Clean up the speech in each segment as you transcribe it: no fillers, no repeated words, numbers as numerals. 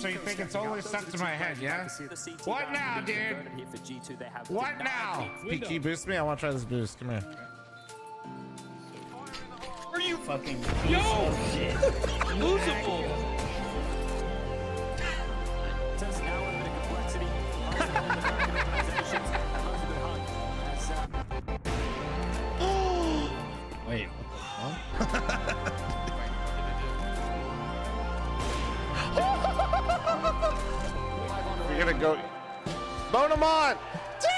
so you think it's only stuck to my head, yeah? What now, dude? What now? Can you boost me? I want to try this boost. Come here. Are you fucking Yo! shit? Losable! Wait, what the We're gonna go. Bone him on! Dude!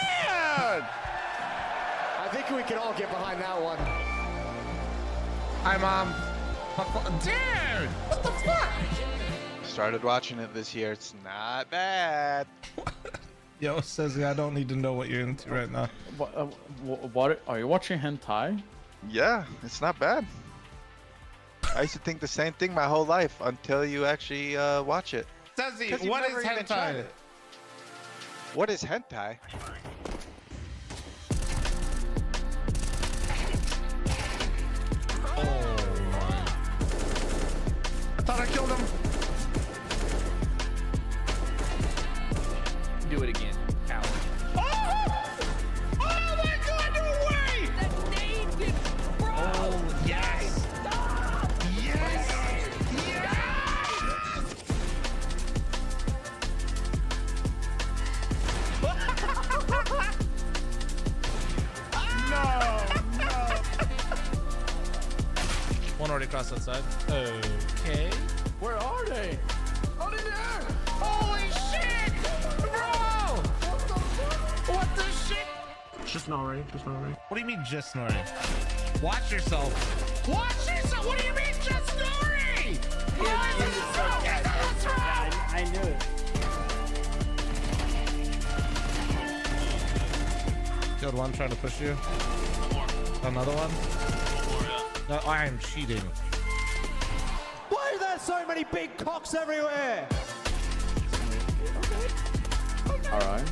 I think we can all get behind that one. Hi, Mom. Dude! What the fuck? Started watching it this year. It's not bad. Yo, says I don't need to know what you're into right now. What are you watching hentai? Yeah, it's not bad. I used to think the same thing my whole life until you actually watch it. Sassy, 'Cause you've what is never even tried hentai? it. What is hentai? I thought I killed him. Do it again, coward. Oh! Oh my god, no way! Oh, yes! Yes! Yes! No! One already crossed that side. Okay. Where are they? Oh, in there! Holy shit! Bro! What the shit? Just snoring. What do you mean just snoring? Watch yourself. Watch yourself! What do you mean just snoring? I knew it. Killed one trying to push you. Another one? No, I am cheating. Why are there so many big cocks everywhere? All right.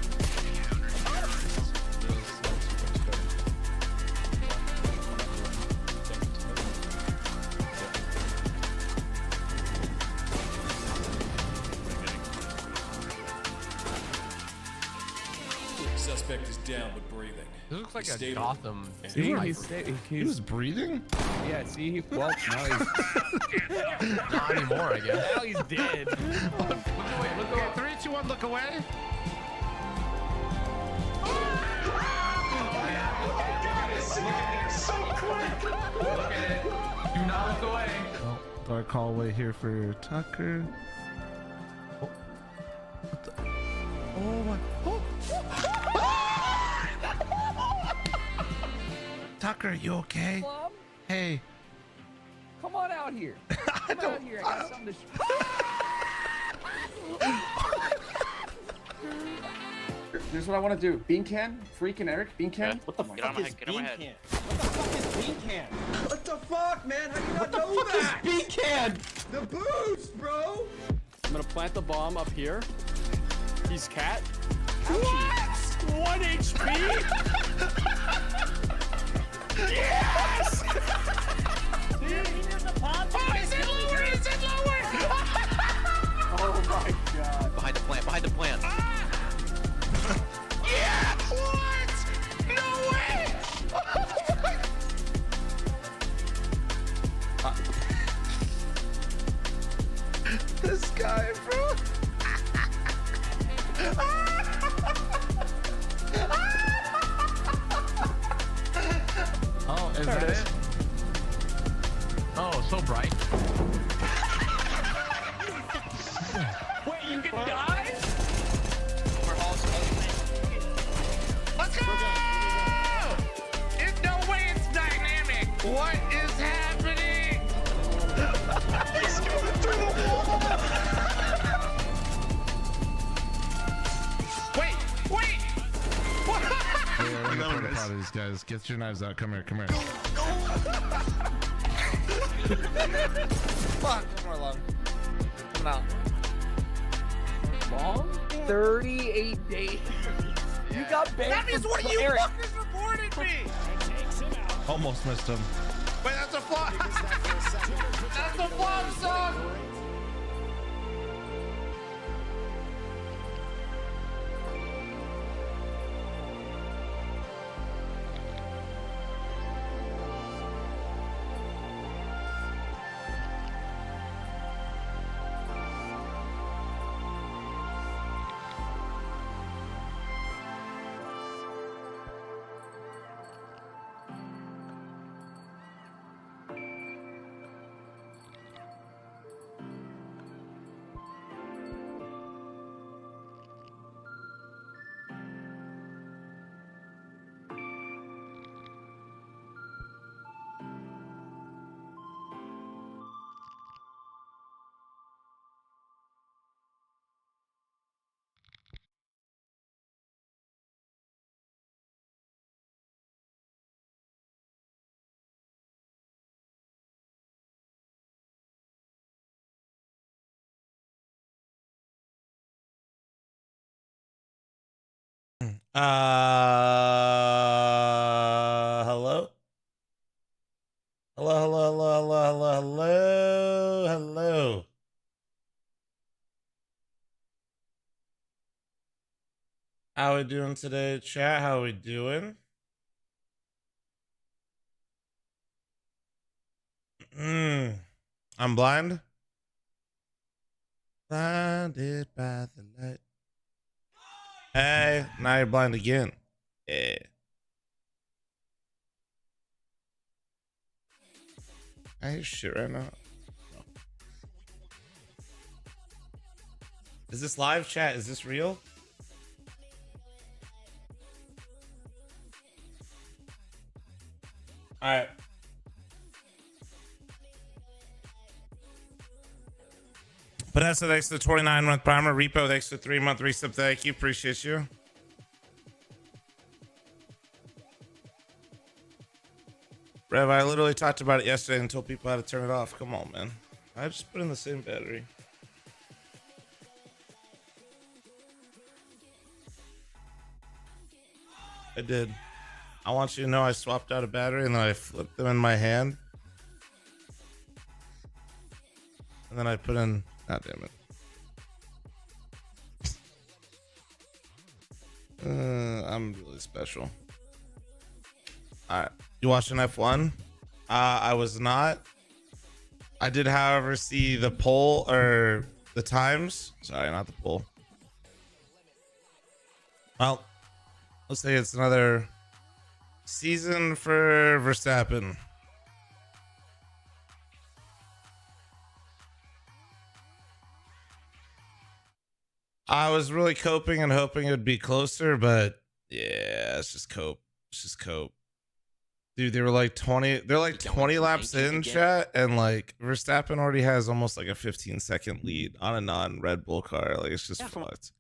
Suspect is down but breathing. This looks like a Stable. Gotham. See, he was breathing? Yeah, see, well, now he's not anymore, I guess. Now he's dead. Look away, look away. 3, 2, 1, look away. Look at it. Do not look away. Oh, dark hallway here for Tucker. Oh, what the? Oh my! Oh. Tucker, you okay? Plum, Hey. come on out here. Come out here. I got something to Here's what I want to do. Bean can, freaking Eric, bean can. What the fuck is bean can? What the fuck is bean can? What the fuck, man? How do you not know that? Bean can! The boost, bro! I'm gonna plant the bomb up here. He's cat. What? 1 HP? Yes! Dude, he does the pop. Oh, is it lower? Is it lower? Oh my god. Behind the plant, behind the plant. Yeah! What? No way! This guy, bro. Oh, is that it? Oh, so bright. Wait, you can die? Let's go! There's no way it's dynamic. What is happening? He's going through the wall. Wait. What? Yeah, we're gonna put these guys. Get your knives out. Come here. Fuck. One more long. Coming out. Long? 38 days. You got banned. That means one of you fuckers reported me. Almost missed him. Wait, that's a flop. That's a flop song. Hello? Hello. How we doing today, chat? How we doing? I'm blind. Blinded by the light. Hey, now you're blind again. Yeah. I hear shit right now. Is this live chat? Is this real? All right. Vanessa, thanks for the 29-month primer. Repo, thanks for the 3-month resub. Thank you. Appreciate you. Rev, I literally talked about it yesterday and told people how to turn it off. Come on, man. I just put in the same battery. I did. I want you to know I swapped out a battery and then I flipped them in my hand. And then I put in... God damn it. I'm really special. Alright. You watching F1? I was not. I did, however, see the poll or the times. Sorry, not the poll. Well, let's say it's another season for Verstappen. I was really coping and hoping it would be closer, but yeah, it's just cope. It's just cope. Dude, they were like 20, they're like 20 laps in, chat, and like Verstappen already has almost like a 15-second lead on a non-Red Bull car. Like, it's just fucked.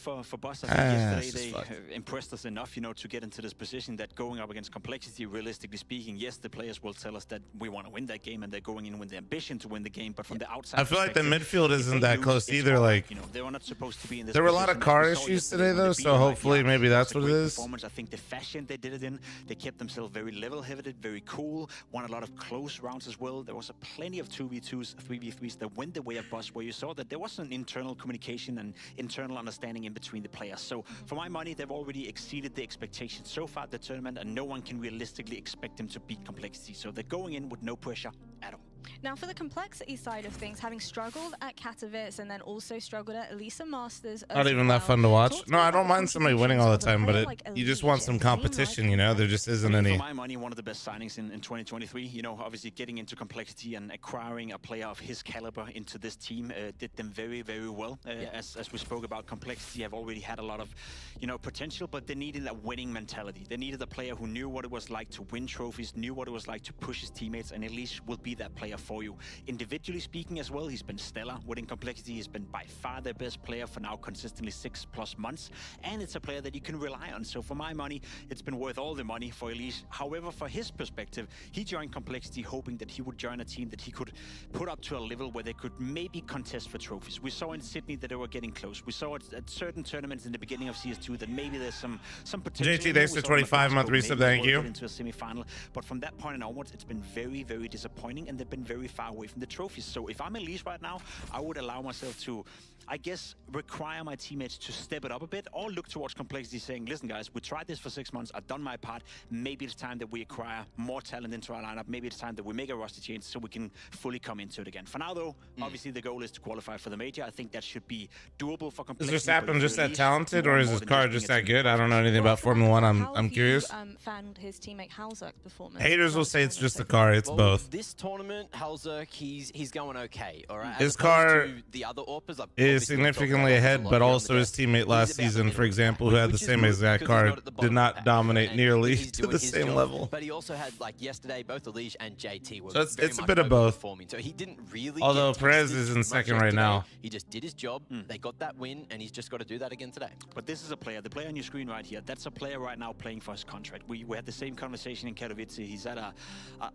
For Boss, I think yesterday they impressed us enough, you know, to get into this position that going up against complexity, realistically speaking, yes, the players will tell us that we want to win that game and they're going in with the ambition to win the game, but from the outside, I feel like the midfield isn't that close either. Like, you know, they were not supposed to be in this. There were a lot of car issues today, though, so hopefully maybe that's what it is. I think the fashion they did it in, they kept themselves very level-headed, very cool, won a lot of close rounds as well. There was plenty of 2v2s, 3v3s that went the way of Boss, where you saw that there was an internal communication and internal understanding in between the players. So for my money, they've already exceeded the expectations so far at the tournament, and no one can realistically expect them to beat complexity. So they're going in with no pressure at all. Now, for the complexity side of things, having struggled at Katowice and then also struggled at Elisa Masters. Not even that fun to watch. No, I don't mind somebody winning all the time, but you just want some competition, you know? There just isn't any. For my money, one of the best signings in 2023. You know, obviously getting into complexity and acquiring a player of his caliber into this team did them very, very well. As we spoke about, complexity have already had a lot of, you know, potential, but they needed a winning mentality. They needed a player who knew what it was like to win trophies, knew what it was like to push his teammates, and Elise will be that player for you. Individually speaking as well, he's been stellar within complexity. He's been by far their best player for now consistently 6+ months, and it's a player that you can rely on. So for my money, it's been worth all the money for Elise. However, for his perspective, he joined complexity hoping that he would join a team that he could put up to a level where they could maybe contest for trophies. We saw in Sydney that they were getting close. We saw at certain tournaments in the beginning of CS2 that maybe there's some potential. JT, thanks for 25-month resub. Thank you. Into a semi-final, but from that point onwards, it's been very, very disappointing, and they've been very far away from the trophies. So if I'm Elise right now, I would allow myself to, I guess, require my teammates to step it up a bit, or look towards complexity saying, listen guys, we tried this for 6 months, I've done my part, maybe it's time that we acquire more talent into our lineup, maybe it's time that we make a roster change so we can fully come into it again. For now though, obviously the goal is to qualify for the major. I think that should be doable for complexity. Is Verstappen just that talented, or is his car just that good? I don't know anything about Formula 1. I'm curious. Found his teammate Halzer's performance. Haters will say it's just the car. It's both. This tournament, Halzer, he's going okay. All right. His car the other Orpas is significantly ahead, but also his teammate last season, for example, who had the same exact car, did not dominate nearly to the same level. But he also had, like yesterday, both Elige and JT were so it's a bit of both. So he didn't really. Although Perez is in second right now. He just did his job. They got that win, and he's just got to do that again today. But this is a player, the player on your screen right here, that's a player right now playing for his contract. We had the same conversation in Katowice. He's had a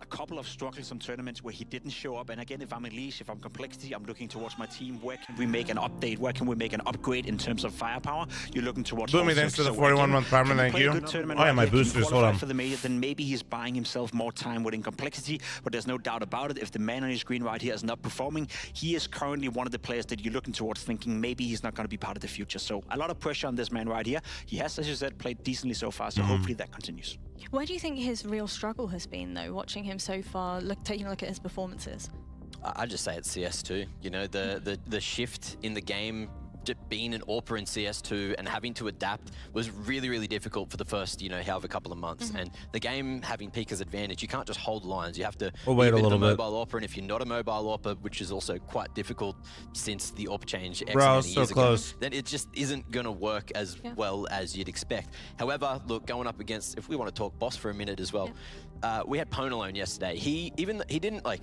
couple of struggles, some tournaments where he didn't didn't show up. And again, if I'm Elise, if I'm Complexity, I'm looking towards my team. Where can we make an update? Where can we make an upgrade in terms of firepower? You're looking towards Boomy, thanks for the 41-month primer. Thank you. Oh yeah, my boosters. Hold on. For the major, then maybe he's buying himself more time within Complexity. But there's no doubt about it. If the man on his screen right here is not performing, he is currently one of the players that you're looking towards, thinking maybe he's not going to be part of the future. So a lot of pressure on this man right here. He has, as you said, played decently so far. So hopefully that continues. Where do you think his real struggle has been, though, watching him so far, taking a look at his performances? I'd just say it's CS2. You know, the shift in the game, being an AWPer in CS2 and having to adapt was really, really difficult for the first, you know, however couple of months. And the game having Pika's advantage, you can't just hold lines. You have to wait a little bit. Mobile AWPer, and if you're not a mobile AWPer, which is also quite difficult since the AWP change X Bro, amount of so years close. ago, then it just isn't going to work as well as you'd expect. However, look, going up against, if we want to talk boss for a minute as well, we had Pwn alone yesterday. He didn't like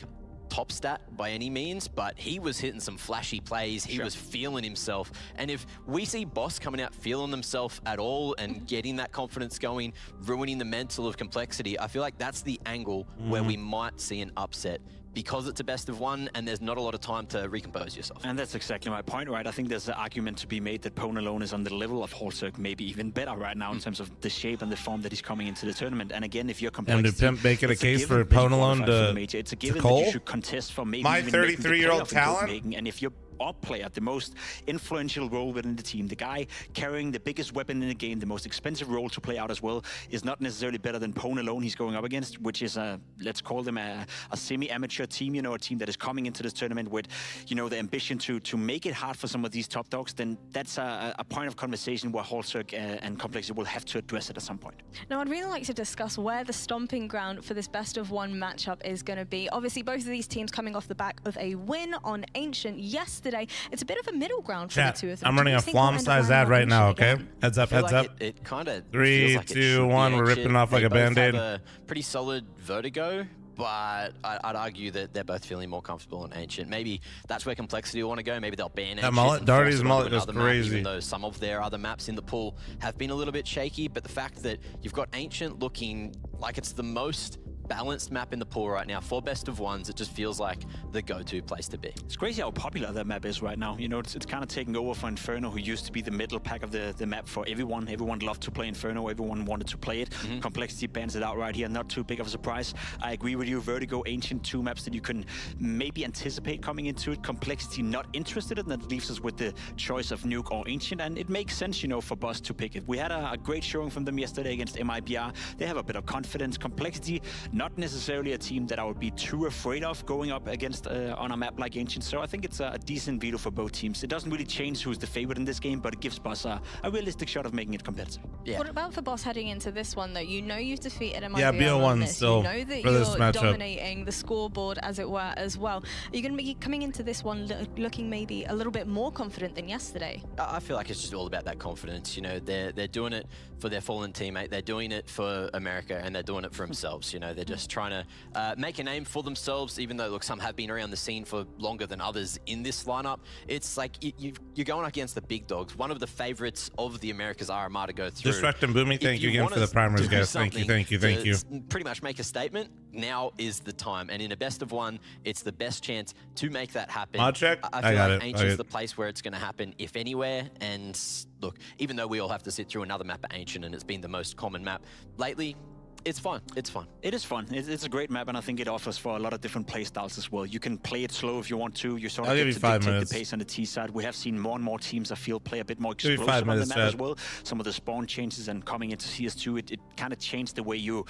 top stat by any means, but he was hitting some flashy plays. He was feeling himself. And if we see Boss coming out feeling themselves at all and getting that confidence going, ruining the mental of Complexity, I feel like that's the angle where we might see an upset, because it's a best of one and there's not a lot of time to recompose yourself. And that's exactly my point, right? I think there's an argument to be made that Pwn alone is on the level of Holzerk, maybe even better right now in terms of the shape and the form that he's coming into the tournament. And again, if you're And did Pimp make it a case for Pwn alone it's a given Cole? that you should contest for maybe My even making the 33-year-old playoff in talent? Copenhagen. And if you're AWP player, the most influential role within the team, the guy carrying the biggest weapon in the game, the most expensive role to play out as well, is not necessarily better than Pwn alone he's going up against, which is a, let's call them a semi-amateur team, you know, a team that is coming into this tournament with, you know, the ambition to make it hard for some of these top dogs. Then that's a point of conversation where Holzerk and Complexity will have to address it at some point. Now, I'd really like to discuss where the stomping ground for this best of one matchup is going to be. Obviously, both of these teams coming off the back of a win on Ancient yesterday. It's a bit of a middle ground for the two of them. I'm running a Flom size ad right now, okay? Heads up, heads up. It kind of 3, 2, 1, we're ripping off like a Band-Aid. A pretty solid vertigo, but I'd argue that they're both feeling more comfortable in Ancient. Maybe that's where Complexity will want to go. Maybe they'll ban Ancient. That mullet, Darty's mullet goes crazy. Even though some of their other maps in the pool have been a little bit shaky, but the fact that you've got Ancient looking like it's the most balanced map in the pool right now for best of ones, it just feels like the go-to place to be. It's crazy how popular that map is right now. You know, it's kind of taking over for Inferno, who used to be the middle pack of the map for everyone. Everyone loved to play Inferno. Everyone wanted to play it. Complexity bans it out right here. Not too big of a surprise. I agree with you. Vertigo, Ancient, two maps that you can maybe anticipate coming into it. Complexity not interested, and that leaves us with the choice of Nuke or Ancient, and it makes sense, you know, for Boss to pick it. We had a great showing from them yesterday against MIBR. They have a bit of confidence. Complexity, not necessarily a team that I would be too afraid of going up against on a map like Ancient. So I think it's a decent veto for both teams. It doesn't really change who's the favorite in this game, but it gives Boss a realistic shot of making it competitive. Yeah. What about for Boss heading into this one, though? You know you've defeated MIBR. Yeah, BO1 still. You know that you're dominating the scoreboard, as it were, as well. Are you going to be coming into this one looking maybe a little bit more confident than yesterday? I feel like it's just all about that confidence. You know, they're doing it for their fallen teammate. They're doing it for America, and they're doing it for themselves. You know, they're just trying to make a name for themselves, even though, look, some have been around the scene for longer than others in this lineup. It's like you're going up against the big dogs. One of the favorites of the Americas are Armada go through. Destruct and Boomy, thank you again for the primers, guys. Thank you. Pretty much make a statement. Now is the time. And in a best of one, it's the best chance to make that happen. Mod check? I feel like Ancient's the place where it's going to happen, if anywhere. And look, even though we all have to sit through another map at Ancient, and it's been the most common map lately, it's fun. It's fun. It is fun. It's a great map, and I think it offers for a lot of different play styles as well. You can play it slow if you want to. You sort of get to dictate the pace on the T side. We have seen more and more teams, I feel, play a bit more explosive on the map as well. Some of the spawn changes and coming into CS2, it kind of changed the way you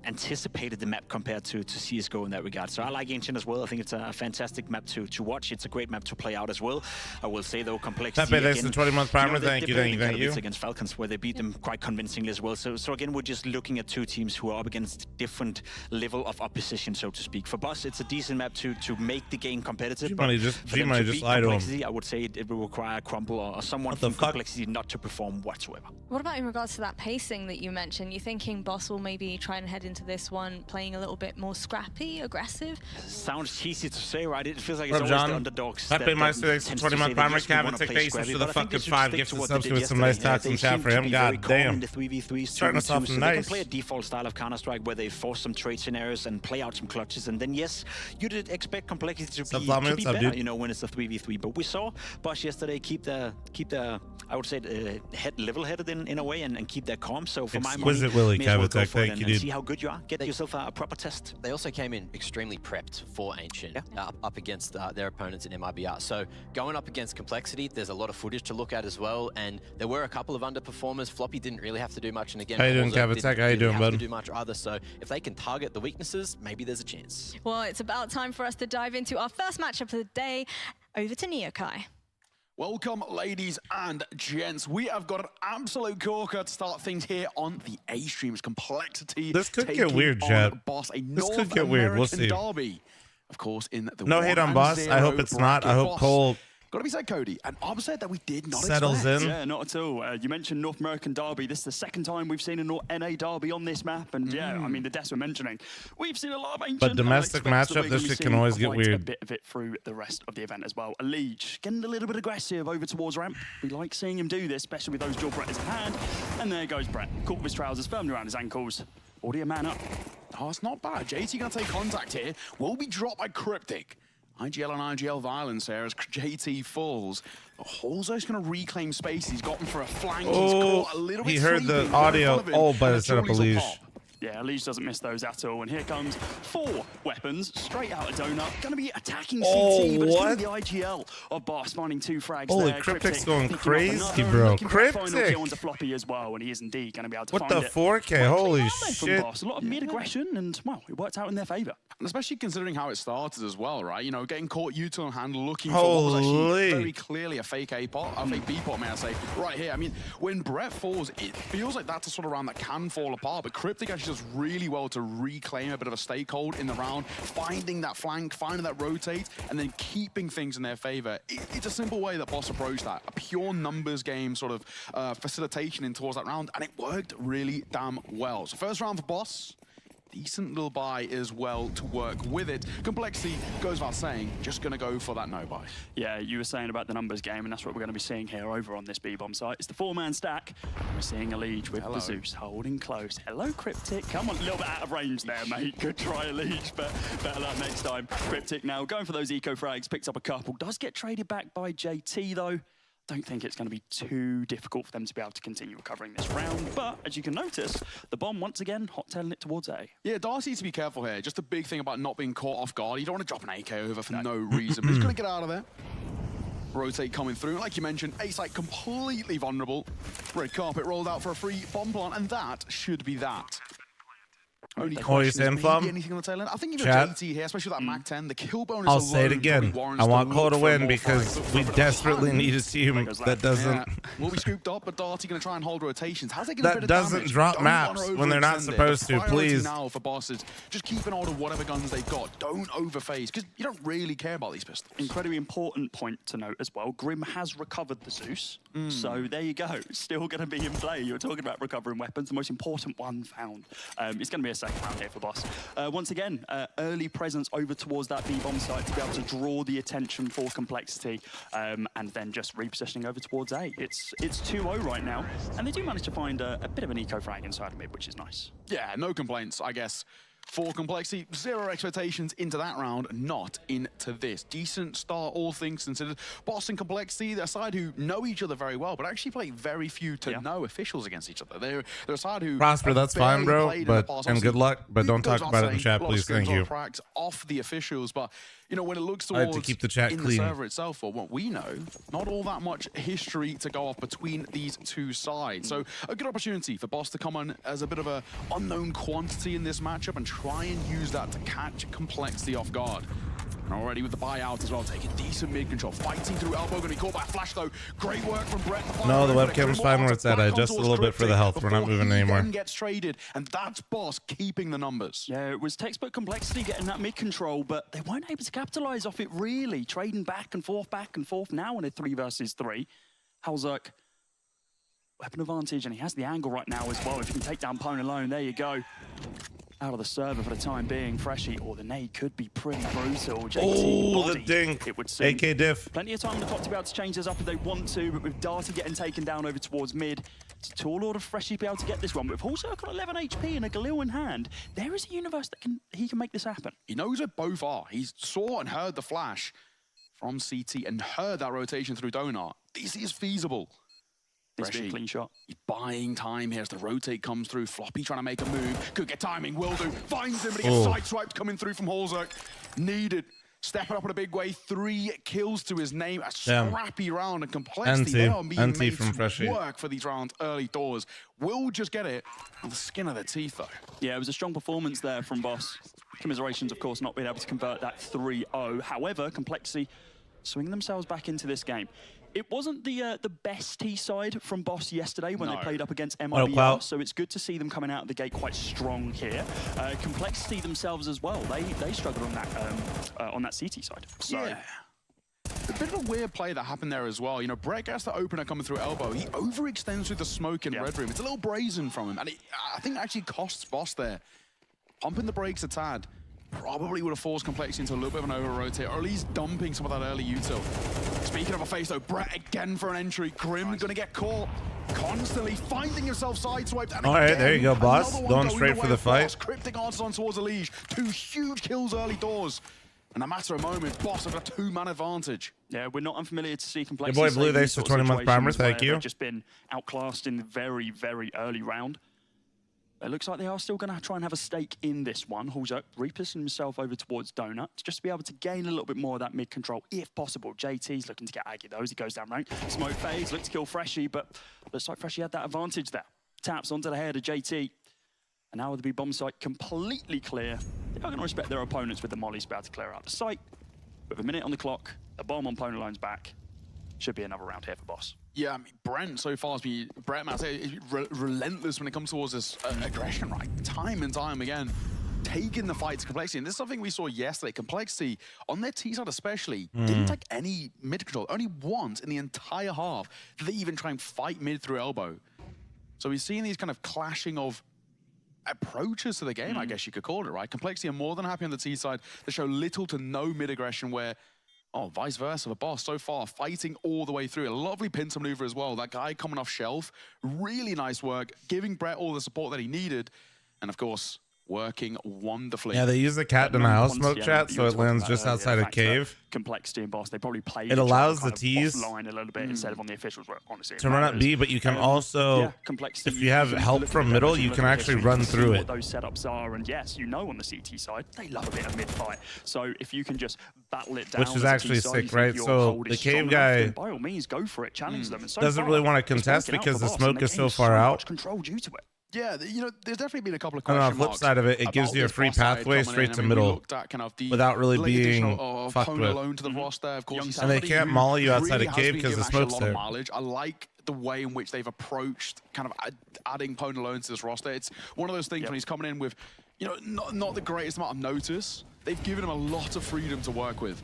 anticipated the map compared to CSGO in that regard. So I like Ancient as well. I think it's a fantastic map to watch. It's a great map to play out as well. I will say, though, Complexity, Pepe, that's the 20-month primer. Thank you. Against Falcons, where they beat them quite convincingly as well. So again, we're just looking at two teams who are up against different level of opposition, so to speak. For Boss, it's a decent map to make the game competitive. G-Money just lied to him. I would say it will require Crumble or someone from Complexity not to perform whatsoever. What about in regards to that pacing that you mentioned? You thinking Boss will maybe try and head into this one playing a little bit more scrappy, aggressive? Sounds cheesy to say, right? It feels like it's always the underdogs. Pepe Meister, 20-month primer. Kevin, take patience for the fucking 5 gifts and subs with some nice talks and chat for him. God damn. Starting us off nice. They can play a default default style of Counter-Strike where they force some trade scenarios and play out some clutches. And then, yes, you did expect complexity to be better, you know, when it's a 3v3. But we saw Bosch yesterday keep the I would say, level-headed in a way and keep their calm. So for my money, Willie may as well go Cavitec, for it thank you, and dude. see how good you are. Get yourself a proper test. They also came in extremely prepped for Ancient, up against their opponents in MIBR. So going up against Complexity, there's a lot of footage to look at as well, and there were a couple of underperformers. Floppy didn't really have to do much, and again, how you doing, Cavitec? How you doing, bud? To do much either. So if they can target the weaknesses, maybe there's a chance. Well, it's about time for us to dive into our first matchup of the day. Over to Neokai. Welcome, ladies and gents. We have got an absolute corker to start things here on the A-Streams. Complexity. This could get weird, chat. Boss, a This North could get weird. We'll see. Derby. Of course, in the no hate on Boss. I hope it's not. I hope Cole Got to be said, Cody, an upset that we did not settles expect. in. Yeah, not at all. You mentioned North American Derby. This is the second time we've seen a NA Derby on this map. And yeah, I mean, the deaths we're mentioning, we've seen a lot of Ancient. But domestic matchup, this shit can always get weird. A bit of it through the rest of the event as well. Elimination getting a little bit aggressive over towards ramp. We like seeing him do this, especially with those dual Bretters in hand. And there goes Brett, caught with his trousers firmly around his ankles. Already a man up. Oh, it's not bad. JT going to take contact here. Will be dropped by Cryptic. IGL and IGL violence here as JT falls. Holzo's going to reclaim space. He's gotten for a flank. He's caught a little bit he heard the sleeping audio. Oh, but it's instead of Elimination. Yeah, Elimination doesn't miss those at all. And here comes 4 weapons straight out of Donut. Going to be attacking CT, but it's going to be the IGL of Boss finding 2 frags. Holy, there. Cryptic's going crazy, another, bro. Final Cryptic. kill onto Floppy as well, and he is indeed going to be able to what find the it. 4K? Holy From shit. Boss. A lot of mid-aggression, and, well, it worked out in their favor. And especially considering how it started as well, right? You know, getting caught U-turn hand, looking for what was actually very clearly a fake A-pot, a fake B-pot, may I say, right here. I mean, when Brett falls, it feels like that's a sort of round that can fall apart, but Cryptic actually does really well to reclaim a bit of a stakehold in the round, finding that flank, finding that rotate, and then keeping things in their favor. It's a simple way that Boss approached that, a pure numbers game sort of facilitation in towards that round, and it worked really damn well. So first round for Boss. Decent little buy as well to work with it. Complexity goes without saying, just going to go for that no buy. Yeah, you were saying about the numbers game, and that's what we're going to be seeing here over on this B-bomb site. It's the 4-man stack. We're seeing Elimination with the Zeus holding close. Hello, Cryptic. Come on, a little bit out of range there, mate. Good try, Elimination, but better luck next time. Cryptic now going for those eco frags, picks up a couple. Does get traded back by JT, though. Don't think it's going to be too difficult for them to be able to continue recovering this round. But as you can notice, the bomb once again hot-tailing it towards A. Yeah, Darcy needs to be careful here. Just a big thing about not being caught off guard. You don't want to drop an AK over for no reason. But he's going to get out of there. Rotate coming through. Like you mentioned, A-site completely vulnerable. Red carpet rolled out for a free bomb plant, and that should be that. Only question is maybe anything on the tail end. I think even JT here, especially with that Mac 10, the kill bonus I'll say it again. I want Cole to win because we desperately need a team that doesn't. Yeah. Will be scooped up, but Darty going to try and hold rotations. How's they going to that doesn't drop maps when they're not supposed to, please. Now for bosses, just keep an hold of whatever guns they've got. Don't overphase because you don't really care about these pistols. Incredibly important point to note as well. Grim has recovered the Zeus, so there you go. Still going to be in play. You're talking about recovering weapons. The most important one found. It's going to be a second round here for Boss. Once again, early presence over towards that B-bomb site to be able to draw the attention for Complexity, and then just repositioning over towards A. It's 2-0 right now, and they do manage to find a bit of an eco frag inside of mid, which is nice. Yeah, no complaints, I guess. For Complexity, 0 expectations into that round, not into this. Decent start, all things considered. Boss and Complexity, they're a side who know each other very well, but actually play very few to no officials against each other. They're a side who Prosper, that's fine, bro, and good luck, but don't talk about it in chat, please. Thank you. Off the officials, but you know, when it looks towards to keep the chat in clean. The server itself, or what we know, not all that much history to go off between these two sides. So a good opportunity for Boss to come on as a bit of a unknown quantity in this matchup and try and use that to catch Complexity off guard. And already with the buyout as well, taking decent mid control, fighting through elbow, going to be caught by a flash though. Great work from Brett. No, the webcam's fine where it's at. I adjusted a little bit for the health. We're not moving anymore. Gets traded, and that's Boss keeping the numbers. Yeah, it was textbook Complexity getting that mid control, but they weren't able to capitalize off it really. Trading back and forth now in a 3 versus 3. Halzerk, weapon advantage, and he has the angle right now as well. If you can take down Pone alone, there you go. Out of the server for the time being. Freshie, or the nade could be pretty brutal. JT the dink. It would seem. AK diff. Plenty of time on the clock to be able to change this up if they want to, but with Darty getting taken down over towards mid, Tall order Freshie be able to get this one, but if also got 11 HP and a Galil in hand, there is a universe that he can make this happen. He knows where both are. He saw and heard the flash from CT and heard that rotation through Donut. This is feasible. This be a clean shot. He's buying time here as the rotate comes through. Floppy trying to make a move. Could get timing, will do. Finds him, but he gets sideswiped coming through from Holzerk. Needed. Stepping up in a big way. 3 kills to his name. A scrappy round and complexity. They are being made from Freshie. work for these rounds early doors. Will just get it on the skin of their teeth, though. Yeah, it was a strong performance there from Boss. Commiserations, of course, not being able to convert that 3-0. However, Complexity swing themselves back into this game. It wasn't the best T-side from Boss yesterday when they played up against MIBR, so it's good to see them coming out of the gate quite strong here. Complexity themselves as well, they struggled on that CT side. So. Yeah. A bit of a weird play that happened there as well. You know, Brett gets the opener coming through elbow. He overextends through the smoke in Red Room. It's a little brazen from him, and I think it actually costs Boss there. Pumping the brakes a tad. Probably would have forced Complexity into a little bit of an over-rotate, or at least dumping some of that early util. Speaking of a face, though, Brett again for an entry. Grim gonna get caught. Constantly finding himself sideswiped. And all right, there you go, Boss. Going straight for the fight. Cryptic Artisan towards the Liege. 2 huge kills early doors. In a matter of moments, Boss have a 2-man advantage. Yeah, we're not unfamiliar to see Complexity. Your boy Blue, thanks for 20-month primer. Thank you. They've just been outclassed in the very, very early round. It looks like they are still going to try and have a stake in this one. Halls repositioning himself over towards Donut just to be able to gain a little bit more of that mid control, if possible. JT's looking to get Aggie though as he goes down rank. Smoke phase, looks to kill Freshie, but looks like Freshie had that advantage there. Taps onto the head of JT. And now with the bomb site completely clear, they are going to respect their opponents with the mollies about to clear out the site. With a minute on the clock, the bomb on Ponalone's back. Should be another round here for Boss. Yeah, I mean, Brent so far has been, relentless when it comes towards this aggression, right? Time and time again, taking the fight to Complexity. And this is something we saw yesterday. Complexity, on their T-side especially, didn't take any mid control. Only once in the entire half did they even try and fight mid through elbow. So we've seen these kind of clashing of approaches to the game, I guess you could call it, right? Complexity are more than happy on the T-side. They show little to no mid-aggression where vice versa. The Boss so far fighting all the way through. A lovely pincer maneuver as well. That guy coming off shelf. Really nice work. Giving Brett all the support that he needed. And of course, working wonderfully. Yeah, they use the cat in the house smoke chat, so it lands just outside a cave. Complexity and Boss, they probably played it allows the T's line a little bit instead of on the officials, honestly. To run up B, but you can also, if you have help from middle, you can actually run through it. What those setups are, and yes, you know on the CT side, they love a bit of mid-fight. So if you can just battle it down, which is actually sick, right? So the cave guy, by all means, go for it, challenge them. And so doesn't really want to contest because the smoke is so far out. Control due to it. Yeah, you know, there's definitely been a couple of on question the flip side of it, it gives you a free pathway straight to middle without really being fucked with. To the roster. Of course, and they can't molly you outside a cave because the smoke's there. I like the way in which they've approached kind of adding Ponalone to this roster. It's one of those things when he's coming in with, you know, not the greatest amount of notice. They've given him a lot of freedom to work with.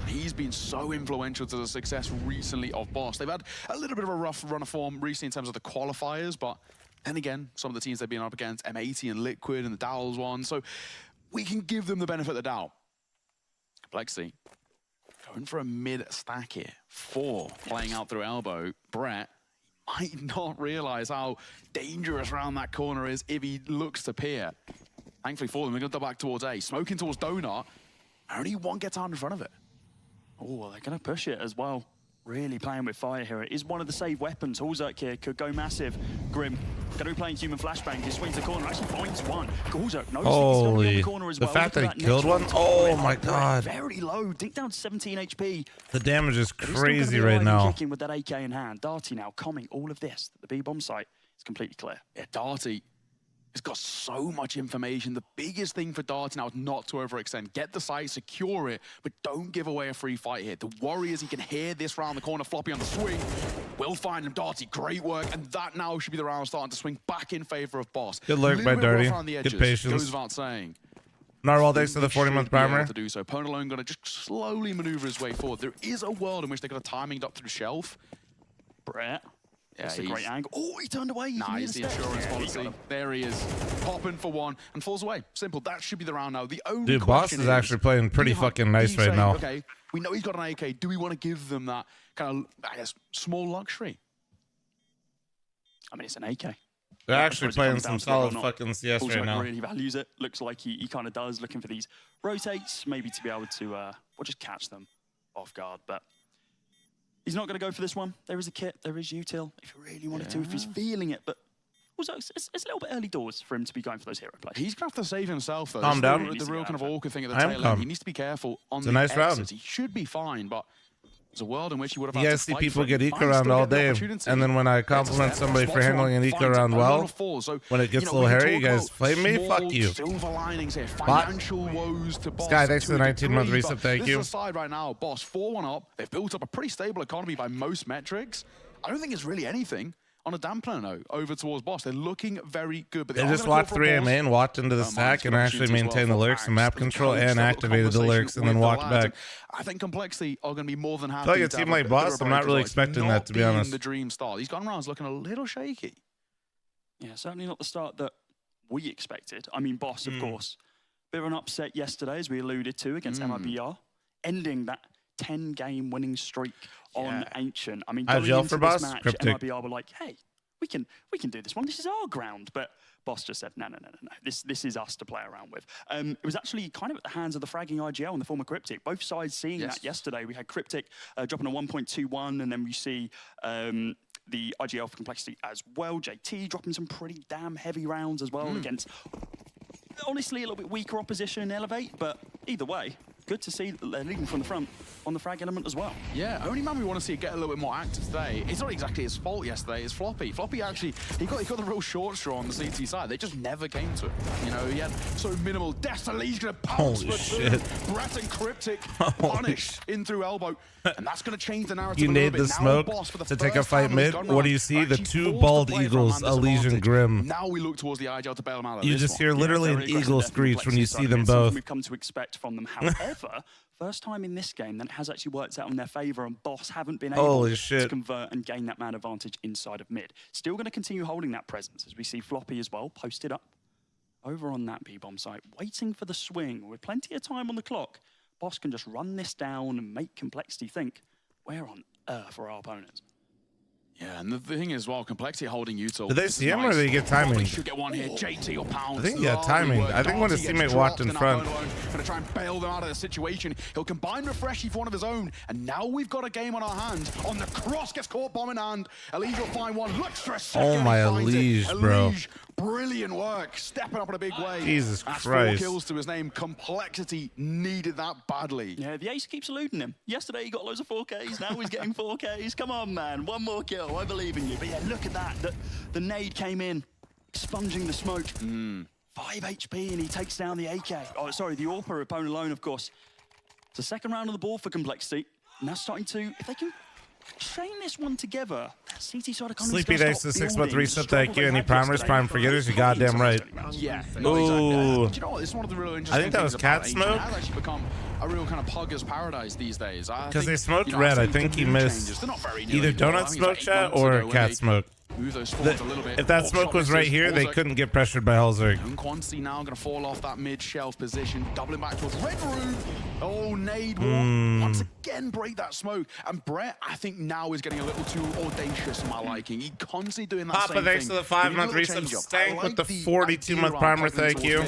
He's been so influential to the success recently of Boss. They've had a little bit of a rough run of form recently in terms of the qualifiers, but then again, some of the teams they've been up against, M80 and Liquid and the Dowls one, so we can give them the benefit of the doubt. Complexity, going for a mid-stack here. 4 playing out through elbow. Brett might not realize how dangerous around that corner is if he looks to peer. Thankfully for them, they're going to go back towards A. Smoking towards Donut. Only one gets out in front of it. Oh, they're going to push it as well. Really playing with fire here. It is one of the save weapons. Halzerk here could go massive. Grim going to be playing human flashbang. He swings the corner, actually finds one. Halzerk knows he's going to be on the corner as well. The fact that he killed one? Oh my god. Very low. Dig down to 17 HP. The damage is crazy right now. Kicking with that AK in hand. Darty now calming all of this. The B-bomb site is completely clear. Yeah, Darty has got so much information. The biggest thing for Darty now is not to overextend. Get the site, secure it, but don't give away a free fight here. The Warriors, he can hear this round the corner, Floppy on the swing. Will find him, Darty, great work, and that now should be the round starting to swing back in favor of Boss. Good lurk by Darty. Good patience. Goes without saying. Narwhal, thanks for the 40-month primer. To do so. Ponalone going to just slowly maneuver his way forward. There is a world in which they could have timinged up through shelf. Brett. Yeah, that's a great angle. Oh, he turned away. Nah, he's the insurance policy. There he is. Popping for one and falls away. Simple. That should be the round now. The only Boss is actually playing pretty fucking nice right now. Okay, we know he's got an AK. Do we want to give them that kind of, I guess, small luxury? I mean, it's an AK. They're actually playing some solid fucking CS right now. Really values it. Looks like he kind of does, looking for these rotates, maybe to be able to, or just catch them off guard. But he's not going to go for this one. There is a kit, there is util, if he really wanted to, if he's feeling it. But also, it's a little bit early doors for him to be going for those hero plays. He's going to have to save himself, though. Calm down. The real kind of awkward thing at the I am tail calm. end. He needs to be careful on It's the a nice round. exits. He should be fine, but there's a world in which he would have You had guys to see fight people for get it. eco Might round still all get the day, opportunity. and then when I compliment somebody for handling an eco round well, when it gets a little hairy, you guys flame me? Fuck you. Silver linings here. But Financial woes to Boss. Sky, thanks for the to a 19-month degree, resub. but Thank you. This is aside right now. Boss 4-1 up. They've built up a pretty stable economy by most metrics. I don't think it's really anything on a dampener note over towards Boss. They're looking very good. But they just walked 3A main, walked into the stack, and actually maintained the lurks and map control, and activated the lurks, and then walked back. I think Complexity are going to be more than happy. I feel like a team like Boss, I'm not really expecting that, to be honest. The dream start. These gun rounds looking a little shaky. Yeah, certainly not the start that we expected. I mean, Boss, of course, bit of an upset yesterday, as we alluded to, against MIBR, ending that 10-game winning streak on Ancient. I mean, going into this match, MIBR were like, hey, we can do this one. This is our ground. But Boss just said, no. This is us to play around with. It was actually kind of at the hands of the fragging IGL and the former Cryptic. Both sides seeing that yesterday. We had Cryptic dropping a 1.21, and then we see the IGL for Complexity as well. JT dropping some pretty damn heavy rounds as well against, honestly, a little bit weaker opposition in Elevate. But either way, good to see that they're leading from the front on the frag element as well. Yeah, only man we want to see get a little bit more active today. It's not exactly his fault yesterday, it's Floppy. Floppy actually, he got the real short straw on the CT side. They just never came to it. You know, he had so minimal. Destiny's going to pounce Holy shit. Brett and Cryptic punished in through elbow. And that's going to change the narrative You a little need bit. the smoke to take a fight mid. What do you see? The two bald eagles, Elysian Grim. Now we look towards the IGL to bail them out. You just hear literally an eagle screech when you see them both. We've come to expect from them. However, first time in this game that it has actually worked out in their favor, and Boss haven't been able to convert and gain that man advantage inside of mid. Still going to continue holding that presence as we see Floppy as well posted up over on that B-bomb site, waiting for the swing with plenty of time on the clock. Boss can just run this down and make Complexity think, where on earth are our opponents? Yeah, and the thing is, well, Complexity holding util. Did they see him or did he get timing? Should get one here. JT or Pounds. I think he got timing. I think when his teammate walked in front. Going to try and bail them out of the situation. He'll combine with Freshy for one of his own. And now we've got a game on our hands. On the cross, gets caught bomb in hand. Elige will find one. Looks for a second. Oh my Elige, bro. Brilliant work. Stepping up in a big way. Jesus That's Christ. 4 kills to his name. Complexity needed that badly. Yeah, the ace keeps eluding him. Yesterday he got loads of 4Ks. Now he's getting 4Ks. Come on, man. One more kill. I believe in you. But yeah, look at that. The nade came in, expunging the smoke. 5 HP and he takes down the AK. Oh, sorry, the AWPer opponent alone, of course. It's the second round of the ball for Complexity. And that's starting to, if they can chain this one together, that CT side of Sleepy Days to 6-month resub. Thank you. Any primers, prime forgetters? You goddamn right. Yeah. Ooh. Do you know what? This is one of the real interesting I think that was things about cat Ancient. smoke. It has actually become a real kind of pugger's paradise these days. Because they smoked red. I think he missed either donut smoke chat or cat smoke. If that smoke was right here, they couldn't get pressured by Halzerg. And Quantity now going to fall off that mid-shelf position, doubling back towards Red Room. Oh, nade walk. Once again, break that smoke. And Brett, I think now is getting a little too audacious for my liking. He constantly doing that Papa, same thanks thing. for the 5-month resub. Stank with the 42-month primer. Thank you.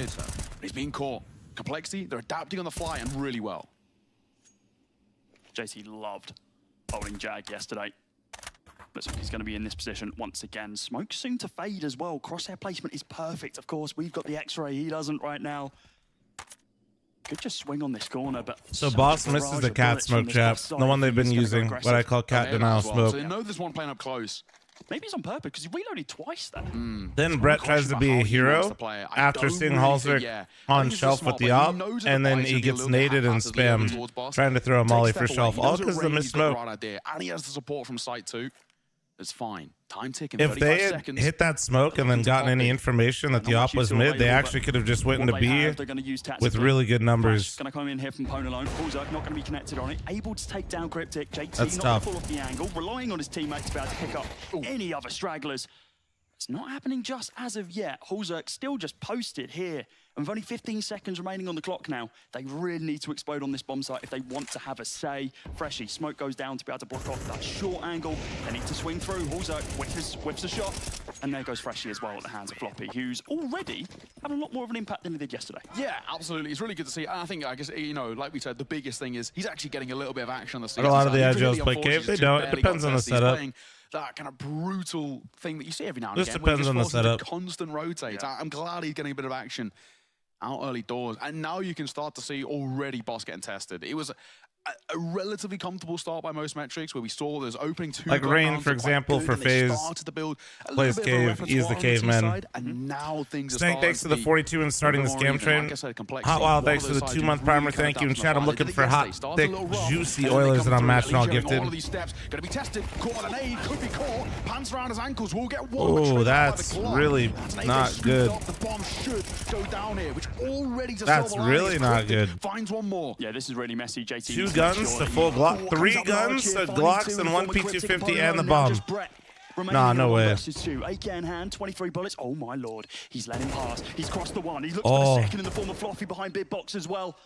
He's being caught. Complexity, they're adapting on the fly and really well. JT loved holding Jag yesterday. Looks like he's going to be in this position once again. Smoke soon to fade as well. Crosshair placement is perfect. Of course, we've got the X-ray. He doesn't right now. Could just swing on this corner, but so Boss misses the cat smoke chat, the one they've been using, what I call cat denial smoke. So they know there's one playing up close. Maybe it's on purpose because he reloaded twice there. Then Brett tries to be a hero after seeing Halzerg on shelf with the op, and then he gets naded and spammed, trying to throw a molly for shelf, all because of the missed smoke. And he has the support from site 2. It's fine. Time ticking. If they had hit that smoke and then gotten any information that the op was mid, they actually could have just went into B with really good numbers. Going to come in here from Pone alone. Halzerg not going to be connected on it. Able to take down Cryptic. JT That's not tough. full of the angle. Relying on his teammates to be able to pick up any other stragglers. It's not happening just as of yet. Halzerg still just posted here. And with only 15 seconds remaining on the clock now, they really need to explode on this bomb site if they want to have a say. Freshy, smoke goes down to be able to block off that short angle. They need to swing through. Halzerg whiffs the shot. And there goes Freshie as well at the hands of Floppy, who's already having a lot more of an impact than he did yesterday. Yeah, absolutely. It's really good to see. And I think, I guess, you know, like we said, the biggest thing is he's actually getting a little bit of action on the season. A lot of the Agiles play cave. They don't. It depends on the setup. That kind of brutal thing that you see every now and Just again. depends on the setup. Constant rotates. Yeah. I'm glad he's getting a bit of action out early doors. And now you can start to see already Boss getting tested. It was a relatively comfortable start by most metrics, where we saw there's opening 2 like Rain, for example, for FaZe, plays cave, he's the caveman. And now things are Stank, thanks to the 42 and starting the scam train. Hot Wild, thanks to the 2-month primer, thank you. And chat, I'm looking for hot, thick, juicy Oilers that I'm matching all gifted. Oh, that's really not good. That's really not good. Finds one more. Yeah, this is really messy. JT 2 guns to full Glock, 3 guns to Glocks, and 1 P250 and the bomb. Nah, no way. AK in hand, 23 bullets. Oh my lord, he's let him pass. He's crossed the 1. He's looked for the second in the form of Floppy behind Big Box as well.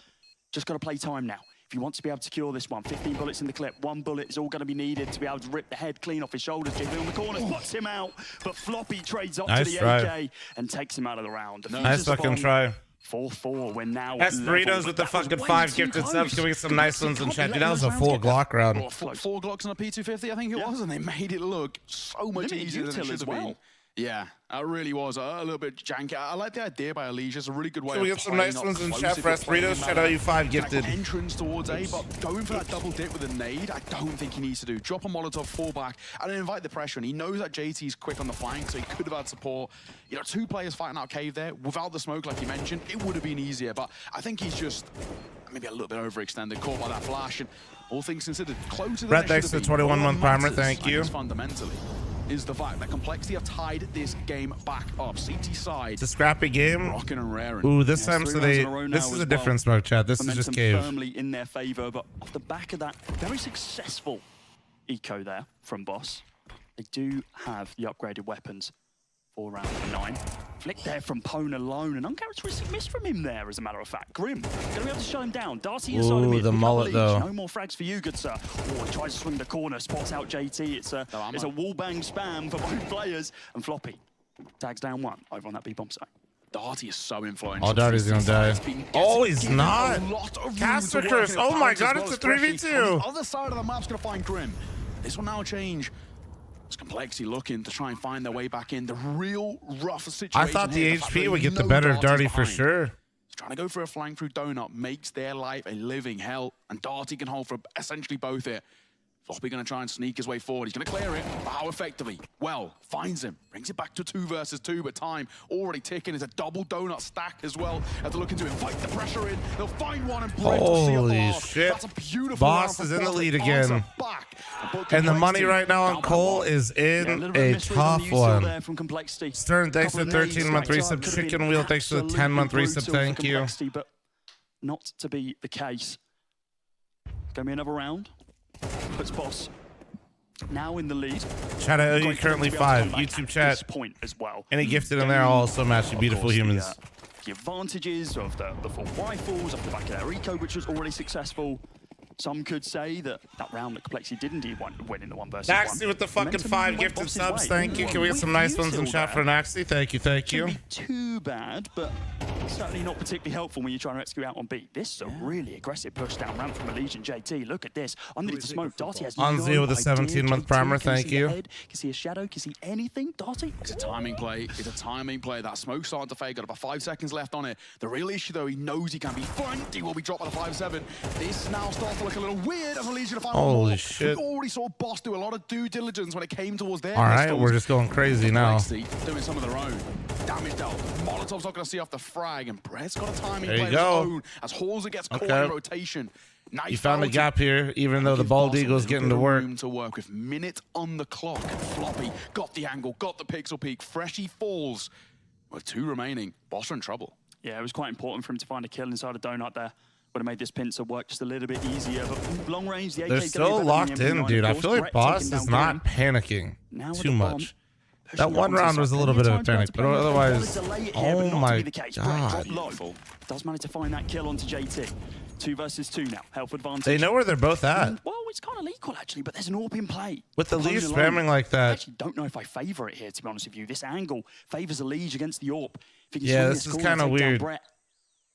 Just got to play time now. If he wants to be able to secure this one, 15 bullets in the clip. 1 bullet is all going to be needed to be able to rip the head clean off his shoulders. JB on the corner spots him out, but Floppy trades up to the AK and takes him out of the round. Nice fucking try. 4-4. We're now Doritos with the fucking 5 gifted subs. Can we get some nice ones in chat? Dude, that was a full Glock round. 4 Glocks on a P250, I think it was, and they made it look so much easier than it should have been. Yeah, it really was a little bit janky. I like the idea by Elijah. It's a really good way. Can we get some nice ones in chat for us? Doritos, shout out you 5 gifted. Entrance towards A, but going for that double dip with a nade, I don't think he needs to do. Drop a Molotov, fall back, and then invite the pressure. And he knows that JT's quick on the flank, so he could have had support. You know, 2 players fighting out cave there without the smoke, like you mentioned, it would have been easier. But I think he's just maybe a little bit overextended, caught by that flash, and all things considered, closer than Brett, thanks to the 21-month primer. Thank you. Fundamentally, is the fact that Complexity have tied this game back up. CT side. It's a scrappy game. Rocking and raring. Ooh, this time, so this is a different smoke, chat. This is just cave. Firmly in their favor, but off the back of that very successful eco there from Boss, they do have the upgraded weapons for round 9. Flick there from Pone alone, an uncharacteristic miss from him there, as a matter of fact. Grim, gonna be able to shut him down. Darcy inside of mid. The mullet, though. No more frags for you, good sir. Oh, he tries to swing the corner, spots out JT. It's a wall bang spam for both players. And Floppy tags down 1 over on that B-bomb site. Darty is so influential. Oh, Darty's gonna die. Oh, he's not. Caster Curse. Oh my god, it's a 3v2. The other side of the map's gonna find Grim. This will now change. It's Complexity looking to try and find their way back in. The real rough situation. I thought the HP would get the better of Darty for sure. He's trying to go for a flank through Donut, makes their life a living hell, and Darty can hold for essentially both it. Floppy going to try and sneak his way forward. He's going to clear it. But how effectively? Well, finds him. Brings it back to 2 versus 2, but time already ticking. It's a double donut stack as well. As they're looking to invite the pressure in. They'll find one and break. Holy shit. That's a beautiful Boss is in the lead again. And the money right now on Cole is in a tough one. Stern, thanks for the 13-month resub. Chicken Wheel, thanks for the 10-month resub. Thank you. But not to be the case. Going to be another round. Puts Boss now in the lead. Chat, I owe you currently 5. YouTube chat. Point as well. Any gifted in there, I'll also match you beautiful humans. The advantages of the full rifles off the back of their eco, which was already successful. Some could say that round that Complexity did indeed win in the 1 versus 1. Naxi with the fucking 5 gifted subs. Thank you. Can we get some nice ones in chat for Naxi? Thank you. Thank you. Shouldn't be too bad, but certainly not particularly helpful when you're trying to execute out on B. This is a really aggressive push down ramp from Elysian JT. Look at this. Underneath the smoke, Darty has Onzio with a 17-month primer. Thank you. Can see a shadow? Can see anything? Darty? It's a timing play. It's a timing play. That smoke starting to fade. Got about 5 seconds left on it. The real issue, though, he knows he can be flanked. He will be dropped by the 5-7. This now starts to look a little weird. Holy shit. We already saw Boss do a lot of due diligence when it came towards their Alright, we're just going crazy now. Doing some of their own. Damage dealt. Molotov's not going to see off the frag, and Brett's got a timing there play you go. of his own as Halser gets caught in rotation. Nice. You found a gap here, even though the Bald Eagle's getting to work. To work with minute on the clock. Floppy got the angle, got the pixel peak. Freshie falls with 2 remaining. Boss are in trouble. Yeah, it was quite important for him to find a kill inside a donut there. Would have made this pincer work just a little bit easier, but long range, the AK. They're still locked in, dude. I feel like Boss is not panicking too much. That 1 round was a little bit of a panic, but otherwise, oh my god. Does manage to find that kill onto JT. 2 versus 2 now. Health advantage. They know where they're both at. Well, it's kind of equal, actually, but there's an AWP in play. With the Opponent Liege alone. spamming like I that. actually don't know if I favor it here, to be honest with you. This angle favors a Liege against the AWP. If he can Yeah, swing this is corner and kinda take down weird. Brett,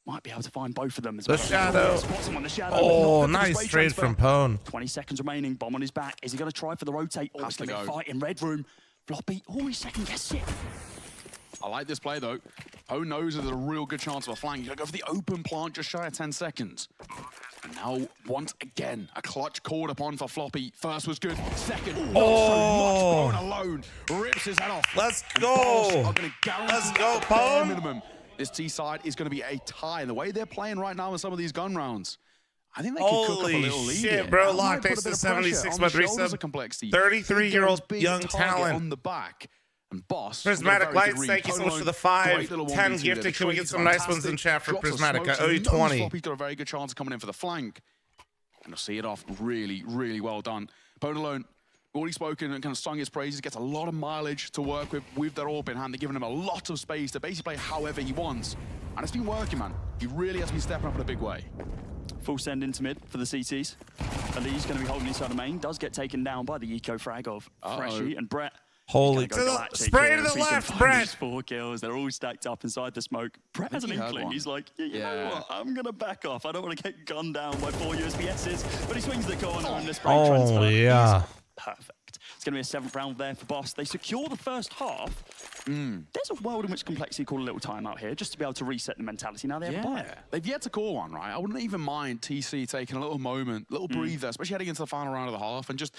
might be able to find both of them as The well. shadow. Spots him on the shadow. Oh, Not good for the nice spray trade transfer. from Pone. 20 seconds remaining. Bomb on his back. Is he going to try for the rotate? Or it's going to be a fight in red room. Floppy. Oh, he's second guessed it. I like this play, though. Pone knows there's a real good chance of a flank. He's going to go for the open plant just shy of 10 seconds. And now, once again, a clutch called upon for Floppy. First was good. Second, not so much. Pone alone rips his head off. Let's And go. Boss are gonna guarantee Let's go, at the bare Pone. minimum. This T side is going to be a tie. And the way they're playing right now in some of these gun rounds, I think they could cook up a Holy little lead shit, here. bro. That might Locked put a ace bit to of pressure 76 on by the 3 shoulders sub. of Complexity. 33-year-old Big young target talent. on the back. And Boss. Prismatic Lights, thank you so much for the 5. 10 gifted. Can we get some nice ones in chat for Prismatic? I owe you 20. Floppy's got a very good chance of coming in for the flank. And they'll see it off. Really, really well done. Pone alone, already spoken and kind of sung his praises, gets a lot of mileage to work with their AWP in hand. They're giving him a lot of space to basically play however he wants. And it's been working, man. He really has been stepping up in a big way. Full send into mid for the CTs. Ali's going to be holding inside the main. Does get taken down by the eco frag of Freshie and Brett. Holy. Spray to here. the If he can left, find Brett. these 4 kills. They're all stacked up inside the smoke. Brett has an he heard inkling. one. He's like, you know what? I'm going to back off. I don't want to get gunned down by 4 USPSs. But he swings the corner and the spray transfer. Oh, yeah. Perfect. It's going to be a 7th round there for Boss. They secure the first half. There's a world in which Complexity call a little timeout here just to be able to reset the mentality. Now they have a buy. They've yet to call one, right? I wouldn't even mind TC taking a little moment, little breather, especially heading into the final round of the half, and just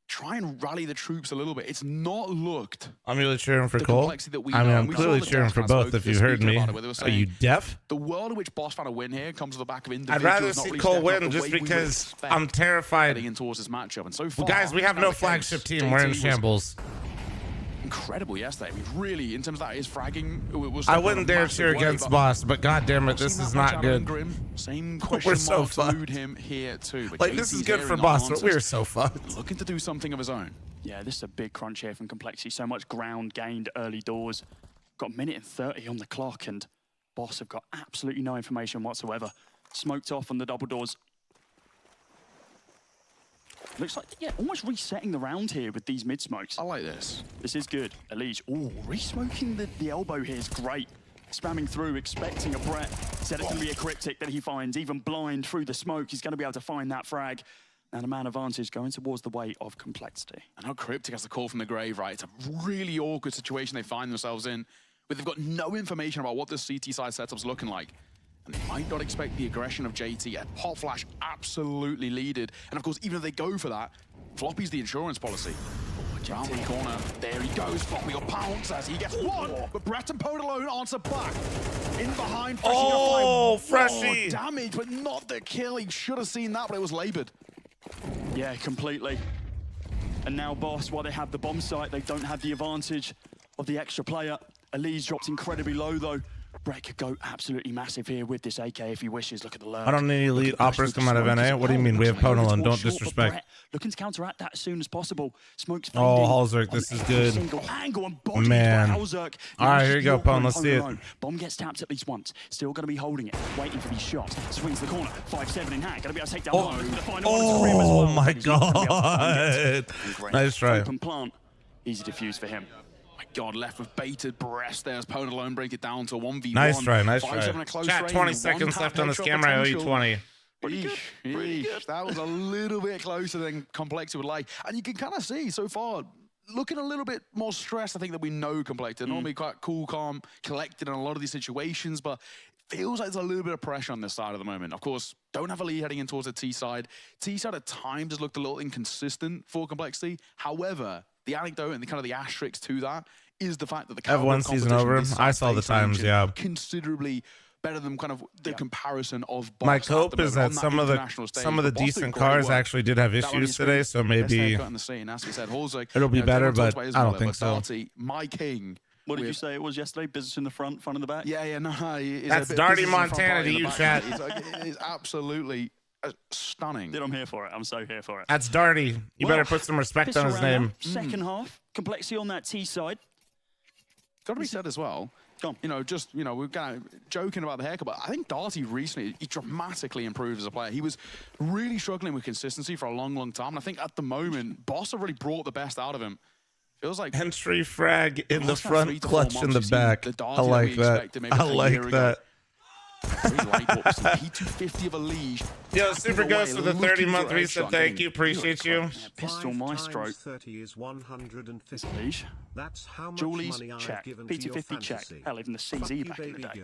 try and rally the troops a little bit. It's not looked. I'm really cheering for the Cole. complexity that we I mean, know. I'm We saw clearly the cheering Death for Fan both spoke if you heard speaking me. about it, where they were Are you saying deaf? the world in which Boss found a win here comes to the back of I'd individuals. rather not see really Cole stepping up win the just way we would because expect I'm terrified. heading in towards this matchup. And so far, Guys, we have not no the case. flagship team. We're in JT was shambles. Incredible yesterday. I mean, really, in terms of that, his fragging was. I wouldn't dare cheer against Boss, but god damn it, this is not good. Same We're question so marks fucked. elude him here too. But Like, this is JT's good here for in the Boss, but answers, we're so fucked. looking to do something of his own. Yeah, this is a big crunch here from Complexity. So much ground gained early doors. Got a minute and 30 on the clock, and Boss have got absolutely no information whatsoever. Smoked off on the double doors. Looks like, yeah, almost resetting the round here with these mid-smokes. I like this. This is good. Elise, ooh, re-smoking the elbow here is great. Spamming through, expecting a Brett. Said it's going to be a cryptic that he finds. Even blind through the smoke, he's going to be able to find that frag. And a man advantage going towards the way of Complexity. And how Cryptic has the call from the grave, right? It's a really awkward situation they find themselves in, where they've got no information about what this CT side setup's looking like. And they might not expect the aggression of JT. A pop flash absolutely leaded. And of course, even if they go for that, Floppy's the insurance policy. Round the corner. There he goes. Floppy will pounce as he gets one. But Brett and Pone alone answer back. In behind. Freshie Oh, Freshie. Damage, but not the kill. He should have seen that, but it was labored. Yeah, completely. And now Boss, while they have the bomb site, they don't have the advantage of the extra player. Elise dropped incredibly low though. Brett could go absolutely massive here with this AK if he wishes. Look at the lurk. I don't need elite operas come out of NA. What do you mean? We have Ponalon. Don't disrespect. Looking to counteract that as soon as possible. Smoke's Oh, fading Halzerk, on this is every good. single angle and bodied Man. by Halzerk. All right, here you go, Pone. Let's see it. Alone. Bomb gets tapped at least once. Still going to be holding it, waiting for these shots. Swings the corner. 5-7 in hand. Going to be able to take down Oh, Pone. The final one is Grim as well, oh but my he's not gonna be able to find it. god. Nice try. Open plant. Easy defuse for him. My God, left with bated breath there as Pone alone break it down to 1v1. Nice try, nice 5-7 try. a close Chat, range, 20 one seconds tap left on this headshot camera. I owe you potential. 20. Eesh. That was a little bit closer than Complexity would like. And you can kind of see so far, looking a little bit more stressed, I think, that we know Complexity. Normally quite cool, calm, collected in a lot of these situations, but it feels like there's a little bit of pressure on this side at the moment. Of course, don't have a lead heading in towards the T side. T side at times has looked a little inconsistent for Complexity. However, the anecdote and the kind of the asterisk to that is the fact that the caliber F1 of season competition over. this I side saw the face times, range yeah. is considerably better than kind of the comparison of Boss My at hope the is moment that on some of the international stage. some of the But Boss did decent great cars work. actually did have That one issues is today, so maybe in the scene, as we said, Halzerk, it'll be you know, better, everyone talks but about his I don't mullet, think so. Darty, my king. What did you say it was yesterday? Business in the front and the back? Yeah, no. That's Darty Montana to you, chat. It's absolutely stunning. Dude, I'm here for it. I'm so here for it. That's Darty. You better put some respect on his name. Second half, Complexity on that T side. Got to be said as well. You know, just, you know, we're kind of joking about the haircut, but I think Darty recently, he dramatically improved as a player. He was really struggling with consistency for a long, long time. And I think at the moment, Boss have really brought the best out of him. Feels like entry frag in the front, clutch in the back. I like that. I like that. P250 of a league. Yo, Super Ghost with a 30-month reset. Thank you. Appreciate you. Pistol Maestro. 30 is 150. Leash. That's how much Julie's money check. I've given to your P250 check. fantasy. Hell, even the CZ back in the day.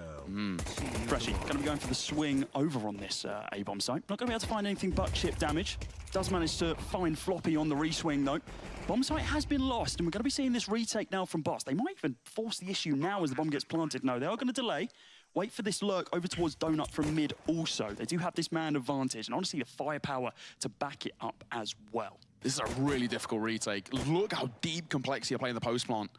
Freshie, going to be going for the swing over on this A-bomb site. Not going to be able to find anything but chip damage. Does manage to find Floppy on the re-swing though. Bomb site has been lost, and we're going to be seeing this retake now from Boss. They might even force the issue now as the bomb gets planted. No, they are going to delay. Wait for this lurk over towards Donut from mid also. They do have this man advantage, and honestly, the firepower to back it up as well. This is a really difficult retake. Look how deep Complexity are playing the post plant.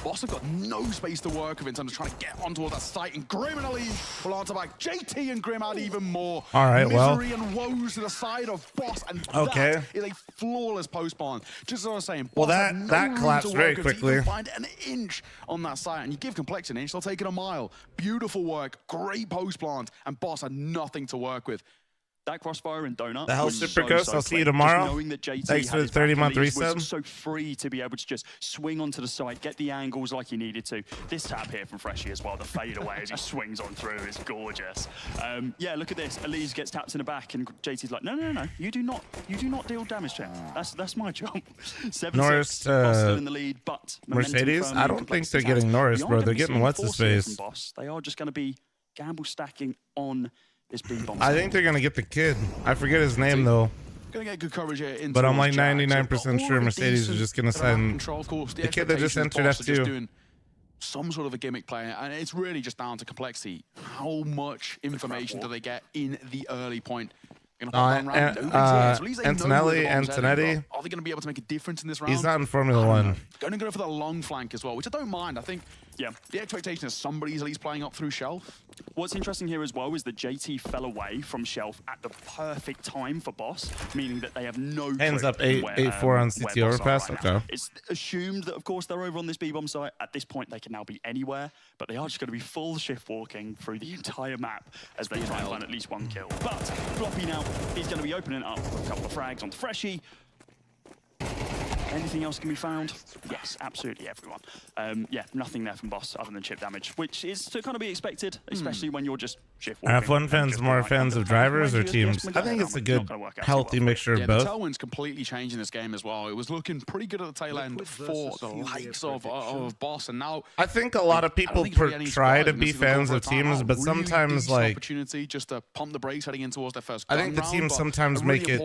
Boss have got no space to work with in terms of trying to get onto that site, and Grim and Ali will answer back. JT and Grim add even more. All right, Misery and woes to the side of Boss, and okay, that is a flawless post plant. Just as I was saying, well, Boss that collapsed very quickly. Find an inch on that site, and you give Complexity an inch, they'll take it a mile. Beautiful work, great post plant, and Boss had nothing to work with. That crossfire and Donut. The hell, Super Ghost. I'll see you tomorrow. Thanks for the 30-month reset. Was so free to be able to just swing onto the side, get the angles like he needed to. This tap here from Freshie as well, the fade away as he swings on through is gorgeous. Yeah, look at this. Elise gets tapped in the back, and JT's like, no, you do not deal damage check. That's my job. 7-6. Norris, still in the lead, but Mercedes. I don't think they're getting Norris, bro. They're getting what's his face. They are just going to be gamble stacking on. I think they're gonna get the kid. I forget his name though. Gonna get good coverage here, but I'm like 99% sure Mercedes is just gonna sign the kid that just entered F2. Some sort of a gimmick player, and it's really just down to Complexity. How much information do they get in the early point? Antonetti. Are they going to be able to make a difference in this round? He's not in Formula One. Going to go for the long flank as well, which I don't mind. I think, yeah, the expectation is somebody's at least playing up through Shelf. What's interesting here as well is that JT fell away from Shelf at the perfect time for Boss, meaning that they have no hands up 8-4 on CT overpass. Right okay. It's assumed that, of course, they're over on this B-bomb site. At this point, they can now be anywhere, but they are just going to be full shift walking through the entire map as they try and find at least one kill. But Floppy now is going to be opening up with a couple of frags onto Freshie. Anything else can be found? Yes, absolutely, everyone. Yeah, nothing there from Boss other than chip damage, which is to kind of be expected, especially when you're just shift walking. F1 fans more fans of drivers or teams? I think it's a good, healthy mixture of both. The tailwind's completely changing this game as well. It was looking pretty good at the tail end for the likes of Boss, and now I think a lot of people try to be fans of teams, but sometimes like opportunity just to pump the brakes heading in towards their first. I think the teams sometimes make it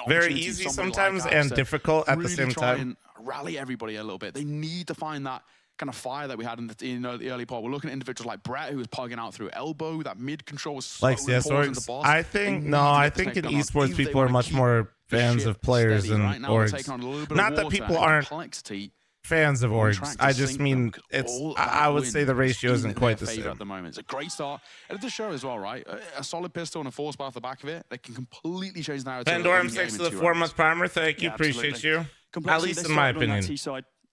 very easy sometimes and difficult at the same time. And rally everybody a little bit. They need to find that kind of fire that we had in the early part. We're looking at individuals like Brett, who was plugging out through elbow. That mid control was so important to Boss. I think I think in esports people are much more fans of players than orgs. Not that people aren't fans of orgs. I just mean it's. I would say the ratio isn't quite the same at the moment. It's a great start, and it does show as well, right? A solid pistol and a force bar off the back of it. They can completely change the narrative. Pandora, thanks to the 4-month primer. Thank you, appreciate you. At least in my opinion.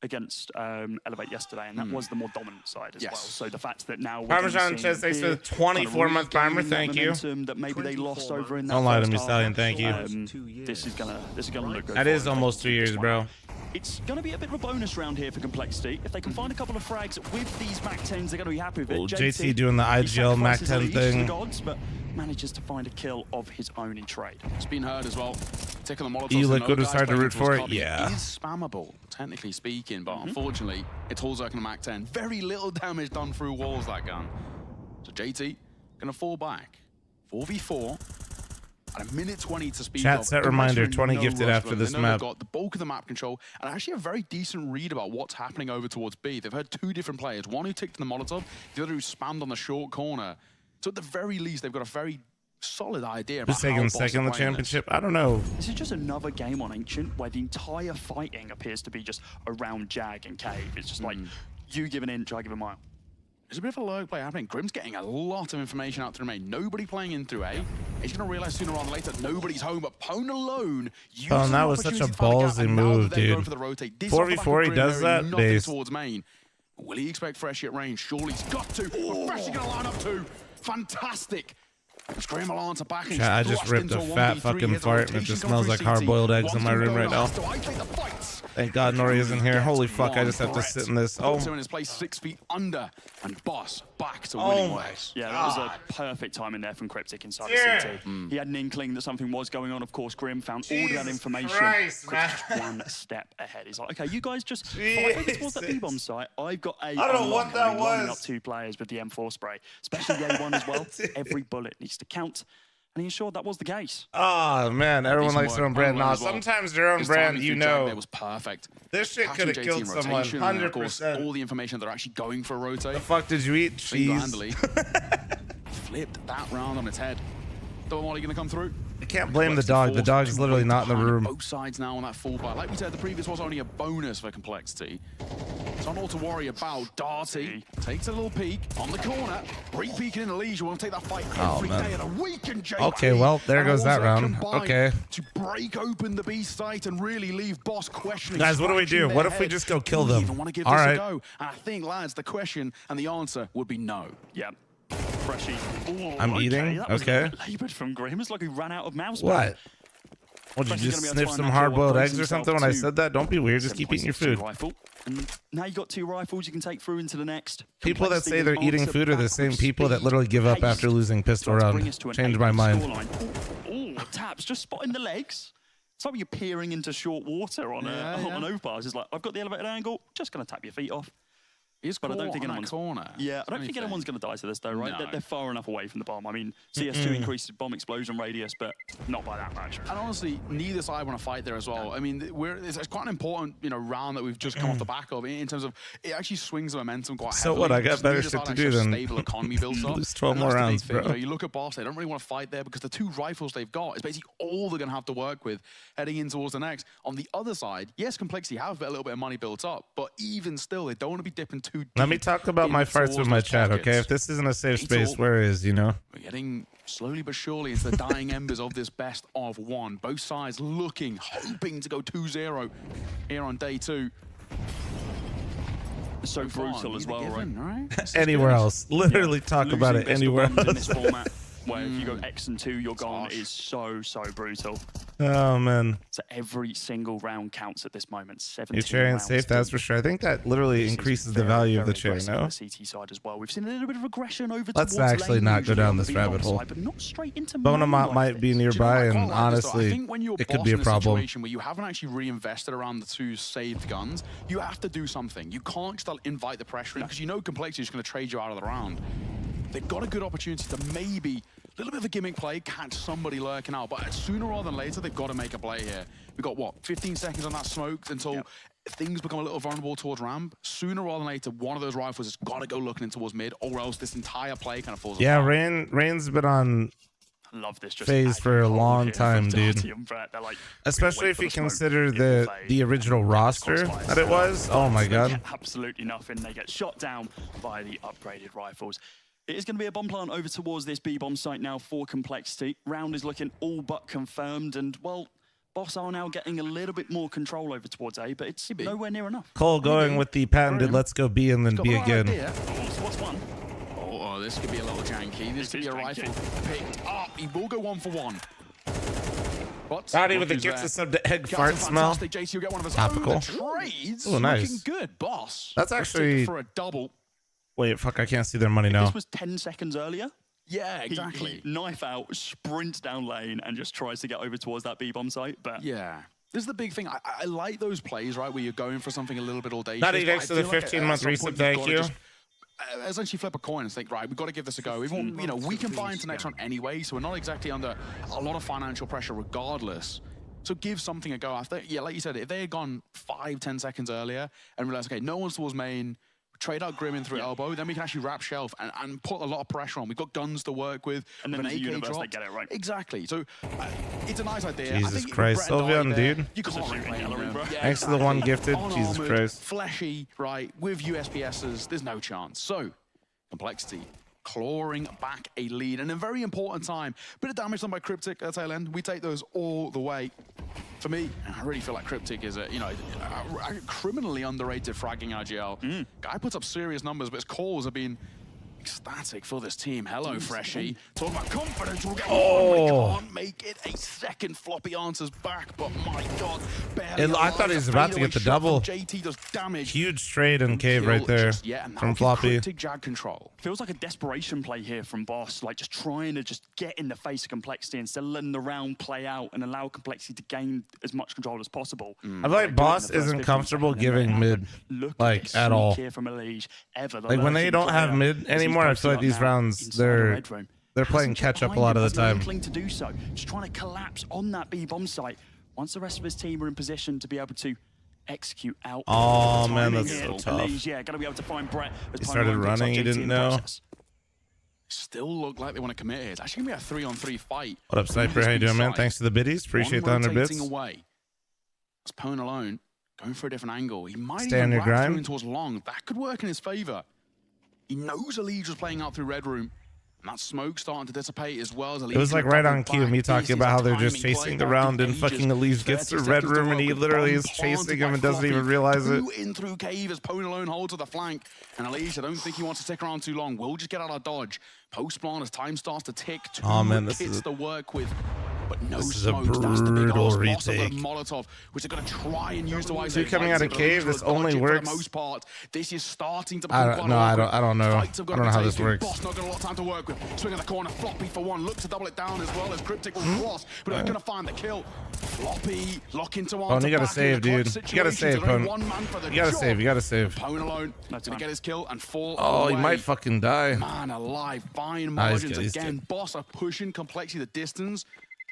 Against Elevate yesterday, and that was the more dominant side as well. So the fact that now Parmesan says thanks for the 24-month primer. Thank you. That maybe they lost over in that don't lie to me, Stallion. Thank you. This is gonna look good. That is almost 2 years, bro. It's going to be a bit of a bonus round here for Complexity. If they can find a couple of frags with these Mac 10s, they're going to be happy with it. JT doing the IGL Mac 10 thing. Gods, but manages to find a kill of his own in trade. It's been heard as well. Taking the Molotov. E-Liquid was hard to root for it. Yeah. It is spammable, technically speaking, but unfortunately, it's all Zerk and a Mac 10. Very little damage done through walls, that gun. So JT going to fall back. 4v4. And a minute 20 to speed Chat set reminder, 20 gifted after this map. Got the bulk of the map control and actually a very decent read about what's happening over towards B. They've heard two different players, one who ticked in the Molotov, the other who spammed on the short corner. So at the very least, they've got a very solid idea about who's taking second in the championship. I don't know. This is just another game on Ancient where the entire fighting appears to be just around Jag and Cave. It's just like, you give an inch, I give a mile. There's a bit of a lurk play happening. Grim's getting a lot of information out through main. Nobody playing in through A. He's going to realize sooner or later nobody's home, but Pwn alone. Oh, that was such a ballsy move, dude. 4v4, he does that. Towards main. Will he expect Freshie at range? Surely he's got to. But Freshie gonna line up too. Fantastic. Scream Alliance are back. Chat, I just ripped a fat fucking fart and it just smells like hard-boiled eggs in my room right now. Thank God Nori isn't here. Holy fuck, I just have to sit in this. Oh. In his place 6 feet under, and Boss back to winning ways. Yeah, that was a perfect timing there from Cryptic inside the CT. He had an inkling that something was going on. Of course, Grim found all of that information. Cryptic one step ahead. He's like, okay, you guys just fight over towards that B-bomb site. I've got a I don't know what that lining was. up 2 players with the M4 spray, especially the A1 as well. Every bullet needs to count. And he ensured that was the case. Oh man, everyone likes their own brand. Nah, sometimes their own brand, you know. It was perfect. This shit could have killed someone, 100%. All the information they're actually going for a rotate. The fuck did you eat? Cheese. Flipped that round on its head. Don't want gonna come through. I can't blame the dog. The dog's literally not in the room. Both sides now on that full buy. Like we said, the previous was only a bonus for complexity. It's not all to worry about. Darty takes a little peek on the corner. Re-peeking in the leisure. We'll take that fight every day of the week. And okay, well, there goes that round. Okay. To break open the B site and really leave Boss questioning. Guys, what do we do? What if we just go kill them? All right. And I think, lads, the question and the answer would be no. Yeah. Freshie. Ooh, I'm eating. That was okay. Labored from Grim. It's like he ran out of mouse. What? Would you just sniff some hard-boiled eggs or something when I said that? Don't be weird. Just keep eating your food. Rifle. And now you got 2 rifles you can take through into the next. People that say they're eating food are the same people that literally give up after losing pistol round. Change my mind. Oh, taps just spotting the legs. It's like when you're peering into short water on an overpass. It's like, I've got the elevated angle, just going to tap your feet off. But I don't think anyone's corner. Yeah, I don't think anyone's going to die to this though, right? No. They're far enough away from the bomb. I mean, CS2 increases bomb explosion radius, but not by that much. And honestly, neither side want to fight there as well. I mean, it's quite an important, round that we've just come off the back of in terms of it actually swings the momentum quite heavily. So what? I got better shit to do than stable economy builds up. lose 12 more rounds, bro. You look at Boss, they don't really want to fight there because the 2 rifles they've got is basically all they're going to have to work with heading in towards the next. On the other side, yes, complexity have a little bit of money built up, but even still, they don't want to be dipping too deep. Let me talk about my farts with my chat, okay? If this isn't a safe space, where is, We're getting slowly but surely into the dying embers of this best of 1. Both sides looking, hoping to go 2-0 here on day 2. So brutal as well, right? Anywhere else. Literally talk about it anywhere else. In this format, where if you go X and 2, you're gone, is so brutal. Oh, man. So every single round counts at this moment. 17 You're sharing rounds safe, that's for sure. I think that literally increases the value of the chair, no? On the CT side as well. We've seen a little bit of aggression over Let's towards actually lane, not go down this usually on the rabbit B-bomb hole. side, but not straight into Bonamont might be nearby, and honestly, I think when you're it could be a problem. Situation where you haven't actually reinvested around the 2 saved guns, you have to do something. You can't just invite the pressure in because complexity is going to trade you out of the round. They've got a good opportunity to maybe a little bit of a gimmick play, catch somebody lurking out, but sooner rather than later, they've got to make a play here. We've got, what, 15 seconds on that smoke until things become a little vulnerable towards ramp. Sooner rather than later, one of those rifles has got to go looking in towards mid, or else this entire play kind of falls apart. Rain's been on love this phase for a long time, dude. Especially if you consider the original roster that it was. Oh my god. Absolutely nothing. They get shot down by the upgraded rifles. It is going to be a bomb plant over towards this B-bomb site now for complexity. Round is looking all but confirmed, and well, Boss are now getting a little bit more control over towards A, but it's nowhere near enough. Cole going with the patented let's go B and then B again. What's one? Oh, this could be a little janky. This could be a rifle picked up. He will go 1 for 1. Not even the gifts of sub to egg fart smell. JC will get one of his Topical. trades. Oh, nice. Looking good, Boss. That's actually for a double. Wait, fuck! I can't see their money now. This was 10 seconds earlier. Yeah, exactly. He knife out, sprints down lane, and just tries to get over towards that B-bomb site. But yeah, this is the big thing. I like those plays, right, where you're going for something a little bit audacious. Not even next to the 15-month reset. Thank you. Essentially flip a coin and think, right, we've got to give this a go. We can buy into next round anyway, so we're not exactly under a lot of financial pressure regardless. So give something a go after. Yeah, like you said, if they had gone 5-10 seconds earlier and realized, okay, no one's towards main, trade out Grim in through elbow, then we can actually wrap shelf and put a lot of pressure on. We've got guns to work with. And then the universe, they get it right. Exactly. So it's a nice idea. Jesus Christ, Sylvian, dude. You can't complain, bro. Yeah, thanks to the one gifted. Jesus Christ. Fleshy, right, with USPSs, there's no chance. So, complexity. Clawing back a lead, and a very important time. Bit of damage done by Cryptic at tail end. We take those all the way. For me, I really feel like Cryptic is a criminally underrated fragging IGL. Guy puts up serious numbers, but his calls have been ecstatic for this team. Hello, Freshie. Talk about confidence. We'll get one. We can't make it. A second floppy answers back, but my God, barely. I thought he was about to get the double. JT does damage. Huge trade and cave right there from Floppy. Cryptic jag control. Feels like a desperation play here from Boss, like just trying to just get in the face of Complexity instead of letting the round play out and allow Complexity to gain as much control as possible. I feel like Boss isn't comfortable giving mid, like, at all. Like, when they don't have mid anymore, I feel like these rounds, they're playing catch up a lot of the time. To do so, just trying to collapse on that B bomb site. Once the rest of his team are in position to be able to execute out. Oh man, that's so tough. Yeah, gotta be able to find Brett. He started running, he didn't know. Still look like they want to commit here. It's actually gonna be a 3-on-3 fight. What up, Sniper? How you doing, man? Thanks to the biddies. Appreciate the 100 bits. Away. It's Pwn alone, going for a different angle. He might stay on your grind towards long. That could work in his favor. He knows Elige was playing out through Red Room. And that smoke starting to dissipate as well as Elige. It was like right on cue, me talking about how they're just chasing the round and fucking Elige gets to Red Room and he literally is chasing him and doesn't even realize it. In through cave as Pwn alone holds to the flank. And Elige, I don't think he wants to stick around too long. We'll just get out of dodge. Post spawn as time starts to tick. Oh man, this is to work with. But no this is a smokes. That's the big brutal loss. retake. Molotov, which they're going to try and use the way. Two coming out of cave, this only works. For the most part, this is starting to I don't know. I don't know. I don't know how this works. Boss not got a lot of time to work with. Swing in the corner, Floppy for one. Looks to double it down as well as Cryptic will cross, but they're going to find the kill. Floppy lock into one. Oh, you gotta save, dude. You gotta save, Pwn. You gotta save. You gotta save. Pwn alone. To get his kill and fall. Oh, he might fucking die. Man alive. Fine margins again. Boss are pushing Complexity the distance.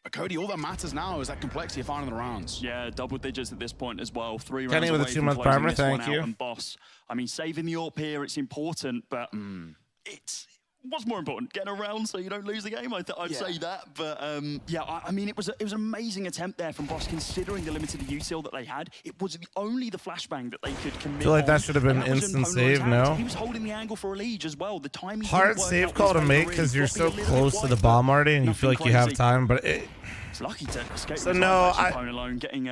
But Cody, all that matters now is that Complexity are finding the rounds. Yeah, double digits at this point as well. 3 rounds Kenny with a 2-month primer, thank you. And Boss, I mean, saving the AWP here, it's important, but it's what's more important, getting around so you don't lose the game. I'd say that, but yeah, I mean, it was an amazing attempt there from Boss, considering the limited util that they had. It was only the flashbang that they could commit. I feel like that should have been instant save. No. He was holding the angle for Elige as well. The timing. Hard save call to make because you're so close to the bomb already, and you feel like you have time, but it's lucky to escape. So no, alone getting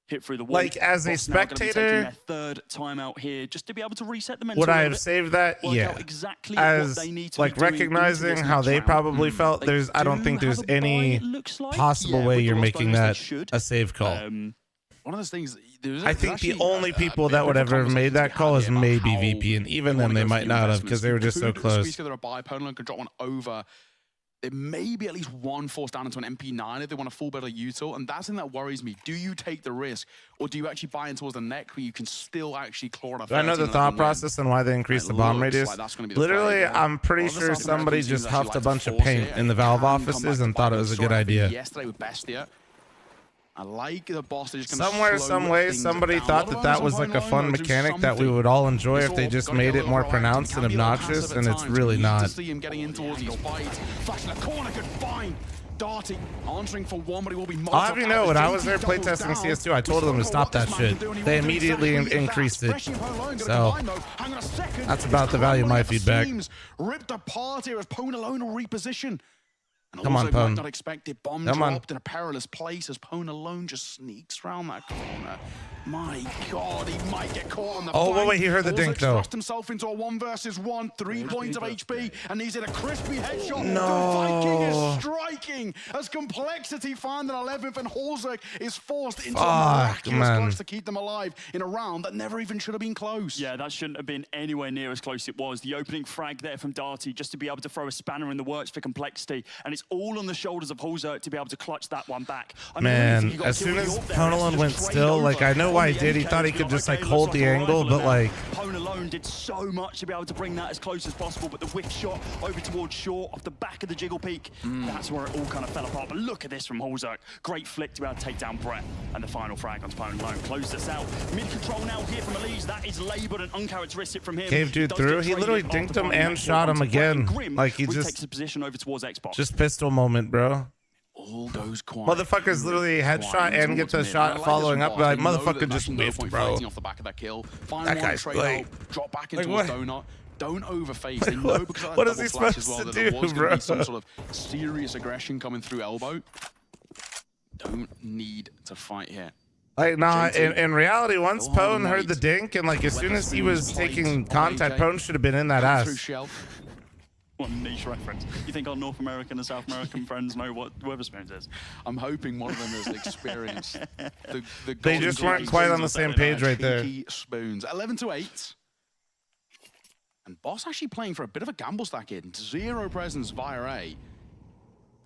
hit through the wall. Like as a spectator, their third timeout here just to be able to reset the mental. Would I have saved that? Yeah. Exactly as like recognizing how they probably felt, I don't think there's any possible way you're making that a save call. One of those things. I think the only people that would ever have made that call is maybe VP, and even then they might not have because they were just so close. Together a buy, Poland could drop one over. There may be at least one forced down into an MP9 if they want a full better util, and that's the thing that worries me. Do you take the risk, or do you actually buy in towards the neck where you can still actually claw on a 13? I know the thought process and why they increased the bomb radius. Literally, I'm pretty sure somebody just huffed a bunch of paint in the Valve offices and thought it was a good idea. Yesterday with Bestia. I like the Boss. Somewhere, some way, somebody thought that was like a fun mechanic that we would all enjoy if they just made it more pronounced and obnoxious, and it's really not. See him getting in towards these fights. Flash in the corner, good find. Darting, answering for one, but he will be. I'll have you know, when I was there playtesting CS2, I told them to stop that shit. They immediately increased it. So that's about the value of my feedback. Ripped apart here as Pwn alone will reposition. And come on, Pwn. Not expected bomb dropped in a perilous place as Pwn alone just sneaks around that corner. My God, he might get caught on the flank. Wait, he heard the dink though. Thrust himself into a 1 versus 1, 3 points of HP, and he's in a crispy headshot. No. The Viking is striking as Complexity find an 11th, and Holzek is forced into a miraculous clutch to keep them alive in a round that never even should have been close. Yeah, that shouldn't have been anywhere near as close it was. The opening frag there from Darty just to be able to throw a spanner in the works for Complexity, and it's all on the shoulders of Holzek to be able to clutch that one back. I mean, man, as soon as Pwn went still, like, I know why he did. He thought he could just like hold the angle, but like Pwn alone did so much to be able to bring that as close as possible, but the whiff shot over towards Short off the back of the jiggle peak, that's where it all kind of fell apart. But look at this from Holzek. Great flick to be able to take down Brett, and the final frag onto Pwn alone closed us out. Mid control now here from Elize. That is labeled and uncharacteristic from him. Cave dude through. He literally dinked him and shot him again. Like he just takes a position over towards Xbox. Just pistol moment, bro. All goes quiet. Motherfucker's literally headshot and gets a shot following up. Like motherfucker just whiffed, bro. Off the back of that kill. That guy's like, drop back into a donut. Don't overface. They know because of that what is he supposed to do, bro? Some sort of serious aggression coming through elbow. don't need to fight here. Like, nah, in reality, once Pone heard the dink, and like as soon as he was taking contact, Pone should have been in that ass. What a niche reference. You think our North American and South American friends know what Weatherspoons is? I'm hoping one of them has experienced the They just weren't quite on the same page right there. Spoons. 11-8. And Boss actually playing for a bit of a gamble stack here. 0 presence via A.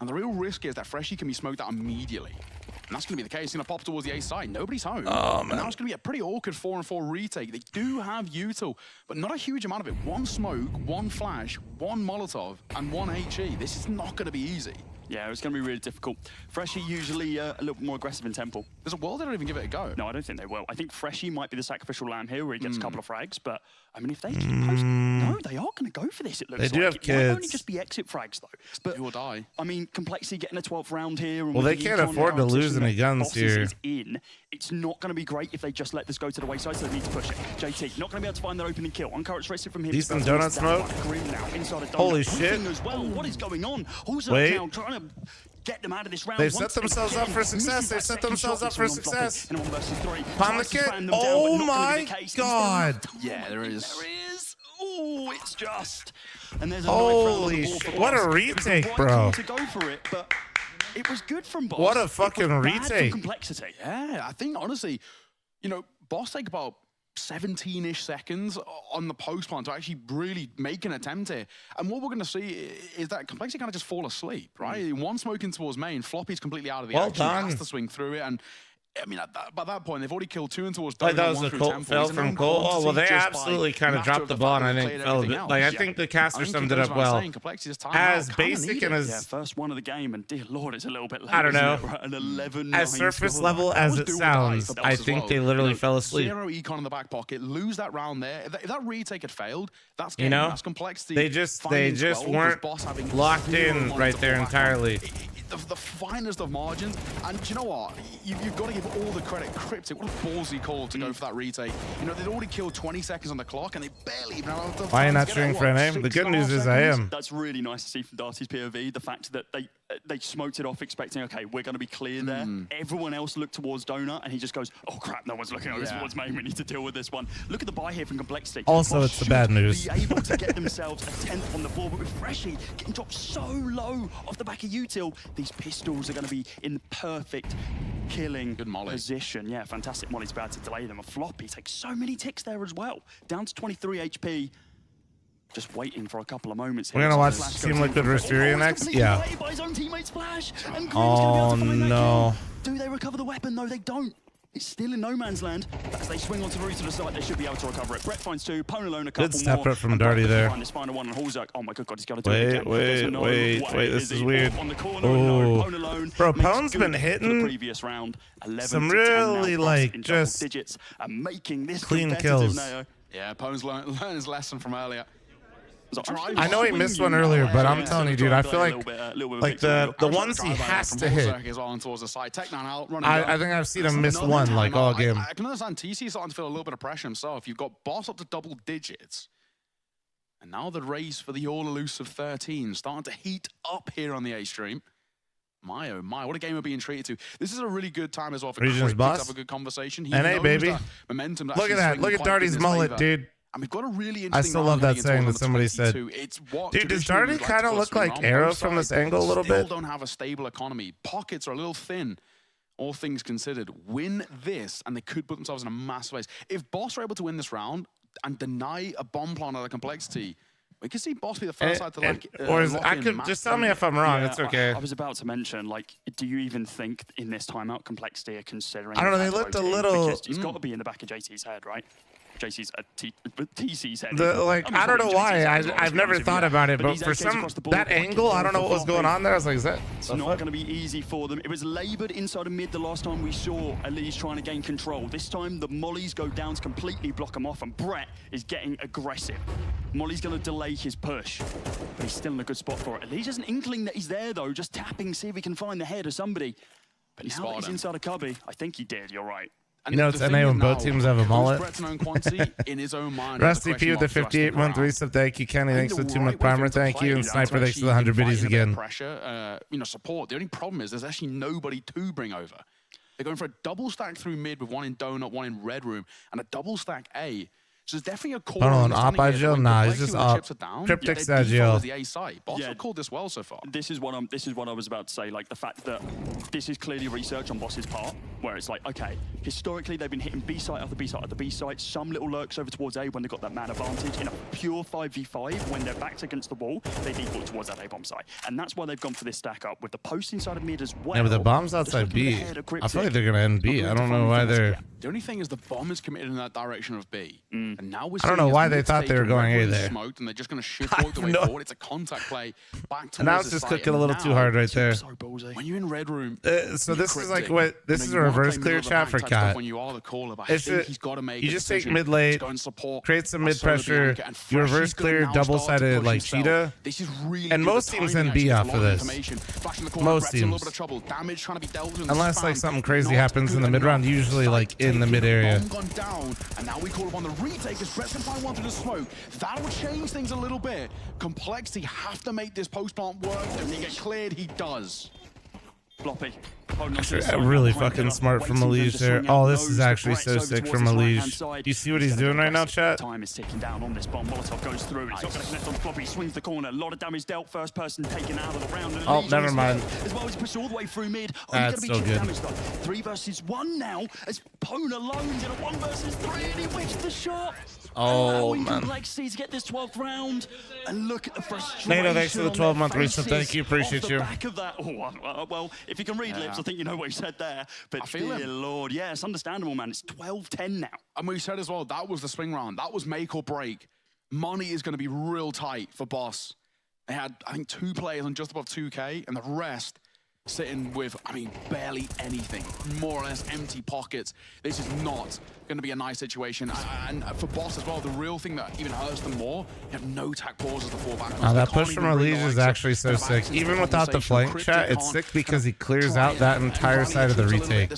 And the real risk is that Freshie can be smoked out immediately. And that's going to be the case. He's going to pop towards the A side. Nobody's home. Oh, man. And now it's going to be a pretty awkward 4-on-4 retake. They do have util, but not a huge amount of it. 1 smoke, 1 flash, 1 Molotov, and 1 HE. This is not going to be easy. Yeah, it's going to be really difficult. Freshie usually a little bit more aggressive in tempo. There's a world they don't even give it a go. No, I don't think they will. I think Freshie might be the sacrificial lamb here where he gets a couple of frags, but I mean, if they keep posting, no, they are going to go for this, it looks like. They do have kids. It might only kids. just be exit frags, though. But you will die. I mean, Complexity getting a 12th round here. And Well, with they the can't econ afford to now, lose any guns Bosses here. is in. It's not going to be great if they just let this go to the wayside, so they need to push it. JT, not going to be able to find their opening kill. Uncharacteristic from him. Decent donut smoke. Now, inside a donut. Holy shit. As well. What is going on? Who's Wait. now trying to get them out of this round? They've set themselves up for success. They've set themselves up for success. Palm the kit. Oh my god. Yeah, there is. There is. Oh, it's just. And there's a Holy shit. What a retake, bro. To go for it, but it was good from Boss. What a fucking retake. Complexity. Yeah, I think honestly, you know, Boss take about 17-ish seconds on the post plant to actually really make an attempt here. And what we're going to see is that Complexity kind of just fall asleep, right? One smoking towards main, Floppy's completely out of the action. Done. He has to swing through it. And I mean, by that point, they've already killed 2 and towards. Like that was a Colt fail from Cole. Oh, well, they absolutely kind of dropped the ball, and I think fell. Like I think the caster summed it up well. As basic and as first one of the game, and dear lord, it's a little bit late. I don't know. An 11 as surface level as it sounds, I think they literally fell asleep. 0 econ in the back pocket, lose that round there. If that retake had failed, that's game. You know, that's Complexity. they just weren't locked in right there entirely. The finest of margins, and do you know what? You've got to give all the credit. Cryptic, what a ballsy call to go for that retake. You know, they'd already killed 20 seconds on the clock, and they barely even have enough time. Why are you not shooting for an aim? The good news is I am. That's really nice to see from Darty's POV. The fact that they smoked it off, expecting, okay, we're going to be clear there. Everyone else looked towards Donut, and he just goes, oh crap, no one's looking over towards main. We need to deal with this one. Look at the buy here from Complexity. Also, it's the bad news. Be able to get themselves a 10th on the board, but with Freshie getting dropped so low off the back of util, these pistols are going to be in the perfect killing position. Yeah, fantastic. Molly's about to delay them. A Floppy takes so many ticks there as well. Down to 23 HP. Just waiting for a couple of moments here. We're gonna watch Team Liquid vs Furia next? Yeah. By his own teammate's flash. And Oh no. Do they recover the weapon? No, they don't. It's still in no man's land. As they swing onto the route to the side, they should be able to recover it. Brett finds 2, Pone alone a couple more. Good step up from Darty there. Find this final one on Halzak. Oh my good god, he's got to do it again. Wait, this is weird. Oh, bro, Pone's been hitting some really like just digits and making this clean kills. Yeah, Pone's learned his lesson from earlier. I know he missed one earlier, but I'm telling you, dude, I feel like the ones he has to hit. I think I've seen him miss one like all game. I can understand TC starting to feel a little bit of pressure himself. You've got Boss up to double digits. And now the race for the all-elusive 13 starting to heat up here on the A stream. My oh my, what a game we're being treated to. This is a really good time as well for Regions boss. to have a good conversation. NA, baby. Momentum Look at that. Look at Darty's mullet, dude. And we've got a really interesting I still love that saying that somebody said. Dude, does Darty kind of look like Arrow from this angle a little bit? Still don't have a stable economy. Pockets are a little thin, all things considered. Win this, and they could put themselves in a massive race. If Boss are able to win this round and deny a bomb plant out of Complexity, we could see Boss be the first side to I could just tell me if I'm wrong. It's okay. I was about to mention, like, do you even think in this timeout Complexity are considering? I don't know. They looked a little. He's got to be in the back of JT's head, right? JC's TC's head. I don't know why. I've never thought about it, but for that angle, I don't know what was going on there. I was like, is that? It's not going to be easy for them. It was laboured inside of mid the last time we saw Elise trying to gain control. This time the mollies go down to completely block him off, and Brett is getting aggressive. Molly's going to delay his push, but he's still in a good spot for it. Elise has an inkling that he's there though, just tapping, see if he can find the head of somebody. But now that he's inside a cubby, I think he did. You're right. And You know, it's NA when both teams have a mullet. in his own mind, Rusty P with the 58-month resub. Thank you. Kenny, thanks for the 2-month primer. Thank you. And Sniper, thanks for the 100 biddies again. Pressure, support. The only problem is there's actually nobody to bring over. They're going for a double stack through mid with one in Donut, one in Red Room, and a double stack A. So there's definitely a call. On op by Jill? Nah, he's just up. Cryptic said Jill. Boss have called this well so far. This is what I was about to say. Like the fact that this is clearly research on Boss's part, where it's like, okay, historically they've been hitting B site after B site after B site. Some little lurks over towards A when they've got that man advantage. In a pure 5v5, when they're backed against the wall, they default towards that A bomb site, and that's why they've gone for this stack up with the post inside of mid as well. Yeah, but the bomb's outside B. I feel like they're gonna end B. I don't know why they're. The only thing is the bomb is committed in that direction of B, and now we're. I don't know why they thought they were going A there. Smoked and they're just going to shift all the way forward. It's a contact play back towards and now it's just cooking a little too hard right there. When you're in Red Room, so this is like what this is a reverse clear chat for Cat. When you are the caller, but it's you just take mid late, create some mid pressure, you reverse clear double sided like cheetah, and most teams end B off of this. Most teams, unless like something crazy happens in the mid round, usually like in the mid area. And now we call upon the retake as Brett can find one through the smoke. That'll change things a little bit. Complexity have to make this post plant work. If he get cleared, he does. Floppy. Really fucking smart from Elige there. Oh, this is actually so sick from Elige. Do you see what he's doing right now, chat? Time is ticking down on this bomb. Molotov goes through. It's not going to connect on Floppy. Swings the corner. A lot of damage dealt. First person taken out of the round. Oh, never mind. As well as he pushed all the way through mid. That's so good. 3 versus 1 now. As Pone alone in a 1 versus 3, and he whiffs the shot. Oh, man. Complexity to get this 12th round. And look at the frustration. NATO, thanks for the 12-month resub. Thank you. Appreciate you. Back of that. Oh, well, if you can read lips, I think you know what he said there. But dear Lord, yeah, it's understandable, man. It's 12-10 now. And we said as well, that was the swing round. That was make or break. Money is going to be real tight for Boss. They had, I think, 2 players on just above 2K, and the rest sitting with, I mean, barely anything. More or less empty pockets. This is not going to be a nice situation. And for Boss as well, the real thing that even hurts them more, you have no tack pauses to fall back on. Now that push from Elige is actually so sick. Even without the flank chat, it's sick because he clears out that entire side of the retake.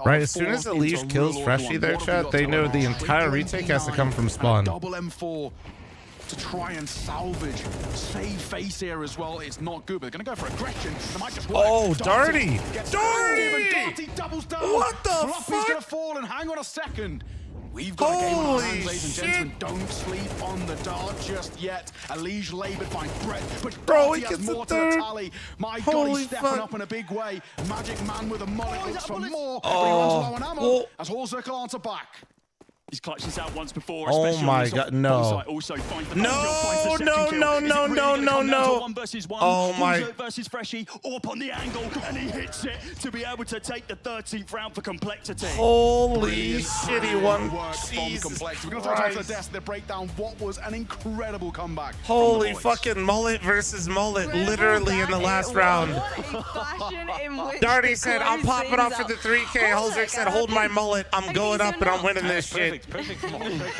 Right, as soon as Elige kills Freshie there, chat, they know the entire retake has to come from spawn. Double M4 to try and salvage. Save face here as well. It's not good, but they're going to go for aggression. They might just work. Oh, Darty! Darty doubles down. What the fuck? Fluffy's going to fall, and hang on a second. We've got a game on our hands, ladies and gentlemen. Don't sleep on the dart just yet. Elige labored by Brett, but bro, he has gets more to the tally. My God, he's stepping up in a big way. Magic Man with a mullet looks for more, but he runs low on ammo as Hall Circle answer back. He's clutched this out once before. Oh my God, no. Also finds the no. 1 versus 1. Oh my. Versus Freshie, up on the angle, and he hits it to be able to take the 13th round for Complexity. Holy shit, he won. Jesus We're going to talk to the desk, the breakdown. What was an incredible comeback. Holy fucking mullet versus mullet, literally in the last round. Darty said, I'll pop it off for the 3K. Holzrick said, hold my mullet. I'm going up and I'm winning this shit. Perfect for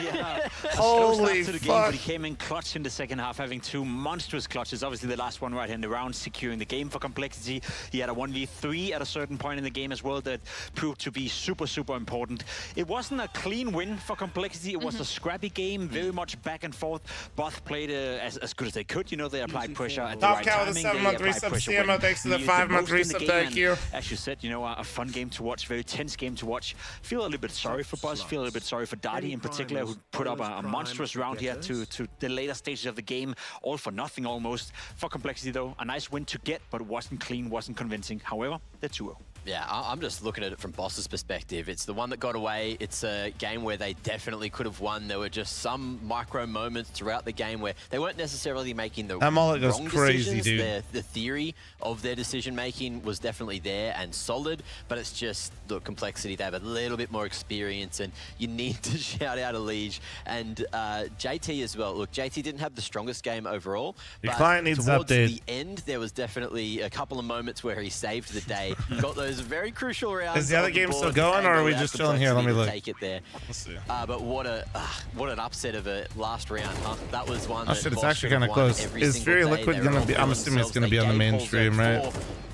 yeah. Holy to the game, but he came in clutch in the second half, having 2 monstrous clutches. Obviously, the last one right in the round, securing the game for Complexity. He had a 1v3 at a certain point in the game as well that proved to be super important. It wasn't a clean win for Complexity. It was a scrappy game, very much back and forth. Both played as good as they could. You know, they applied pressure at the right timing. Top count with the 7-month resub. CMO, thanks to the 5-month resub. Thank you. As you said, you know, a fun game to watch, very tense game to watch. Feel a little bit sorry for Buzz. Feel a little bit sorry for Darty in particular, who put up a monstrous round here to the later stages of the game, all for nothing almost. For Complexity though, a nice win to get, but it wasn't clean, wasn't convincing. However, they're 2-0. Yeah, I'm just looking at it from Boss's perspective. It's the one that got away. It's a game where they definitely could have won. There were just some micro moments throughout the game where they weren't necessarily making the wrong decisions. The theory of their decision-making was definitely there and solid, but it's just, look, Complexity, they have a little bit more experience, and you need to shout out Elige. And JT as well. Look, JT didn't have the strongest game overall, Your but client needs towards update. the end, there was definitely a couple of moments where he saved the day. Got those very crucial rounds. Is the other game still going, or are we just chilling here? Let me look. Take it there. Let's see. But what an upset of a last round, huh? That was one. Oh shit, it's actually kind of close. Is Fury Liquid gonna be? I'm assuming it's gonna be on the mainstream, right?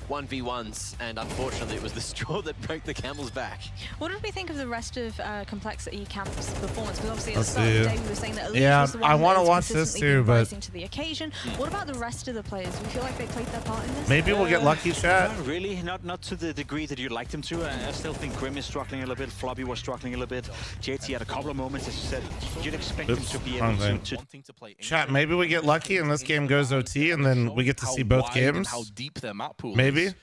1v1s, and unfortunately it was the straw that broke the camel's back. What did we think of the rest of Complexity Camp's performance? Because obviously at the Let's start of the see. day we were saying that Elite Yeah, was the one I want to that watch this too, but rising to the occasion. What about the rest of the players? Do you feel like they played their part in this? maybe we'll get lucky, chat. Not really, not to the degree that you'd like them to. I still think Grim is struggling a little bit, Flobby was struggling a little bit, JT had a couple of moments, as you said, you'd expect them to be able to Chat, maybe we get lucky and this game goes OT and then we get to see both games. How deep their map pool Maybe. is.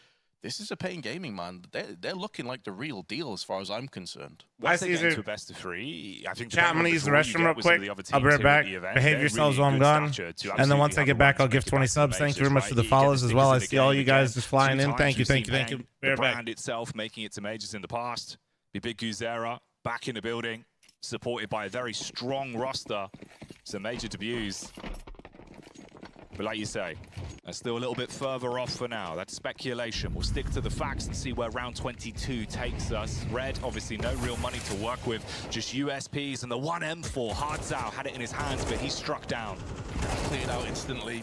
This is a Pain Gaming, man. They're looking like the real deal as far as I'm concerned. I see to a best of 3. I think chat, I'm gonna use the restroom real quick. I'll be right back. Behave yourselves while I'm gone. And then once I get back, I'll give 20 subs. Thank you very much for the follows as well. I see all you guys just flying in. Thank you. Be The right back. brand itself making it to majors in the past. The big Guzera back in the building, supported by a very strong roster. Some major debuts. But like you say, they're still a little bit further off for now. That's speculation. We'll stick to the facts and see where round 22 takes us. Red, obviously no real money to work with, just USPs, and the 1M4, Hardzao had it in his hands, but he struck down. Cleared out instantly.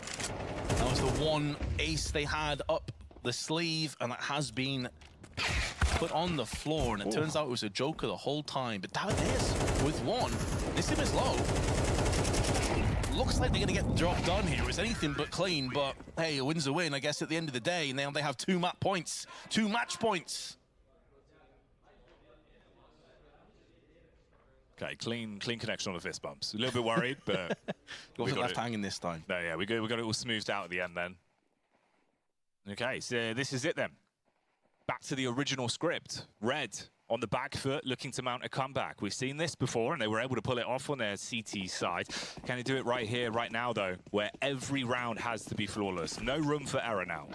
That was the one ace they had up the sleeve, and it has been put on the floor, and it turns out it was a Joker the whole time. But that is with one. Nissim is low. Looks like they're going to get the job done here. It's anything but clean, but hey, a win's a win, I guess, at the end of the day. Now they have 2 match points. 2 match points. Okay, clean connection on the fist bumps. A little bit worried, but He wasn't left hanging this time. No, yeah, we got it all smoothed out at the end then. Okay, so this is it then. Back to the original script. Red on the back foot, looking to mount a comeback. We've seen this before, and they were able to pull it off on their CT side. Can they do it right here, right now, though, where every round has to be flawless? No room for error now.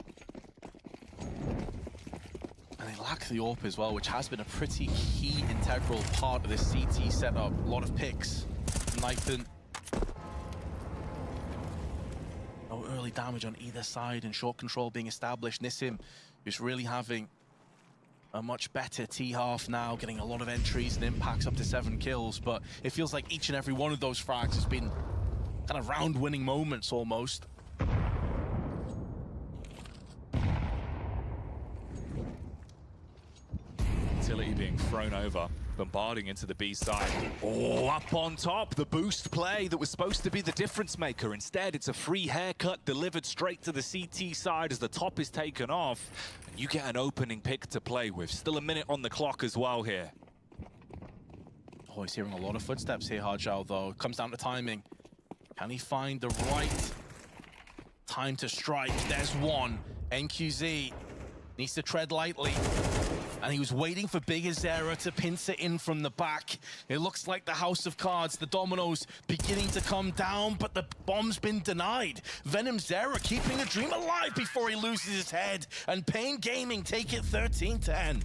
And they lack the AWP as well, which has been a pretty key integral part of this CT setup. A lot of picks. Knifing. No early damage on either side, and short control being established. Nissim is really having a much better T-half now, getting a lot of entries and impacts, up to 7 kills, but it feels like each and every one of those frags has been kind of round-winning moments almost. Utility being thrown over, bombarding into the B side. Oh, up on top, the boost play that was supposed to be the difference maker. Instead, it's a free haircut delivered straight to the CT side as the top is taken off. And you get an opening pick to play with. Still a minute on the clock as well here. Oh, he's hearing a lot of footsteps here, Hardzao, though. It comes down to timing. Can he find the right time to strike? There's one. NQZ needs to tread lightly. And he was waiting for Big Azera to pinch it in from the back. It looks like the House of Cards, the dominoes beginning to come down, but the bomb's been denied. Venom Zera keeping the dream alive before he loses his head. And Pain Gaming take it 13-10.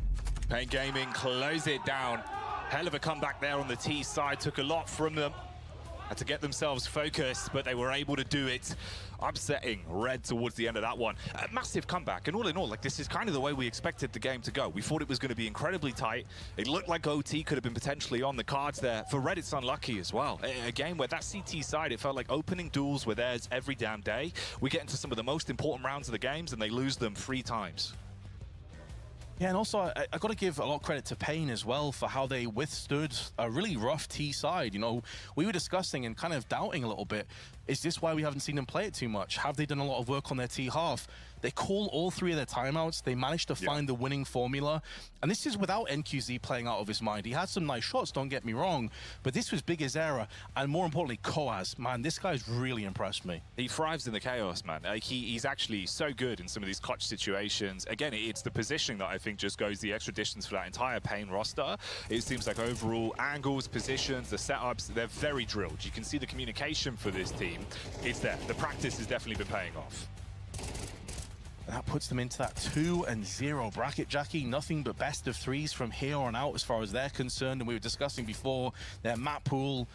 Pain Gaming close it down. Hell of a comeback there on the T side. Took a lot from them. Had to get themselves focused, but they were able to do it. Upsetting Red towards the end of that one. A massive comeback, and all in all, like, this is kind of the way we expected the game to go. We thought it was going to be incredibly tight. It looked like OT could have been potentially on the cards there. For Red, it's unlucky as well. A game where that CT side, it felt like opening duels were theirs every damn day. We get into some of the most important rounds of the games, and they lose them 3 times. Yeah, and also I got to give a lot of credit to Pain as well for how they withstood a really rough T side. You know, we were discussing and kind of doubting a little bit, is this why we haven't seen them play it too much? Have they done a lot of work on their T half? They call all 3 of their timeouts. They managed to find the winning formula. And this is without NQZ playing out of his mind. He had some nice shots, don't get me wrong, but this was Big Azera, and more importantly, Koaz. Man, this guy's really impressed me. He thrives in the chaos, man. He's actually so good in some of these clutch situations. Again, it's the positioning that I think just goes the extra distance for that entire Pain roster. It seems like overall angles, positions, the setups, they're very drilled. You can see the communication for this team. It's there. The practice has definitely been paying off. And that puts them into that 2-0 bracket, Jackie. Nothing but best of 3s from here on out as far as they're concerned. And we were discussing before, their map pool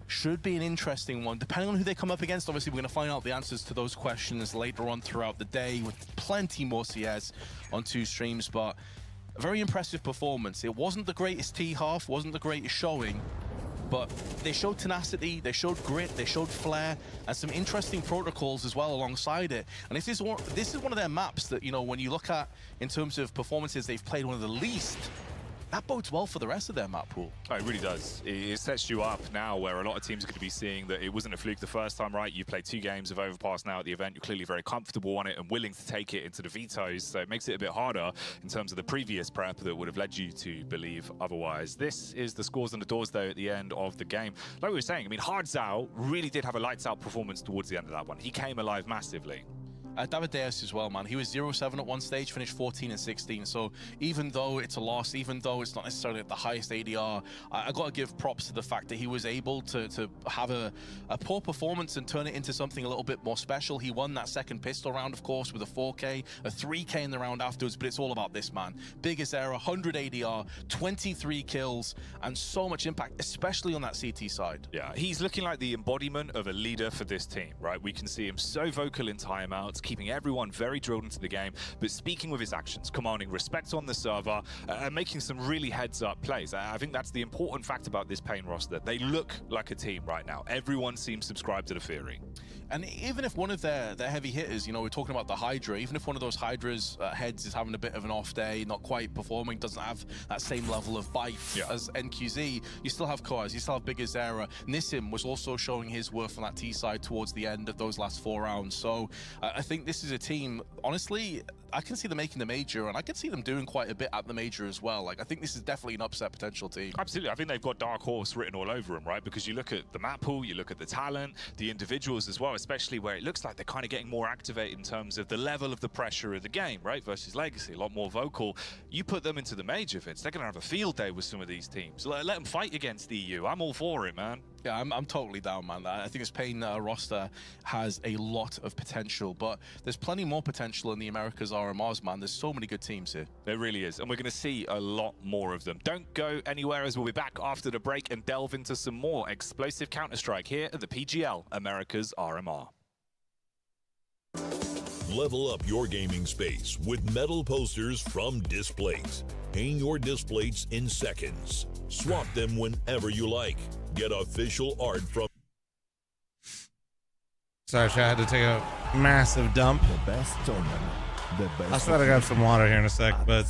should be an interesting one. Depending on who they come up against, obviously we're going to find out the answers to those questions later on throughout the day with plenty more CS on 2 streams. But a very impressive performance. It wasn't the greatest T-half, wasn't the greatest showing, but they showed tenacity, they showed grit, they showed flair, and some interesting protocols as well alongside it. And this is one of their maps that, you know, when you look at in terms of performances, they've played one of the least. That bodes well for the rest of their map pool. Oh, it really does. It sets you up now where a lot of teams are going to be seeing that it wasn't a fluke the first time, right? You played 2 games of Overpass now at the event. You're clearly very comfortable on it and willing to take it into the vetoes. So it makes it a bit harder in terms of the previous prep that would have led you to believe otherwise. This is the scores on the doors, though, at the end of the game. Like we were saying, I mean, Hardzao really did have a lights-out performance towards the end of that one. He came alive massively. David Deus as well, man. He was 0-7 at one stage, finished 14 and 16. So even though it's a loss, even though it's not necessarily at the highest ADR, I got to give props to the fact that he was able to have a poor performance and turn it into something a little bit more special. He won that second pistol round, of course, with a 4K, a 3K in the round afterwards, but it's all about this, man. Biggest error, 100 ADR, 23 kills, and so much impact, especially on that CT side. Yeah, he's looking like the embodiment of a leader for this team, right? We can see him so vocal in timeouts, keeping everyone very drilled into the game, but speaking with his actions, commanding respect on the server, and making some really heads-up plays. I think that's the important fact about this Pain roster. They look like a team right now. Everyone seems subscribed to the theory. And even if one of their heavy hitters, you know, we're talking about the Hydra, even if one of those Hydra's heads is having a bit of an off day, not quite performing, doesn't have that same level of bite as NQZ, you still have Koaz, you still have Big Azera. Nissim was also showing his worth on that T side towards the end of those last 4 rounds. So I think this is a team, honestly, I can see them making the major, and I can see them doing quite a bit at the major as well. Like, I think this is definitely an upset potential team. Absolutely. I think they've got Dark Horse written all over them, right? Because you look at the map pool, you look at the talent, the individuals as well, especially where it looks like they're kind of getting more activated in terms of the level of the pressure of the game, right? Versus Legacy, a lot more vocal. You put them into the major, Vince, they're going to have a field day with some of these teams. Let them fight against EU. I'm all for it, man. Yeah, I'm totally down, man. I think this Pain roster has a lot of potential, but there's plenty more potential in the Americas RMRs, man. There's so many good teams here. There really is, and we're going to see a lot more of them. Don't go anywhere, as we'll be back after the break and delve into some more explosive Counter-Strike here at the PGL Americas RMR. Level up your gaming space with metal posters from Displates. Hang your Displates in seconds. Swap them whenever you like. Get official art from... Sorry, I had to take a massive dump. The best tournament. The best. I swear to grab some water here in a sec, but...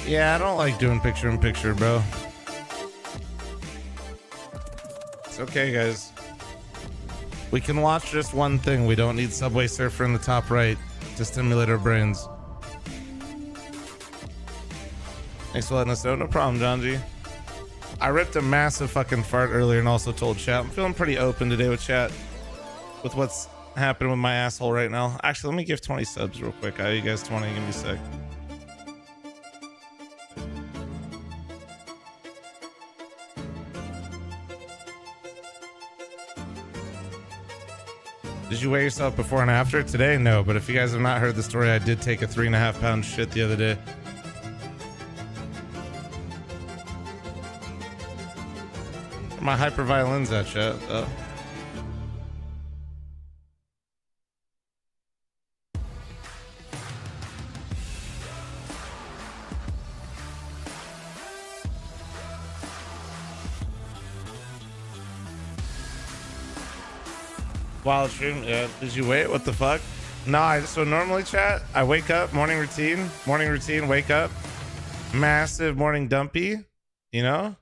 Yeah, I don't like doing picture-in-picture, bro. It's okay, guys. We can watch just one thing. We don't need Subway Surfer in the top right to stimulate our brains. Thanks for letting us know. No problem, John G. I ripped a massive fucking fart earlier and also told chat. I'm feeling pretty open today with chat. With what's happening with my asshole right now. Actually, let me give 20 subs real quick. I owe you guys 20. Give me a sec. Did you weigh yourself before and after? Today? No, but if you guys have not heard the story, I did take a 3.5 pound shit the other day. My hyper violins at chat. Wild stream, yeah. Did you wait? What the fuck? No, so normally chat, I wake up, morning routine, wake up, massive morning dumpy, you know?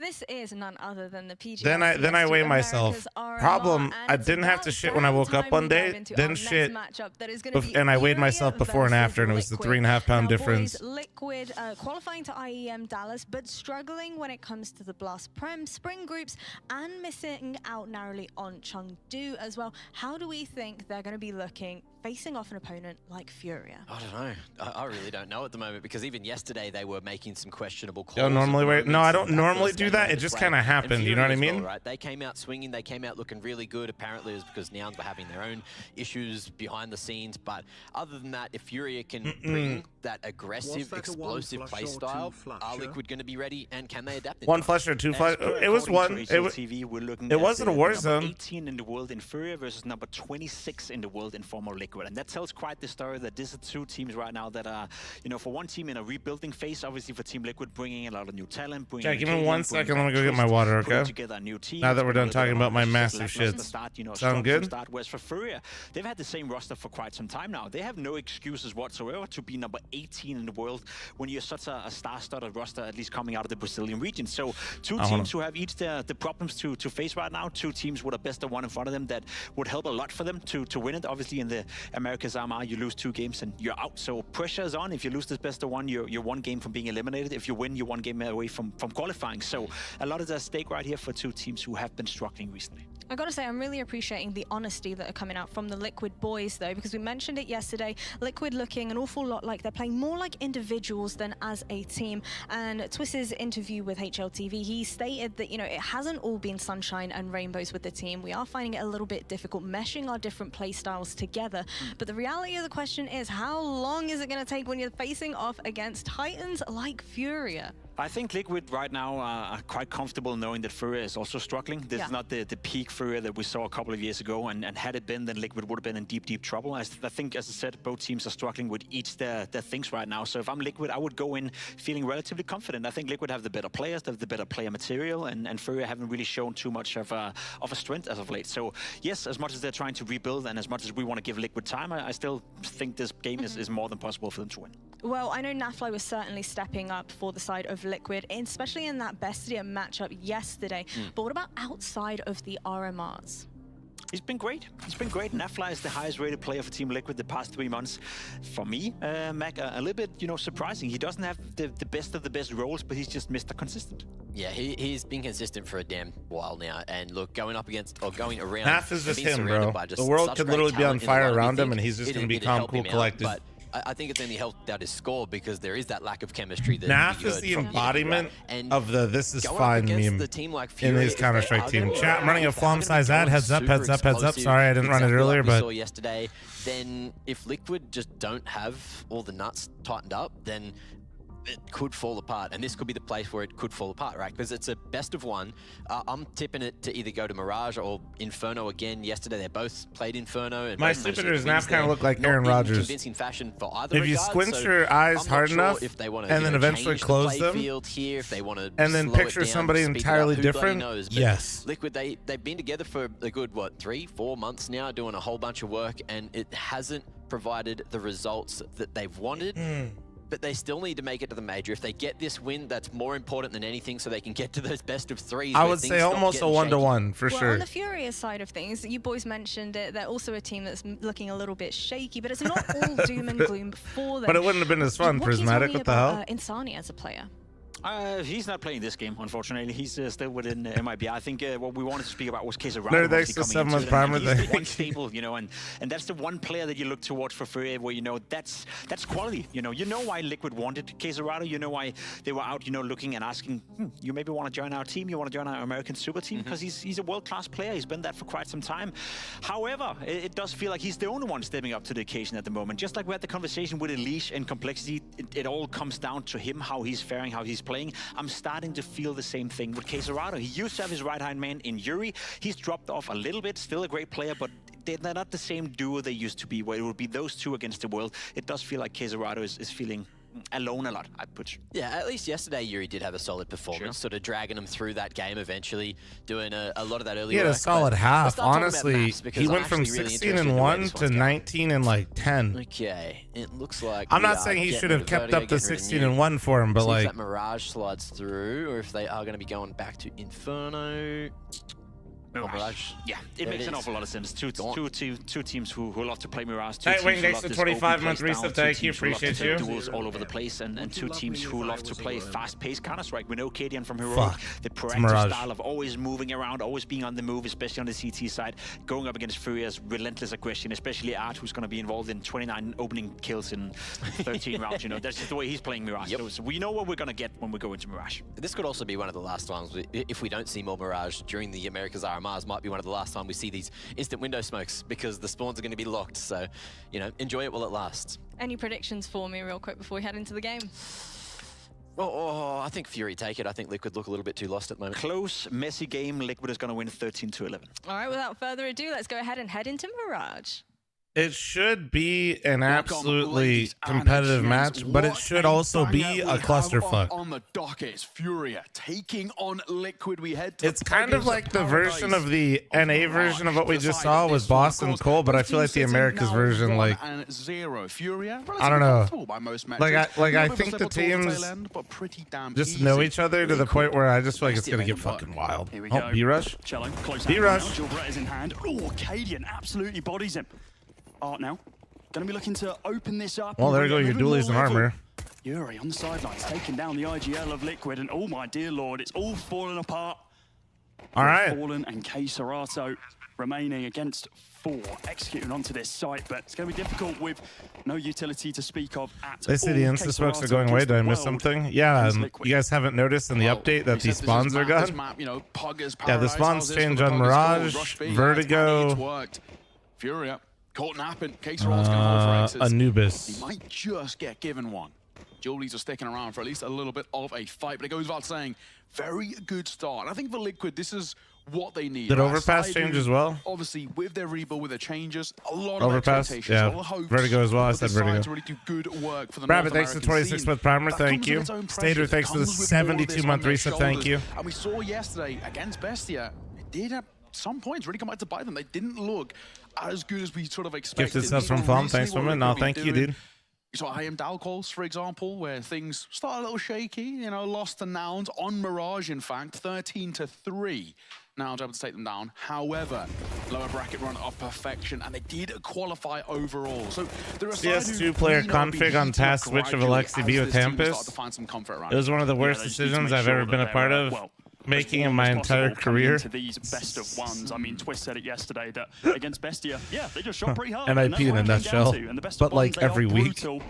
This is none other than the PGL. Then I weigh myself. Problem, I didn't have to shit when I woke up one day. Didn't shit, and I weighed myself before and after, and it was the 3.5 pound difference. Liquid qualifying to IEM Dallas, but struggling when it comes to the Blast Prem Spring groups and missing out narrowly on Chengdu as well. How do we think they're going to be looking facing off an opponent like Furia? I don't know. I really don't know at the moment, because even yesterday they were making some questionable calls. No, I don't normally do that. It just kind of happened. You know what I mean? Right? They came out swinging. They came out looking really good. Apparently, it was because Nouns were having their own issues behind the scenes. But other than that, if Furia can bring that aggressive, explosive play style, are Liquid going to be ready? And can they adapt? One flush or two flush? It was one. It wasn't a war zone. 18 in the world in Furia versus number 26 in the world in former Liquid, and that tells quite the story that these are two teams right now that are, you know, for one team in a rebuilding phase, obviously for Team Liquid bringing a lot of new talent. Jack, give me 1 second. Let me go get my water, okay? Together a new team, now that we're done talking about my massive shits. Sound good? Whereas for Furia, they've had the same roster for quite some time now. They have no excuses whatsoever to be number 18 in the world when you're such a star-studded roster, at least coming out of the Brazilian region. So two teams who have each the problems to face right now. Two teams with a best of one in front of them that would help a lot for them to win it. Obviously, in the Americas RMR, you lose 2 games and you're out. So pressure is on. If you lose this best of one, you're 1 game from being eliminated. If you win, you're 1 game away from qualifying. So a lot is at stake right here for two teams who have been struggling recently. I gotta say, I'm really appreciating the honesty that are coming out from the Liquid boys, though, because we mentioned it yesterday. Liquid looking an awful lot like they're playing more like individuals than as a team. And Twist's interview with HLTV, he stated that, you know, it hasn't all been sunshine and rainbows with the team. We are finding it a little bit difficult meshing our different play styles together. But the reality of the question is, how long is it going to take when you're facing off against titans like Furia? I think Liquid right now are quite comfortable knowing that Furia is also struggling. This is not the peak Furia that we saw a couple of years ago, and had it been, then Liquid would have been in deep trouble. I think, as I said, both teams are struggling with each their things right now. So if I'm Liquid, I would go in feeling relatively confident. I think Liquid have the better players, they have the better player material, and Furia haven't really shown too much of a strength as of late. So yes, as much as they're trying to rebuild and as much as we want to give Liquid time, I still think this game is more than possible for them to win. Well, I know Nafly was certainly stepping up for the side of Liquid, especially in that Bestia matchup yesterday. But what about outside of the RMRs? He's been great. He's been great. Nafly is the highest rated player for Team Liquid the past 3 months. For me, Mac, a little bit, you know, surprising. He doesn't have the best of the best roles, but he's just Mr. Consistent. Yeah, he's been consistent for a damn while now. And look, going up against, or going around... Half is just him, bro. The world could literally be on fire around him, and he's just going to be calm, cool, collected. I think it's only helped out his score because there is that lack of chemistry. That Naf is the embodiment of the "this is fine" meme in his Counter-Strike team. Chat, I'm running a Flom size ad. Heads up, heads up, heads up. Sorry, I didn't run it earlier, but yesterday. Then if Liquid just don't have all the nuts tightened up, then it could fall apart, and this could be the place where it could fall apart, right? Because it's a best of one. I'm tipping it to either go to Mirage or Inferno again. Yesterday they both played Inferno. And my stupiders Naf kind of look like Aaron Rodgers. Convincing fashion for either if you squint your eyes hard enough, if they want and then eventually close them, here, if they want to, and then picture somebody entirely different. Yes, Liquid, they've been together for a good 3-4 months now, doing a whole bunch of work, and it hasn't provided the results that they've wanted. But they still need to make it to the major. If they get this win, that's more important than anything, so they can get to those best of 3s. I would say almost a 1-to-1 for sure. On the Furious side of things, you boys mentioned it. They're also a team that's looking a little bit shaky, but it's not all doom and gloom for them. But it wouldn't have been as fun, Prismatic. What the hell? Insani as a player. He's not playing this game, unfortunately. He's still within MIB. I think what we wanted to speak about was Quesarado. No, thanks to 7-month primer. He's the one stable, you know, and that's the one player that you look towards for Furia, where you know that's quality. You know why Liquid wanted Quesarado. You know why they were out, you know, looking and asking, you maybe want to join our team. You want to join our American Super Team because he's a world-class player. He's been that for quite some time. However, it does feel like he's the only one stepping up to the occasion at the moment. Just like we had the conversation with Elish and Complexity, it all comes down to him, how he's faring, how he's playing. I'm starting to feel the same thing with Quesarado. He used to have his right-hand man in Yuri. He's dropped off a little bit, still a great player, but they're not the same duo they used to be, where it would be those two against the world. It does feel like Quesarado is feeling alone a lot, I'd put. Yeah, at least yesterday Yuri did have a solid performance, sort of dragging him through that game eventually, doing a lot of that early work. He had a solid half, honestly. He went from really 16-1 to 19-10. Okay, it looks like I'm not saying he should have kept up the 16-1 for him, but like if that Mirage slides through, or if they are going to be going back to Inferno. Mirage. Yeah, it makes an awful lot of sense. Two teams who love to play Mirage. Two Hey, teams Wayne, who thanks love for this 25-month open resub. playstyle, Thank two you. teams who love to Appreciate take you. duels all over the place, and two teams who love to play fast-paced Counter-Strike. We know Cadian from Heroic, Fuck. the It's proactive Mirage. style of always moving around, always being on the move, especially on the CT side, going up against Furia's relentless aggression, especially Art, who's going to be involved in 29 opening kills in 13 rounds. You know, that's just the way he's playing Mirage. Yep. So we know what we're going to get when we go into Mirage. This could also be one of the last times, if we don't see more Mirage during the America's RMRs, might be one of the last time we see these instant window smokes, because the spawns are going to be locked. So, you know, enjoy it while it lasts. Any predictions for me real quick before we head into the game? Oh, I think Fury take it. I think Liquid look a little bit too lost at the moment. Close, messy game. Liquid is going to win 13-11. All right, without further ado, let's go ahead and head into Mirage. It should be an absolutely competitive match, but it should also be a clusterfuck. On the docket, it's Furia taking on Liquid. We head to It's kind of like the version of the NA version of what we just saw was Boston Cole, but I feel like the Americas version, like, I don't know. Like I think the teams just know each other to the point where I just feel like it's gonna get fucking wild. Here we Oh, go. B-Rush. Cello, close B-Rush. Gilbreth is in hand. Oh, Cadian absolutely bodies him. Art now. Going to be looking to open this up. Well, there you go, your dualies and armor. Yuri on the sidelines, taking down the IGL of Liquid, and oh my dear lord, it's all falling apart. All right. Fallen and K Serato remaining against 4, executing onto this site, but it's going to be difficult with no utility to speak of at They say all. the K insta smokes are Serato going away. against Did I the miss world something? Yeah, against and Liquid. you guys haven't noticed in the update that these spawns are gone? Yeah, the spawns change on Mirage, Vertigo, Furia caught napping. K Serato's going to hold for X's. Anubis. He might just get given one. Julies are sticking around for at least a little bit of a fight, but it goes without saying, very good start. And I think for Liquid, this is what they need. Did right? Overpass Side change who, as well? Obviously, with their rebuild, with their changes, a lot of Overpass, expectations, yeah. a lot of hopes. Vertigo as well. I for said this side Vertigo. to really do good work for the Rabbit, North thanks for American 26 scene. month primer. That Thank comes you. with its own Stater, pressures. It thanks for the comes with more of this 72 month on their reset. Thank shoulders. you. And we saw yesterday against Bestia, it did at some points really come out to bite them. They didn't look as good as we sort of expected. Gifted subs from Not Fom. recently Thanks, what woman. Liquid No, been thank you, doing. dude. You saw IM Dal calls, for example, where things start a little shaky, you know, lost to Nouns on Mirage, in fact, 13-3. Nouns able to take them down. However, lower bracket run of perfection, and they did qualify overall. So there are CS2 player config on task switch of Alexi B with Hampus. It was one of the worst decisions I've ever been a part of, making in my entire career. To these best of ones. I mean, Twist said it yesterday that against Bestia, yeah, they just shot pretty hard. NIP and that's in where a it came down nutshell, to. And the best but of like ones, they every are week. brutal.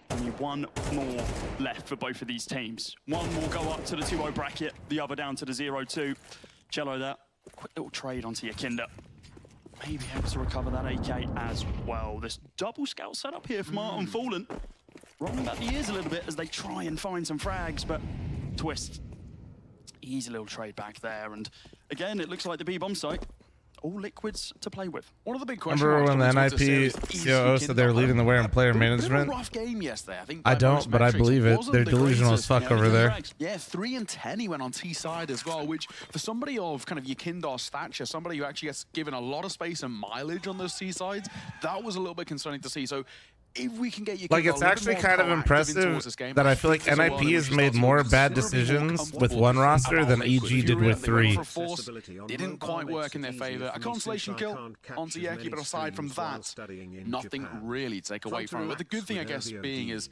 Only one more left for both of these teams. One will go up to the 2-0 bracket, the other down to the 0-2. Cello that. Quick little trade onto your Kinder. Maybe able to recover that AK as well. This double scout setup here from Art and Fallen. Rolling back the ears a little bit as they try and find some frags, but Twist. Easy little trade back there. And again, it looks like the B-bomb site. All Liquids to play with. One of the big questions. Remember when the NIP COO said they were leading the way in player management? Rough game yesterday, I think. I don't, but I believe it. They're delusional as fuck over there. Yeah, 3-10 he went on T side as well, which for somebody of kind of Yekindar stature, somebody who actually gets given a lot of space and mileage on those T sides, that was a little bit concerning to see. So if we can get Yekindar Like, it's actually kind of impressive that I feel like NIP has made more bad decisions with one roster than EG did with 3. Didn't quite work in their favor. A consolation kill onto Yeki, but aside from that, nothing really to take away from it. But the good thing, I guess, being is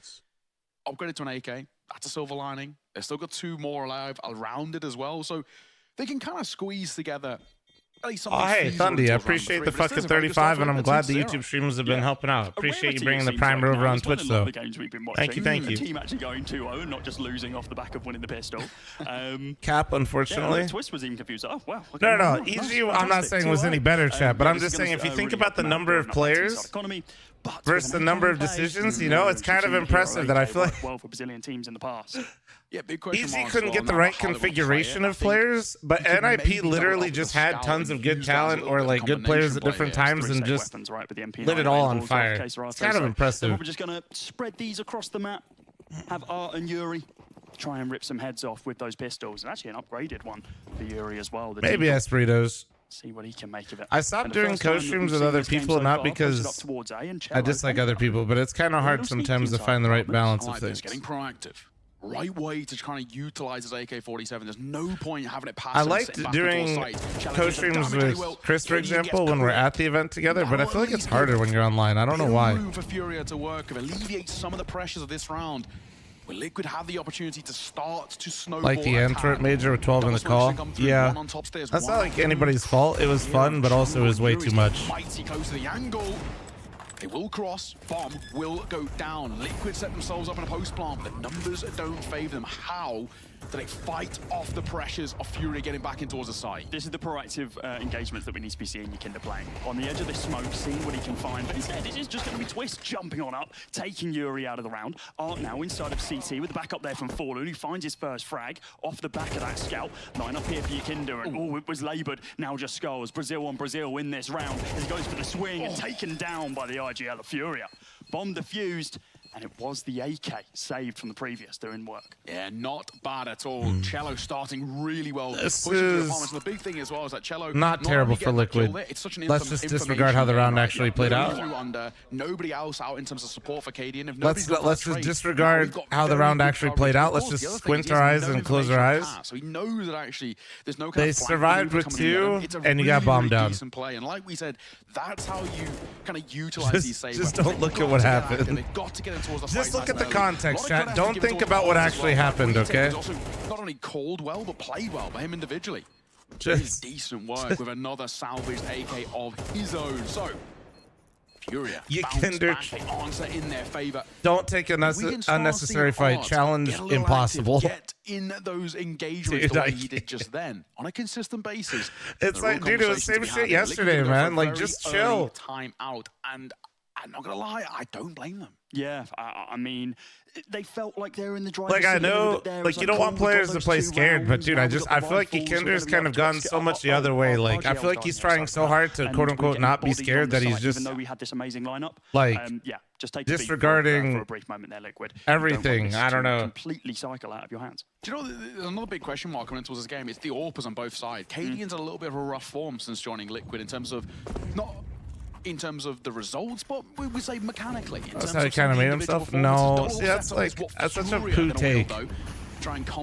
upgraded to an AK. That's a silver lining. They've still got 2 more alive around it as well, so they can kind of squeeze together. Oh, hey, Thundy, I appreciate the fucking 35, and I'm glad the YouTube streamers have been helping out. Appreciate you bringing the primer over on Twitch, though. Thank you, thank you. The team actually going 2-0 and not just losing off the back of winning the pistol. Cap, unfortunately. Yeah, Twist was even confused. Oh, wow. Okay. No, EG, I'm not saying was any better, chat, but I'm just saying if you think about the number of players versus the number of decisions, you know, it's kind of impressive that I feel like well for Brazilian teams in the past. Yeah, big question. EG couldn't get the right configuration of players, but NIP literally just had tons of good talent or like good players at different times and just lit it all on fire. It's kind of impressive. We're just going to spread these across the map, have Art and Yuri try and rip some heads off with those pistols. And actually an upgraded one for Yuri as well. Maybe Esperitos. See what he can make of it. I stopped doing co-streams with other people, not because I dislike other people, but it's kind of hard sometimes to find the right balance of things. Getting proactive. right way to kind of utilize his AK-47. There's no point having it pass. I liked doing co-streams with Chris, for example, when we're at the event together, but I feel like it's harder when you're online. I don't know why. Room for Furia to work with, alleviate some of the pressures of this round. Where Liquid have the opportunity to start to snowball. Like the Antwerp Major with 12 in the call. Yeah, that's not like anybody's fault. It was fun, but also it was way too much. Mighty close to the angle. They will cross. Bomb will go down. Liquid set themselves up in a post plant. The numbers don't favor them. How do they fight off the pressures of Fury getting back in towards the site? This is the proactive engagements that we need to be seeing Yakinda playing. On the edge of this smoke, seeing what he can find. But instead, it is just going to be Twist jumping on up, taking Yuri out of the round. Art now inside of CT with the backup there from Fallen, who finds his first frag off the back of that scout. Line up here for Yakinda, and it was laboured. Now just Skulls. Brazil on Brazil in this round as he goes for the swing and taken down by the IGL of Furia. Bomb defused. And it was the AK saved from the previous doing work. Yeah, not bad at all. Cello starting really well. This pushing through is the the big thing as well is that Cello not terrible for Liquid. Let's just disregard how the round actually played out. Under, nobody else out in terms of support for KD. And if let's just disregard how the round actually played out. Let's just squint our eyes and close our eyes. So he knows that actually there's no kind they of survived with 2, and you got bombed down. Play. And like we said, that's how you kind of utilize these saves. Just don't look at what happened. They've got to get in towards the just look at the context, chat. Don't think about what actually happened, okay? Also not only called well, but played well by him individually. Just really decent work with another salvaged AK of his own. So, Furia answer in their favor. Don't take an unnecessary fight. Challenge impossible. Get in those engagements the way he did just then on a consistent basis. It's like, dude, it was the same shit yesterday, man. Like, just chill. Time out, and I'm not gonna lie, I don't blame them. Yeah, I mean, they felt like they're in the driver's seat. Like, I know, like, you don't want players to play scared, but dude, I feel like Yakinder's kind of gone so much the other way. Like, I feel like he's trying so hard to quote unquote not be scared that he's just, even though we had this amazing lineup, like, yeah, just take disregarding for a brief moment there, Liquid. Everything. I don't know. Completely cycle out of your hands. Do you know, there's another big question mark coming towards this game. It's the AWPers on both sides. KD's in a little bit of a rough form since joining Liquid in terms of not. In terms of the results, but we would say mechanically. That's how he kind of made himself? No. See, that's like, that's such a poo take.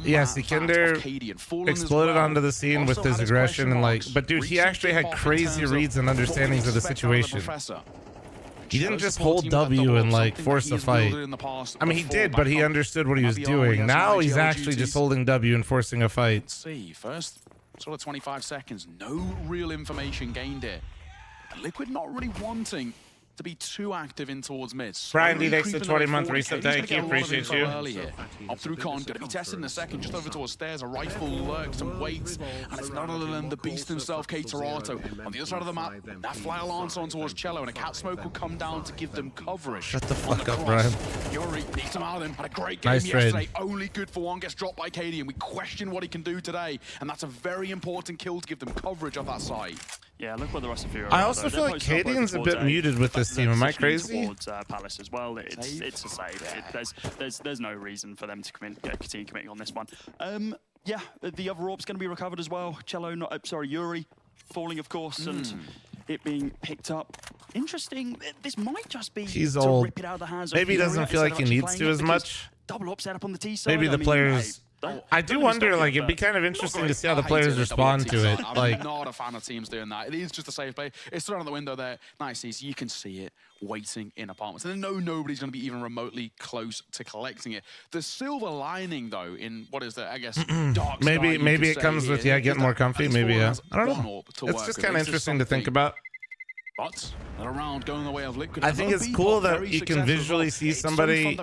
Yes, Yakinder exploded onto the scene with his aggression and like, but dude, he actually had crazy reads and understandings of the situation. He didn't just hold W and like force a fight. I mean, he did, but he understood what he was doing. Now he's actually just holding W and forcing a fight. Let's see, first sort of 25 seconds, no real information gained here. Liquid not really wanting to be too active in towards mid. Brian D, thanks for the 20-month reset. Thank you. Appreciate you. Up through con, gonna be tested in a second. Just over towards stairs, a rifle lurks and waits. And it's not other than the beast himself, K-Toronto. On the other side of the map, that fly lance on towards Cello, and a cat smoke will come down to give them coverage. Shut the fuck up, Brian. Yuri needs him out of them. Had a great game yesterday. Only good for one, gets dropped by KD, and we question what he can do today. And that's a very important kill to give them coverage of that side. Yeah, look what the rest of Fury. I also feel like Cadian's a bit muted with this team. Am I crazy? Towards Palace as well. It's a save. There's no reason for them to continue committing on this one. Yeah, the other orb's going to be recovered as well. Cello, Yuri, falling of course, and it being picked up. Interesting. This might just be he's to old. Rip it out of the hands Maybe he doesn't feel like he needs to as much. Double up set up on the T side. Maybe the players. I do wonder, like, it'd be kind of interesting to see how the players respond to it. Like, I'm not a fan of teams doing that. It is just a safe play. It's thrown out the window there. Nice, you can see it waiting in apartments. And then nobody's going to be even remotely close to collecting it. The silver lining, though, in what is that, I guess, dark maybe it comes with, getting more comfy. Maybe, yeah. I don't know. It's just kind of interesting to think about. But around going the way of Liquid. I think it's cool that you can visually see somebody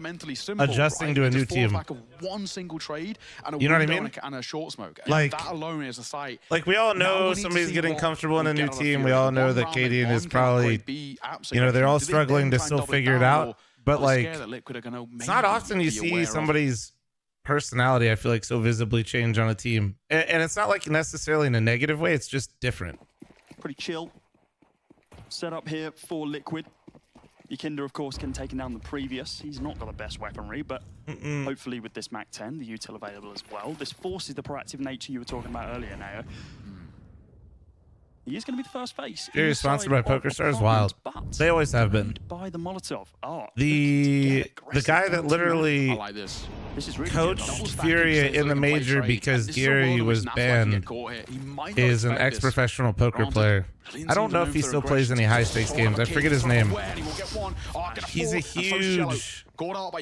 adjusting to a new team. One single trade and a you know what I mean? And a short smoke. Like that alone is a sight. Like we all know somebody's getting comfortable in a new team. We all know that Cadian is probably, they're all struggling to still figure it out. But like, it's not often you see somebody's personality, I feel like, so visibly change on a team. And it's not like necessarily in a negative way. It's just different. Pretty chill. Set up here for Liquid. Yakinda, of course, can take down the previous. He's not got the best weaponry, but hopefully with this MAC-10, the util available as well. This forces the proactive nature you were talking about earlier, Nao. He is going to be the first face. Fury sponsored by PokerStars. Wild. They always have been. By the Molotov. Oh, the guy that literally coached Fury in the major because Gary was banned is an ex-professional poker player. I don't know if he still plays any high-stakes games. I forget his name. He's a huge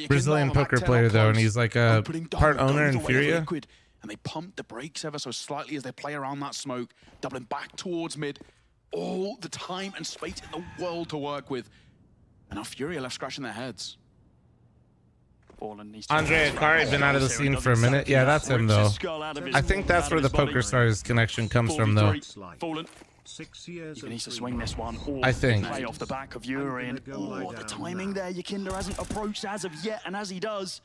Brazilian poker player, though, and he's like a part owner in Furia. And they pump the brakes ever so slightly as they play around that smoke, doubling back towards mid. All the time and space in the world to work with. And now Fury are left scratching their heads. Andre Akari been out of the scene for a minute. Yeah, that's him, though. I think that's where the PokerStars connection comes from, though. 6 years. He needs to swing this one. I think. Play off the back of Yuri, and the timing there. Yakinda hasn't approached as of yet, and as he does,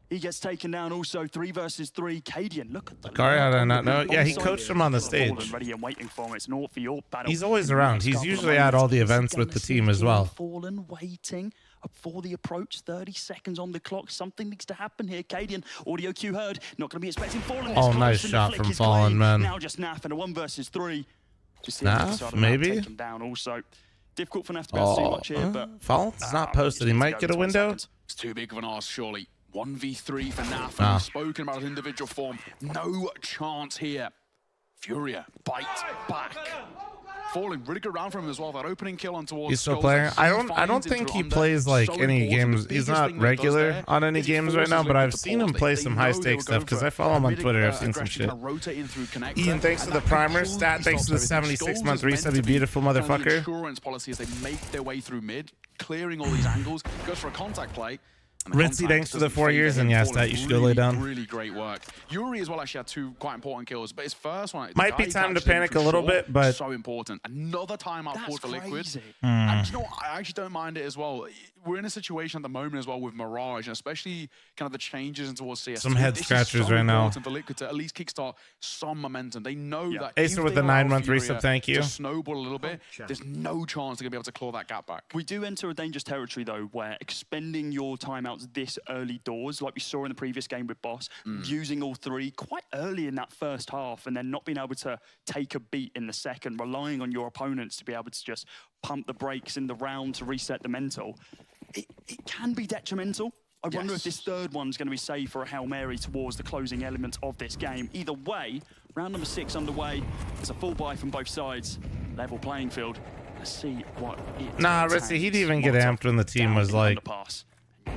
he gets taken down also. 3 versus 3. Cadian, look at the Akari, I did not know. Yeah, he coached him on the stage. Ready and waiting for him. It's an all for your battle. He's always around. He's usually at all the events with the team as well. Fallen waiting for the approach. 30 seconds on the clock. Something needs to happen here. Cadian, audio cue heard. Not going to be expecting Fallen. Oh, nice shot from Fallen, man. Now just Naf and a 1 versus 3. Naf, maybe? Take him down also. Difficult for Naf to be able to do much here, but Fallen's not posted. He might get a window. It's too big of an ask, surely. 1v3 for Naf, and we've spoken about his individual form. No chance here. Furia bite back. Falling really good round for him as well. That opening kill on towards. He's still playing. I don't think he plays like any games. He's not regular on any games right now, but I've seen him play some high stakes stuff because I follow him on Twitter. I've seen some shit. Ian, thanks for the primer. Stat, thanks for the 76-month reset. You beautiful motherfucker. Insurance policy as they make their way through mid, clearing all these angles. Goes for a contact play. Ritzy, thanks for the 4 years, and yes, that you should go lay down. Really great work. Yuri as well actually had 2 quite important kills, but his first one might be time to panic a little bit, but so important. Another timeout called for Liquid. And you know, I actually don't mind it as well. We're in a situation at the moment as well with Mirage, and especially kind of the changes towards CS. Some head scratchers right now. For Liquid to at least kickstart some momentum. They know that Acer with the 9-month reset, thank you. To snowball a little bit, there's no chance they're gonna be able to claw that gap back. We do enter a dangerous territory though, where expending your timeouts this early doors, like we saw in the previous game with Boss, using all 3 quite early in that first half, and then not being able to take a beat in the second, relying on your opponents to be able to just pump the brakes in the round to reset the mental. It can be detrimental. I wonder if this third one's going to be safe for a Hail Mary towards the closing element of this game. Either way, round number 6 underway. There's a full buy from both sides. Level playing field. Let's see what it Nah, Ritzy, he'd even get amped when the team was like...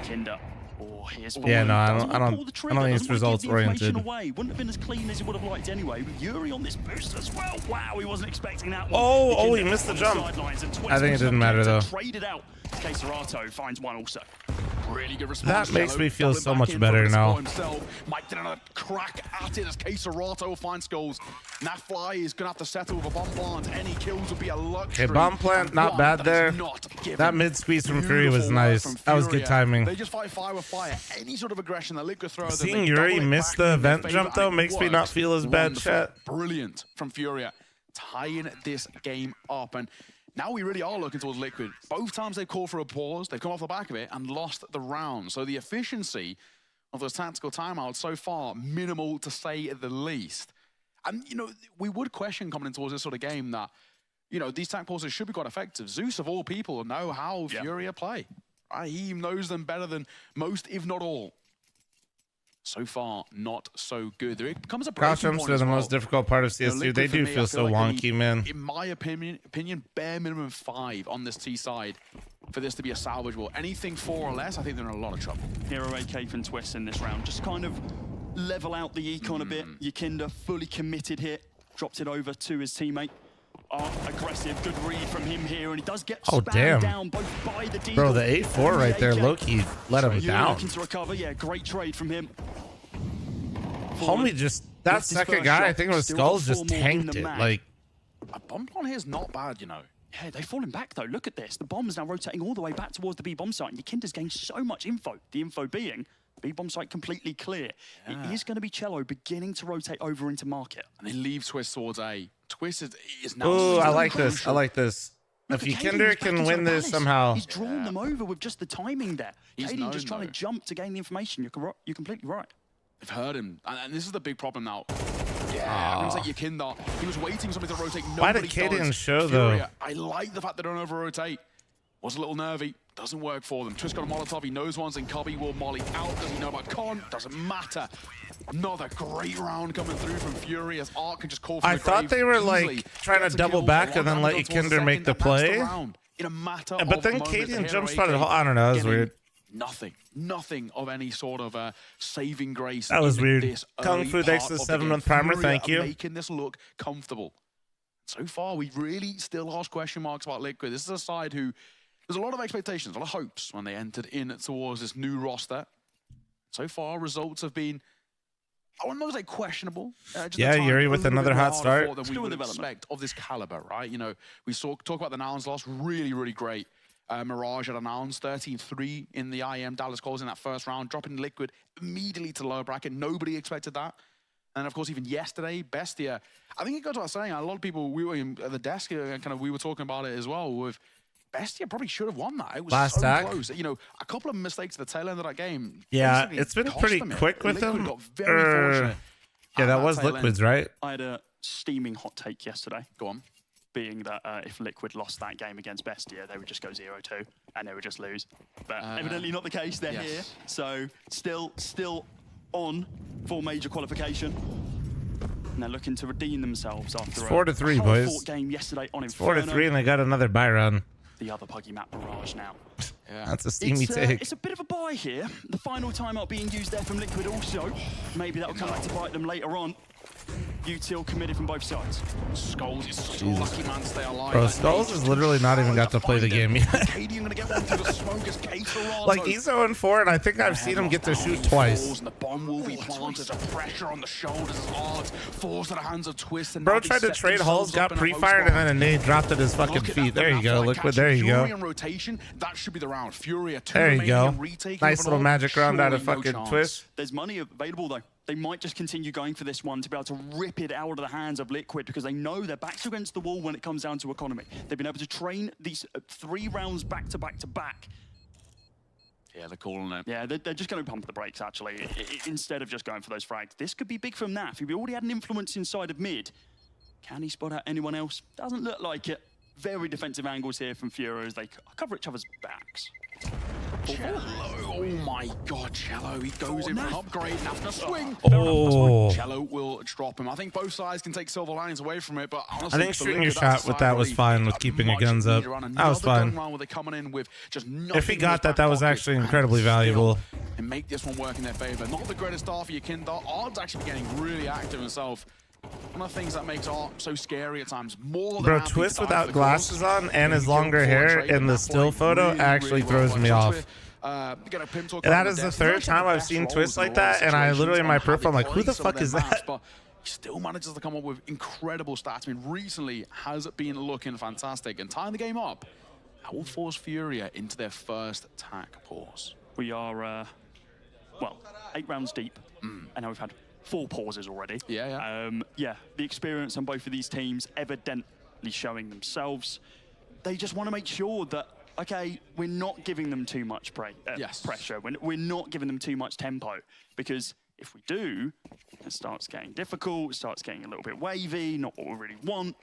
Kinder. Oh, yeah, no, I don't think it's results oriented. Wouldn't have been as clean as he would have liked anyway. With Yuri on this boost as well. Wow, he wasn't expecting that one. Oh, he missed the jump. I think it didn't matter though. Traded out. Queserato finds one also. Really good response. That makes me feel so much better now. Mike did another crack at it as Queserato finds goals. Nafly is gonna have to settle with a bomb plant. Any kills would be a luxury. Okay, bomb plant, not bad there. That mid squeeze from Fury was nice. That was good timing. They just fight fire with fire. Any sort of aggression that Liquid throw. Seeing Yuri miss the event jump though makes me not feel as bad, chat. Brilliant from Furia, tying this game up. And now we really are looking towards Liquid. Both times they've called for a pause, they've come off the back of it and lost the round. So the efficiency of those tactical timeouts so far, minimal to say the least. And, you know, we would question coming in towards this sort of game that, you know, these tac pauses should be quite effective. Zeus, of all people, know how Furia play. Right? He knows them better than most, if not all. So far, not so good. There becomes a breaking Cross jumps are the most difficult part of CS2. They do feel so wonky, man. In my opinion, bare minimum 5 on this T side for this to be a salvageable. Anything 4 or less, I think they're in a lot of trouble. Hero AK and Twist in this round. Just kind of level out the econ a bit. Yakinda fully committed here. Dropped it over to his teammate. Aggressive, good read from him here, and he does get down both by the default. Bro, the 8-4 right there, low-key let him down. Looking to recover, yeah, great trade from him. Homie just, that second guy, I think it was Skulls, just tanked it. Like, a bomb on here is not bad, you know. Yeah, they've fallen back though. Look at this. The bomb's now rotating all the way back towards the B-bomb site, and Yakinda's gained so much info. The info being B-bomb site completely clear. It is going to be Cello beginning to rotate over into market. And they leave Twist towards A. Twist is now... Oh, I like this. I like this. If Yakinda can win this somehow... He's drawn them over with just the timing there. Kaden just trying to jump to gain the information. You're completely right. They've heard him. And this is the big problem now. Yeah, I'm gonna say Yakinda. He was waiting for something to rotate. Why did Nobody Kaden does. show, Furia, though? I like the fact they don't over-rotate. Was a little nervy. Doesn't work for them. Twist got a Molotov. He knows one's in Cubby. Will molly out. Does he know about Con? Doesn't matter. Another great round coming through from Fury as Ark can just call from I the thought grave they were easily. like trying to Gets a double kill. back and One then let down towards Yakinder make second, the and that's play. round. In a matter But of then moments, Kaden the jump hero spotted. AK I don't know. That was getting weird. Nothing of any sort of saving grace. That was in weird. this Kung early Fu, thanks part for the of the 7-month game. primer. Furia Thank you. are making this look comfortable. So far, we really still ask question marks about Liquid. This is a side who there's a lot of expectations, a lot of hopes when they entered in towards this new roster. So far, results have been, I wouldn't want to say questionable. Yeah, Yuri with another hot start. Than we would expect of this caliber, right? You know, we talk about the Nouns loss, really great. Mirage had announced 13-3 in the IEM Dallas calls in that first round, dropping Liquid immediately to the lower bracket. Nobody expected that. And of course, even yesterday, Bestia, I think it goes without saying, a lot of people, we were at the desk, we were talking about it as well, with Bestia probably should have won that. It was Last so stack. close. You know, a couple of mistakes at the tail end of that game. Yeah, basically it's been cost pretty them it. quick with Liquid him. got very fortunate Yeah, at that was tail end. Liquid's, right? I had a steaming hot take yesterday. Go on. Being that if Liquid lost that game against Bestia, they would just go 0-2 and they would just lose. But evidently not the case. They're here, so still on for major qualification. And they're looking to redeem themselves after It's 4-3, boys. hard-fought game yesterday on It's Inferno. 4-3, and they got another buy run. The other Puggy map Mirage now. Yeah. That's a steamy take. It's a bit of a buy here. The final timeout being used there from Liquid also. Maybe that'll come back to bite them later on. Util committed from both sides. Skulls is such a lucky man to stay alive. Bro, Skulls has literally not even got to play the game yet. Cadian gonna get one through the smoke as Caterado. Like, he's 0-4, and I think I've seen him get to shoot twice. And the bomb will be planted. The pressure on the shoulders is hard. Falls to the hands of Twist. And Bro now they tried to set trade themselves hulls, got up in a pre-fired, host and then a nade dropped at his fucking feet. There you go, Liquid. There you go. Fury in rotation, that should be the round. Fury, There you go. Nice little magic round out of fucking Twist. There's money available though. They might just continue going for this one to be able to rip it out of the hands of Liquid because they know their backs against the wall when it comes down to economy. They've been able to train these 3 rounds back to back to back. Yeah, they're calling it. Yeah, they're just going to pump the brakes, actually, instead of just going for those frags. This could be big from Naf. He already had an influence inside of mid. Can he spot out anyone else? Doesn't look like it. Very defensive angles here from Fury as they cover each other's backs. Cello, oh my god, Cello, he goes in for an upgrade, Naf gonna swing. Oh. Cello will drop him. I think both sides can take silver linings away from it, but honestly, I think for shooting your Liquid, that's shot with a sigh that of was relief. fine with keeping your guns up. That was fine. Where they're coming in with just If he got that, that was actually incredibly valuable. And make this one work in their favor. Not the greatest start for Yakinda. Ard's actually getting really active himself. One of the things that makes Art so scary at times, more than Bro, happy Twist to die for without the glasses cause. on and his He longer killed hair Fortrade in the at still that photo point. actually Really throws well me watched. off. Get a pim talk And on that the is the desk. third He's actually time the I've best seen roles Twist in like all the that, and I situations literally in on my how they profile, I'm like, who the play some of fuck is their that? maps, but he still manages to come up with incredible stats. I mean, recently has been looking fantastic, and tying the game up, that will force Furia into their first attack pause. We are, well, 8 rounds deep, and now we've had 4 pauses already. Yeah. Yeah, the experience on both of these teams evidently showing themselves. They just want to make sure that, okay, we're not giving them too much pressure. We're not giving them too much tempo, because if we do, it starts getting difficult, it starts getting a little bit wavy, not what we really want.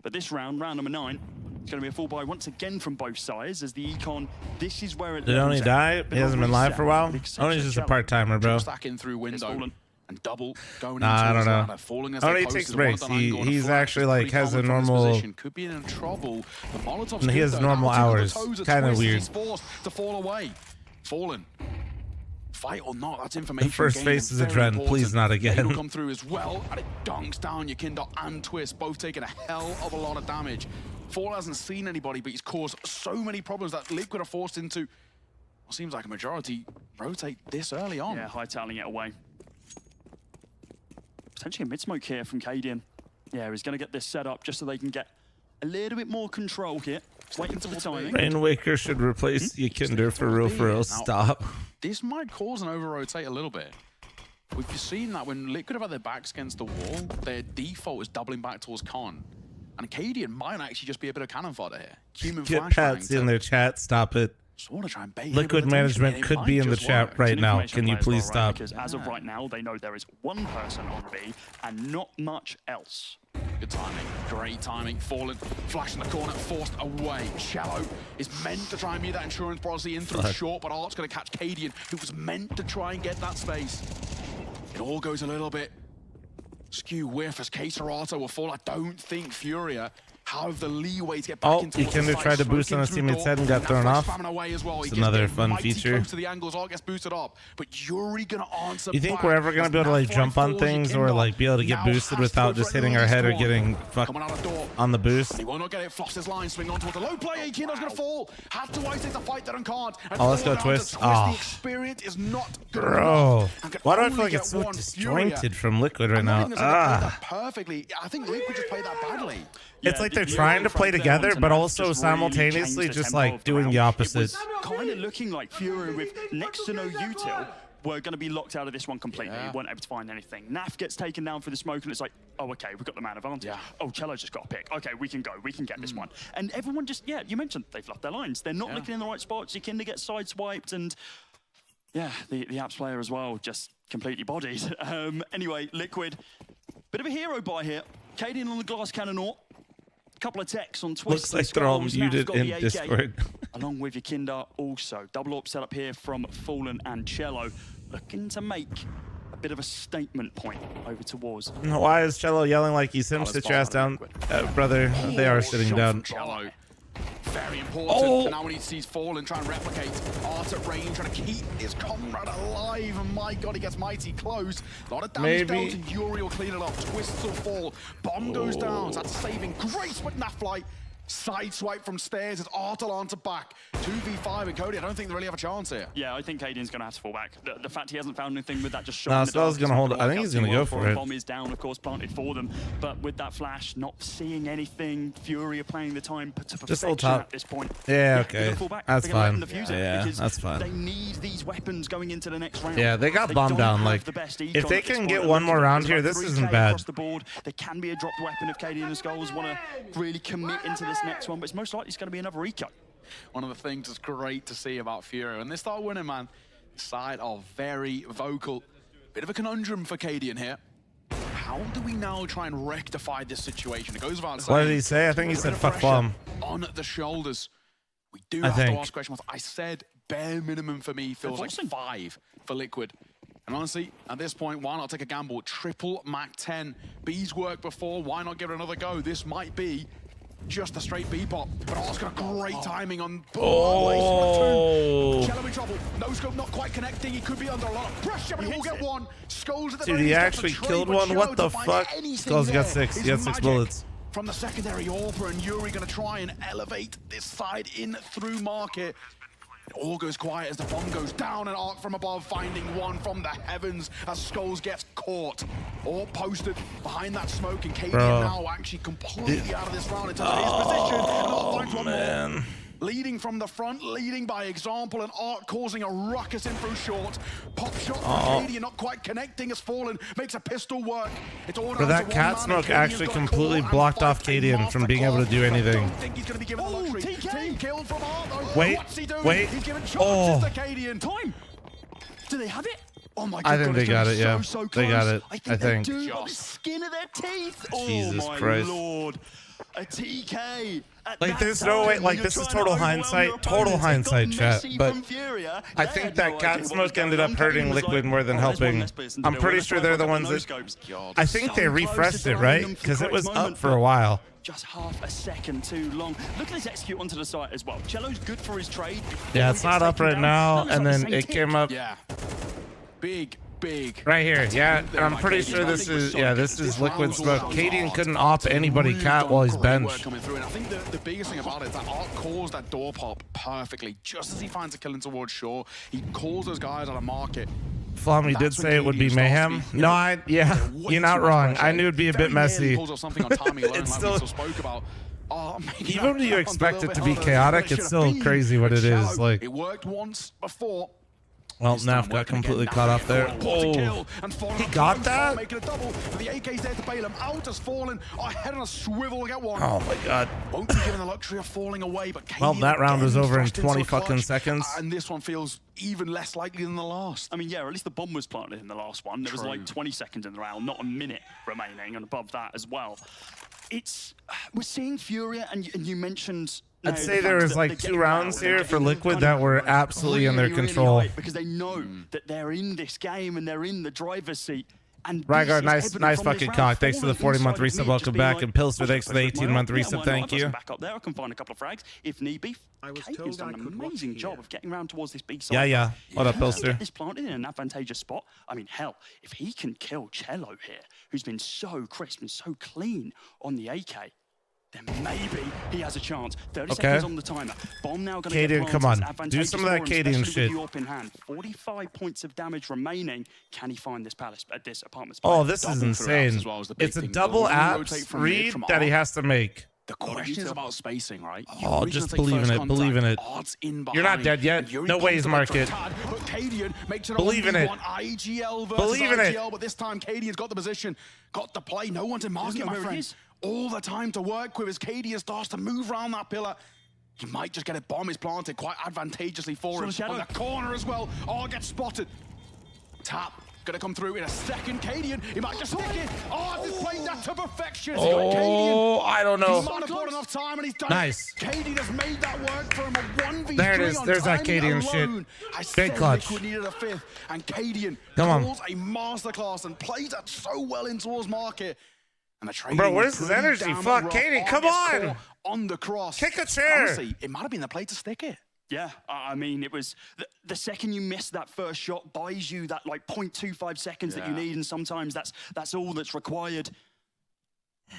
But this round, round number 9, it's going to be a full buy once again from both sides as the Econ, this is where it Did Oni die? He hasn't been live for a while? Oni's just a part-timer, bro. Stacking through window. And double going Nah, I don't know. Falling as Oni takes breaks. He's actually like has a normal. Could be in trouble. The Molotov's He has good, though. normal Now hours. to the toes of Kind of Twist. weird. He's forced to fall away. Fallen. Fight or not, that's information. The first gained phase and is a very trend. important. Please not again. It'll come through as well, and it dunks down Yakinda and Twist, both taking a hell of a lot of damage. Fall hasn't seen anybody, but he's caused so many problems that Liquid are forced into what seems like a majority rotate this early on. Yeah, hightailing it away. Potentially a mid-smoke here from Cadian. Yeah, he's going to get this set up just so they can get a little bit more control here. Waiting for the timing. Rainwaker should replace Yakinder for real. Stop. This might cause an over-rotate a little bit. We've seen that when Liquid have had their backs against the wall, their default is doubling back towards Con. And Cadian might actually just be a bit of cannon fodder here. Human Get flashbang Patsy in their chat. Stop it. sort of try and bait Liquid management could be in the chat right now. Can you please stop? Because as of right now, they know there is one person on B and not much else. Good timing, great timing. Fallen, flash in the corner, forced away. Shallow is meant to try and meet that insurance policy in through short, but Art's going to catch Cadian, who was meant to try and get that space. It all goes a little bit skew whiff as Caterata will fall. I don't think Furia have the leeway to get back into he kind of tried to boost on his teammate's head and got thrown off. It's another fun feature. To the angles, all gets boosted up, but Yuri gonna answer. You think we're ever gonna be able to like jump on things or like be able to get boosted without just hitting our head or getting fucked on the boost? He will not get it. Flops his line, swing on towards the low play. Kindo's gonna fall. Have to isolate the fight that can't. Oh, let's go twist. The experience is not good. Bro, why do I feel like it's so disjointed from Liquid right now? Perfectly. I think Liquid just played that badly. It's like they're trying to play together, but also simultaneously just like doing the opposite. Kind of looking like Fury with next to no util. We're going to be locked out of this one completely. We weren't able to find anything. Naf gets taken down for the smoke, and it's like, oh, okay, we've got the man advantage. Oh, Cello's just got a pick. Okay, we can go. We can get this one. And everyone just, you mentioned they've left their lines. They're not looking in the right spots. Yakinda gets sideswiped, and the Apps player as well, just completely bodied. Anyway, Liquid, bit of a hero buy here. Cadian on the glass cannon or couple of techs on Twist. Looks like they're all muted in Discord. Along with Yakinda also. Double AWP set up here from Fallen and Cello. Looking to make a bit of a statement point over towards. Why is Cello yelling like he's him? Sit your ass down, brother. They are sitting down. Cello. Very important. And now when he sees Fallen try and replicate, Art at range trying to keep his comrade alive. And my god, he gets mighty close. A lot of damage dealt, and Yuri will clean it up. Twists will fall. Bomb goes down. That's saving. Great split Naf flight. Side swipe from stairs as Artel onto back. 2v5 and Cody, I don't think they really have a chance here. Yeah, I think Cadian's going to have to fall back. The fact he hasn't found anything with that just shot. No, Spell's going to hold it. I think he's going to go for it. Bomb is down, of course, planted for them. But with that flash, not seeing anything, Fury are playing the time to perfection at this point. Yeah, okay. That's fine. Yeah, that's fine. They need these weapons going into the next round. Yeah, they got bombed down. Like, if they can get one more round here, this isn't bad. The board. There can be a dropped weapon if Cadian and Skulls want to really commit into this next one, but it's most likely it's going to be another eco. One of the things that's great to see about Fury, when they start winning, man, side are very vocal. Bit of a conundrum for Cadian here. How do we now try and rectify this situation? It goes without saying. What did he say? I think he said fuck bomb. On the shoulders. We do have to ask questions. I said bare minimum for me feels like 5 for Liquid. And honestly, at this point, why not take a gamble? Triple Mac 10. B's worked before. Why not give it another go? This might be just a straight B pop, but Art's got great timing on. Cello in trouble. No scope, not quite connecting. He could be under a lot of pressure, but he will get one. Skulls at the Dude, he actually killed one. What the fuck? Skulls got 6. He got 6 bullets. From the secondary AWPer, and Yuri gonna try and elevate this side in through market. It all goes quiet as the bomb goes down, and Arc from above finding one from the heavens as Skulls gets caught. All posted behind that smoke, and Cadian now actually completely out of this round in terms of his position. And Arc finds one more. Leading from the front, leading by example, and Arc causing a ruckus in through short. Pop shot from Cadian, not quite connecting as Fallen makes a pistol work. It's all But that cat smoke actually completely blocked off Cadian from being able to do anything. Wait. He's given chances to Cadian. Time. Do they have it? Oh my god. I think they got it, yeah. They got it, I think. They do by the skin of their teeth. Jesus Christ. Christ. Lord. A TK. Like, there's no way, like, this is total hindsight, chat. But I think that cat smoke ended up hurting Liquid more than helping. I'm pretty sure they're the ones that, I think they refreshed it, right? Because it was up for a while. Just half a second too long. Look at this execute onto the site as well. Cello's good for his trade. Yeah, it's not up right now, and then it came up. Yeah. Big. Right here, yeah, and I'm pretty sure this is, this is Liquid smoke. Cadian couldn't op anybody cat while he's benched. And I think the biggest thing about it is that Arc calls that door pop perfectly. Just as he finds a killing towards shore, he calls those guys on a market. Flummy did say it would be mayhem. No, you're not wrong. I knew it'd be a bit messy. It's still, even when you expect it to be chaotic, it's still crazy what it is. Like, it worked once before. Well, Naf got completely caught off there. Oh, he got that? Making a double. The AK's there to bail him out. Has fallen. Oh, head on a swivel. Get one. Oh my god. Won't be given the luxury of falling away, but well, that round was over in 20 fucking seconds. And this one feels even less likely than the last. I mean, yeah, at least the bomb was planted in the last one. There was like 20 seconds in the round, not a minute remaining, and above that as well. We're seeing Furia, and you mentioned. I'd say there was like 2 rounds here for Liquid that were absolutely in their control. Because they know that they're in this game and they're in the driver's seat. And Rygaard, nice fucking cock. Thanks for the 40-month resub. Welcome back. And Pilster, thanks for the 18-month resub. Thank you. Back up there, I can find a couple of frags if need be. Katie's done an amazing job of getting around towards this B side. Yeah. What up, Pilster? This planted in an advantageous spot. I mean, hell, if he can kill Cello here, who's been so crisp and so clean on the AK, then maybe he has a chance. 30 seconds on the timer. Bomb now going to get come on. Do some of that Cadian shit. In hand. 45 points of damage remaining. Can he find this palace at this apartment? Oh, this is insane. It's a double apps read that he has to make. The question is about spacing, right? Oh, just believe in it. Believe in it. You're not dead yet. No ways, mark it. Believe in it. Believe in it. But this time, Cadian's got the position, got the play. No one to mark it, my friend. All the time to work with as Cadian starts to move around that pillar. He might just get a bomb is planted quite advantageously for him. On the corner as well. Oh, gets spotted. Tap. Gonna come through in a second. Cadian, he might just stick it. Oh, this played that to perfection. Oh, I don't know. He might have bought enough time and he's done nice. Cadian has made that work for him. A 1v3 there it is. There's that Cadian shit. Big clutch. Liquid needed a 5th, and Cadian calls a masterclass and plays that so well in towards market. And the bro, where's his energy? Fuck, Katie, come on! On the cross. Kick a chair. Honestly, it might have been the play to stick it. Yeah, I mean, it was the second you miss that first shot buys you that like 0.25 seconds that you need, and sometimes that's all that's required.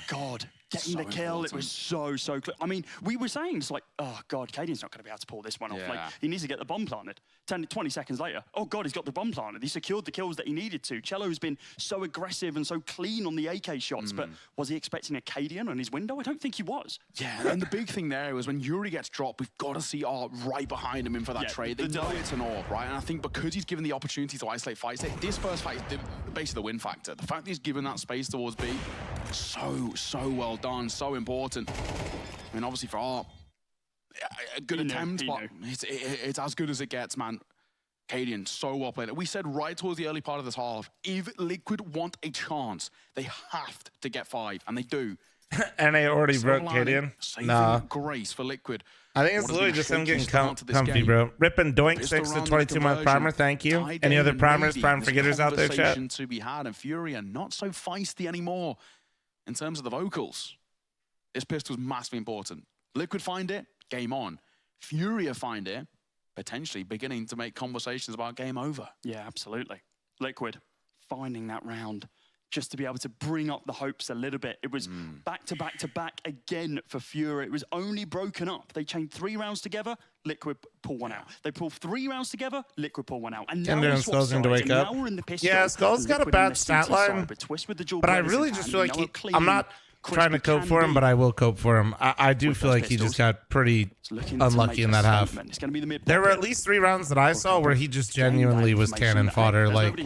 God, getting the kill, important. It was so clear. I mean, we were saying, it's like, oh God, Cadian's not going to be able to pull this one off. Like, he needs to get the bomb planted. 20 seconds later, oh God, he's got the bomb planted. He secured the kills that he needed to. Cello's been so aggressive and so clean on the AK shots, but was he expecting a Cadian on his window? I don't think he was. Yeah, and the big thing there was when Yuri gets dropped, we've got to see Art right behind him in for that trade. They know it's an AWP, right? And I think because he's given the opportunity to isolate fights, this first fight is basically the win factor. The fact that he's given that space towards B, so well done, so important. I mean, obviously for Art, a good attempt, but it's as good as it gets, man. Cadian, so well played. We said right towards the early part of this half, if Liquid want a chance, they have to get 5, and they do. And they already broke Cadian. Nah. Grace for Liquid. I think it's literally just him getting comfy, bro. Rip and Doink 6 to 22-month primer. Thank you. Any other primers, prime forgetters out there, chat? To be had, and Furia not so feisty anymore in terms of the vocals. This pistol's massively important. Liquid find it, game on. Furia find it, potentially beginning to make conversations about game over. Yeah, absolutely. Liquid finding that round just to be able to bring up the hopes a little bit. It was back to back to back again for Furia. It was only broken up. They chained 3 rounds together, Liquid pull 1 out. They pull 3 rounds together, Liquid pull 1 out. And now we're Skull's going to wake up. Yeah, Skull's got a bad stat line, but I really just feel like I'm not trying to cope for him, but I will cope for him. I do feel like he just got pretty unlucky in that half. There were at least 3 rounds that I saw where he just genuinely was cannon fodder. Like,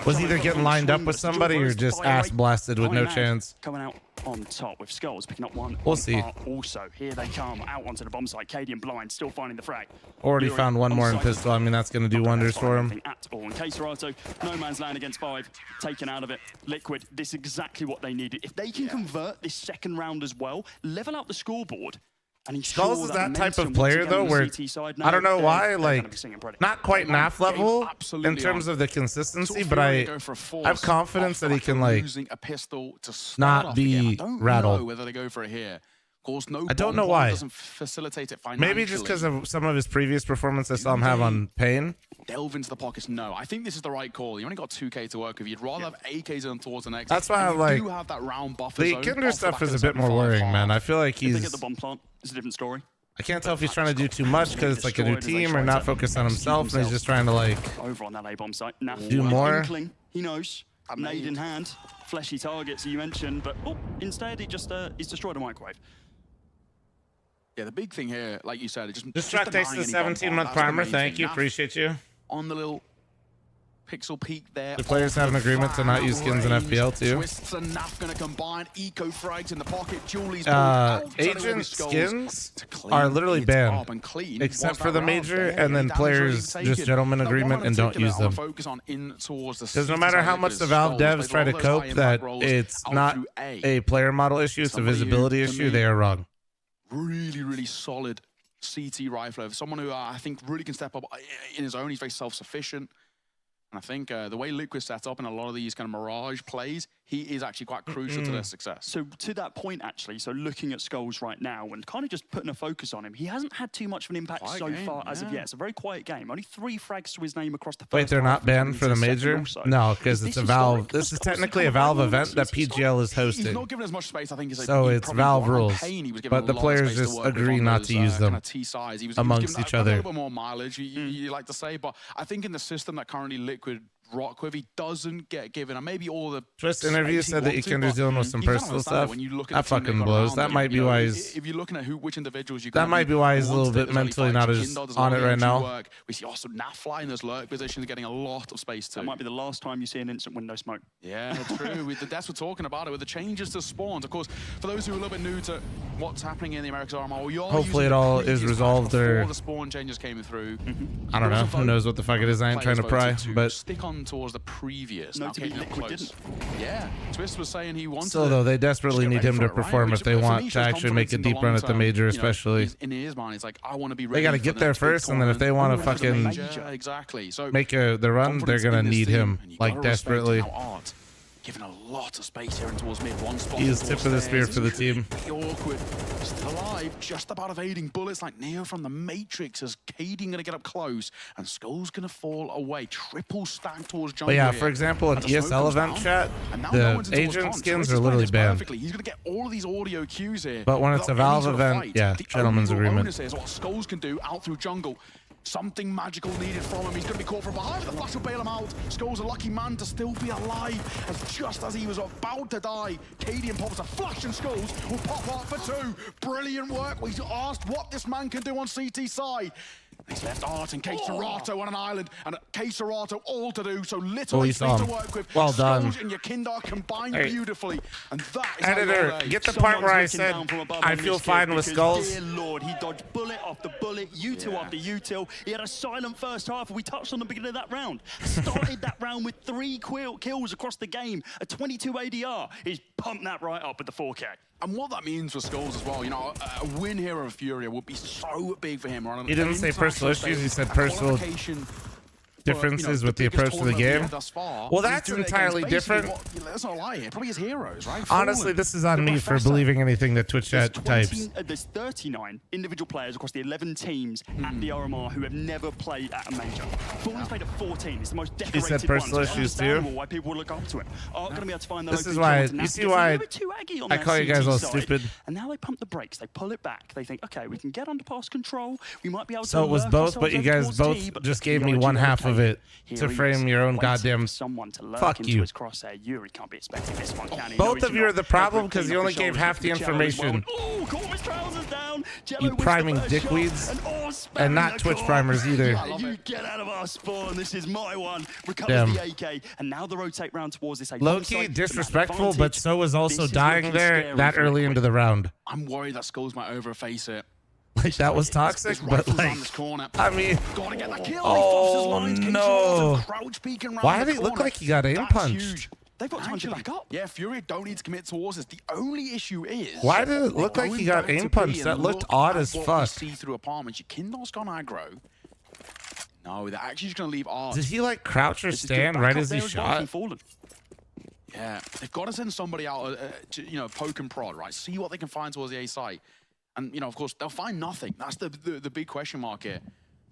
was either getting lined up with somebody or just ass blasted with no chance. Coming out on top with Skulls picking up 1. We'll see. Also, here they come out onto the bomb site. Cadian blind, still finding the frag. Already found 1 more in pistol. I mean, that's going to do wonders for him. At all. And K-Serato, no man's land against 5, taken out of it. Liquid, this is exactly what they needed. If they can convert this second round as well, level out the scoreboard. And Skulls is that type of player, though, where I don't know why, like, not quite NAF level in terms of the consistency, but I have confidence that he can, like, not be rattled. Whether they go for it here. Of course, no, I don't know why. Doesn't facilitate it financially. Maybe just because of some of his previous performance I saw him have on Pain. Delve into the pockets. No, I think this is the right call. You only got 2K to work with. You'd rather have AKs on towards the next. That's why I like. Have that round buffer the Kinder stuff is a bit more worrying, man. I feel like he's. If they get the bomb plant, it's a different story. I can't tell if he's trying to do too much because it's like a new team or not focus on himself, and he's just trying to like over on that A bomb site. Do more. He knows. Nade in hand, fleshy targets you mentioned, but instead he just he's destroyed a microwave. Yeah, the big thing here, like you said, it just track takes the 17-month primer. Thank you, appreciate you. On the little pixel peak there. The players have an agreement to not use skins in FPL too. Twists and Naf gonna combine. Eco frags in the pocket. Julie's agent skins are literally banned, except for the major, and then players just gentleman agreement and don't use them. Because no matter how much the Valve devs try to cope that it's not a player model issue, it's a visibility issue, they are wrong. Really, really solid CT rifler. Someone who I think really can step up in his own. He's very self-sufficient. And I think the way Luke was set up in a lot of these kind of Mirage plays, he is actually quite crucial to their success. So to that point, actually, so looking at Skulls right now and kind of just putting a focus on him, he hasn't had too much of an impact far as of yet. It's a very quiet game. Only 3 frags to his name across the first. Wait, they're not banned for the major? No, because it's a Valve. This is technically a Valve event that PGL is hosting. He's not given as much space, I think, as so it's Valve rules, but the players just agree not to use them amongst each other. A little bit more mileage, you like to say, but I think in the system that currently Liquid rock with, he doesn't get given, and maybe all the Twist interview said that Ikender's dealing with some personal stuff. That fucking blows. That might be why he's. If you're looking at which individuals you. That might be why he's a little bit mentally not as on it right now. We see also Nafly in those lurk positions getting a lot of space too. That might be the last time you see an instant window smoke. Yeah, true. That's what we're talking about it with the changes to spawns. Of course, for those who are a little bit new to what's happening in the Americas RMR, hopefully it all is resolved or the spawn changes came through. I don't know. Who knows what the fuck it is? I ain't trying to pry, but stick on towards the previous. No, to be Liquid didn't. Yeah, Twist was saying he wanted. Still, though, they desperately need him to perform if they want to actually make a deep run at the major, especially. In his mind, he's like, I want to be They ready. got to get there first, and then if they want to fucking make the run, they're gonna need him like desperately. Given a lot of space here and towards mid. One spot. He is tip of the spear for the team. Awkward. Still alive, just about evading bullets like Neo from the Matrix as Cadian gonna get up close and Skull's gonna fall away. Triple stack towards jungle. But yeah, for example, an ESL event chat, the agent skins are literally banned. He's gonna get all of these audio cues here. But when it's a Valve event, yeah, gentleman's agreement. Is what Skulls can do out through jungle. Something magical needed from him. He's going to be caught from behind. The flash will bail him out. Skull's a lucky man to still be alive. As just as he was about to die, Cadian pops a flash and Skulls will pop up for 2. Brilliant work. We asked what this man can do on CT side. He's left Art and Case Serato on an island, and Case Serato all to do, so little to work with. Well done. Skulls and Yakindar combined beautifully, and that is Editor, get the part where I said I feel fine with Skulls. Dear Lord, he dodged bullet after bullet, util after util. He had a silent first half, and we touched on the beginning of that round. Started that round with 3 kills across the game, a 22 ADR. He's pumped that right up with the 4K. And what that means for Skulls as well, you know, a win here of Furia would be so big for him. He didn't say personal issues, he said personal differences with the approach to the game. Well, that's entirely different. Let's not lie here. Probably his heroes, right? Honestly, this is on me for believing anything that Twitch chat types. There's 39 individual players across the 11 teams at the RMR who have never played at a major. Fulham's played at 14. It's the most decorated He said personal issues too. Why people look up to him. Aren't going to be able to find this is why, you see why I call you guys all stupid. And now they pump the brakes. They pull it back. They think, okay, we can get under pass control. We might be able to. So it was both, but you guys both just gave me one half of it to frame your own goddamn. Someone to lurk fuck into you. His crosshair. Yuri can't be expecting this one, can he? Both of you are the problem because you only gave half the information. Oh, caught his trousers down. You priming dickweeds and not Twitch primers either. You get out of our spawn. This is my one. Recovers the AK, and now the rotate round towards this. Low-key disrespectful, but so was also dying there that early into the round. I'm worried that Skulls might overface it. Like that was toxic, but like, I mean, oh no! Why did it look like he got aim punched? They've got time to back up. Yeah, Fury don't need to commit towards this. The only issue is, why did it look like he got aim punched? That looked odd as fuck. See through apartments. Kindle's gone aggro. No, they're actually just gonna leave Art. Did he like crouch or stand right as he shot? Yeah, they've got to send somebody out to, you know, poke and prod, right? See what they can find towards the A site. And, you know, of course, they'll find nothing. That's the big question mark here.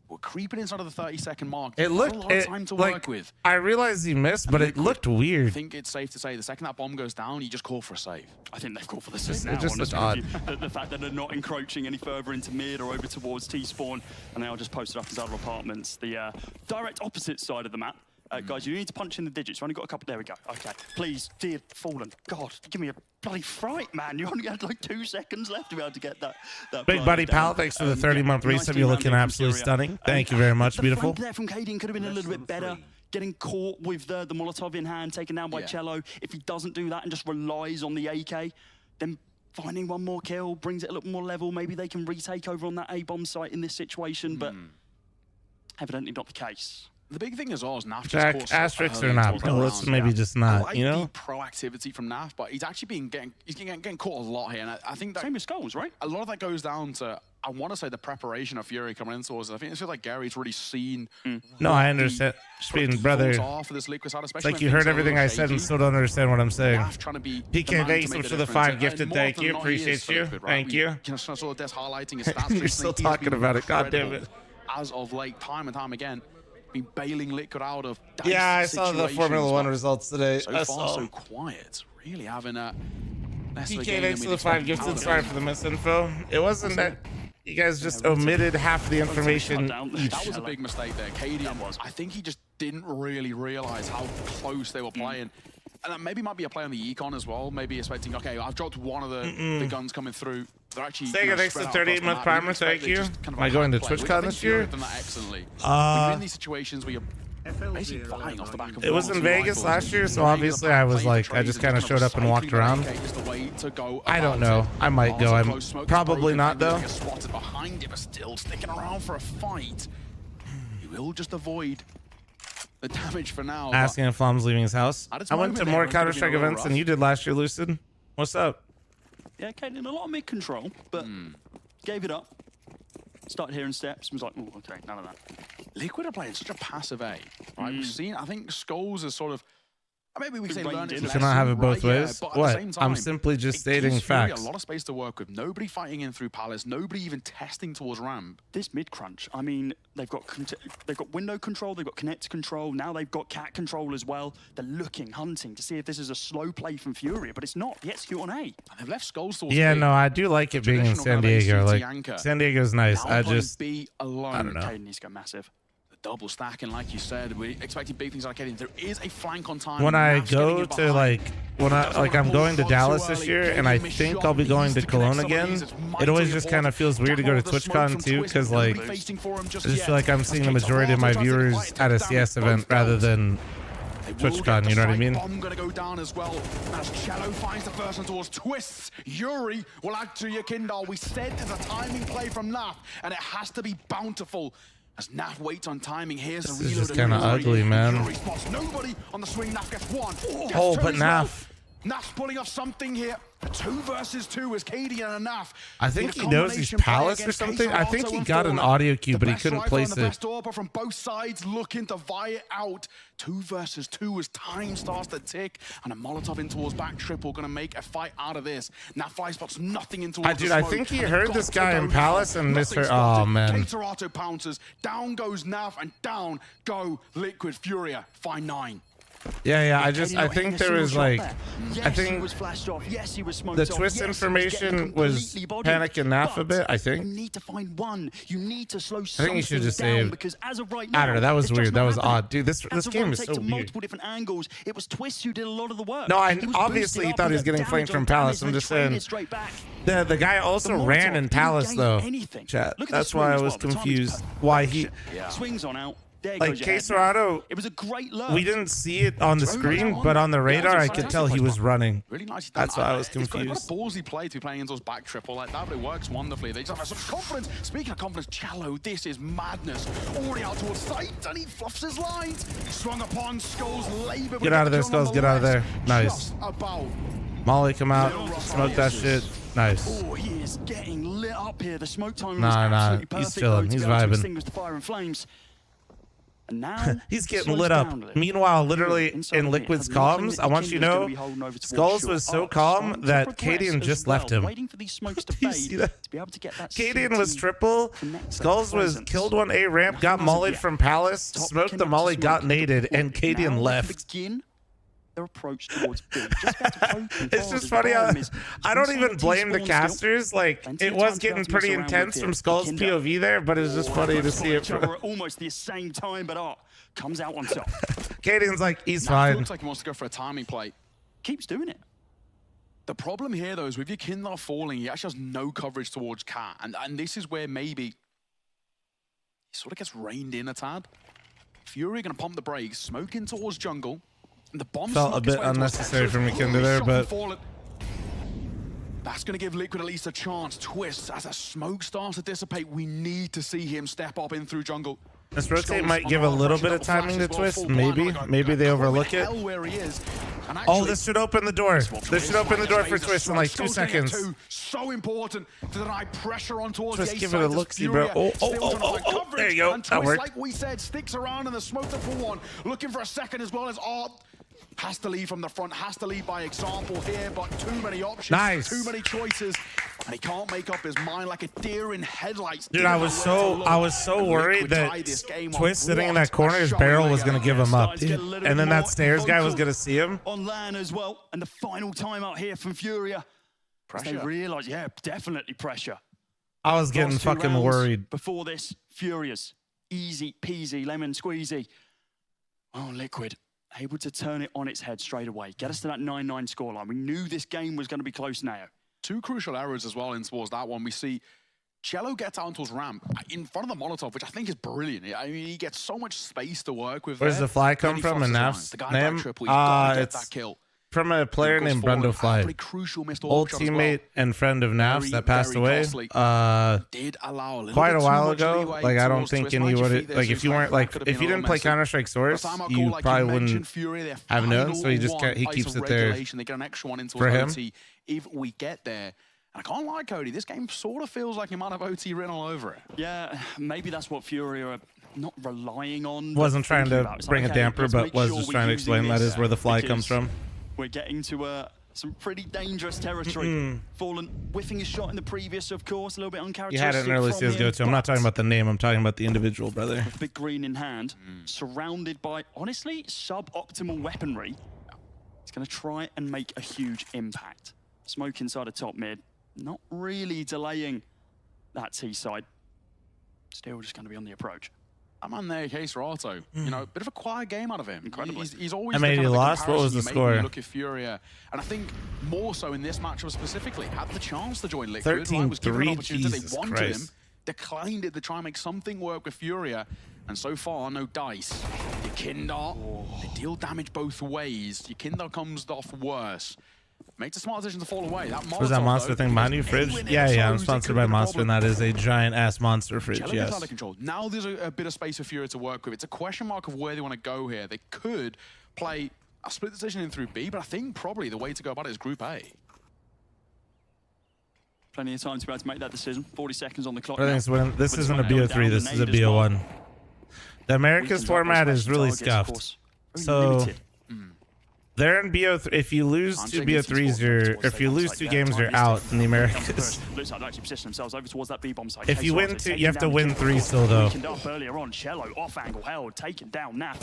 We're creeping inside of the 30-second mark. It looked a lot of time to work with. I realized he missed, but it looked weird. I think it's safe to say the second that bomb goes down, you just call for a save. I think they've called for the save now. It just looked odd. The fact that they're not encroaching any further into mid or over towards T-spawn, and they are just posted up inside of apartments. The direct opposite side of the map. Guys, you need to punch in the digits. You've only got a couple. There we go. Okay. Please, dear Fallen. God, give me a bloody fright, man. You only had like 2 seconds left to be able to get that Big buddy pal, thanks for the 30-month resub. You're looking absolutely stunning. Thank you very much, beautiful. The there from Cadian could have been a little bit better. Getting caught with the Molotov in hand, taken down by Cello. If he doesn't do that and just relies on the AK, then finding one more kill brings it a little more level. Maybe they can retake over on that A-bomb site in this situation, but evidently not the case. The big thing is Naf. Jack, asterisks or not, bro. Let's maybe just not, you know? Proactivity from Naf, but he's actually getting caught a lot here, and I think that same with Skulls, right? A lot of that goes down to, I want to say, the preparation of Fury coming in towards it. I think it feels like Gary's really seen. No, I understand. Speaking, brother. It's like you heard everything I said and still don't understand what I'm saying. PK, thanks for the 5 gifted. Thank you. Appreciate you. Thank you. You're still talking about it. God damn it. As of late, time and time again, been bailing Liquid out of I saw the Formula 1 results today. So far, so quiet. Really having a PK, thanks for the 5 gifted. Sorry for the misinfo. It wasn't that you guys just omitted half the information each. That was a big mistake there. Cadian, I think he just didn't really realize how close they were playing. And that maybe might be a play on the econ as well. Maybe expecting, okay, I've dropped one of the guns coming through. They're actually Sega, thanks to 38-month primer. Thank you. Am I going to TwitchCon this year? In these situations where you're basically flying off the back of it was in Vegas last year, so obviously I was like, I just kind of showed up and walked around. I don't know. I might go. I'm probably not though. Spotted behind him, still sticking around for a fight. He will just avoid the damage for now. Asking if Flom's leaving his house. I went to more Counter-Strike events than you did last year, Lucid. What's up? Yeah, Cadian, a lot of mid-control, but gave it up. Started hearing steps and was like, oh, okay, none of that. Liquid are playing such a passive A, right? We've seen, I think Skulls is sort of, maybe we can say learn it. You cannot have it both ways. What? I'm simply just stating facts. A lot of space to work with. Nobody fighting in through Palace. Nobody even testing towards ramp. This mid crunch. I mean, they've got window control. They've got connect control. Now they've got cat control as well. They're looking, hunting to see if this is a slow play from Furia, but it's not. They execute on A. And they've left Skulls towards yeah, B. no, I do like it being in San Diego. Like San Diego's nice. I just B alone. I don't know. Cadian needs to go massive. Double stacking, like you said, we expected big things like Cadian. There is a flank on time. When I go to I'm going to Dallas this year, and I think I'll be going to Cologne again. It always just kind of feels weird to go to TwitchCon too, because like I just feel like I'm seeing the majority of my viewers at a CS event rather than TwitchCon. You know what I mean? Bomb gonna go down as well. As Cello finds the person towards twists. Yuri will add to your Kindle. We said there's a timing play from Naf, and it has to be bountiful. As Naf waits on timing, here's a reload. This is just kind of ugly, man. Nobody on the swing. Naf gets one. Oh, but Naf. Naf's pulling off something here. 2 versus 2 is Cadian and Naf. I think he knows he's Palace or something. I think he got an audio cue, but he couldn't place it. Best order from both sides looking to vie it out. 2 versus 2 as time starts to tick, and a Molotov in towards back triple gonna make a fight out of this. Now fly spots nothing in towards dude, I think he heard this guy in Palace and missed her. Oh man. Caterotto pounces. Down goes Naf, and down go Liquid Furia. Fine 9. Yeah, I think there was like, I think he was flashed off. Yes, he was smoked the off. twist information was panicking Naf a bit, I think. You need to find one. You need to slow I think you should just down save. because as of right now, I don't know. That was weird. That was odd, dude. This game is so weird. Multiple different angles. It was Twist who did a lot of the work. No, obviously he thought he was getting flanked from Palace. I'm just saying. The guy also ran in Palace though. Chat. That's why I was confused. Why he swings on out. Like Caterotto, it was a great lurk. We didn't see it on the screen, but on the radar, I could tell he was running. Really nicely done. That's why I was He's confused. got a ballsy play to be playing into his back triple like that, but it works wonderfully. They just have some confidence. Speaking of confidence, Cello, this is madness. Already out towards sight, and he fluffs his lines. Swung upon Skulls, labor. Get out of there, Skulls. Get out of there. Nice. Molly, come out. Smoke that shit. Nice. Oh, he is getting lit up here. The smoke time Nah. He's chilling. He's vibing. Extinguish the fire and flames. And now he's getting lit up. Meanwhile, literally in Liquid's comms, I want you to know, Skulls was so calm that Cadian just left him. Do you see that? Cadian was triple. Skulls was killed one A ramp, got mollied from Palace, smoked the molly, got naded, and Cadian left. Their approach towards B. It's just funny how I don't even blame the casters. Like, it was getting pretty intense from Skull's POV there, but it's just funny to see it. From almost the same time, but comes out on top. Cadian's like, he's Now, fine. looks like he wants to go for a timing play. Keeps doing it. The problem here, though, is with your Kindler falling, he actually has no coverage towards Cat. And this is where maybe he sort of gets reined in a tad. Fury going to pump the brakes, smoke in towards jungle. And the bomb Felt a bit unnecessary for McKinder there, but that's going to give Liquid at least a chance. Twist, as a smoke starts to dissipate, we need to see him step up in through jungle. this rotate might give a little bit of timing to Twist. Maybe they overlook it. Oh, this should open the door. This should open the door for Twist in like 2 seconds. So important to deny pressure on towards Twist, the give it a look-see, bro. Oh, there you go. And That Twist, worked. like we said, sticks around in the smoke to pull one, looking for a second as well as Art. Has to lead from the front, has to lead by example here, but too many options, Nice. too many choices, and he can't make up his mind like a deer in headlights. Dude, I was so worried that Twist sitting in that corner, his barrel was gonna give him up, dude. And then that stairs guy was gonna see him. On LAN as well, and the final timeout here from Furia. They realize, yeah, definitely pressure. I was getting Last 2 fucking rounds worried. Before this, Furious, easy peasy, lemon squeezy. Oh, Liquid, able to turn it on its head straight away. Get us to that 9-9 scoreline. We knew this game was going to be close now. 2 crucial errors as well in towards that one. We see Cello gets out onto his ramp in front of the Molotov, which I think is brilliant. I mean, he gets so much space to work with. Where's the fly come from in Naf's name? It's from a player named Brendo Fly. Old teammate and friend of Naf's that passed away quite a while ago. Like, I don't think anybody, like, if you weren't, like, if you didn't play Counter-Strike Source, you probably wouldn't have known, so he keeps it there for him. If we get there. And I can't lie, Cody, this game sort of feels like it might have OT written all over it. Yeah, maybe that's what Fury are not relying on. Wasn't trying to bring a damper, but was just trying to explain that is where the fly comes from. We're getting to some pretty dangerous territory. Fallen whiffing his shot in the previous, of course, a little bit uncharacteristic. You had it in early CSGO too. I'm not talking about the name, I'm talking about the individual, brother. With big green in hand, surrounded by, honestly, suboptimal weaponry. It's going to try and make a huge impact. Smoke inside a top mid. Not really delaying that T side. Still just going to be on the approach. I'm on there, Case Rato. You know, bit of a quiet game out of him. Incredibly. He's always I mean, he lost. What was the score? Look at Furia, and I think more so in this matchup specifically, had the chance to join Liquid. 13-3. Jesus they wanted Christ. him, declined it to try and make something work with Furia, and so far no dice. Yekindar, they deal damage both ways. Yekindar comes off worse. Makes a smart decision to fall away. Was that monster thing behind you, Fridge? Yeah, I'm sponsored by Monster, and that is a giant-ass monster fridge, yes. Out of control. Now there's a bit of space for Fury to work with. It's a question mark of where they want to go here. They could play a split decision in through B, but I think probably the way to go about it is Group A. Plenty of time to be able to make that decision. 40 seconds on the clock. This isn't a BO3, this is a BO1. The Americas format is really scuffed. So they're in BO3. If you lose 2 BO3s, if you lose 2 games, you're out in the Americas. Looks like they actually position themselves over towards that B-bomb site. If you win 2, you have to win 3 still, though. Up earlier on, Cello off angle held, taken down. Now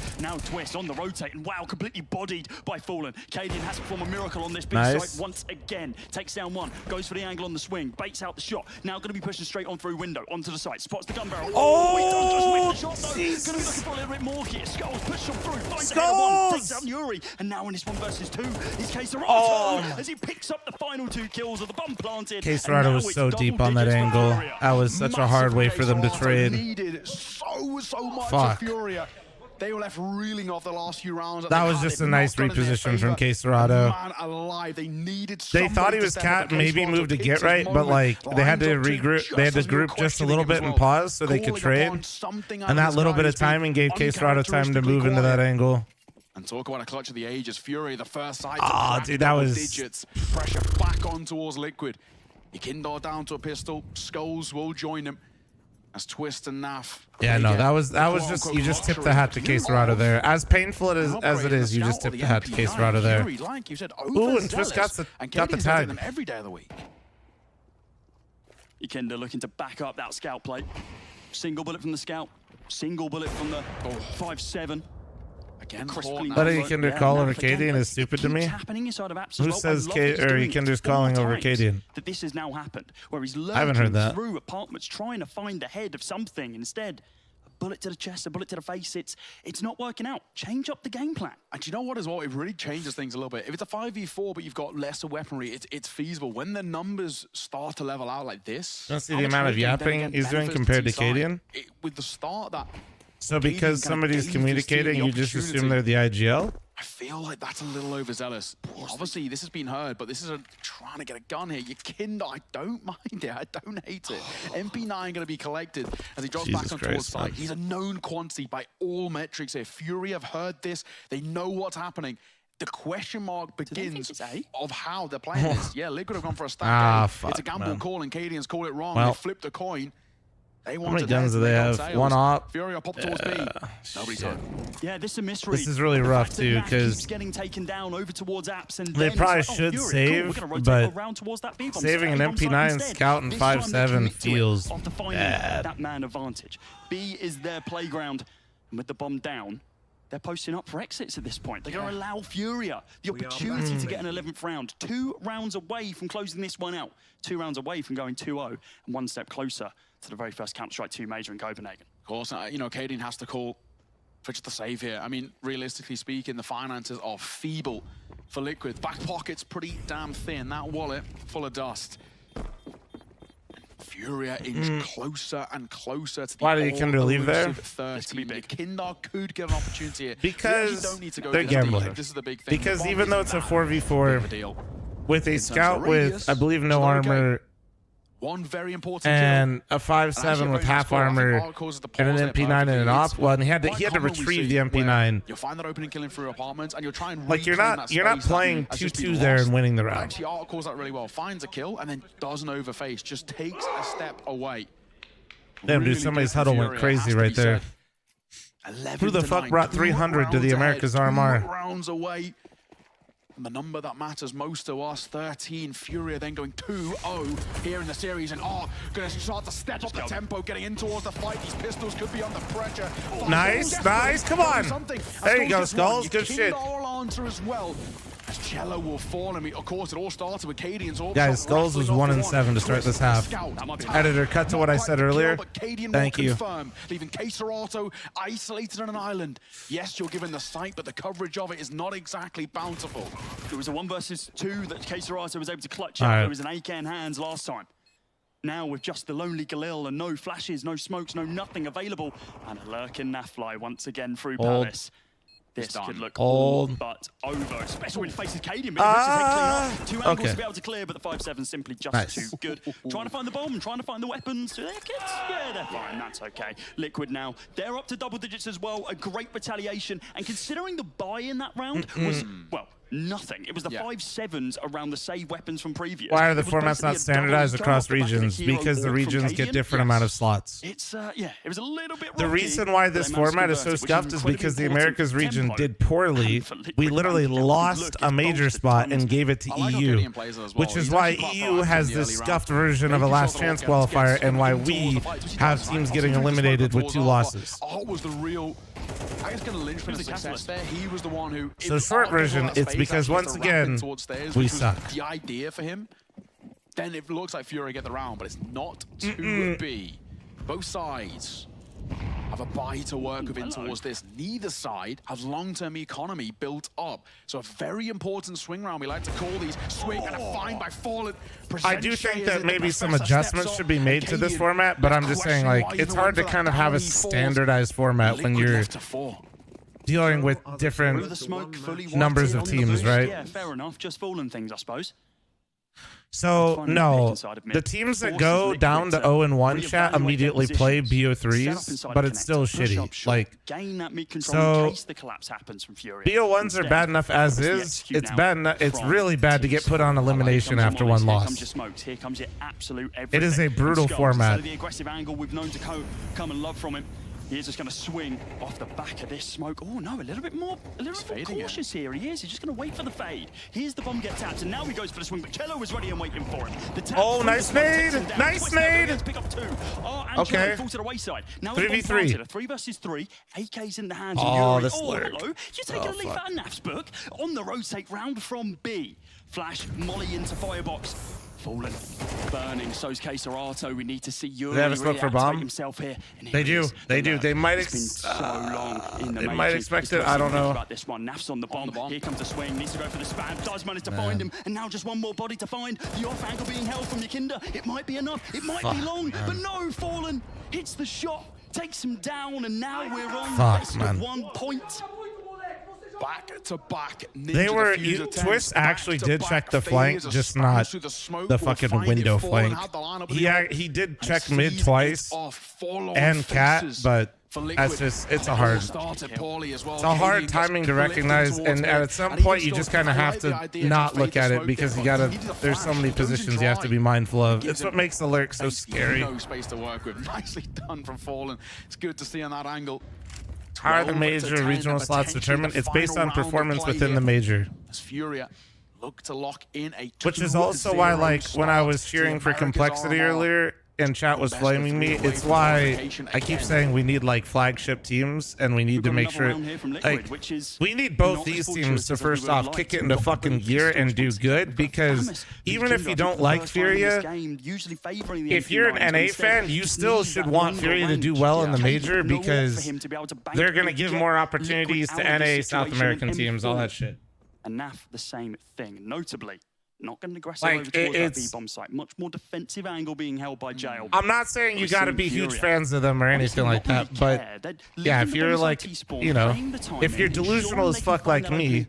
Twist on the rotate, and wow, completely bodied by Fallen. Cadian has to perform a miracle on this B site once again. Takes down one, goes for the angle on the swing, baits out the shot. Now going to be pushing straight on through window onto the site. Spots the gun barrel. Oh, he does just whip the shot though. Going to be looking for a little bit more here. Skulls push on through, finds the head of one, takes out Yuri, and now in this 1 versus 2. His Qualifer as he picks up the final 2 kills of the bomb planted. Qualifer was so deep on that angle. That was such a hard way for them to trade. Needed so much of Furia. They were left reeling off the last few rounds. That was just a nice reposition from Qualifer. They thought he was cat, maybe moved to get right, but like they had to regroup. They had to group just a little bit and pause so they could trade. And that little bit of timing gave Qualifer time to move into that angle. And talk about a clutch of the ages. Fury, the first side. Dude, that was digits. Pressure back on towards Liquid. Yekindar down to a pistol. Skulls will join him as Twist and Naf. Yeah, no, that was just, you just tipped the hat to Qualifer there. As painful as it is, you just tipped the hat to Qualifer there. Like you said, ooh, and Twist got the tag. Every day of the week. Yekindar looking to back up that scout plate. Single bullet from the scout. Single bullet from the 5-7. Again, but Yekindar calling over Cadian is stupid to me. Who says Yekindar's calling over Cadian? That this has now happened, where he's I haven't heard that. through apartments trying to find the head of something. Instead, a bullet to the chest, a bullet to the face. It's not working out. Change up the game plan. And do you know what as well? It really changes things a little bit. If it's a 5v4, but you've got lesser weaponry, it's feasible. When the numbers start to level out like this, Let's see the amount of yapping he's doing compared to Cadian. With the start that. So because somebody's communicating, you just assume they're the IGL? I feel like that's a little overzealous. Obviously, this has been heard, but this is trying to get a gun here. You Kinder, I don't mind it. I don't hate it. MP9 going to be collected as he drops back on towards side. He's a known quantity by all metrics here. Fury have heard this. They know what's happening. The question mark begins of how they're playing this. Yeah, Liquid have gone for a stack. It's a gamble call, and Cadian's called it wrong. They flipped a coin. How many guns do they have? One op. Fury pop towards B. Nobody's home. Yeah, this is a mystery. This is really rough too, because getting taken down over towards apps, and they probably should save, but saving an MP9 scout and 5.7 feels bad. That man advantage. B is their playground, and with the bomb down, they're posting up for exits at this point. They're going to allow Furia the opportunity to get an 11th round. 2 rounds away from closing this one out. 2 rounds away from going 2-0, and 1 step closer to the very first Counter-Strike 2 major in Copenhagen. Of course, you know, Cadian has to call for just the save here. I mean, realistically speaking, the finances are feeble for Liquid. Back pocket's pretty damn thin. That wallet full of dust. Furia inch closer and closer to the Why did Kinder leave there? 30. Kinder could get an opportunity here. Because they're gambling. This is the big thing. Because even though it's a 4v4 with a scout with, I believe, no armor, one very important and a 5.7 with half armor and an MP9 and an op. Well, and he had to retrieve the MP9. You'll find that opening killing through apartments, and you'll try and like you're not playing 2-2 there and winning the round. Actually, Art calls that really well. Finds a kill and then doesn't overface. Just takes a step away. Damn, dude, somebody's huddle went crazy right there. Who the fuck brought 300 to the America's RMR? 2 rounds away. And the number that matters most to us, 13. Furia then going 2-0 here in the series, and going to start to step up the tempo, getting in towards the fight. These pistols could be under pressure. Nice, come on. There you go, Skulls. Good shit. All answer as well. As Cello will fall, and of course, it all started with Cadian's all. Guys, Skulls was 1-7 to start this half. Editor, cut to what I said earlier. Thank you. Leaving Caserato isolated on an island. Yes, you're given the sight, but the coverage of it is not exactly bountiful. It was a 1 versus 2 that Caserato was able to clutch out. There was an AK in hands last time. Now with just the lonely Galil and no flashes, no smokes, no nothing available, and a lurking Nafly once again through Palace. This could look all but over, especially when he faces Cadian. But 2 angles to be able to clear, but the 5.7 simply just too good. Trying to find the bomb, trying to find the weapons. Do they have kits? Yeah, they're fine. That's okay. Liquid now, they're up to double digits as well. A great retaliation. And considering the buy in that round was, well, nothing. It was the 5.7s around the save weapons from previous. Why are the formats not standardized across regions? Because the regions get different amount of slots. It's it was a little bit rocky. The reason why this format is so scuffed is because the Americas region did poorly. We literally lost a major spot and gave it to EU, which is why EU has this scuffed version of a last chance qualifier and why we have teams getting eliminated with 2 losses. Was the real, I guess, going to lynch for the success there. He was the one who. So short version, it's because once again we suck. The idea for him, then it looks like Fury get the round, but it's not to be. Both sides have a buy to work with in towards this. Neither side has long-term economy built up. So a very important swing round. We like to call these swing and a find by Fallen. I do think that maybe some adjustments should be made to this format, but I'm just saying, like, it's hard to kind of have a standardized format when you're dealing with different numbers of teams, right? Yeah, fair enough. Just Fallen things, I suppose. So, no, the teams that go down to 0-1 chat immediately play BO3s, but it's still shitty. Like, so BO1s are bad enough as is. It's bad enough. It's really bad to get put on elimination after 1 loss. It is a brutal format. The aggressive angle we've known to come and love from him. He's just going to swing off the back of this smoke. Oh no, a little bit more cautious here. He is. He's just going to wait for the fade. Here's the bomb get tapped, and now he goes for the swing. But Cello was ready and waiting for him. Oh, nice nade! Nice nade! Pick up 2. Okay. Fall to the wayside. Now 3v3. 3 versus 3. AK's in the hands of Yuri. This lurk. Hello. You're taking a leaf out of Naf's book on the rotate round from B. Flash, Molly into Firebox. Fallen, burning. So's Queserato. We need to see Yuri They have a smoke really for activate bomb? himself here. And They here do. he is. They do. Look, They might it's been so long in the they making. might expect It's it. got I to don't think know. about this one. Naf's on the bomb. Here comes the swing. Needs to go for the spam. Does manage to find him. And now just one more body to find. The off angle being held from Yakinda. It might be enough. It might be long. Man. But no, Fallen hits the shot. Takes him down. And now we're on Fuck, man. 1 point. Back to back. They were Twist actually did check the flank, just not the fucking window flank. He did check mid twice and cat, but that's just it's a hard timing to recognize, and at some point you just kind of have to not look at it because you gotta. There's so many positions you have to be mindful of. It's what makes the lurk so scary. No space to work with. Nicely done from Fallen. It's good to see on that angle. How are the major regional slots determined? It's based on performance within the major. As Furia look to lock in a Which is also why, like, when I was cheering for complexity earlier and chat was flaming me, it's why I keep saying we need, like, flagship teams and we need to make sure, like, we need both these teams to first off kick it into fucking gear and do good, because even if you don't like Furia, if you're an NA fan, you still should want Furia to do well in the major because they're going to give more opportunities to NA, South American teams, all that shit. And Naf, the same thing. Notably, not going to aggress Like, over towards that it's- B-bomb site. Much more defensive angle being held by Jail. I'm not saying you We're got to seeing be huge Furia. fans of them or anything like that, but yeah, if you're like, you know, if you're delusional as fuck like me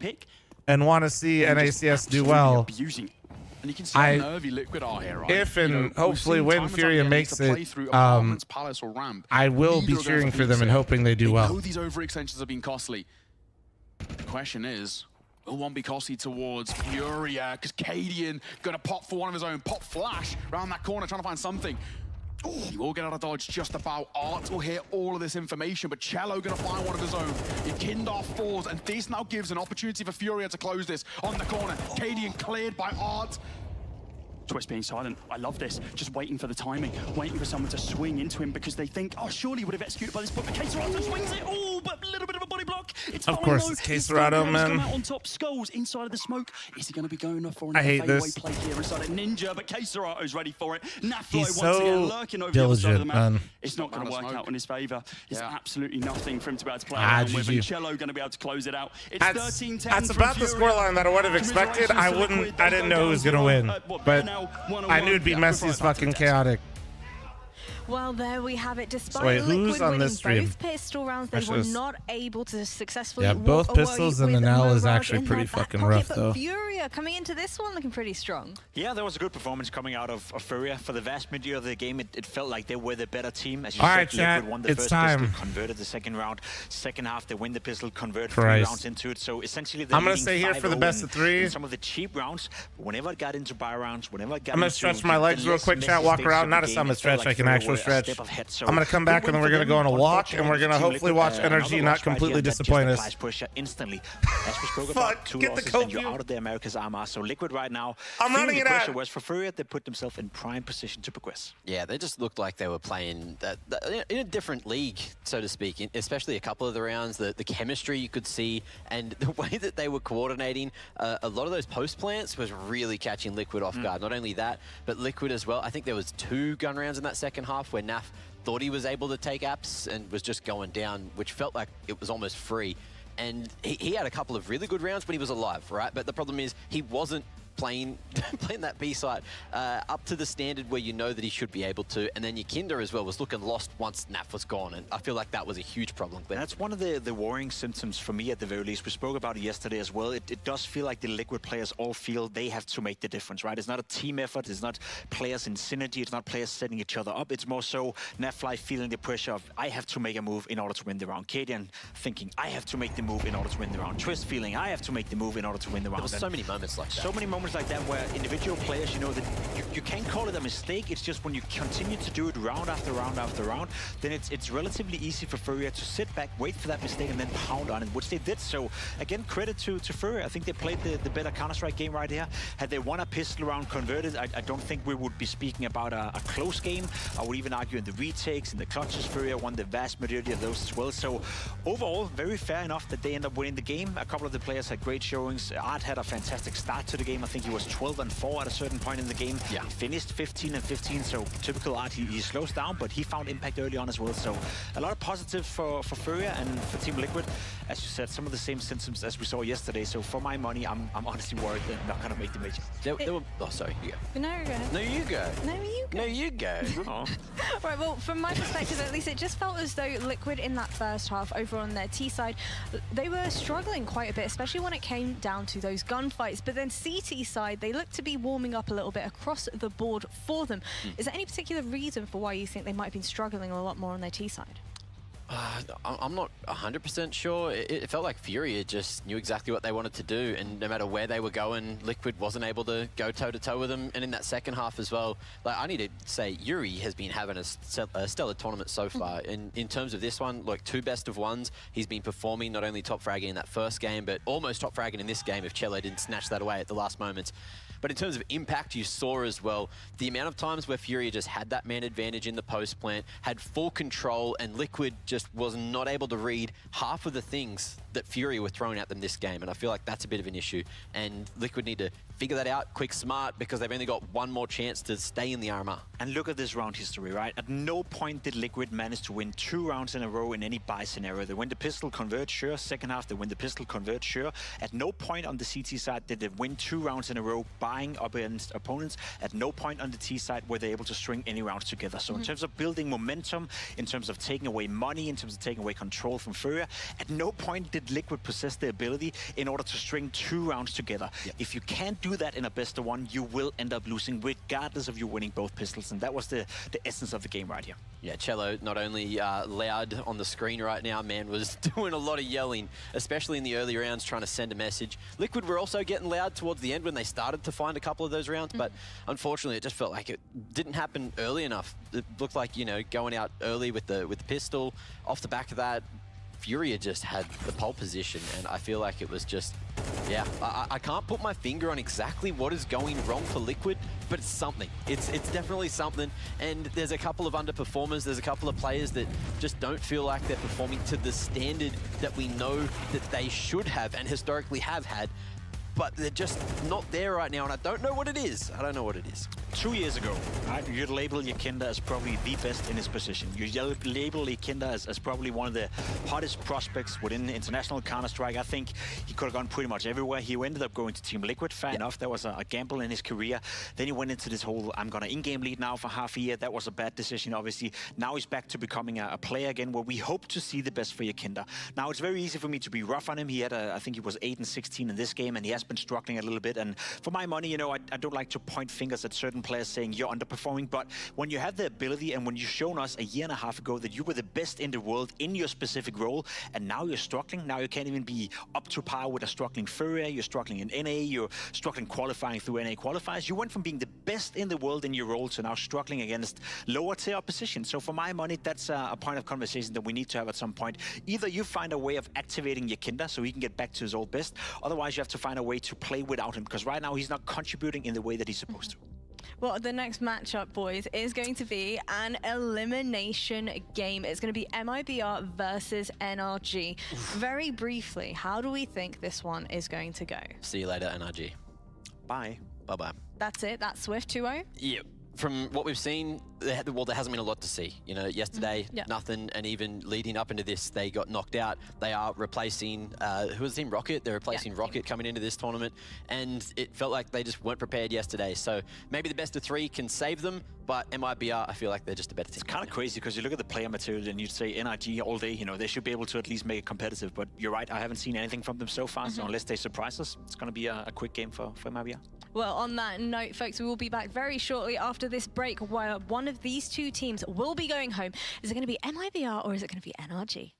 and want to see NACS do well, And you can see how nervy Liquid are here, right? if and You know, we've hopefully seen when time and time Furia again makes to play it, through apartments, Palace or Ramp. I will be Neither of them cheering have for them been and safe. hoping they do They well. know these overextensions have been costly. The question is, will one be costly towards Furia? Because Cadian gonna pop for one of his own. Pop flash around that corner, trying to find something. He will get out of dodge just about. Art will hear all of this information, but Cello gonna find one of his own. Yakindar falls, and this now gives an opportunity for Furia to close this on the corner. Cadian cleared by Art. Twist being silent. I love this. Just waiting for the timing. Waiting for someone to swing into him because they think, oh, surely he would have executed by this point. But Queserato swings it. Oh, but a little bit of a body block. It's Of fine, course, though. it's He's Queserato, come man. out on top. Skulls inside of the smoke. Is he going to be going for I another hate fadeaway this. play here inside of Ninja? But Queserato's ready for it. Naflo He's once again so lurking over the other side of the diligent, map. man. It's not going to work out in his favor. It's Yeah. absolutely nothing for him to be able to play Ah, around with. GG. And Cello going to be able to close it out. It's 13-10 That's from about the Furia. scoreline that I would have expected. I didn't know who was gonna win, but I knew it'd be messy as fucking chaotic. Well, there we have it. Despite So wait, Liquid who's on winning this stream? both pistol rounds, they That's were just- not able to successfully Yeah, both walk away pistols and the with Nell is Mirage actually in pretty their back fucking pocket, rough, but though. Furia coming into this one looking pretty strong. Yeah, there was a good performance coming out of Furia. For the vast majority of the game, it felt like they were the better team. As you All said, right, chat, Liquid won the it's first time. pistol, converted the second round. Second half, they win the pistol, convert Christ. 3 rounds into it. So essentially, I'm gonna stay here for the best of 3. In some of the cheap rounds, whenever it got into buy rounds, whenever it got I'm gonna into stretch my the legs real less quick, messy chat, walk stages around. of Not the a game, summit it felt stretch, like I can Furia actual were a stretch. step ahead. So I'm gonna come back good and then win we're for gonna go on a them. walk and we're gonna Unfortunately, hopefully Liquid, watch another NRG loss not right completely here that just disappoint us. applies pressure instantly. As we spoke Fuck, about, 2 get the losses coke and you're view. out of the America's armor. So Liquid right now, I'm feeling running the it pressure. out. Whereas for Furia, they put themselves in prime position to progress. Yeah, they just looked like they were playing in a different league, so to speak, especially a couple of the rounds. The chemistry you could see and the way that they were coordinating, a lot of those post plants was really catching Liquid off guard. Not only that, but Liquid as well. I think there was 2 gun rounds in that second half where Naf thought he was able to take apps and was just going down, which felt like it was almost free. And he had a couple of really good rounds when he was alive, right? But the problem is he wasn't playing that B site up to the standard where you know that he should be able to. And then Yakinda as well was looking lost once Naf was gone. And I feel like that was a huge problem. But that's one of the worrying symptoms for me at the very least. We spoke about it yesterday as well. It does feel like the Liquid players all feel they have to make the difference, right? It's not a team effort. It's not players in synergy. It's not players setting each other up. It's more so Nafly feeling the pressure of, I have to make a move in order to win the round. Cadian thinking, I have to make the move in order to win the round. Twist feeling, I have to make the move in order to win the round. There was so many moments like that. So many moments like that where individual players, you know, that you can't call it a mistake. It's just when you continue to do it round after round after round, then it's relatively easy for Furia to sit back, wait for that mistake, and then pound on it, which they did. So again, credit to Furia. I think they played the better Counter-Strike game right here. Had they won a pistol round converted, I don't think we would be speaking about a close game. I would even argue in the retakes, in the clutches, Furia won the vast majority of those as well. So overall, very fair enough that they end up winning the game. A couple of the players had great showings. Art had a fantastic start to the game. I think think he was 12-4 at a certain point in the game. Yeah. He finished 15-15, so typical Art, he slows down, but he found impact early on as well. So a lot of positives for Furia and for Team Liquid. As you said, some of the same symptoms as we saw yesterday. So for my money, I'm honestly worried they're not going to make the major. Oh, sorry, you go. No, you go. No, you go. No, you go. No, you go. Oh. Right, well, from my perspective, at least, it just felt as though Liquid in that first half, over on their T side, they were struggling quite a bit, especially when it came down to those gunfights. But then CT side, they looked to be warming up a little bit across the board for them. Is there any particular reason for why you think they might have been struggling a lot more on their T side? I'm not 100% sure. It felt like Furia just knew exactly what they wanted to do, and no matter where they were going, Liquid wasn't able to go toe-to-toe with them. And in that second half as well, like, I need to say, Yuri has been having a stellar tournament so far. And in terms of this one, like 2 best of ones, he's been performing not only top fragging in that first game, but almost top fragging in this game if Cello didn't snatch that away at the last moments. But in terms of impact, you saw as well, the amount of times where Furia just had that man advantage in the post plant, had full control, and Liquid just was not able to read half of the things that Furia were throwing at them this game. And I feel like that's a bit of an issue. And Liquid need to figure that out quick, smart, because they've only got one more chance to stay in the armor. And look at this round history, right? At no point did Liquid manage to win 2 rounds in a row in any buy scenario. They win the pistol, convert, sure. Second half, they win the pistol, convert, sure. At no point on the CT side did they win 2 rounds in a row buying up against opponents. At no point on the T side were they able to string any rounds together. So in terms of building momentum, in terms of taking away money, in terms of taking away control from Furia, at no point did Liquid possess the ability in order to string 2 rounds together. If you can't do that in a best of one, you will end up losing regardless of you winning both pistols. And that was the essence of the game right here. Yeah, Cello, not only loud on the screen right now, man, was doing a lot of yelling, especially in the early rounds, trying to send a message. Liquid were also getting loud towards the end when they started to find a couple of those rounds, but unfortunately it just felt like it didn't happen early enough. It looked like, you know, going out early with the pistol. Off the back of that, Furia just had the pole position, and I feel like it was just, yeah, I can't put my finger on exactly what is going wrong for Liquid, but it's something. It's definitely something, and there's a couple of underperformers, there's a couple of players that just don't feel like they're performing to the standard that we know that they should have and historically have had, but they're just not there right now, and I don't know what it is. I don't know what it is. 2 years ago, right, you'd label Yakinda as probably the best in his position. You label Yakinda as probably one of the hottest prospects within international Counter-Strike. I think he could have gone pretty much everywhere. He ended up going to Team Liquid. Fair enough, that was a gamble in his career. Then he went into this whole, I'm gonna in-game lead now for half a year. That was a bad decision, obviously. Now he's back to becoming a player again, where we hope to see the best for Yakinda. Now, it's very easy for me to be rough on him. He had, I think he was 8-16 in this game, and he has been struggling a little bit. And for my money, you know, I don't like to point fingers at certain players saying you're underperforming, but when you have the ability and when you've shown us a year and a half ago that you were the best in the world in your specific role, and now you're struggling, now you can't even be up to par with a struggling Furia, you're struggling in NA, you're struggling qualifying through NA qualifiers. You went from being the best in the world in your role to now struggling against lower tier opposition. So for my money, that's a point of conversation that we need to have at some point. Either you find a way of activating Yakinda so he can get back to his old best, otherwise you have to find a way to play without him, because right now he's not contributing in the way that he's supposed to. Well, the next matchup, boys, is going to be an elimination game. It's going to be MIBR versus NRG. Very briefly, how do we think this one is going to go? See you later, NRG. Bye. Bye-bye. That's it? That's Swift 2-0? Yeah. From what we've seen, well, there hasn't been a lot to see. You know, yesterday, nothing, and even leading up into this, they got knocked out. They are replacing, who was Team Rocket? They're replacing Rocket coming into this tournament, and it felt like they just weren't prepared yesterday. So maybe the best of 3 can save them, but MIBR, I feel like they're just a better team. It's kind of crazy, because you look at the player material and you'd say NRG all day, you know, they should be able to at least make it competitive, but you're right, I haven't seen anything from them so far, so unless they surprise us, it's going to be a quick game for MIBR. Well, on that note, folks, we will be back very shortly after this break, where one of these 2 teams will be going home. Is it going to be MIBR or is it going to be NRG?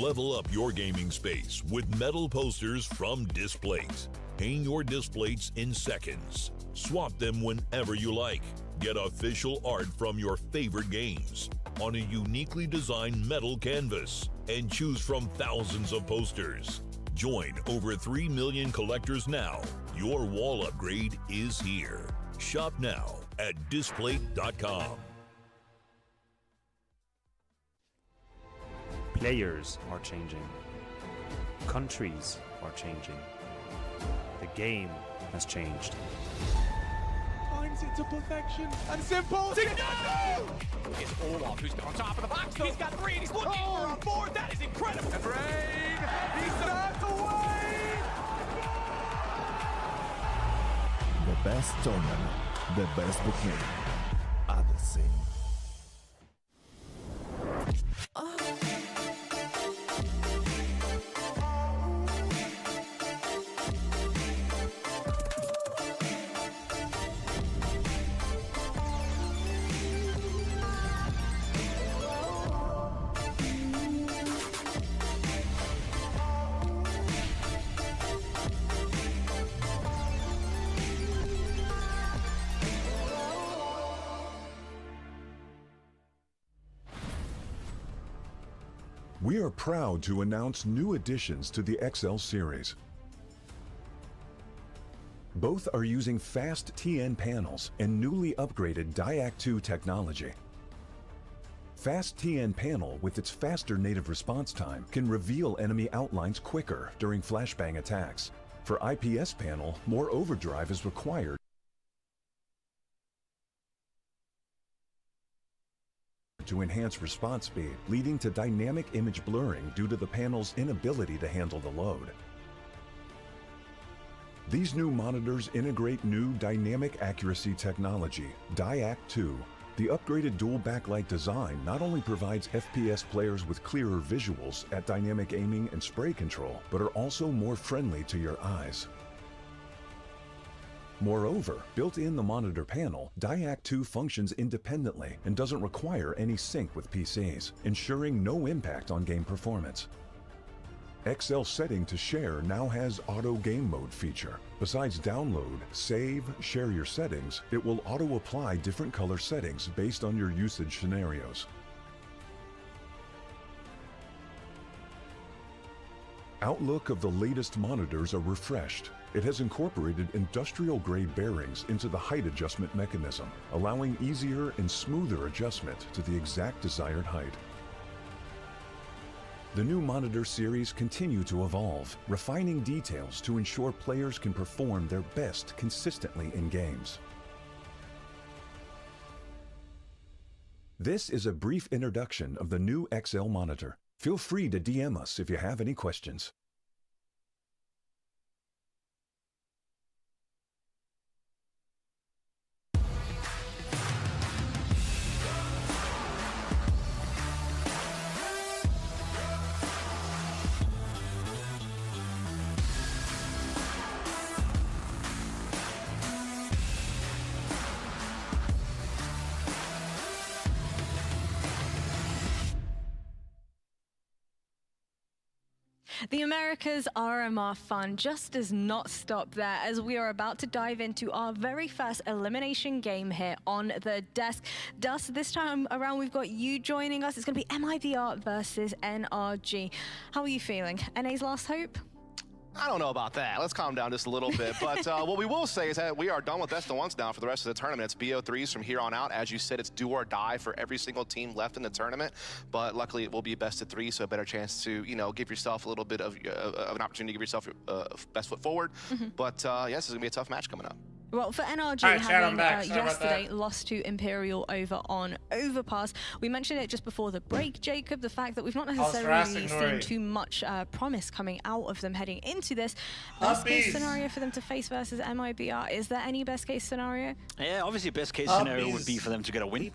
Level up your gaming space with metal posters from Displays. Hang your displays in seconds. Swap them whenever you like. Get official art from your favorite games on a uniquely designed metal canvas, and choose from thousands of posters. Join over 3 million collectors now. Your wall upgrade is here. Shop now at displate.com. Players are changing. Countries are changing. The game has changed. Finds it to perfection and simple. It's Olaf who's on top of the box. He's got 3 and he's looking for a 4th. That is incredible. And Rain, he's stepped away. The best tournament, the best beginning. Odyssey. We are proud to announce new additions to the XL series. Both are using fast TN panels and newly upgraded Diac 2 technology. Fast TN panel with its faster native response time can reveal enemy outlines quicker during flashbang attacks. For IPS panel, more overdrive is required to enhance response speed, leading to dynamic image blurring due to the panel's inability to handle the load. These new monitors integrate new dynamic accuracy technology, Diac 2. The upgraded dual backlight design not only provides FPS players with clearer visuals at dynamic aiming and spray control, but are also more friendly to your eyes. Moreover, built in the monitor panel, Diac 2 functions independently and doesn't require any sync with PCs, ensuring no impact on game performance. XL setting to share now has auto game mode feature. Besides download, save, share your settings, it will auto apply different color settings based on your usage scenarios. Outlook of the latest monitors are refreshed. It has incorporated industrial-grade bearings into the height adjustment mechanism, allowing easier and smoother adjustment to the exact desired height. The new monitor series continue to evolve, refining details to ensure players can perform their best consistently in games. This is a brief introduction of the new XL monitor. Feel free to DM us if you have any questions. The America's RMR fun just does not stop there, as we are about to dive into our very first elimination game here on the desk. Dust, this time around we've got you joining us. It's going to be MIBR versus NRG. How are you feeling? NA's last hope? I don't know about that. Let's calm down just a little bit. But what we will say is that we are done with best of ones now for the rest of the tournament. It's BO3s from here on out. As you said, it's do or die for every single team left in the tournament. But luckily, it will be best of 3, so a better chance to, you know, give yourself a little bit of an opportunity to give yourself best foot forward. But yes, it's going to be a tough match coming up. Well, for NRG, Right, having yesterday lost to Imperial over on Overpass, we mentioned it just before the break, Jacob, the fact that we've not necessarily seen too much promise coming out of them heading into this. Best case scenario for them to face versus MIBR, is there any best case scenario? Yeah, obviously best case scenario would be for them to get a win,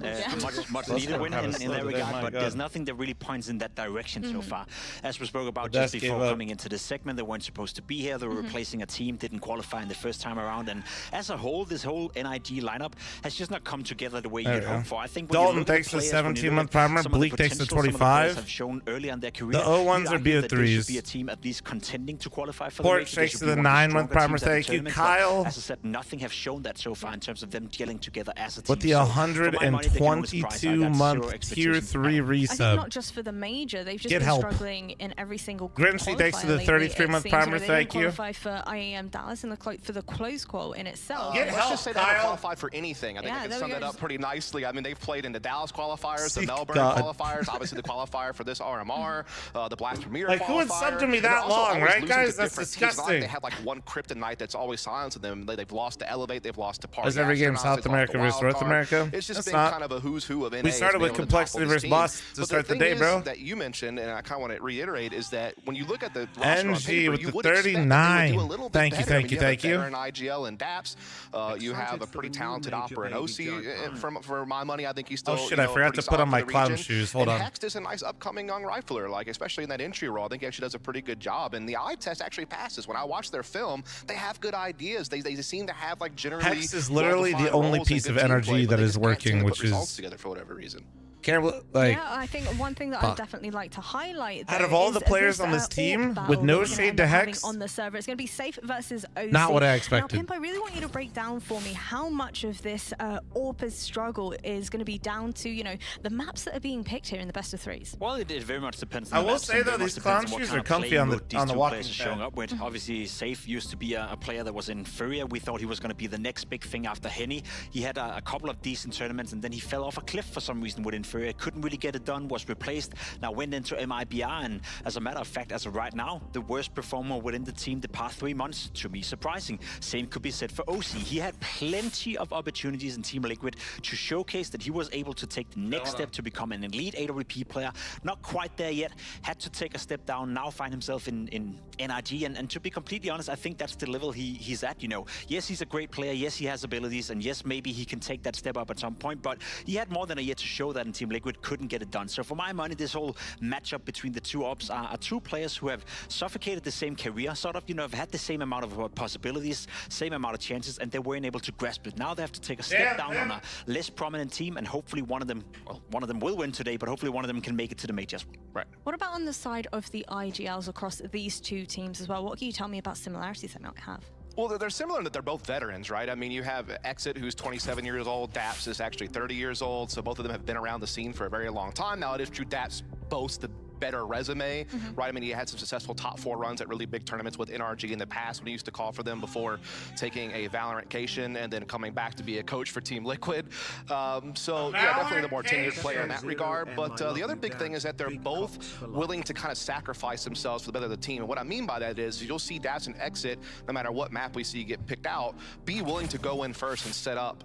much needed win in that regard, but there's nothing that really points in that direction so far. As we spoke about just before coming into this segment, they weren't supposed to be here, they were replacing a team, didn't qualify in the first time around, and as a whole, this whole NIG lineup has just not come together the way you'd hope for. I think Dalton takes the 17-month primer, Bleak takes the 25. Have shown early in their career, the O1s are BO3s. Be a team at least contending to qualify for Port the takes the 9-month primer, thank you, Kyle. As I said, nothing have shown that so far in terms of them gelling together as a team. With the 122-month Tier 3 resub. I think not just for the major, they've just been struggling in every single Grimsey takes the 33-month primer, thank you. Qualify for IEM Dallas in for the close qual in itself. itself. Let's just say they haven't qualified for anything. I think I can sum that go. up pretty nicely. I mean, they've played in the Dallas qualifiers, the Melbourne God. qualifiers, obviously the qualifier for this RMR, the Blast Premier Like, qualifier. who would sub to me And they're that also long, always right, losing guys? to That's different teams. It's not like disgusting. they have like one kryptonite that's always silencing them. They've lost to Elevate, they've lost to Party. Is every game Astronauts, South they've lost America to versus Wild North Card. America? It's just That's been not. kind of a who's who of NA. We started with complexity versus boss to start the day, bro. That you mentioned, and I kind of want to reiterate, is that when you look at the roster on NG paper, with you the would expect that they would 39. do a little bit Thank you, better. thank you, thank you. You have a veteran IGL and Daps. You have a pretty talented Opera and OC. For my money, I think he's still. Oh shit! I forgot to put on my clown shoes. Hold on. Hext is a nice upcoming young rifler, like especially in that entry role. I think he actually does a pretty good job, and the eye test actually passes. When I watch their film, they have good ideas. They seem to have like generally. Hex is literally the well-defined only roles and piece good of team energy play, but that they is just can't seem working, to put which results is together for whatever reason. Like, yeah, I think one thing that I'd definitely like to highlight out of all the players on this team, with no shade to Hex, on the server, it's going to be Safe versus OC. Not what I expected. Now, Pimp, I really want you to break down for me how much of this AWP's struggle is going to be down to, you know, the maps that are being picked here in the best of threes. Well, it very much depends. I On the will maps, say and though, very these much clown depends on what shoes kind are of comfy playing on the mode these two walking players are showing up with. Obviously, Safe used to be a player that was in Furia. We thought he was going to be the next big thing after Henny. He had a couple of decent tournaments, and then he fell off a cliff for some reason within Furia. Couldn't really get it done. Was replaced. Now went into MIBR, and as a matter of fact, as of right now, the worst performer within the team the past 3 months. To me, surprising. Same could be said for OC. He had plenty of opportunities in Team Liquid to showcase that he was able to take the next step to become an elite AWP player. Not quite there yet. Had to take a step down. Now find himself in NRG, and to be completely honest, I think that's the level he's at. You know, yes, he's a great player. Yes, he has abilities, and yes, maybe he can take that step up at some point. But he had more than a year to show that in Team Liquid. Couldn't get it done. So for my money, this whole matchup between the two ops are two players who have suffocated the same career, sort of, you know, have had the same amount of possibilities, same amount of chances, and they weren't able to grasp it. Now they have to take a step down on a less prominent team, and hopefully one of them will win today, but hopefully one of them can make it to the majors. Right. What about on the side of the IGLs across these two teams as well? What can you tell me about similarities they might have? Well, they're similar in that they're both veterans, right? I mean, you have Exit, who's 27 years old. Daps is actually 30 years old. So both of them have been around the scene for a very long time. Now, it is true Daps boasts the better resume, right? I mean, he had some successful top 4 runs at really big tournaments with NRG in the past when he used to call for them before taking a Valorant-cation and then coming back to be a coach for Team Liquid. So, yeah, definitely the more tenured player in that regard. But the other big thing is that they're both willing to kind of sacrifice themselves for the better of the team. And what I mean by that is you'll see Daps and Exit, no matter what map we see get picked out, be willing to go in first and set up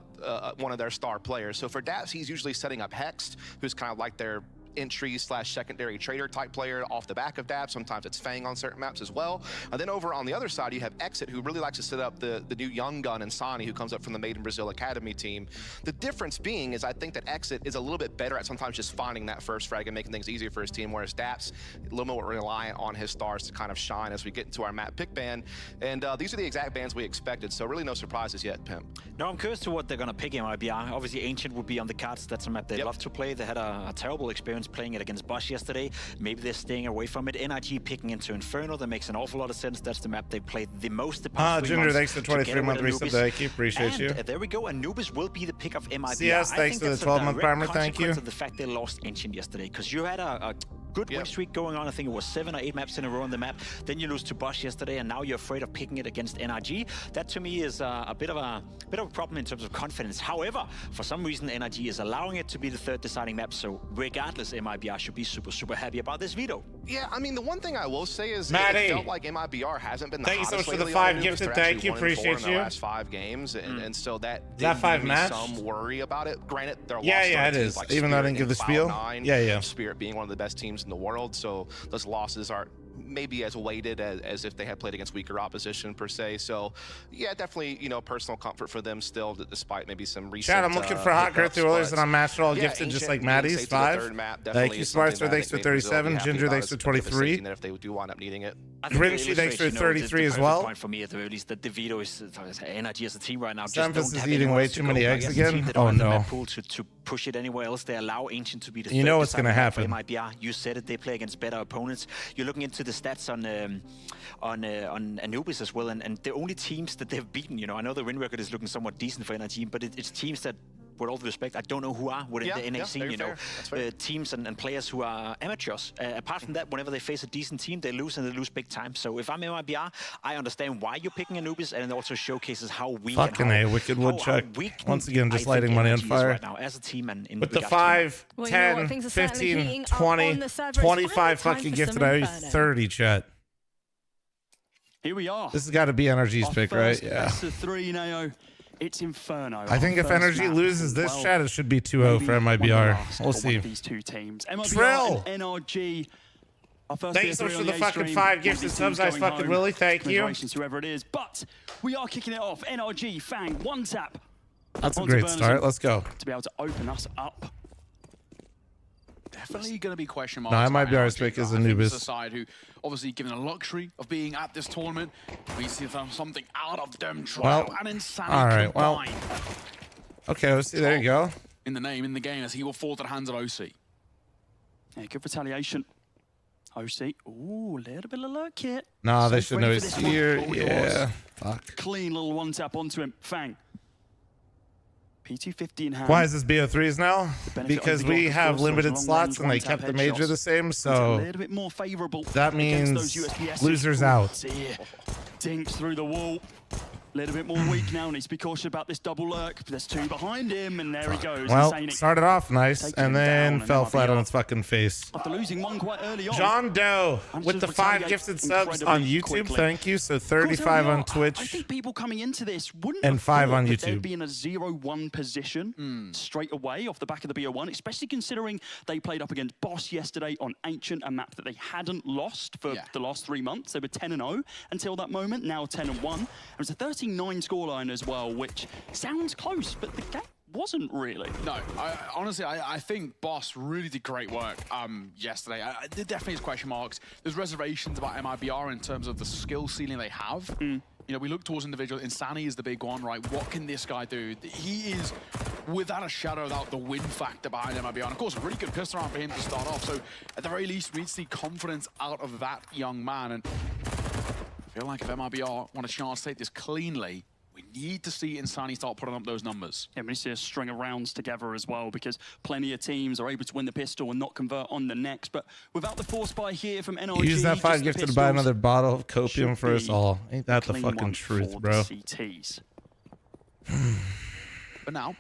one of their star players. So for Daps, he's usually setting up Hext, who's kind of like their entry/secondary trader type player off the back of Dab. Sometimes it's Fang on certain maps as well. And then over on the other side, you have Exit, who really likes to set up the new young gun, and Sani, who comes up from the Made in Brazil Academy team. The difference being is I think that Exit is a little bit better at sometimes just finding that first frag and making things easier for his team, whereas Daps a little more reliant on his stars to kind of shine as we get into our map pick ban. And these are the exact bans we expected, so really no surprises yet, Pimp. No, I'm curious to what they're going to pick in MIBR. Obviously, Ancient would be on the cards. That's a map they love to play. They had a terrible experience playing it against Bosch yesterday. Maybe they're staying away from it. NRG picking into Inferno. That makes an awful lot of sense. That's the map they played the most the past 3 Ginger, months. thanks for 23-month resub. Thank you. Appreciate you. There we go. Anubis will be the pick of MIBR. CS, thanks for the 12-month primer. Thank you. Of the fact they lost Ancient yesterday, because you had a good win streak going on. I think it was 7 or 8 maps in a row on the map. Then you lose to Bosch yesterday, and now you're afraid of picking it against NRG. That to me is a bit of a problem in terms of confidence. However, for some reason, NRG is allowing it to be the 3rd deciding map. So regardless, MIBR should be super happy about this veto. Yeah, I mean, the one thing I will say is Maddie, it felt like MIBR hasn't been the thank you so much for the 5 on gifted. They're Thank you. 1-4 Appreciate in you. the last 5 games, and so that that 5 me match? some worry about it. Granted, they're it is. like Even though I Spirit didn't give the and spiel. Cloud9, Spirit being one of the best teams in the world, so those losses are maybe as weighted as if they had played against weaker opposition per se. So yeah, definitely, you know, personal comfort for them still, despite maybe some recent Chad, I'm looking for hot grit through others, and I'm mastered all gifted just like Maddie's 5. Thank you, Smarster. Thanks for 37. Ginger, thanks for 23. If they do wind up needing it. Grinchy, thanks for 33 as well. Point for me at the very least that the veto is energy as a team right now. Memphis is eating way too many eggs again. Oh no. To push it anywhere else, they allow Ancient to be the you know what's going to happen. MIBR. You said it. They play against better opponents. You're looking into the stats on Anubis as well, and the only teams that they've beaten, you know, I know the win record is looking somewhat decent for NRG, but it's teams that with all due respect, I don't know who are within the NA scene, very you know, fair. teams and players who are amateurs. Apart from that, whenever they face a decent team, they lose, and they lose big time. So if I'm MIBR, I understand why you're picking Anubis, and it also showcases how weak Fucking and A, Wicked Woodchuck. Once again, just I lighting think money on NRG is fire. right now as a team and in With the regards to 5, Well, you know what? 10, Things are certainly 15, heating up 20, on the server. It's finally 25 time fucking for gifted. some I owe you Inferno. 30, chat. Here we are. This has got to be NRG's Our pick, right? first Yeah. best of 3, Nao. It's Inferno. I think if Our first NRG map. loses this Well, chat, it should be 2-0 for maybe one of the MIBR. last We'll for one see. of these two teams. MIBR Trill! and NRG. Our first Thank you so much for the fucking 5 gifted subs, Ice fucking Willie. Thank you. Congratulations to whoever it is. But we are kicking it off. NRG, Fang, one tap. That's a onto great Burnison start. Let's go. To be able to open us up. Definitely going to be question No, marks. MIBR's pick is I think it's Anubis. a side who, obviously, given the luxury of being at this tournament, we see something out of them. Trial and Insanity all right, well. combined. Okay, let's see. There you go. In the name, in the game, as he will fall to the hands of OC. Yeah, good retaliation. OC. Ooh, a little bit of luck here. Nah, they So should know ready for he's this one. here. Oh, Yeah. Fuck. Clean little one tap onto him. Fang. P250 in hand. Why is this BO3s now? benefit Because over the we block, of have course, limited those slots long-range and they kept the one-tap major headshots. the same, It's a so little bit more favorable that against means those USPSs. losers Ooh, out. dear. Dinks through the wall. A little bit more weak now, needs to be cautious about this double lurk. There's 2 behind him, and there he goes. Well, Insane. started off nice Taking him and then down, and fell MIBR flat on its fucking face. After losing one quite early on. John Doe with the 5 retaliate gifted subs on incredibly YouTube. quickly. Thank you. So Of course, 35 on I Twitch. think people coming into this wouldn't And have 5 thought on that they'd YouTube. be in a 0-1 position straight away off the back of the BO1, especially considering they played up against Boss yesterday on Ancient, a map that they hadn't lost for the last 3 months. They were 10-0 until that moment, now 10-1. It was a 13-9 scoreline as well, which sounds close, but the game wasn't really. No, honestly, I think Boss really did great work yesterday. There definitely is question marks. There's reservations about MIBR in terms of the skill ceiling they have. You know, we look towards individuals. Insani is the big one, right? What can this guy do? He is, without a shadow of doubt, the win factor behind MIBR. And of course, a really good pistol round for him to start off. So at the very least, we need to see confidence out of that young man. And I feel like if MIBR want a chance to take this cleanly, we need to see Insani start putting up those numbers. Yeah, we need to see a string of rounds together as well, because plenty of teams are able to win the pistol and not convert on the next. But without the force buy here from NRG, Use that 5 just the gifted to buy pistols another bottle of copium should for us be all. Ain't that the clean fucking one truth, for bro? the CTs. But now,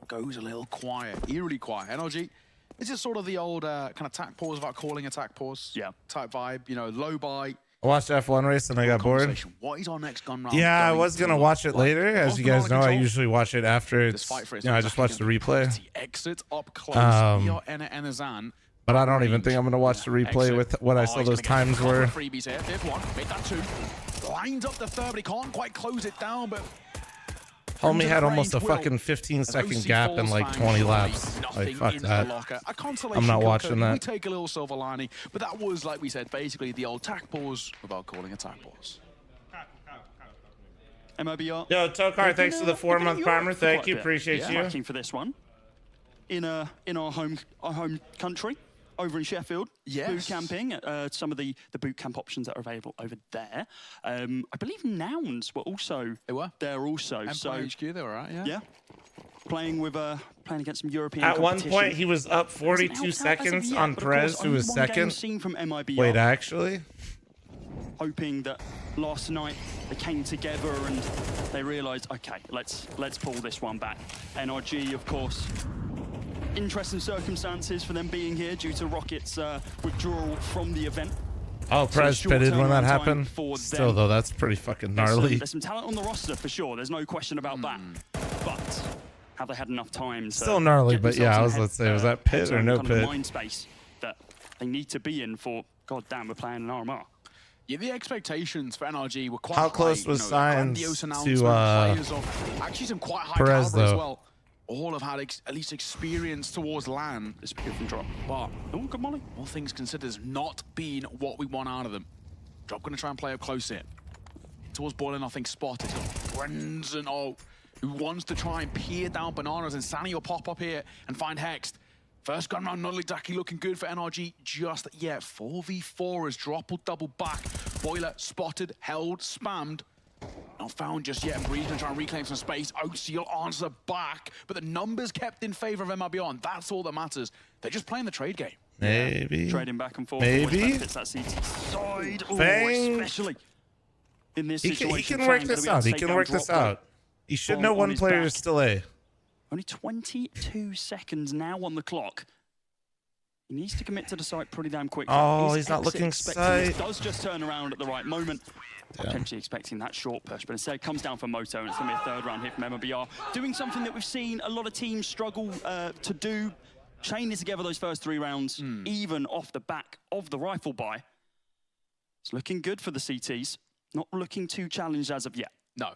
goes a little quiet, eerily quiet. NRG, this is sort of the old kind of attack pause without calling attack pause type vibe, you know, low buy. I watched F1 race and I got bored. What is our next gun round? Yeah, I was gonna watch it later. As you guys know, I usually watch it after it's. You know, I just watch the replay. Exit up close. Enazan. But I don't even think I'm gonna watch the replay with what I saw those times were. Freebies here. Fifth one, make that 2. Lines up the 3rd, but he can't quite close it down. But Homie had almost a fucking 15-second gap in like 20 laps. Like, fuck that. I'm not watching We that. take a little silver lining, but that was, like we said, basically the old attack pause without calling attack pause. MIBR. Yo, Tokar, thanks for the 4-month primer. Thank you, appreciate you. Tracking for this one in our home country. Over in Sheffield, boot camping, some of the boot camp options that are available over there. I believe Nouns were also there also. Empire so HQ, they were right, yeah. Playing against some European At one competition. point, he was up 42 seconds on Perez, who was second. From MIBR, Wait, actually? hoping that last night they came together and they realised, okay, let's pull this one back. NRG, of course. Interesting circumstances for them being here due to Rocket's withdrawal from the event. Oh, Perez pitted when that happened. Still, though, that's pretty fucking gnarly. There's some talent on the roster for sure. There's no question about that. But have they had enough time to Still gnarly, get but yeah, I themselves was, let's say, was that heads pit or on no kind of the pit? mind space that they need to be in for, god damn, we're playing an RMR. Yeah, the expectations for NRG were quite How close high, was you know, Science grandiose to announcement, players of actually some quite high Perez, caliber as though? well. All have had at least experience towards LAN. This beautiful drop. But oh, good molly. All things considered, has not been what we want out of them. Drop going to try and play up close here. Towards Boiler, nothing spotted. Friends and who wants to try and peer down Bananas, and Sani will pop up here and find Hext. First gun round, not exactly looking good for NRG just yet. 4v4 as Drop will double back. Boiler spotted, held, spammed. Not found just yet, and Breeze gonna try and reclaim some space. OC will answer back, but the numbers kept in favor of MRBR, and that's all that matters. They're just playing the trade game. Maybe. Trading back and forth. Maybe. Benefits that CT side. Fang. Especially in this He situation. can work this out. He can work this out. He should know one player is still A. Only 22 seconds now on the clock. He needs to commit to the site pretty damn quickly. Oh, he's not looking sight. Does just turn around at the right moment. Potentially expecting that short push, but instead it comes down for Moto, and it's going to be a 3rd round hit from MRBR. Doing something that we've seen a lot of teams struggle to do, chaining together those first 3 rounds, even off the back of the rifle buy. It's looking good for the CTs. Not looking too challenged as of yet. No.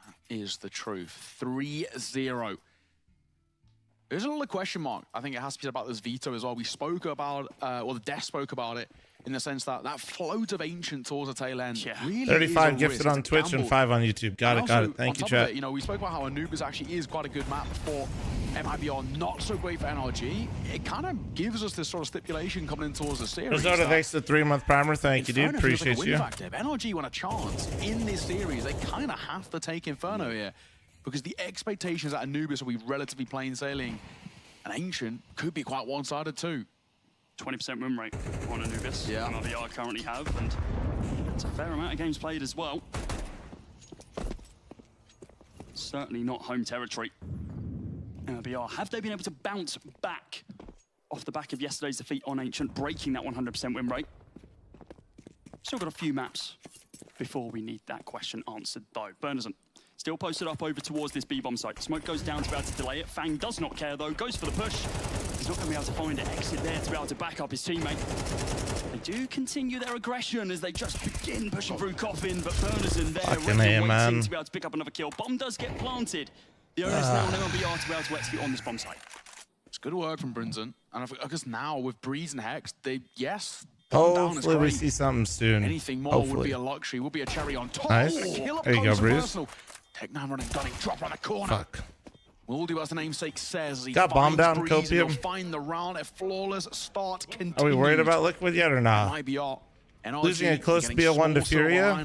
That is the truth. 3-0. There's a little question mark. I think it has to be about this veto as well. We spoke about, the desk spoke about it, in the sense that that float of Ancient towards the tail end really 35 is a gifted risk. on Twitch and 5 on YouTube. Got it, got it. Thank you, chat. You know, we spoke about how Anubis actually is quite a good map for MIBR, not so great for NRG. It kind of gives us this sort of stipulation coming in towards the series. Rosota, thanks to the 3-month primer. Thank you, dude. Appreciate you. If NRG want a chance in this series, they kind of have to take Inferno here, because the expectations that Anubis will be relatively plain sailing, and Ancient could be quite one-sided too. 20% win rate on Anubis. Yeah. MRBR currently have, and it's a fair amount of games played as well. Certainly not home territory. MRBR, have they been able to bounce back off the back of yesterday's defeat on Ancient, breaking that 100% win rate? Still got a few maps before we need that question answered though. Bernison still posted up over towards this B-bomb site. Smoke goes down to be able to delay it. Fang does not care though, goes for the push. He's not going to be able to find an exit there to be able to back up his teammate. They do continue their aggression as they just begin pushing through Coffin, but Bernison there waiting to be able to pick up another kill. Bomb does get planted. The onus now on MLBR to be able to execute on this bomb site. It's good work from Brinson. And I guess now with Breeze and Hex, they, hopefully we see something soon. Anything more would be a luxury, would be a cherry on top. Nice. There you go, Breeze. Tech9 running, gunning, drop on the corner. Fuck. We'll do as the namesake says. He got bomb down, Breeze, Copium. Find the round, a flawless start continues. Are we worried about Liquid yet or not? Losing a close BO1 to Furia?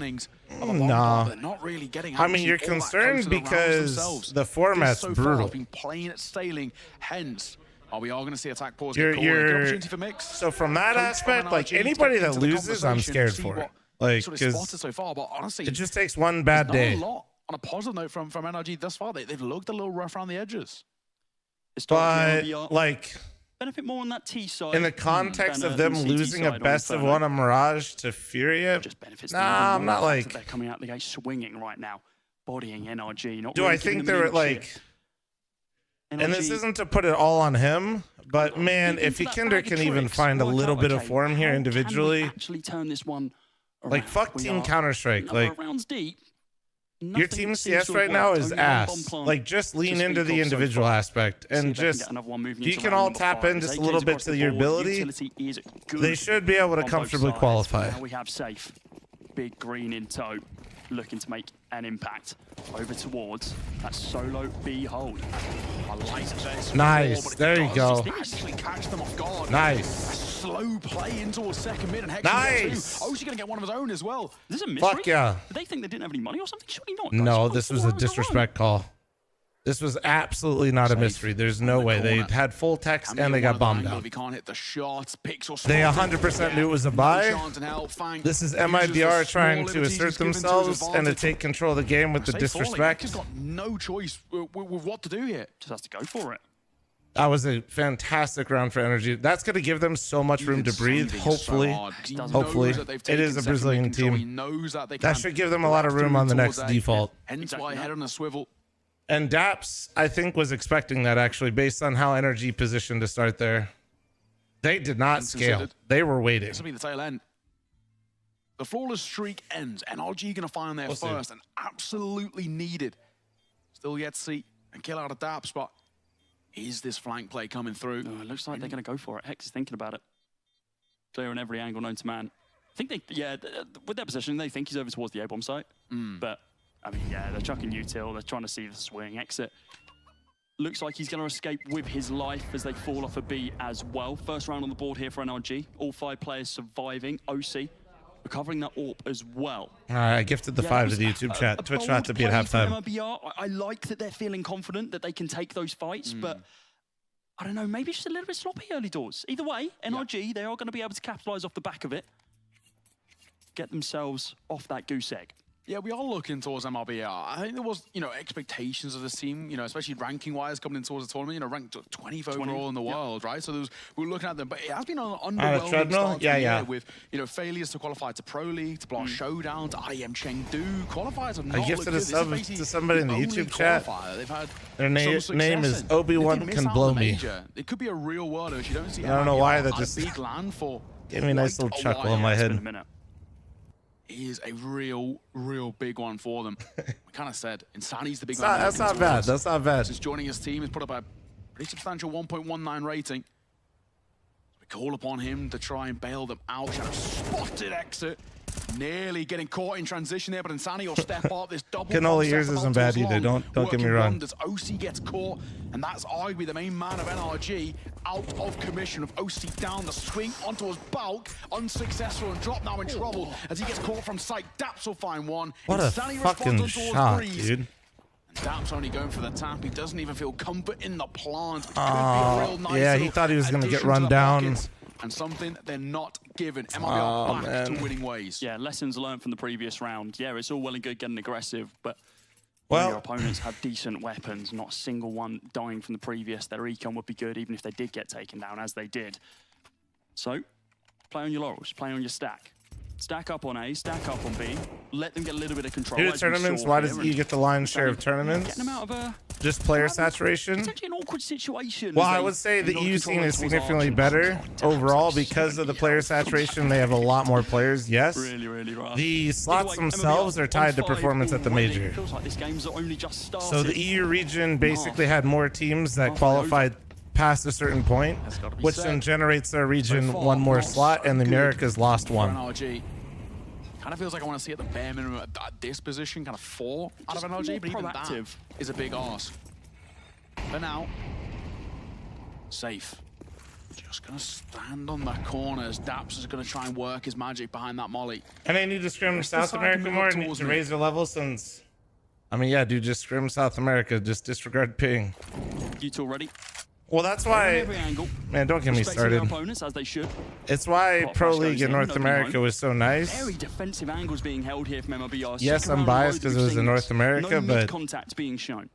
Nah. Not really getting I mean, you're concerned because the format's brutal. Been playing at sailing, hence. We are going to see attack pause. So from that aspect, like anybody that loses, I'm scared for. Like, because so far, but honestly, it just takes one bad day. Not a lot. On a positive note from NRG thus far, they've looked a little rough around the edges. But like, benefit more on that T side. In the context of them losing a best of one on Mirage to Furia, nah, I'm not like. They're coming out the gate swinging right now, bodying NRG. Not do really I think they're like? And this isn't to put it all on him, but man, if Ekinder can even find a little bit of form here individually, actually turn this one around. Like fuck Team Counter-Strike, like rounds deep. Your team CS right now is ass. Like just lean into the individual aspect and just if you can all tap in just a little bit to your ability, they should be able to comfortably qualify. Now we have Safe, big green in tow, looking to make an impact over towards that solo B hold. I like this. Nice. There you go. Actually catch them off guard. Nice. Slow play into a second mid and Hex. Nice. Oh, she's gonna get one of his own as well. This is a mystery. Fuck yeah. Did they think they didn't have any money or something? Surely not. No, this was a disrespect call. This was absolutely not a mystery. There's no way. They had full text and they got bombed out. They 100% knew it was a buy. This is MIBR trying to assert themselves and to take control of the game with the disrespect. He's got no choice with what to do here. Just has to go for it. That was a fantastic round for Energy. That's going to give them so much room to breathe, hopefully. Hopefully. It is a Brazilian team. That should give them a lot of room on the next default. Hence why head on a swivel. And Daps, I think, was expecting that, actually, based on how Energy positioned to start there. They did not scale. They were waiting. This will be the tail end. The flawless streak ends. NRG going to find their first and absolutely needed. Still yet to see and kill out a Daps, but is this flank play coming through? Oh, it looks like they're going to go for it. Hex is thinking about it. Clear on every angle known to man. I think they, with their position, they think he's over towards the A-bomb site. But, I mean, yeah, they're chucking util. They're trying to see the swing exit. Looks like he's going to escape with his life as they fall off a B as well. First round on the board here for NRG. All 5 players surviving. OC recovering that AWP as well. All right, I gifted the 5 to the YouTube chat. Twitch not to be at halftime. I like that they're feeling confident that they can take those fights, but I don't know, maybe it's just a little bit sloppy early doors. Either way, NRG, they are going to be able to capitalize off the back of it, get themselves off that goose egg. Yeah, we are looking towards MRBR. I think there was, expectations of this team, especially ranking-wise coming in towards the tournament, ranked 20th overall in the world, right? So we were looking at them, but it has been an underwhelming start to the year with, failures to qualify to Pro League, to Blast Showdown, to IEM Chengdu. Qualifiers have not I gifted a sub to somebody in the YouTube chat. Their name is Obi-Wan Can Blow Me. It could be a real world which you don't see. I don't know why that just big land for. Gave me a nice little chuckle in my head. Is a real big one for them. We kind of said Insani's the big one. That's not bad. That's not bad. Since joining his team, he's put up a pretty substantial 1.19 rating. We call upon him to try and bail them out. Spotted exit. Nearly getting caught in transition there, but Insani will step up. This double Cannoli ears isn't bad either. Don't get me wrong. As OC gets caught, and that's arguably the main man of NRG out of commission, with OC down the swing onto his bulk, unsuccessful, and drop now in trouble as he gets caught from sight. Daps will find one. What Insani a fucking shot, Breeze. dude. Daps only going for the tap. He doesn't even feel comfort in the plant. It could be a real nice yeah, he thought he was going to get run down. And something they're not given. MRBR back to winning ways. Yeah, lessons learned from the previous round. Yeah, it's all well and good getting aggressive, but your opponents have decent weapons. Not a single one dying from the previous. Their econ would be good even if they did get taken down, as they did. So, play on your laurels. Play on your stack. Stack up on A, stack up on B. Let them get a little bit of control. Dude, tournaments, why does E get the lion's share of tournaments? Getting them out of a... Just player saturation? It's actually an awkward situation. Well, I would say the EU scene is significantly better overall because of the player saturation. They have a lot more players, yes. Really rough. The slots themselves are tied to performance at the major. Feels like this game's only just started. So the EU region basically had more teams that qualified past a certain point, which then generates their region one more slot, and the Americas lost one. NRG. Kind of feels like I want to see at the bare minimum at this position, kind of 4 out of NRG, but even that is a big ask. For now, safe. Just going to stand on the corners. Daps is going to try and work his magic behind that molly. And they need to scrim South America more and need to raise their level since... I mean, yeah, dude, just scrim South America. Just disregard ping. You two ready? Well, that's why, man, don't get me started. As they should. It's why Pro League in North America was so nice. Very defensive angles being held here from MRBR. Yes, I'm biased because it was in North America, but contact being shown.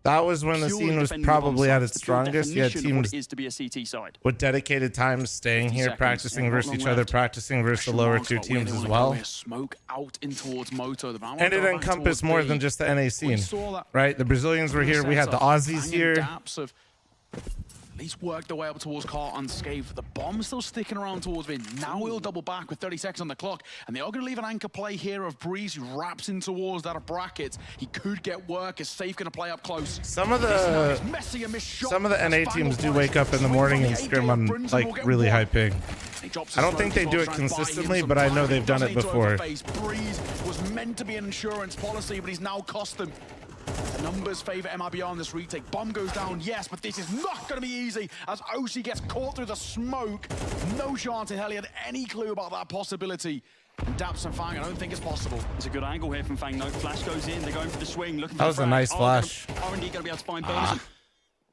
That was when the scene was probably at its strongest. You had teams to be a CT side. with dedicated times staying here, practicing versus each other, practicing versus the lower tier teams as well. Smoke out in towards Moto. And it encompassed more than just the NA scene, right? The Brazilians were here. We had the Aussies here. At least worked their way up towards Car unscathed. The bomb's still sticking around towards Vin. Now we'll double back with 30 seconds on the clock. And they are going to leave an anchor play here of Breeze, who wraps in towards that of Brackets. He could get work. Is Safe going to play up close? Some of the NA teams do wake up in the morning and scrim on like really high ping. I don't think they do it consistently, but I know they've done it before. Breeze was meant to be an insurance policy, but he's now cost them. The numbers favor MRBR on this retake. Bomb goes down, yes, but this is not going to be easy as OC gets caught through the smoke. No chance in hell he had any clue about that possibility. And Daps and Fang, I don't think it's possible. It's a good angle here from Fang. No flash goes in. They're going for the swing. Looking for that was a nice flash. R&D going to be able to find bonus.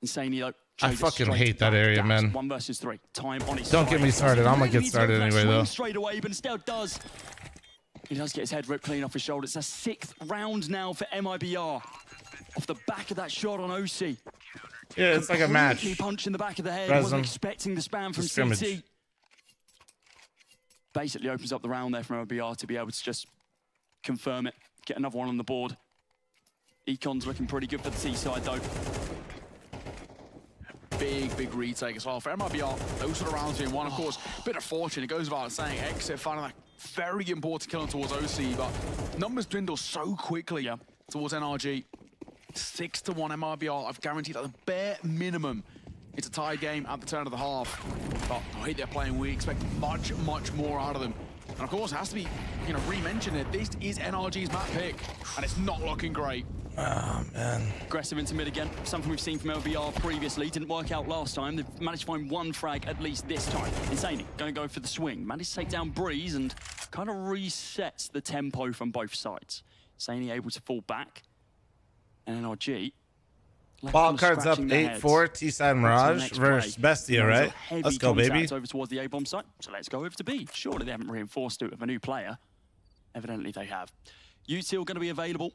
Insanely though. I fucking hate that area, man. 1 versus 3. Time on his Don't get me started. I'm going to get started anyway, though. Straight away, but still does. He does get his head ripped clean off his shoulder. It's a 6th round now for MIBR. Off the back of that shot on OC. Yeah, it's like a match. Punch in the back of the head. Wasn't expecting the spam from CT. Basically opens up the round there from MIBR to be able to just confirm it. Get another one on the board. Econ's looking pretty good for the T side though. Big retake as well for MIBR. Those sort of rounds in one, of course, bit of fortune. It goes without saying. Exit finding that very important kill towards OC, but numbers dwindle so quickly towards NRG. 6-1 MRBR. I've guaranteed at the bare minimum it's a tie game at the turn of the half. But the way they're playing, we expect much more out of them. And of course, it has to be, re-mentioned it. This is NRG's map pick, and it's not looking great. Oh, man. Aggressive into mid again. Something we've seen from LBR previously. Didn't work out last time. They've managed to find one frag at least this time. Insanely going to go for the swing. Managed to take down Breeze and kind of resets the tempo from both sides. Insanely able to fall back. And NRG. Wildcard's up 8-4. T-side Mirage versus Bestia, right? Let's go, baby. Over towards the A-bomb site. So let's go over to B. Surely they haven't reinforced it with a new player. Evidently they have. Util going to be available.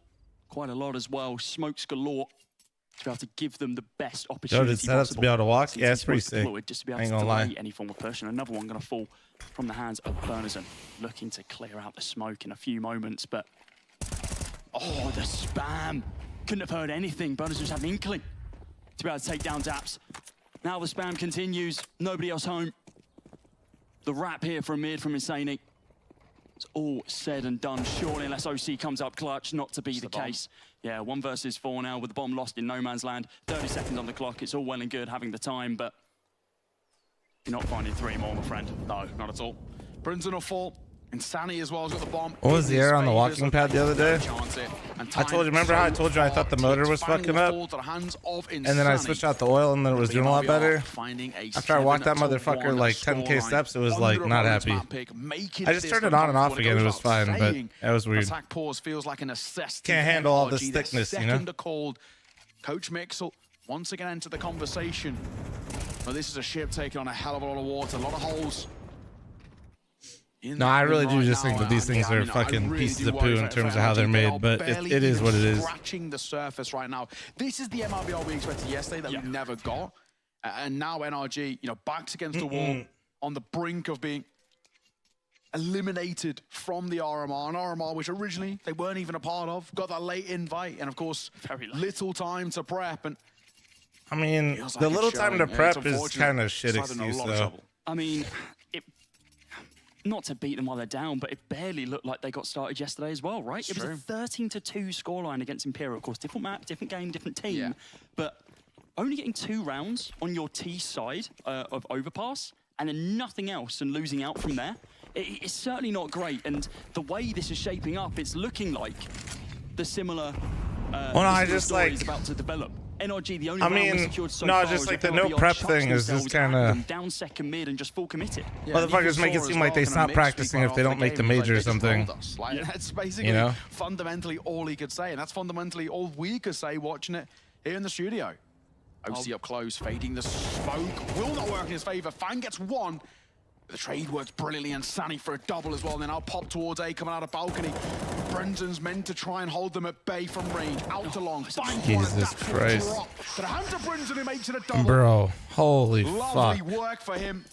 Quite a lot as well. Smokes galore to be able to give them the best opportunity. Joe, did set up to be able to walk? Yeah, it's pretty sick. Just to be able to delay any form of push. And another one going to fall from the hands of Bernison. Looking to clear out the smoke in a few moments, but... Oh, the spam. Couldn't have heard anything. Bernison just had an inkling to be able to take down Daps. Now the spam continues. Nobody else home. The wrap here from mid from Insaney. It's all said and done, surely, unless OC comes up clutch, not to be the case. Yeah, 1 versus 4 now with the bomb lost in no man's land. 30 seconds on the clock. It's all well and good having the time, but you're not finding 3 more, my friend. No, not at all. Brinson will fall. Insanity as well has got the bomb. What was the error on the walking pad the other day? I told you, remember how I told you I thought the motor was fucking up? And then I switched out the oil and then it was doing a lot better. After I walked that motherfucker like 10k steps, it was like not happy. I just turned it on and off again, it was fine, but it was weird. Attack pause feels like an assessed. Can't handle all this thickness, you know? Coach Mixel once again enter the conversation. Well, this is a ship taking on a hell of a lot of water, a lot of holes. No, I really do just think that these things are fucking pieces of poo in terms of how they're made, but it is what it is. Scratching the surface right now. This is the MRBR we expected yesterday that we never got, and now NRG, you know, backs against the wall, on the brink of being eliminated from the RMR, an RMR which originally they weren't even a part of. Got that late invite, and of course, little time to prep. And I mean, the little time to prep is kind of shit excuse, though. I mean, not to beat them while they're down, but it barely looked like they got started yesterday as well, right? It was a 13-2 scoreline against Imperial. Of course, different map, different game, different team, but only getting 2 rounds on your T side of Overpass, and then nothing else and losing out from there. It's certainly not great, and the way this is shaping up, it's looking like the similar story is about to develop. NRG, the only round we secured so far just like the no prep thing is just kind of down second mid and just full committed. Motherfuckers make it seem like they stop practicing if they don't make the major or something. That's basically fundamentally all he could say, and that's fundamentally all we could say watching it here in the studio. OC up close, fading the smoke. Will not work in his favor. Fang gets 1. The trade works brilliantly, and Sani for a double as well. And then I'll pop towards A, coming out of balcony. Brendan's meant to try and hold them at bay from range. Out to long. Jesus Christ. To the hands of Brendan, who makes it a double. Bro, holy Lovely fuck. work for him.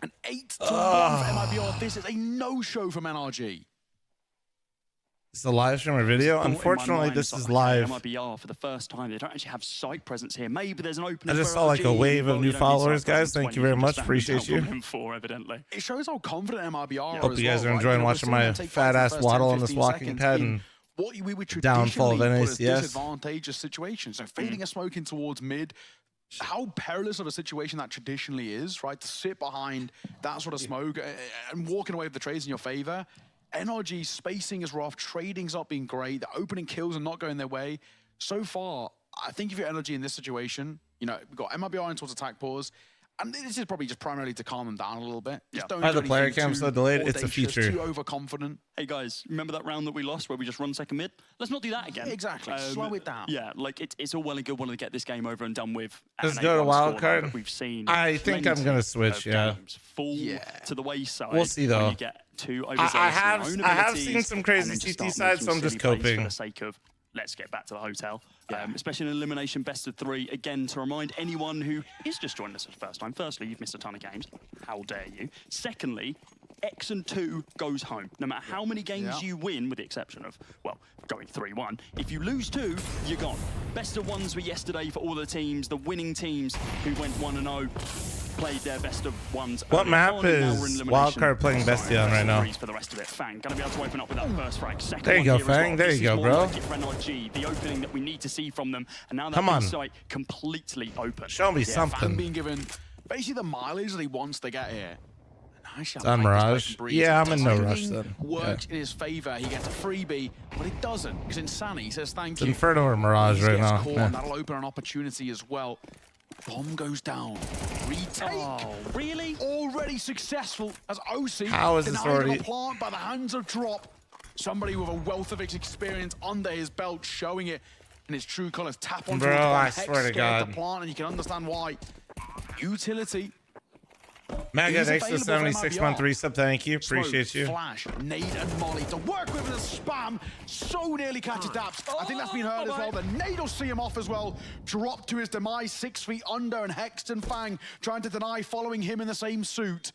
An 8-1 for MIBR. This is a no-show from NRG. It's a live stream or video? Unfortunately, this is live. MIBR for the first time. They don't actually have site presence here. Maybe there's an open. I just saw like a wave of new followers, guys. Thank you very much. Appreciate you. Evidently. It shows how confident MIBR are. Hope you guys are enjoying watching my fat ass waddle on this walking pad and what we would downfall of NACS. Disadvantageous situation. So fading a smoke in towards mid. How perilous of a situation that traditionally is, right? To sit behind that sort of smoke and walking away with the trades in your favor. NRG spacing is rough, trading's not been great, the opening kills are not going their way. So far, I think if you're NRG in this situation, you know, we've got MIBR in towards attack pause, and this is probably just primarily to calm them down a little bit. Just don't do the player anything cam so delayed, it's a feature. Too overconfident. Hey guys, remember that round that we lost where we just run second mid? Let's not do that again. Exactly, slow it down. Yeah, like it's all well and good wanting to get this game over and done with. Let's go to wildcard. We've seen. I think I'm gonna switch. Fall to the wayside. We'll see though. You get 2 I have seen some crazy CT sides, so I'm just coping. For the sake of let's get back to the hotel. Especially in elimination best of 3. Again, to remind anyone who is just joining us for the first time, firstly, you've missed a ton of games. How dare you? Secondly, X and 2 goes home. No matter how many games you win, with the exception of, well, going 3-1, if you lose 2, you're gone. Best of 1s were yesterday for all the teams. The winning teams who went 1-0 played their best of 1s. What map is Wildcard playing Bestia on right now? For the rest of it. Fang gonna be able to open up with that first frag. Second there you go, Fang. There you go, bro. The opening that we need to see from them, and now that site completely open. Show me something. Fang being given basically the mileage that he wants to get here. It's on Mirage. Yeah, I'm in no rush then. Works in his favor. He gets a freebie, but it doesn't. Because Insani says thank It's you. Inferno or Mirage right now. Caught, Yeah. and that'll open an opportunity as well. Bomb goes down. Retake. Oh, really? Already successful as OC. How is this already? Plant by the hands of Drop. Somebody with a wealth of experience under his belt, showing it in his true colors. Tap on. Bro, I swear to God. The plant, and you can understand why. Utility. Mega, thanks for 76-month resub. Thank you. Appreciate Smoke, you. Flash, Nade, and Molly to work with the spam. So nearly catches Daps. I think that's been heard as well. The Nade will see him off as well. Drop to his demise, 6 feet under, and Hext and Fang trying to deny following him in the same suit.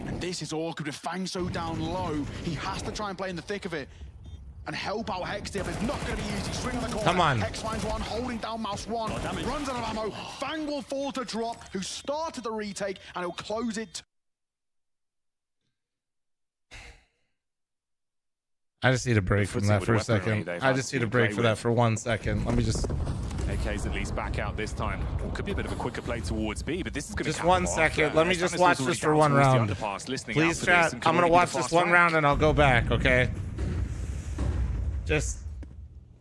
And this is awkward with Fang so down low. He has to try and play in the thick of it and help out Hex here, but it's not going to be easy. Swing on the corner. Come on. Hex finds one, holding down Mouse 1. Runs out of ammo. Fang will fall to Drop, who started the retake, and he'll close it. I just need a break from that for a second. I just need a break for that for 1 second. Let me just. AK's at least back out this time. Could be a bit of a quicker play towards B, but this is going to Just 1 second. Let me just watch this for 1 round. Please, chat. I'm going to watch this 1 round and I'll go back, okay? Just.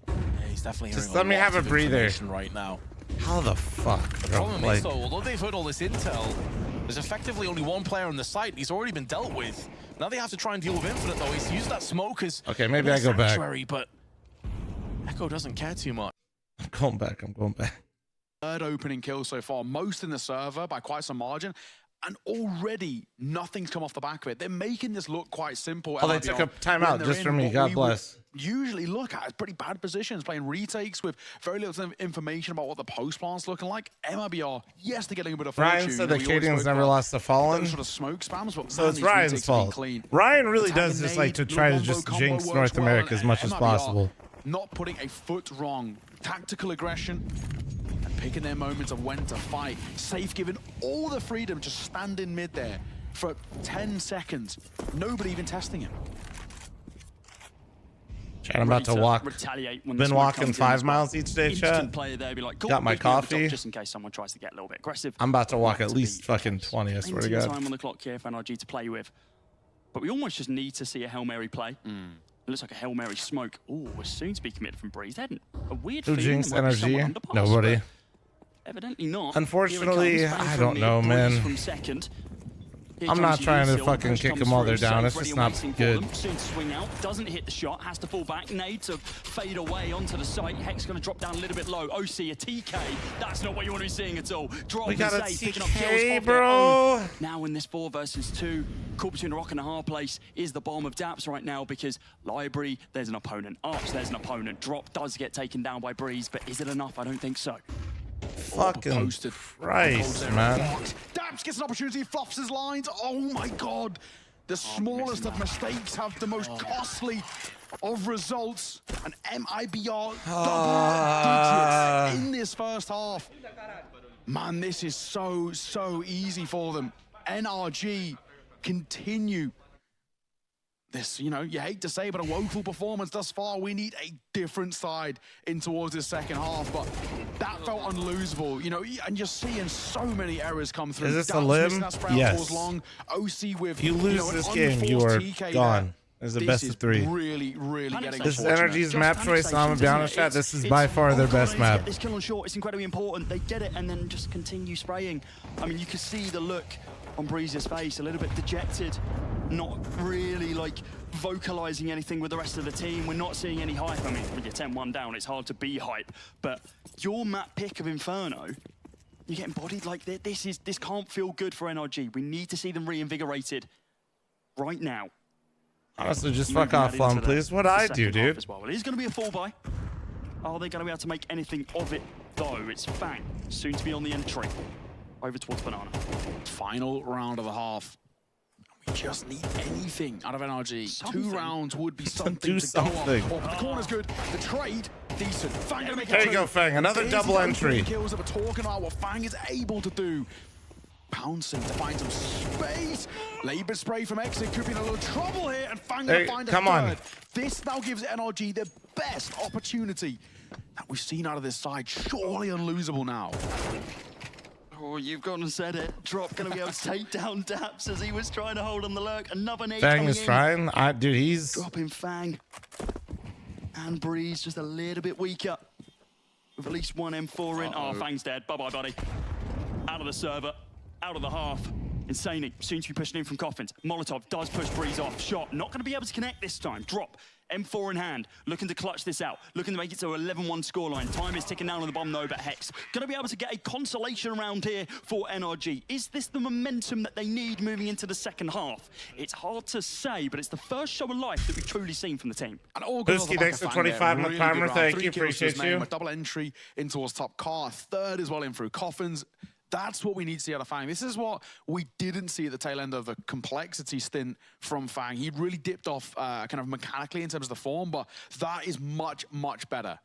Yeah, he's definitely just let me have a breather. Right now. How the fuck? The problem is, though, although they've heard all this intel, there's effectively only 1 player on the site. He's already been dealt with. Now they have to try and deal with Infinite, though. He's used that smoke as okay, maybe I go back. But Echo doesn't care too much. I'm going back. I'm going back. Third opening kill so far, most in the server by quite some margin, and already nothing's come off the back of it. They're making this look quite simple. Oh, they took a timeout just for me. God bless. Usually look at pretty bad positions, playing retakes with very little information about what the post plant's looking like. MIBR, yes, they're getting a bit of fortune. Ryan said that Cadian's never lost a Fallen. Sort of smoke spams, but so it's Ryan's fault. Ryan really does just like to try to just jinx North America as much as possible. Not putting a foot wrong. Tactical aggression and picking their moments of when to fight. Safe given all the freedom to stand in mid there for 10 seconds. Nobody even testing him. Chat, I'm about to walk. Been walking 5 miles each day, chat. There, be like, cool, got my coffee. Just in case someone tries to get a little bit aggressive. I'm about to walk at least fucking 20, I swear to God. Time on the clock here for NRG to play with. But we almost just need to see a Hail Mary play. It looks like a Hail Mary smoke. Oh, we're soon to be committed from Breeze. They had a weird Who feeling. jinxed NRG? Nobody. Evidently not. Unfortunately, I don't know, man. From second. I'm not trying to fucking kick them while they're down. It's just not good. Soon to swing out, doesn't hit the shot, has to fall back. Nade to fade away onto the site. Hex going to drop down a little bit low. OC, a TK. That's not what you want to be seeing at all. We got a TK, bro. Now in this 4 versus 2, caught between a rock and a hard place is the bomb of Daps right now, because Library, there's an opponent. Arch, there's an opponent. Drop does get taken down by Breeze, but is it enough? I don't think so. Fucking Christ, man. Daps gets an opportunity, flops his lines. Oh my God. The smallest of mistakes have the most costly of results. And MIBR double digits in this first half. Man, this is so easy for them. NRG continue this, you know, you hate to say, but a woeful performance thus far. We need a different side in towards this second half, but that felt unlosable, you know, and you're seeing so many errors come through. Is this a limb? Yes. Long. OC with, if you lose this game, you are gone. This is the best of 3. Really getting this is NRG's map choice, and I'm gonna be honest, chat. This is by far their best map. This kill on short, it's incredibly important. They get it and then just continue spraying. I mean, you can see the look on Breeze's face, a little bit dejected, not really like vocalizing anything with the rest of the team. We're not seeing any hype. I mean, when you're 10-1 down, it's hard to be hype, but your map pick of Inferno, you're getting bodied like this. This can't feel good for NRG. We need to see them reinvigorated right now. Honestly, just fuck off, Flum, please. What I do, dude. Well, it is going to be a fall by. Are they going to be able to make anything of it, though? It's Fang, soon to be on the entry. Over towards Banana. Final round of the half. We just need anything out of NRG. Something. 2 rounds would be something to go on. Oh, the corner's good. The trade, decent. Fang gonna make there you go, Fang. Another double entry. Kills that we're talking about what Fang is able to do. Pouncing to find some space. Labor spray from Exit could be in a little trouble here, and Fang gonna find a third. This now gives NRG the best opportunity that we've seen out of this side. Surely unlosable now. Oh, you've gone and said it. Drop going to be able to take down Daps as he was trying to hold on the lurk. Another nade Fang coming is in. trying. Dude, he's dropping Fang. And Breeze just a little bit weaker. With at least one M4 in. Oh, Fang's dead. Bye-bye, buddy. Out of the server. Out of the half. Insane. Soon to be pushing in from Coffins. Molotov does push Breeze off. Shot. Not going to be able to connect this time. Drop. M4 in hand, looking to clutch this out, looking to make it to 11-1 scoreline. Time is ticking down on the bomb though, but Hex going to be able to get a consolation round here for NRG. Is this the momentum that they need moving into the second half? It's hard to say, but it's the first show of life that we've truly seen from the team. And all Whiskey next to 25 really timer. Thank you, appreciate you. A double entry in towards top car, third as well in through Coffins. That's what we need to see out of Fang. This is what we didn't see at the tail end of the complexity stint from Fang. He really dipped off kind of mechanically in terms of the form, but that is much, much better.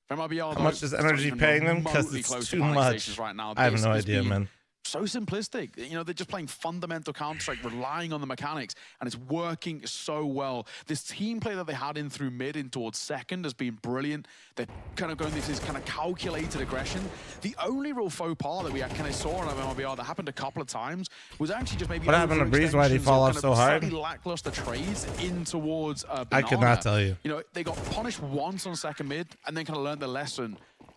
How much is energy paying them? Because it's too much. Right now. I have no idea, man. So simplistic. You know, they're just playing fundamental Counter-Strike, relying on the mechanics, and it's working so well. This team play that they had in through mid in towards second has been brilliant. They're kind of going this kind of calculated aggression. The only real faux pas that we kind of saw on MRBR that happened a couple of times was actually just maybe what happened to Breeze? Why did he fall off so hard? Lackluster trades in towards I could not tell you. You know, they got punished once on second mid and then kind of learned the lesson.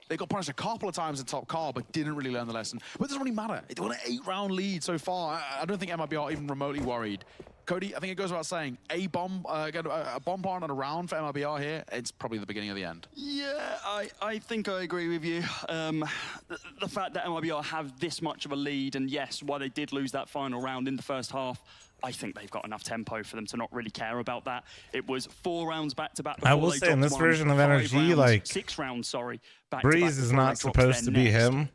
They got punished a couple of times in top car, but didn't really learn the lesson. But it doesn't really matter. They won an 8-round lead so far. I don't think MIB are even remotely worried. Cody, I think it goes without saying, a bomb plant and a round for MIBR here, it's probably the beginning of the end. Yeah, I think I agree with you. The fact that MIBR have this much of a lead, and yes, while they did lose that final round in the first half, I think they've got enough tempo for them to not really care about that. It was 4 rounds back-to-back. I will say in this version of NRG, like 6 rounds, sorry. Breeze is not supposed to be him,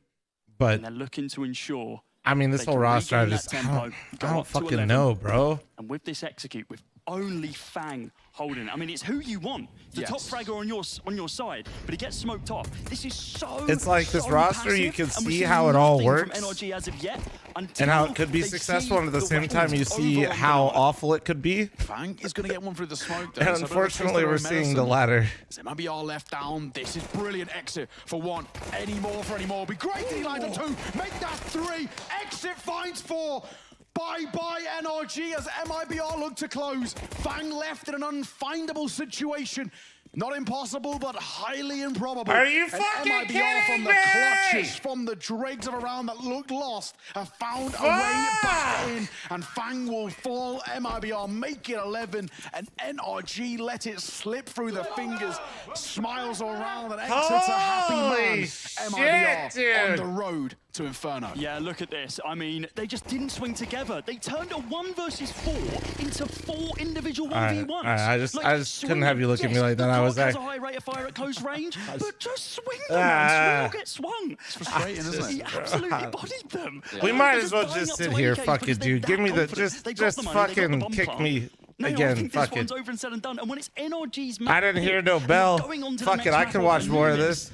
but and they're looking to ensure. I mean, this whole roster, I don't fucking know, bro. And with this execute, with only Fang holding it, I mean, it's who you want. The top fragger on your side, but he gets smoked off. This is so. It's like this roster, you can see how it all works, NRG as of yet, and how it could be successful, and at the same time, you see how awful it could be. Fang is going to get one through the smoke, though, and unfortunately, we're seeing the latter. MIBR left down. This is brilliant exit for 1. Any more for any more. Be great if he lands on 2. Make that 3. Exit finds 4. Bye-bye NRG as MIBR look to close. Fang left in an unfindable situation. Not impossible, but highly improbable. Are you fucking MIBR kidding from the clutches, from the dregs of a round that looked lost, have found a way back in, and Fang will fall. MIBR make it 11, and NRG let it slip through the fingers. Smiles around and exits a happy man. MIBR on the road to Inferno. Yeah, look at this. I mean, they just didn't swing together. They turned a 1 versus 4 into 4 individual 1v1s. I just couldn't have you look at me like that. I was has a high rate of fire at close range, but just swing them, man. Swing, get swung. It's frustrating, isn't it? He absolutely bodied them. We might as well just sit here. Fuck it, dude. Give me the just fucking kick me. Again, fuck it. Over and said and done. And when it's NRG's I didn't hear no bell. Fuck it, I can watch more of this.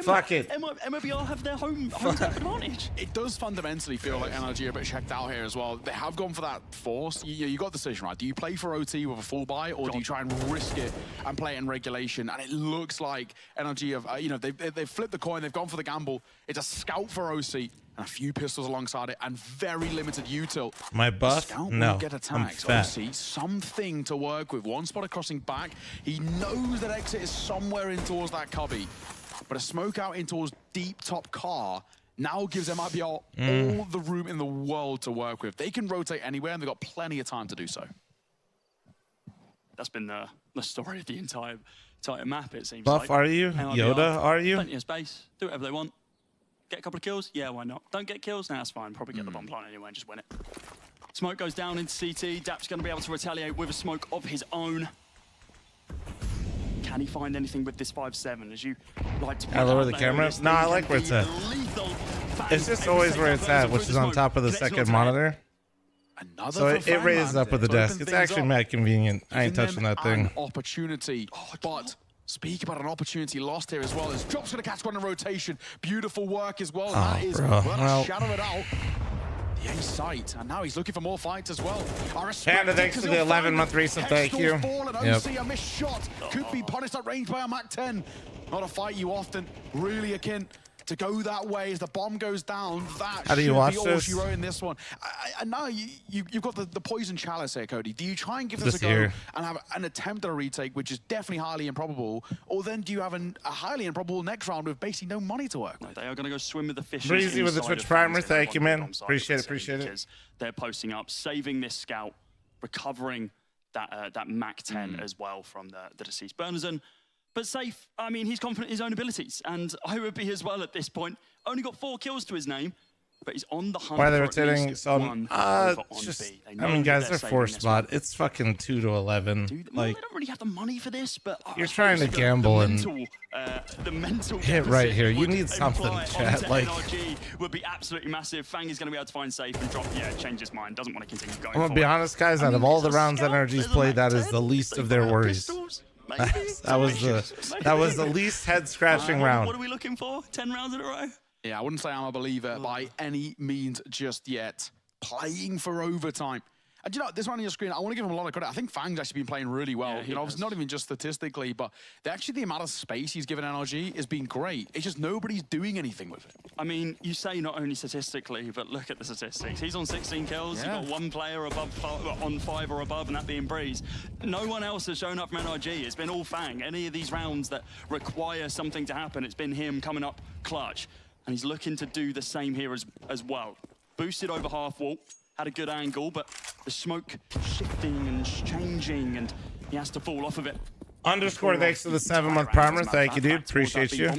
Fuck it. MIBR have their home turf advantage. It does fundamentally feel like NRG are a bit checked out here as well. They have gone for that force. You got the decision, right? Do you play for OT with a full buy, or do you try and risk it and play it in regulation? And it looks like NRG have, they've flipped the coin. They've gone for the gamble. It's a scout for OC and a few pistols alongside it, and very limited util. My buff? Scout no. Get attacks. OC, something to work with. One spotter crossing back. He knows that exit is somewhere in towards that cubby. But a smoke out in towards deep top car now gives MIBR all the room in the world to work with. They can rotate anywhere, and they've got plenty of time to do so. That's been the story of the entire map, it seems Buff, like. are you? MIBR, Yoda, are you? Plenty of space. Do whatever they want. Get a couple of kills? Yeah, why not? Don't get kills? Nah, that's fine. Probably get the bomb plant anyway and just win it. Smoke goes down into CT. Dap's going to be able to retaliate with a smoke of his own. Can he find anything with this 5-7? As you like to point I lower out the there, camera? this No, I thing like can where it's be at. lethal. It's just Able to always take where out it's players at, which through is the on smoke. top of the Connects second onto monitor. Another So it raises up with the desk. It's actually mad convenient. I ain't touching that thing. Opportunity, but speak about an opportunity lost here as well. As Drop's going to catch one in rotation. Beautiful work as well. That is, well, shadow it out. The ace sight, and now he's looking for more fights as well. Panda, thanks for the 11-month recent. Thank you. Yep. A missed shot could be punished at range by a Mac 10. Not a fight you often really akin to go that way as the bomb goes down. That How do you should watch be all this? she wrote in this one. I know you've got the poison chalice here, Cody. Do you try and give Just this a go here. and have an attempt at a retake, which is definitely highly improbable, or then do you have a highly improbable next round with basically no money to work with? They are going to go swim with the fishes. Breezy with the inside Twitch of primer. Fans. They Thank you, want to man. be onside Appreciate it. of the Appreciate it. because they're posting up, saving this scout, recovering that Mac 10 as well from the deceased Bernarden. But safe, I mean, he's confident in his own abilities, and I would be as well at this point. Only got 4 kills to his name, but he's on the hunt. Why they're for at rotating least so one over on just B. They I know mean, that guys, they're they're saving 4 this spot. It's fucking 2 to 11. Well, Like, they don't really have the money for this, but you're trying to gamble and the mental hit right deficit here. it You would need something, imply chat. onto Like, NRG would be absolutely massive. Fang is going to be able to find safe and drop. Yeah, change his mind. Doesn't want to continue going. I'm gonna be honest, guys. Out of all the rounds that NRG's played, that is the least of their worries. That was the least head scratching round. What are we looking for? 10 rounds in a row? Yeah, I wouldn't say I'm a believer by any means just yet. Playing for overtime. And you know, this one on your screen, I want to give him a lot of credit. I think Fang's actually been playing really well. Yeah, you know, it's not even just statistically, but the amount of space he's given NRG has been great. It's just nobody's doing anything with it. I mean, you say not only statistically, but look at the statistics. He's on 16 kills. Yeah. You've got 1 player on 5 or above, and that being Breeze. No one else has shown up from NRG. It's been all Fang. Any of these rounds that require something to happen, it's been him coming up clutch. And he's looking to do the same here as well. Boosted over half wall. Had a good angle, but the smoke shifting and changing, and he has to fall off of it. Underscore, thanks for the 7-month primer. Thank you, dude. Appreciate you. Yeah,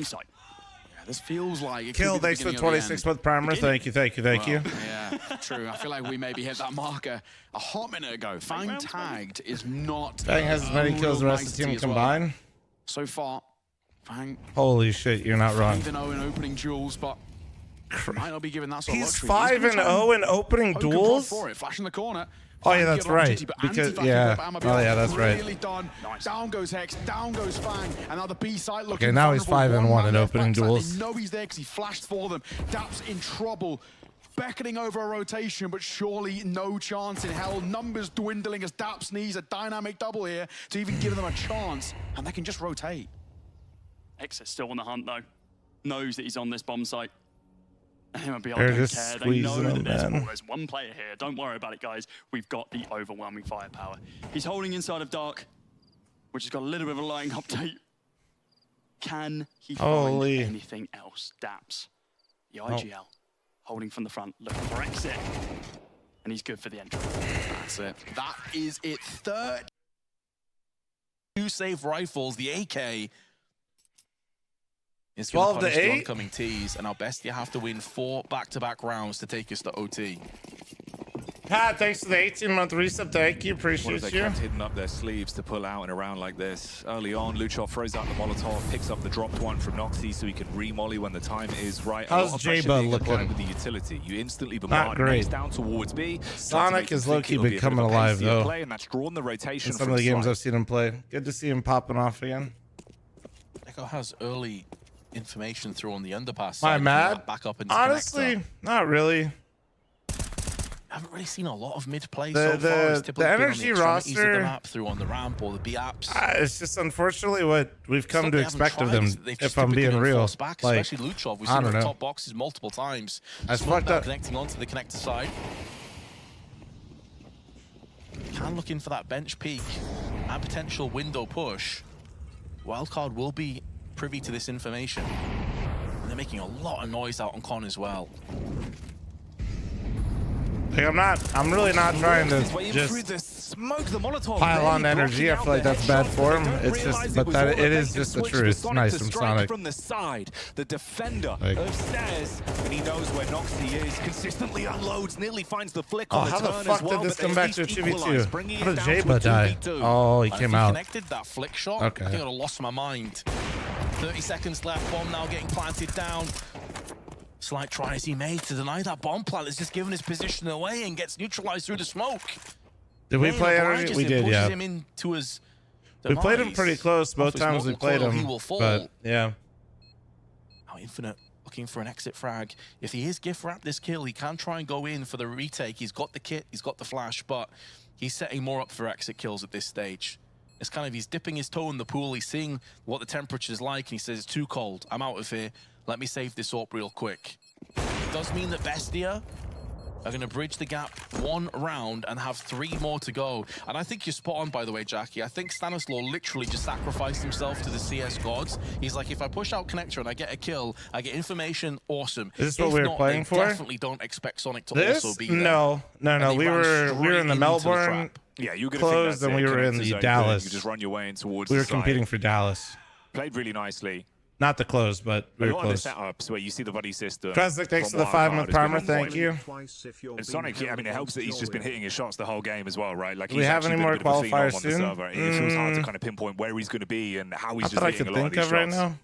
this feels like it Kill, could be thanks for the beginning of the 26-month primer. Thank you, thank you, thank you. Yeah, true. I feel like we maybe hit that marker a hot minute ago. Fang tagged is not. Fang has as many kills as the rest of the team combined. So far, Fang. Holy shit, you're not wrong. 5-0 in opening duels, but might not be given that sort of He's luxury. 5-0 in opening duels. For it. Flash in the corner. Oh yeah, that's right. Because yeah, oh yeah, that's right. Really done. Nice. Down goes Hex, down goes Fang, and now the B side looking. Okay, now he's 5-1 in opening duels. They know he's there because he flashed for them. Dap's in trouble. Beckoning over a rotation, but surely no chance in hell. Numbers dwindling as Daps needs a dynamic double here to even give them a chance, and they can just rotate. Hex is still on the hunt though. Knows that he's on this bomb site. MLBR They're don't just care. They squeezing know them, that man. there's one player here. Don't worry about it, guys. We've got the overwhelming firepower. He's holding inside of Dark, which has got a little bit of a lighting update. Can he find anything else? Daps, the IGL, holding from the front, looking for exit. And he's good for the entrance. That's it. That is it. 2 safe rifles, the AK. It's 12 to 8. Oncoming tees, and our best you have to win 4 back-to-back rounds to take us to OT. Pat, thanks for the 18-month reset. Thank you, What appreciate if they you. kept hidden up their sleeves to pull out in a round like this? Early on, Luchov throws out the Molotov, picks up the dropped one from Noxy so he can re-molly when the time is right. How's A lot of pressure J-Bud being applied looking? with the utility. You instantly Not bombard great. next down towards B. Sonic is low-key It'll be a bit becoming of a alive, pacier though. Play, and that's drawn the rotation In some from of the games side. I've seen him play. Good to see him popping off again. Echo has early information through on the underpass. Am I side, mad? Back up into Honestly, connector. not really. I haven't really seen a lot of mid play The- so far. It's the typically been on energy extremities of roster- the map through on the ramp or the B apps. It's just unfortunately what we've come Not to they haven't expect of tried, them, they've if just I'm typically being been real. forced back, Like, especially Luchov. We've I seen don't him know. top boxes multiple times. I Smoke fucked now up. connecting onto the connector side. Can look in for that bench peek and potential window push. Wildcard will be privy to this information. And they're making a lot of noise out on Con as well. Like, I'm really not trying to just pile on energy. I feel like that's bad for him. It's just, but that it is just the truth. Nice from Sonic. From the side, the defender Like- upstairs, and he knows where Noxy is. Consistently unloads, nearly finds the flick Oh, on the how the turn fuck as well, did this but come they back at to a least 2v2? equalize, bringing How it did down to a Jaba die? 2v2. Oh, he And came if he out. connected that flick shot, Okay. I think I'd have lost my mind. 30 seconds left, bomb now getting planted down. Slight try as he made to deny that bomb plant. It's just given his position away and gets neutralized through the smoke. Did we Lane play obliges energy? We him, did, pushes yeah. him into his We played him demise. pretty close both Off his times we molten played coil, he him. will fall. But yeah. Now Infinite looking for an exit frag. If he is gift wrap this kill, he can try and go in for the retake. He's got the kit, he's got the flash, but he's setting more up for exit kills at this stage. It's kind of, he's dipping his toe in the pool, he's seeing what the temperature's like, and he says, it's too cold, I'm out of here, let me save this up real quick. It does mean that Bestia are going to bridge the gap 1 round and have 3 more to go. And I think you're spot on, by the way, Jackie. I think Stanislaw literally just sacrificed himself to the CS gods. He's like, if I push out Connector and I get a kill, I get information, awesome. Is this what we were playing for? Definitely don't expect Sonic to also be there. No. We were in the Melbourne Yeah, you're going closed, and we were in the Dallas. You just run your way in towards we were the side. competing for Dallas. Played really nicely. Not the close, but we were a lot close. of the setups where you see the buddy system. Kresnik, thanks for the 5-month primer. Thank you. And Sonic, I mean, it helps that he's just been hitting his shots the whole game as well, right? Like, Do we have any more qualifiers soon? It feels hard to kind of pinpoint where he's going to be and how he's just hitting a lot of think these of right shots. now.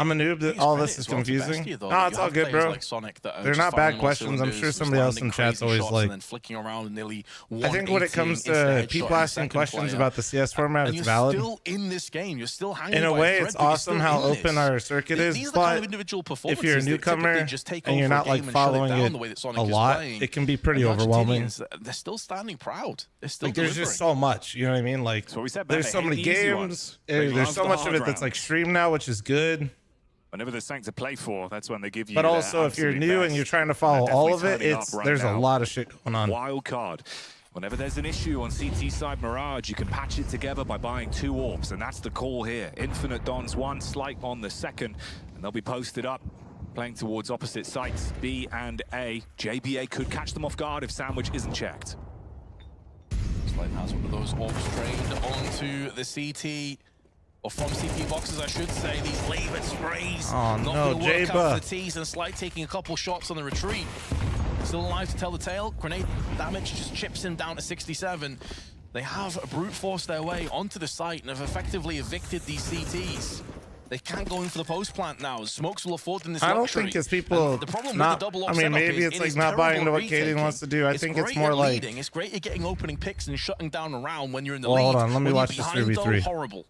I'm a noob that all this is confusing. No, it's all good, bro. They're not bad questions. I'm sure somebody else in chat's always like. I think when it comes to people asking questions about the CS format, it's valid. Still in this game, you're still hanging. In a way, it's awesome how open our circuit is. But if you're a newcomer and you're not like following it a lot, it can be pretty overwhelming. They're still standing proud. They're still there's just so much. You know what I mean? Like there's so many games. There's so much of it that's like streamed now, which is good. Whenever there's something to play for, that's when they give you. But also, if you're new and you're trying to follow all of it, there's a lot of shit going on. Wild card. Whenever there's an issue on CT side Mirage, you can patch it together by buying 2 orbs, and that's the call here. Infinite dons 1, Slight on the 2nd, and they'll be posted up, playing towards opposite sites, B and A. JBA could catch them off guard if Sandwich isn't checked. Slight has one of those orbs trained onto the CT. Or from CT boxes, I should say. These labored sprays. Oh not no, gonna work out Jaba. for the T's, and Slight taking a couple shots on the retreat. Still alive to tell the tale. Grenade damage just chips him down to 67. They have brute forced their way onto the site and have effectively evicted these CTs. They can't go in for the post plant now. Smokes will afford them this luxury. I don't think it's people the problem not. With the double I mean, maybe it's like not buying into what Kaden wants to do. I think it's more like. It's great at getting opening picks and shutting down around when you're in the lead. Hold on, let me watch this 3v3. Horrible.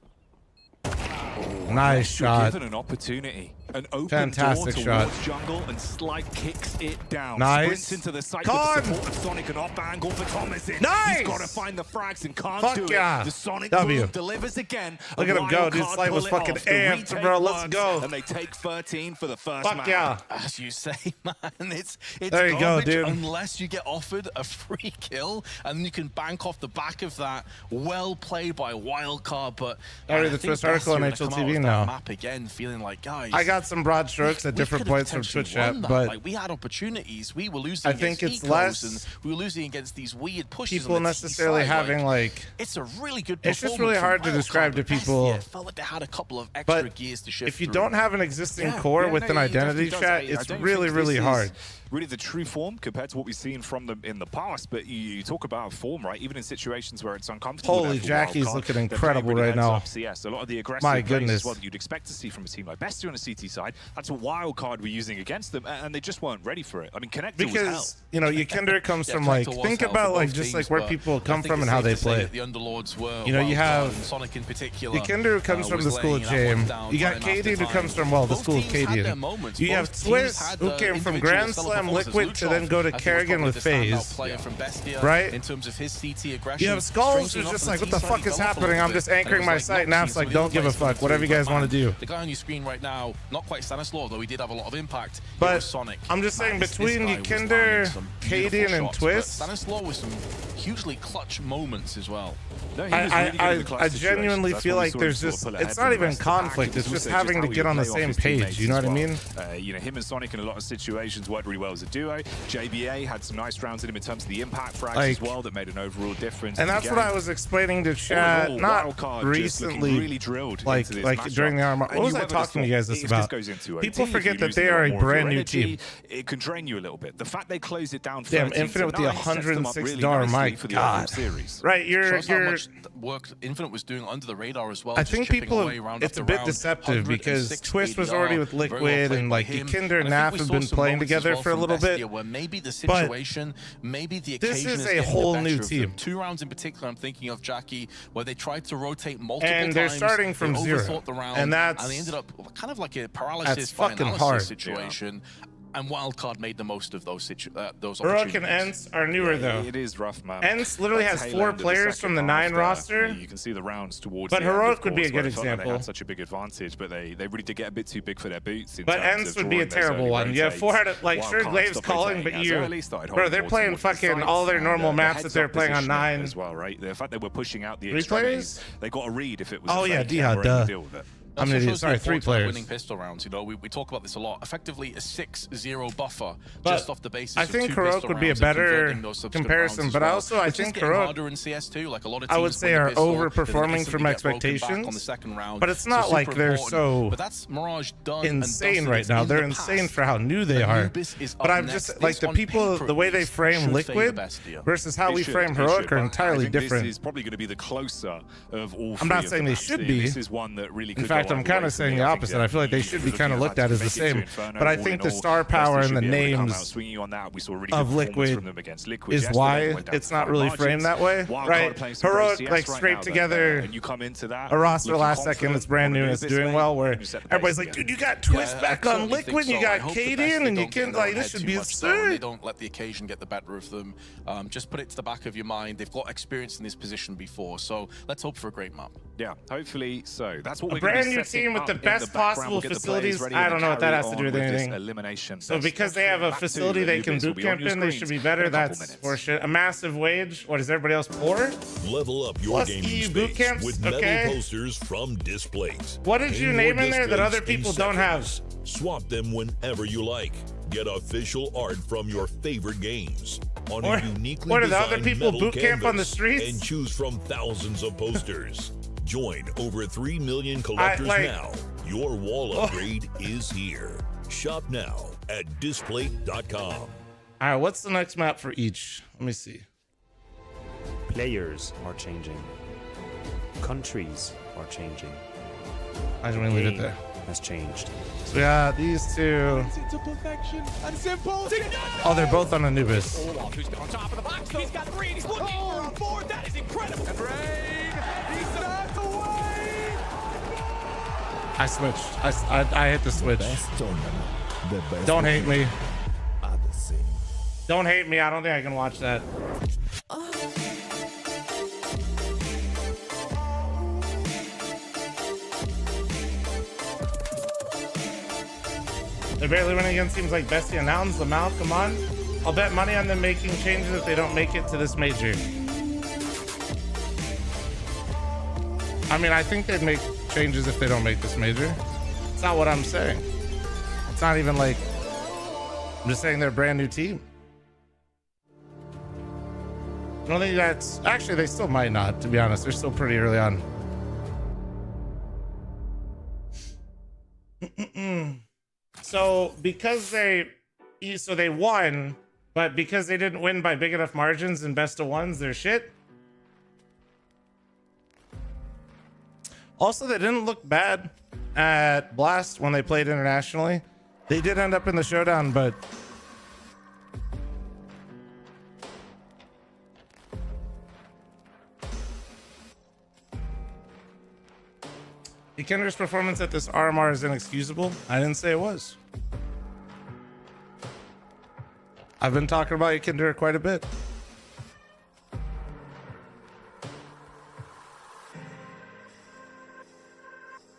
Nice shot. Given an opportunity, an open fantastic door shot. towards jungle, and Slight kicks it down. Nice. Sprints into the site with the support of Sonic, and off angle for Thomas in. Nice. He's got to find the frags and can't Fuck do yeah. it. The Sonic W. move delivers again. Look at him go, dude. Slight was fucking amped, bro. Let's go. And they take 13 for the first Fuck yeah. As you say, man, it's there you go, dude. Unless you get offered a free kill, and you can bank off the back of that. Well played by Wildcard, but I read the Twitch article on HLTV now. Map again, feeling like, guys, I got some broad strokes at different points from Twitch chat, but like, we had opportunities. We were losing. I think it's less. And we were losing against these weird pushes. People necessarily having like. It's a really good. It's just really hard to describe to people. Felt like they had a couple of extra gears to shift. If you don't have an existing core with an identity chat, it's really hard. Really the true form compared to what we've seen from them in the past, but you talk about form, right? Even in situations where it's uncomfortable. Holy, Jackie's looking incredible right now. CS, a lot of the aggressive My plays goodness. as well that you'd expect to see from a team like Bestia on a CT side. That's what Wildcard were using against them, and they just weren't ready for it. I mean, Connector was hell. Because you know, Yekindra comes from like think about like just like where people come from and how they play. The Underlords were. You know, you have Sonic in particular. Yekindra got from the school of Jame. You got KD who comes from the school of KD. You have Twist who came from Grand Slam Liquid to then go to Kerrigan with FaZe, right? In terms of his CT aggression. You have Skulls who's just like, what the fuck is happening? I'm just anchoring my site. Now it's like, don't give a fuck. Whatever you guys want to do. The guy on your screen right now, not quite Stanislaw, though he did have a lot of impact. But Sonic. I'm just saying, between Yekindra, Kaden, and Twist, Stanislaw with some hugely clutch moments as well. I genuinely feel like there's just, it's not even conflict, it's just having to get on the same page, you know what I mean? You know, him and Sonic in a lot of situations worked really well as a duo. JBA had some nice rounds in him in terms of the impact frags as well that made an overall difference. And that's what I was explaining to chat, not recently, really drilled like during the armor. What was I talking to you guys this about? People forget that they are a brand new team. It can drain you a little bit. The fact they close it down. Damn, Infinite with the $106, my God. Right, you're work Infinite was doing under the radar as well. I think people, it's a bit deceptive because Twist was already with Liquid and like Yekindra and Naf have been playing together for a little bit. Where maybe the situation, maybe the occasion this is a whole new team. 2 rounds in particular, I'm thinking of Jackie, where they tried to rotate multiple times. And they're starting from zero. The round, and they ended up kind of like a paralysis fucking hard situation. And Wildcard made the most of those those Heroic and opportunities. Ents are newer though. It is rough, man. Ents literally That has tail 4 end of the players from the second 9 half roster. there, you can see the rounds towards But the end, Heroic of would be a course, where good it felt like example. They had such a big advantage, but they really did get a bit too big for their boots. In But terms Ents of would be a drawing those terrible early one. You have rotates. 400, like, sure, Wildcard Glave's stopped calling, but rotating as early, started bro, holding they're more playing towards the fucking sides, all their and, normal the maps that heads they're up playing on positioning 9. as well, right? The fact they were pushing out the 3 extremities, players? they got a read if it was Oh, a yeah, fake, D-Hot, and were able to duh. deal with it. I'm an Also idiot. shows the Sorry, 3 importance of players. winning pistol rounds. You know, we talk about this a lot. Effectively, a 6-0 buffer But just off the basis I of think 2 Heroic pistol would be a rounds and better converting those subsequent comparison, rounds as but well, also I which is think getting Heroic, harder in CS2. Like a lot of I teams would say, win the are pistol, then overperforming instantly from get broken back expectations. on the second round. But it's So not super like they're important. so But that's Mirage done and insane dusted. right It's now. in They're the insane past. for how new they are. Anubis is But up I'm next. just like This the on people, paper the way they at least frame should Liquid favor Bestia. versus how They we should, frame they Heroic should, are but entirely I think different. This is probably going to be the closer of all I'm three not of saying the they maps. should be. This is one that really In could fact, go I'm either kind way of for me. saying the I think opposite. that I feel like they you should be looking kind of at looked that at as the to make it to same. Inferno, But I all think in the all, star Bestia power should and the be able to come out names swinging on that. We saw a really of good performance Liquid from them against Liquid is yesterday. why They went down it's to not 5 really margins. framed that way, Wildcard right? playing some Heroic great CS like right scraped now, together and you come into that a roster looking last second confident, that's brand new and it's wanna do it doing this well. way, Where you set the everybody's pace like, again. dude, you got Twist Yeah, back I on certainly think Liquid, so. you I got hope the Kate Bestia in, and you don't get can in their like own this head should too be much, though, and they absurd. don't let the occasion get the better of them. Just put it to the back of your mind. They've got experience in this position before, so let's hope for a great map. Yeah, hopefully so. That's what A we're going to brand be new setting team with up the in best background. possible We'll get the players facilities. ready I and don't know what that carry has to do on with this anything. elimination. So Let's because watch they have a back to facility they can Anubis will boot be on camp your in, they screens should be in better. a couple That's minutes. horseshit. A massive wage. What is everybody else poor? Level up your Plus gaming EU boot space camps? with metal Okay. posters from Displays. What did you Paint name your in there that other displays in people don't have? seconds. Swap them whenever you like. Get official art from your favorite games on Or- a uniquely what, are the other designed people metal boot camp on the canvas streets? and choose from thousands of posters. Join over 3 million collectors now. Your wall upgrade is here. Shop now at display.com. All right, what's the next map for each? Let me see. Players are changing. Countries are changing. I just want to leave it there. Has changed. So we got these two. To perfection and simple. Oh, they're both on Anubis. Who's on top of the box? He's got 3 and he's looking for a 4. That is incredible. And Rain, he's knocked away. I switched. I hit the switch. Best tournament. The best Don't hate me. at the scene. Don't hate me. I don't think I can watch that. They're barely winning against teams like Bestia and Mountains. The Mouth, come on. I'll bet money on them making changes if they don't make it to this major. I mean, I think they'd make changes if they don't make this major. It's not what I'm saying. It's not even like, I'm just saying they're a brand new team. I don't think that's, actually they still might not, to be honest. They're still pretty early on. So because they won, but because they didn't win by big enough margins in best of ones, they're shit. Also, they didn't look bad at Blast when they played internationally. They did end up in the showdown, but Ikender's performance at this RMR is inexcusable. I didn't say it was. I've been talking about Ikender quite a bit.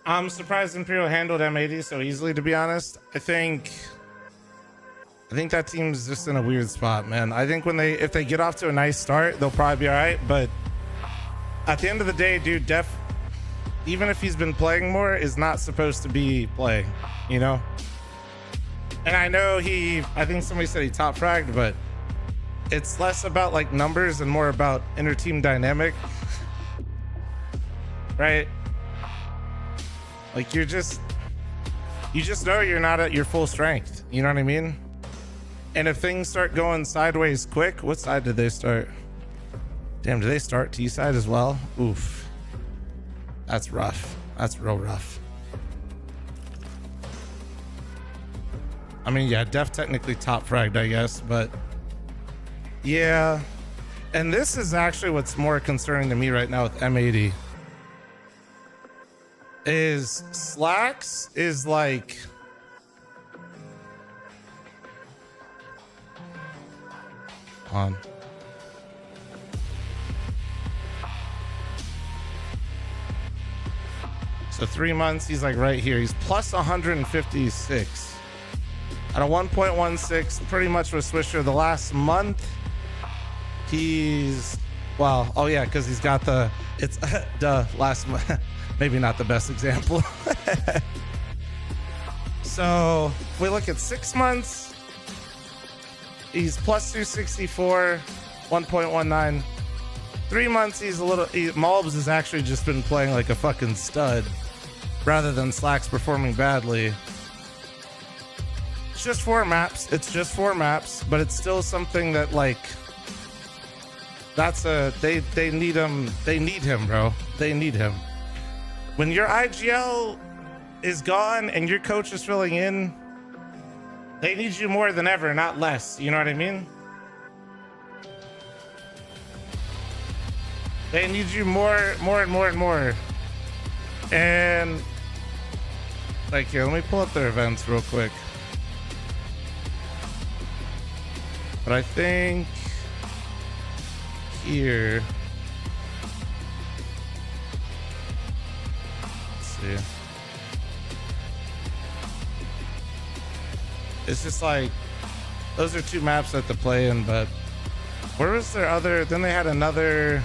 I'm surprised Imperial handled M80 so easily, to be honest. I think that team's just in a weird spot, man. I think if they get off to a nice start, they'll probably be all right. But at the end of the day, dude, Def, even if he's been playing more, is not supposed to be playing, you know? And I know I think somebody said he top fragged, but it's less about like numbers and more about inter team dynamic, right? Like you just know you're not at your full strength. You know what I mean? And if things start going sideways quick, what side did they start? Damn, did they start T side as well? Oof. That's rough. That's real rough. I mean, yeah, Def technically top fragged, I guess, but yeah. And this is actually what's more concerning to me right now with M80. Is Slacks is like On. So 3 months, he's like right here. He's plus 156 at a 1.16, pretty much with Swisher. The last month, he's, well, oh yeah, because he's got the, it's last month. Maybe not the best example. So if we look at 6 months, he's plus 264, 1.19. 3 months, he's a little, Malbs has actually just been playing like a fucking stud rather than Slacks performing badly. It's just 4 maps. It's just 4 maps, but it's still something that like, that's a, they need him. They need him, bro. They need him. When your IGL is gone and your coach is filling in, they need you more than ever, not less. You know what I mean? They need you more and more. And like, here, let me pull up their events real quick. But I think here, let's see. It's just like, those are 2 maps that to play in, but where was their other, then they had another,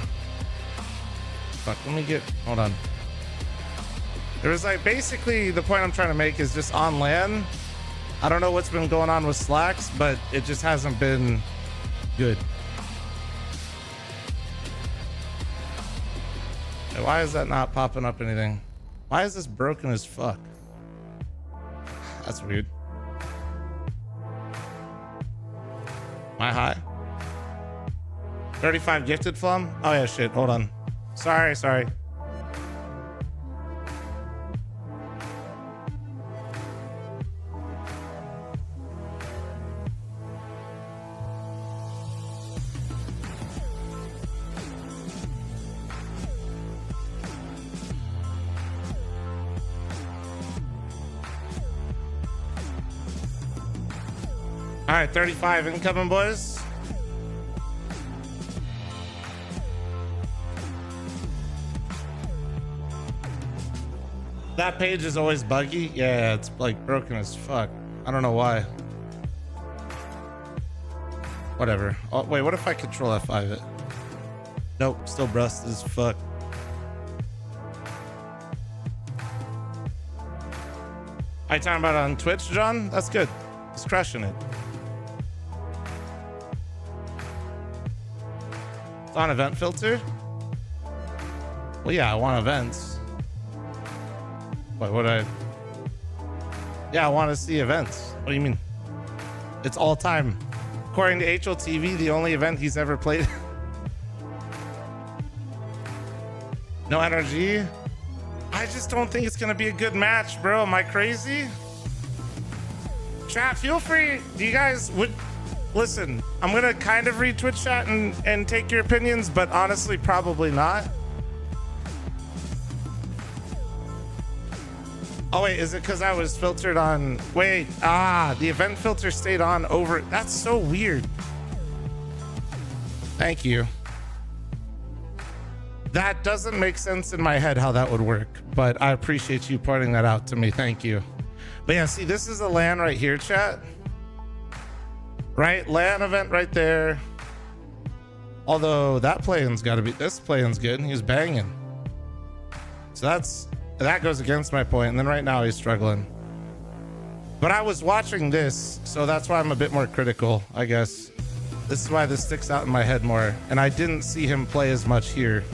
fuck, let me get, hold on. There was like, basically the point I'm trying to make is just on LAN. I don't know what's been going on with Slacks, but it just hasn't been good. Why is that not popping up anything? Why is this broken as fuck? That's weird. Am I high? 35 gifted flum? Oh yeah, shit, hold on. Sorry. All right, 35 incoming, boys. That page is always buggy. Yeah, it's like broken as fuck. I don't know why. Whatever. Oh, wait, what if I control F5 it? Nope, still busted as fuck. Are you talking about on Twitch, John? That's good. He's crushing it. It's on event filter? Well, yeah, I want events. Wait, yeah, I want to see events. What do you mean? It's all time. According to HLTV, the only event he's ever played. No energy. I just don't think it's gonna be a good match, bro. Am I crazy? Chat, feel free. Do you guys would listen? I'm gonna kind of read Twitch chat and take your opinions, but honestly, probably not. Oh wait, is it because I was filtered on? Wait, the event filter stayed on over. That's so weird. Thank you. That doesn't make sense in my head how that would work, but I appreciate you pointing that out to me. Thank you. But yeah, see, this is a LAN right here, chat. Right, LAN event right there. Although that play-in's got to be, this play-in's good. He's banging. So that goes against my point. And then right now he's struggling. But I was watching this, so that's why I'm a bit more critical, I guess. This is why this sticks out in my head more. And I didn't see him play as much here.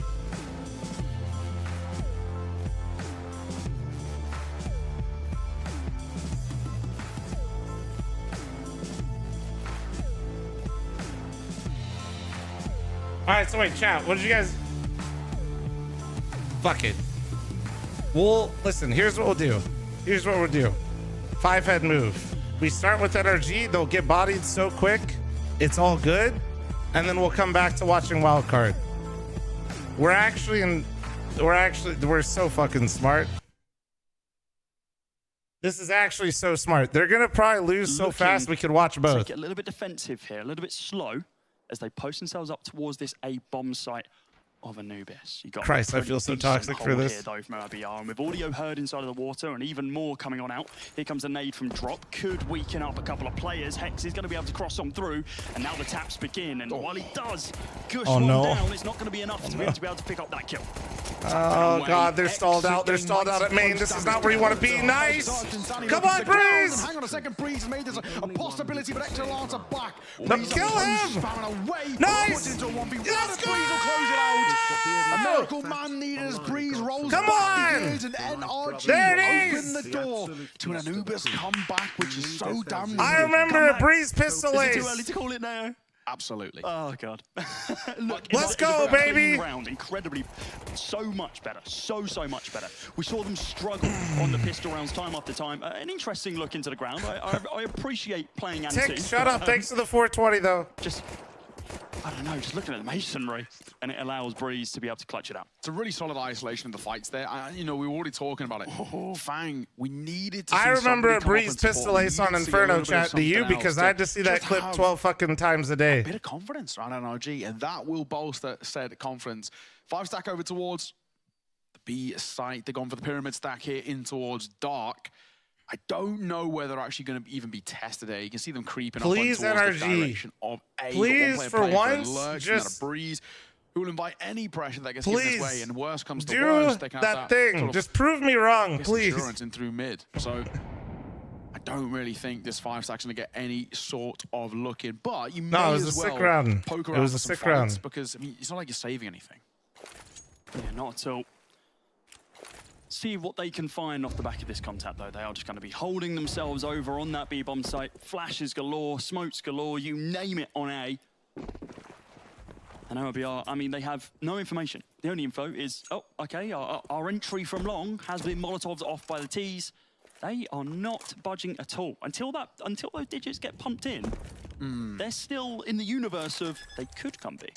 All right, so wait, chat, what did you guys... Fuck it. Well, listen, here's what we'll do. Here's what we'll do. 5-head move. We start with NRG, they'll get bodied so quick, it's all good, and then we'll come back to watching wildcard. We're so fucking smart. This is actually so smart. They're gonna probably lose so fast we could watch both. Get a little bit defensive here, a little bit slow. as they post themselves up towards this A bomb site of Anubis. You got Christ, I feel so toxic for this. Here, though, from RBR, and with audio heard inside of the water and even more coming on out, here comes a nade from Drop. Could weaken up a couple of players. Hex is going to be able to cross on through, and now the taps begin. And while he does gush one down, it's not going to be enough to be able to pick up that kill. Oh God, they're stalled out. They're stalled out at main. This is not where you want to be. Nice. Come on, Breeze. Hang on a second, Breeze has made this a possibility, but extra Lance are back. No, kill him. Nice. Let's go. A miracle man needed as Breeze rolls Come back on! and NRG There it open the door to an Anubis comeback, which is so damn I remember a Breeze pistol Is it ace. too early to call it now? Absolutely. Oh God. Look, Let's go, baby. Round, incredibly, so much better, so much better. We saw them struggle on the pistol rounds time after time. An interesting look into the ground. I appreciate playing anti. Tick, shut up. Thanks for the 420 though. Just, I don't know, just looking at the masonry, and it allows Breeze to be able to clutch it out. It's a really solid isolation of the fights there. You know, we were already talking about it. Fang, we needed to I see remember a somebody come up Breeze and support. pistol We ace on needed to see a Inferno little bit of chat to you something because else I had to see that just clip have 12 fucking times a day. a bit of confidence around NRG, and that will bolster said confidence. 5 stack over towards the B site. They're gone for the pyramid stack here in towards Dark. I don't know whether they're actually going to even be tested there. You can see them creeping Please, up on towards NRG. the direction of A. Please, for once, just Breeze, who will invite any pressure that gets please given his way, and worst comes to do worst, they can have that thing. sort of Just prove me wrong, please. insurance in through mid. So I don't really think this 5 stack's going to get any sort of look in, but you may No, it was as a well sick round. poke It around was for a some sick round. fights, because I mean, it's not like you're saving anything. Yeah, not at all. See what they can find off the back of this contact, though. They are just going to be holding themselves over on that B-bomb site. Flashes galore, smokes galore, you name it on A. And OBR, I mean, they have no information. The only info is, oh, okay, our entry from long has been Molotoved off by the T's. They are not budging at all. Until those digits get pumped in, they're still in the universe of they could come B.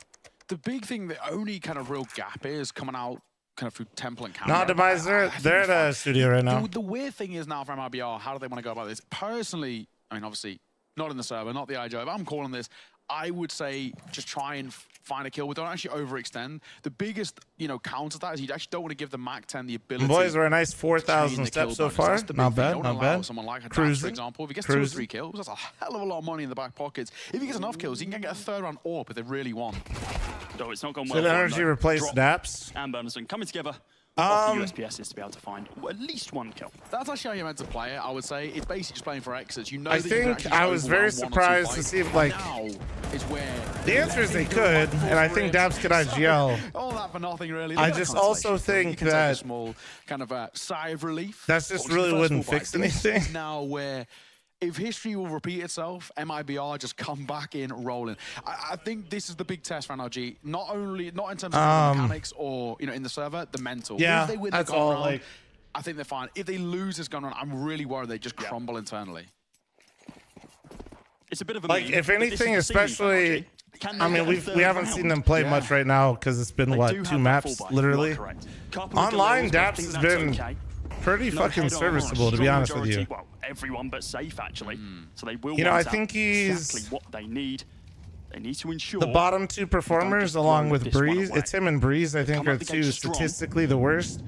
The big thing, the only kind of real gap is coming out kind of through Temple and No, Camera. Demise, they're at a studio right now. The weird thing is now from RBR, how do they want to go about this? Personally, I mean, obviously, not in the server, not the IGO. If I'm calling this, I would say just try and find a kill, but don't actually overextend. The biggest, you know, counter to that is you actually don't want to give the MAC-10 the ability. Boys, we're a nice to 4,000 chain the steps kill so bonus. far. That's the big Not thing. bad, Don't not allow bad. someone like a Dax, Cruising. for example, if he gets 2 or 3 kills, that's a hell of a lot of money in the back pockets. If he gets enough kills, he can get a 3rd round AWP if they really want. So it's not gone So well. the for them, energy though. replaced Drop Daps. and Bernison coming together off the USPSs to be able to find at least 1 kill. That's actually how you're meant to play it, I would say. It's basically just playing for exits. You know I that you can think actually I was very overwhelm 1 or 2 surprised to fights. see if, like, Now is where the answer is they could, and I think Daps could IGL. all that for nothing, really. I Look at just that also consolation. You think can take a that small kind of a sigh of relief. That's just Obviously, really the first wouldn't small fix fight. This anything. is now where, if history will repeat itself, MIBR just come back in rolling. I think this is the big test for NRG. Not in terms of the mechanics or, you know, in the server, the mental. Yeah, if they win that's the gun all, round, like- I think they're fine. If they lose this gun round, I'm really worried they just crumble internally. It's a bit of a Like, meme, if but this is anything, the ceiling for especially, NRG. Can they I mean, get a we 3rd haven't seen round? them play much right now because it's been, They what, do 2 have maps, that full buy. literally? You are correct. Couple of Online, delays, but I Daps think has that's been okay. pretty No fucking head-on on a serviceable, to be strong honest with majority. you. Well, everyone but safe, actually. So they will You know, I want out think he's exactly what they need. They need to ensure the bottom 2 performers, along with Breeze. It's him and Breeze, I think, Come are up the 2 against strong. statistically the worst.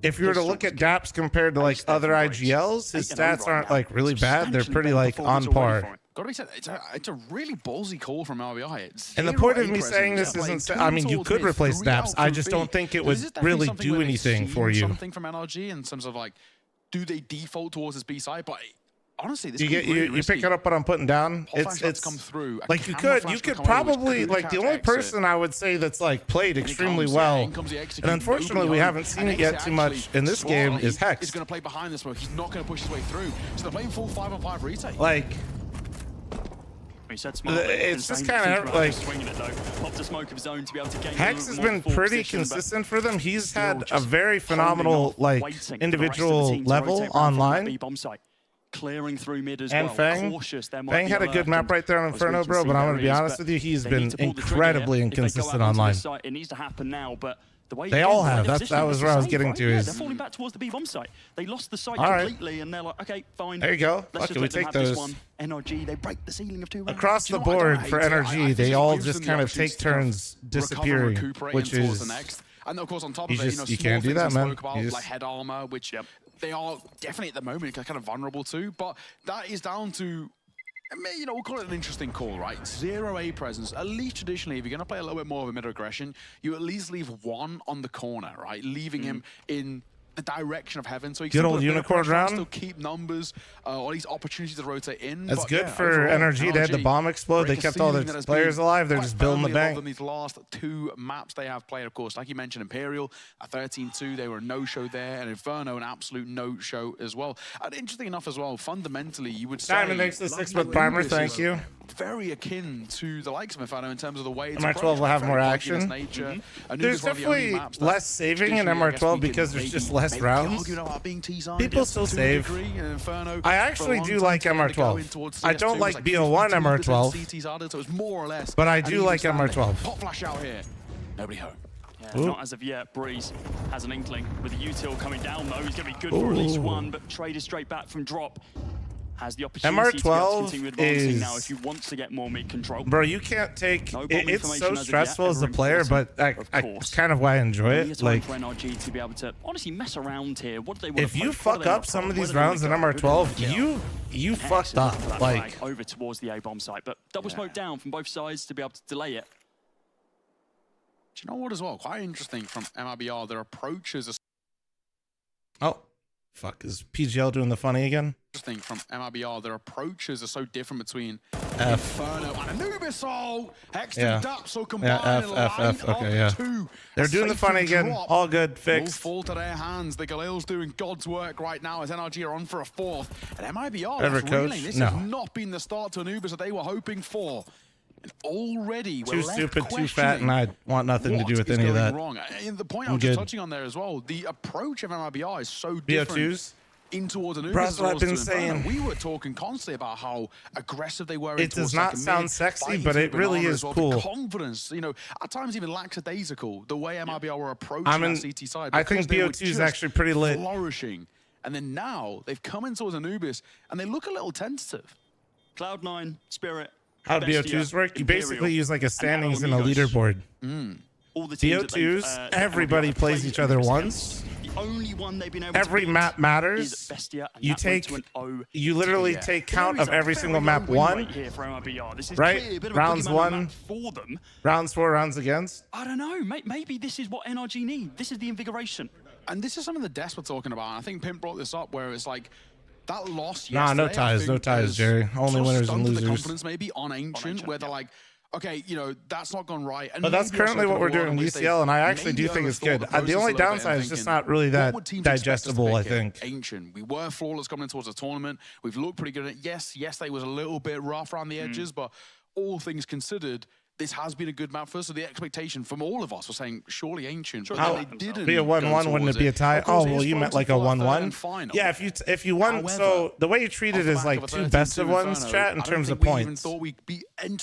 If you were to look at Daps compared to, like, other IGLs, his stats aren't, like, really bad. They're pretty, like, on par. Gotta be said, it's a really ballsy call from RBI. And the point of me saying this isn't, I mean, you could replace Daps. I just don't think it would really do anything for you. Something from NRG in terms of, like, do they default towards this B side? But honestly, this You pick it up what I'm putting down. It's come through. Like you could probably, like, the only person I would say that's, like, played extremely well, and unfortunately we haven't seen it yet too much in this game, is Hex. He's going to play behind the smoke. He's not going to push his way through. So they're playing full 5-on-5 retake. Like, it's just kind of like swinging it though. Popped a smoke of his own to be able to gain Hex has been pretty consistent for them. He's had a very holding phenomenal, off, like, waiting for the rest of the individual team to level rotate around from that online. B-bomb site. clearing through mid as And well. Fang. Cautious. There might Fang be had a alert, good map and right there on I was Inferno, waiting to bro, see but I'm where going to he be is, honest but with you, he's they been need to pull the trigger incredibly here. If they go out inconsistent onto the online. site, it needs to happen now, but the way They again, all the way have. they're That positioning was is where I was the getting same, to right? Yeah, is- they're falling back towards the B-bomb site. They lost the site All right. completely, and they're like, okay, fine. There you go. Let's Fuck just it, we let them take have this those. one. NRG, they break the ceiling of 2 rounds. Across Do you the know what? I don't board hate for it. I energy, think they it all gives just them kind the of options take to kind of turns recover and disappearing, recuperate which towards is the next. And of course, on top you of it, just- you you know, can't small do that, things we man. spoke about, You just- like head armor, which they are definitely at the moment kind of vulnerable to. But that is down to, you know, we'll call it an interesting call, right? 0A presence. At least traditionally, if you're going to play a little bit more of a mid-aggression, you at least leave one on the corner, right? Leaving him in the direction of heaven, so he can Good still old put a bit of unicorn pressure on, round. still keep numbers, or these opportunities to rotate in. That's But good yeah, for overall, energy. They had the bomb explode. They break a kept all ceiling their that has players been alive. They're quite just building the firmly above bank. them these last 2 maps they have played, of course. Like you mentioned, Imperial, a 13-2, they were a no-show there, and Inferno, an absolute no-show as well. And interesting enough as well, fundamentally, you would say... Simon, thanks for the 6-month primer. Thank you. Very akin to the likes of Inferno in terms of the way it's MR12 will have more action. nature. There's definitely less saving in MR12 because there's just less rounds. People still save. I actually do like MR12. I don't like BO1 MR12, but I do like MR12. Pop flash out here. Nobody home. Ooh. Not as of yet. Breeze has an inkling with the util coming down though. He's going to be good for at least one, but trade is straight back from drop. Has the opportunity to be able to continue advancing now if you want to get more mid control. Bro, you can't take it's so information as of stressful yet, as a ever player, important, but that's kind of why I enjoy Only a it. time Like, for NRG to be able to honestly mess around here. What do they want if to you poke? What do fuck they up want to some poke? of Where these do they wanna rounds in go? MR12, you fucked Excellent up. for that Like, flag over towards the A-bomb site, but double smoke down from both sides to be able to delay it. Do you know what as well? Quite interesting from MIBR, their approaches are oh, fuck. Is PGL doing the funny again? interesting from MIBR, their approaches are so different between F. Inferno and Anubis. Oh, Hexton Yeah. Dapso Yeah, combined F. Okay, yeah. They're doing the funny again. All good, fixed. Will fall to their hands. The Galil's doing God's work right now as NRG are on for a 4th. And MIBR, Ever that's coach? reeling. This No. has not been the start to Anubis that they were hoping for. And already we're Too left stupid, too fat, and I want nothing to do with what any is of that. going wrong. And the point I I'm was just good. touching on there as well, the approach of MIBR is so different BO2s? in towards Anubis. Bro, as that's what I've opposed been to Inferno. saying. We were talking constantly about how aggressive they were. It does not sound sexy, but it really is cool. The confidence, you know, at times even lackadaisical, the way MIBR were approaching I mean, that CT side. I think because they were BO2 is just actually pretty lit. flourishing. And then now they've come in towards Anubis and they look a little tentative. Cloud9, Spirit. How do BO2s work? You basically use like a standings in a leaderboard. All the teams that they've, BO2s, everybody plays each other once. The only one they've been able Every to beat map is matters. Bestia, and You that went take, to an O. you literally Yeah. take count There is of a every very single low map win won. rate here for MIBR. This is Right? clearly a bit of Rounds a boogeyman won. map for them. Rounds for, rounds against. I don't know. Maybe this is what NRG need. This is the invigoration. And this is some of the deaths we're talking about. And I think Pimp brought this up where it's like, that loss Nah, no yesterday, I ties, think, no ties, has Jerry. Only sort of winners and stunted the losers. confidence maybe on Ancient, where they're like, okay, you know, that's not gone right. And But that's maybe also currently what we're could go doing on in with UCL, and I actually maybe do think it's overthought good. the The process only a little bit downside and is just thinking, not really what that would teams expect us to digestible, I pick here? think. Ancient, we were flawless coming in towards the tournament. We've looked pretty good at it. Yes, they was a little bit rough around the edges, but all things considered, this has been a good map for us. So the expectation from all of us was saying, surely Ancient, but then they didn't Be a 1-1, wouldn't it be a tie? Oh, well, you meant like a 1-1. Yeah, if you won, so the way you treat it is like two best of ones, chat, in terms of points. So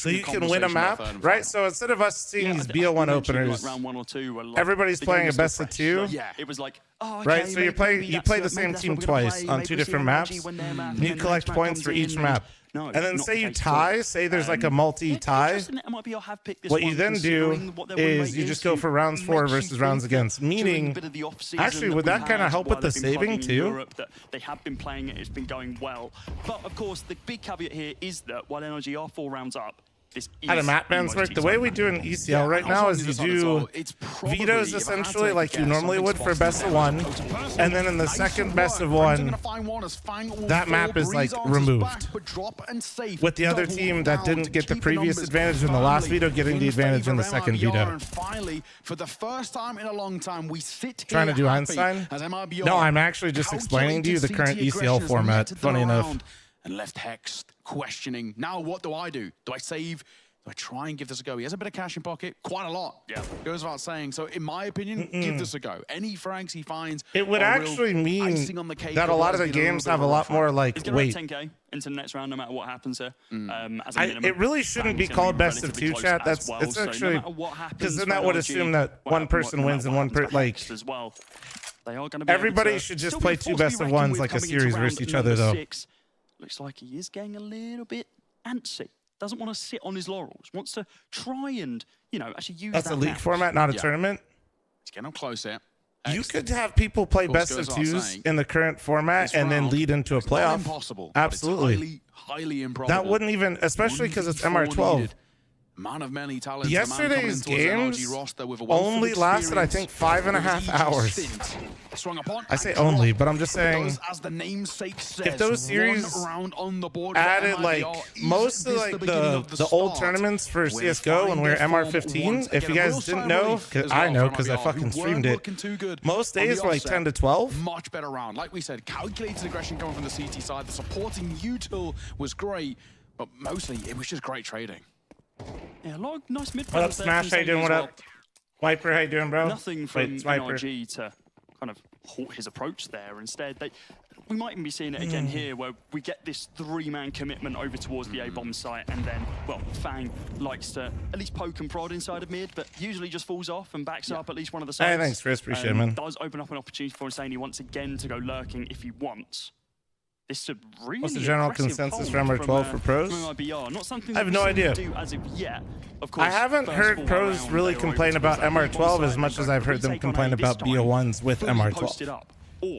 you can win a map, right? So instead of us seeing these BO1 openers, round 1 or 2, everybody's playing a best of 2. Yeah, it was like, oh, okay, right? So you play the maybe same that's team what we're gonna twice play. on Maybe 2 we'll see different NRG maps. win their map, And and you then collect the next points map for comes each in, map. No, And then not say the you case. tie, say there's like a multi-tie. Interesting that MIBR have picked this What you one, then do considering what their win is rate you just go for rounds 4 makes you versus rounds think that against. during a Meaning, bit of the off-season actually, would we that kind had of help while with the they've been saving plugging in too? Europe, that they have been playing it, it's been going well. But of course, the big caveat here is that while NRG are 4 rounds up, this is How do map bans work? The way we do in ECL right now is you do vetoes essentially like you normally would for best of 1, and then in the second best of 1, that map is like removed. With the other team that didn't get the previous advantage in the last veto getting the advantage in the second veto. And finally, for the first time in a long time, we sit here Trying to do happy Einstein? as MIBR No, I'm actually just explaining to you the current ECL format, funny enough. and left Hex questioning, now what do I do? Do I save Do I try and give this a go? He has a bit of cash in pocket, quite a lot. Yeah, goes without saying. So in my opinion, give this a go. Any frags he finds, it would actually mean that a lot of the games have a lot more like weight. 10K into the next round, no matter what happens here. As a minimum. It really shouldn't be called best of two, chat. That's it's actually because then that would assume that one person wins and one person like. As well. They are going to be everybody should just play two best of ones like a series versus each other, though. Looks like he is getting a little bit antsy. Doesn't want to sit on his laurels. Wants to try and, you know, actually use That's a league format, not a tournament. He's getting up close here. You could have people play best of twos in the current format and then lead into a playoff. Impossible. Absolutely. Highly improbable. That wouldn't even, especially because it's MR12. Man of many talents. Yesterday's games only lasted, I think, 5.5 hours. I say only, but I'm just saying, if those series added like most of like the old tournaments for CSGO when we were MR15, if you guys didn't know, I know because I fucking streamed it, most days were like 10 to 12. Much better round. Like we said, calculated aggression coming from the CT side. The supporting util was great, but mostly it was just great trading. Yeah, a lot of nice mid. What up, Smash? How you doing? What up, Wiper? How you doing, bro? Nothing from NRG to kind of halt his approach there. Instead, we might even be seeing it again here, where we get this 3-man commitment over towards the A-bomb site, and then, well, Fang likes to at least poke and prod inside of mid, but usually just falls off and backs up at least one of the sides. Hey, thanks, Chris. Appreciate it, man. Does open up an opportunity for Insani once again to go lurking if he wants. This is really what's the general consensus for MR12 for pros? Not something I have no idea. As of yet. Of course, I haven't heard pros really complain about MR12 as much as I've heard them complain about BO1s with MR12.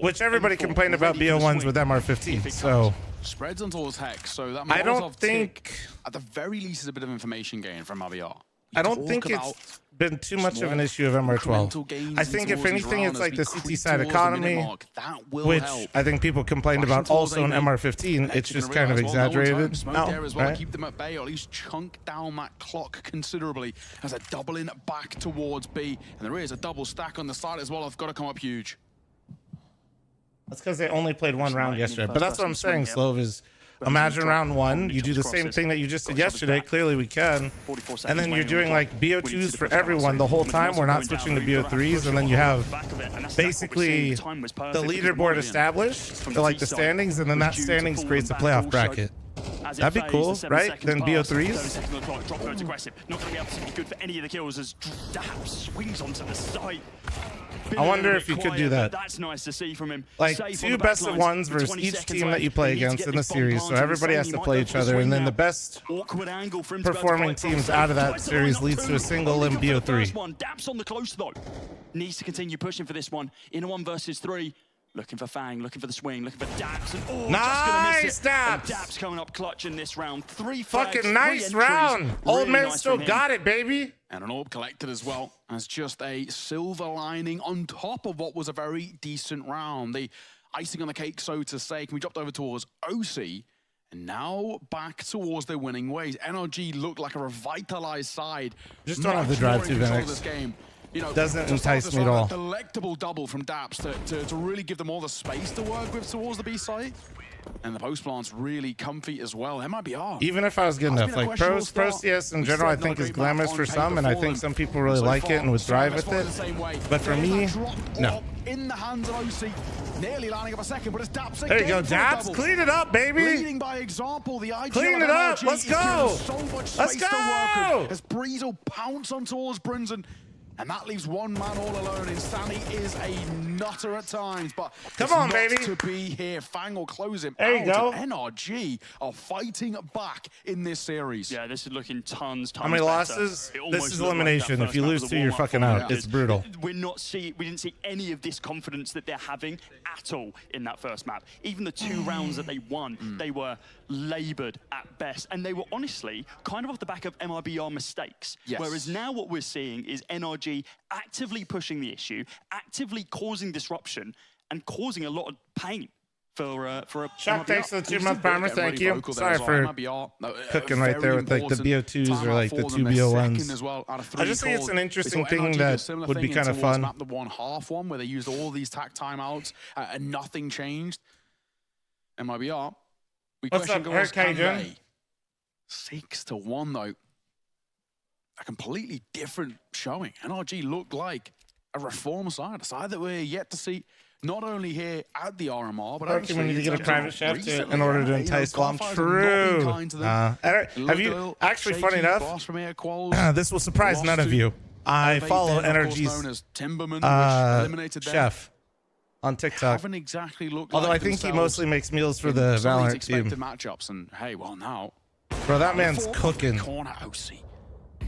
Which everybody complained about BO1s with MR15, so... Spreads on towards Hex, so that I don't think... At the very least is a bit of information gain from RBR. I don't think it's been too much of an issue of MR12. I think if anything, it's like the CT side economy, which I think people complained about also in MR15. It's just kind of exaggerated now, right? Keep them at bay, or at least chunk down that clock considerably as a doubling back towards B. And there is a double stack on the side as well. I've got to come up huge. That's because they only played one round yesterday. But that's what I'm saying, Slove, is imagine round one, you do the same thing that you just did yesterday. Clearly we can. And then you're doing like BO2s for everyone the whole time. We're not switching to BO3s. And then you have basically the leaderboard established for like the standings. And then that standings creates a playoff bracket. That'd be cool, right? Then BO3s. Drop goes aggressive. Not going to be able to be good for any of the kills as Dap swings onto the site. I wonder if you could do that. That's nice to see from him. Like two best of ones versus each team that you play against in the series, so everybody has to play each other, and then the best performing teams out of that series leads to a single in BO3. Dap's on the close though. Needs to continue pushing for this one in a 1 versus 3. Looking for Fang, looking for the swing, looking for Daps, and nice Daps! Daps coming up clutch in this round. 3 flags, fucking nice round. Old man nice still got it, baby. And an orb collected as well as just a silver lining on top of what was a very decent round. The icing on the cake, so to say. Can we dropped over towards OC? And now back towards their winning ways. NRG looked like a revitalized side. Just don't have the drive to this game. You know, doesn't entice me at all. A delectable double from Daps to really give them all the space to work with towards the B site. And the post plant's really comfy as well. MIBR. Even if I was good enough, like pro CS in general, I think is glamorous for some, and I think some people really like it and would thrive with it. But for me, no. In the hands of OC, nearly lining up a second, but it's Daps. There you go, Daps. Clean it up, baby. Leading by example, the IG clean it up. Let's go. So much Let's space go. To work with as Breeze will pounce on towards Brinson. And that leaves one man all alone. Insani is a nutter at times, but come on, baby, to be here. Fang will close him there out. You go. NRG are fighting back in this series. Yeah, this is looking tons. How many losses? This is elimination. If you lose 2, you're fucking out. It's brutal. We didn't see any of this confidence that they're having at all in that first map. Even the 2 rounds that they won, they were labored at best, and they were honestly kind of off the back of MIBR mistakes. Yes. Whereas now what we're seeing is NRG actively pushing the issue, actively causing disruption, and causing a lot of pain for a Shock, thanks for the 2-month primer. Thank you. Sorry for cooking right there with like the BO2s or like the 2 BO1s. I just think it's an interesting thing that would be kind of fun. The 1/2 one where they used all these tack timeouts and nothing changed. MIBR. What's up, Eric? How you doing? 6-1 though. a completely different showing. NRG looked like a reform side, a side that we're yet to see not only here at the RMR, but actually we need to get a private chef in order to entice Guam. True. Have you actually? Funny enough, this will surprise none of you. I follow NRG's chef on TikTok. Exactly although I think he mostly makes meals for the Valorant team. Matchups, and hey, well now, bro, that man's cooking. Corner OC,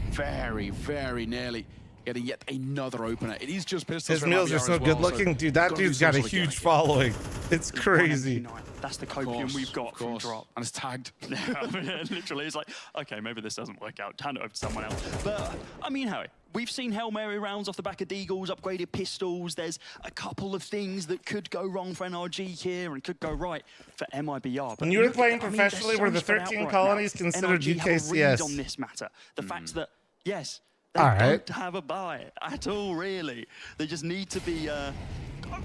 very, very nearly getting yet another opener. It is just pistols. His meals are so good looking, dude. That dude's got a huge following. It's crazy. That's the copium we've got from Drop. And it's tagged. Literally, it's like, okay, maybe this doesn't work out. Hand it over to someone else. But, I mean, Harry, we've seen Hail Mary rounds off the back of Deagles, upgraded pistols. There's a couple of things that could go wrong for NRG here and could go right for MIBR. But when you were playing professionally, were the 13 colonies considered UKCS? On this matter. The fact that, yes, they don't have a buy at all, really. They just need to be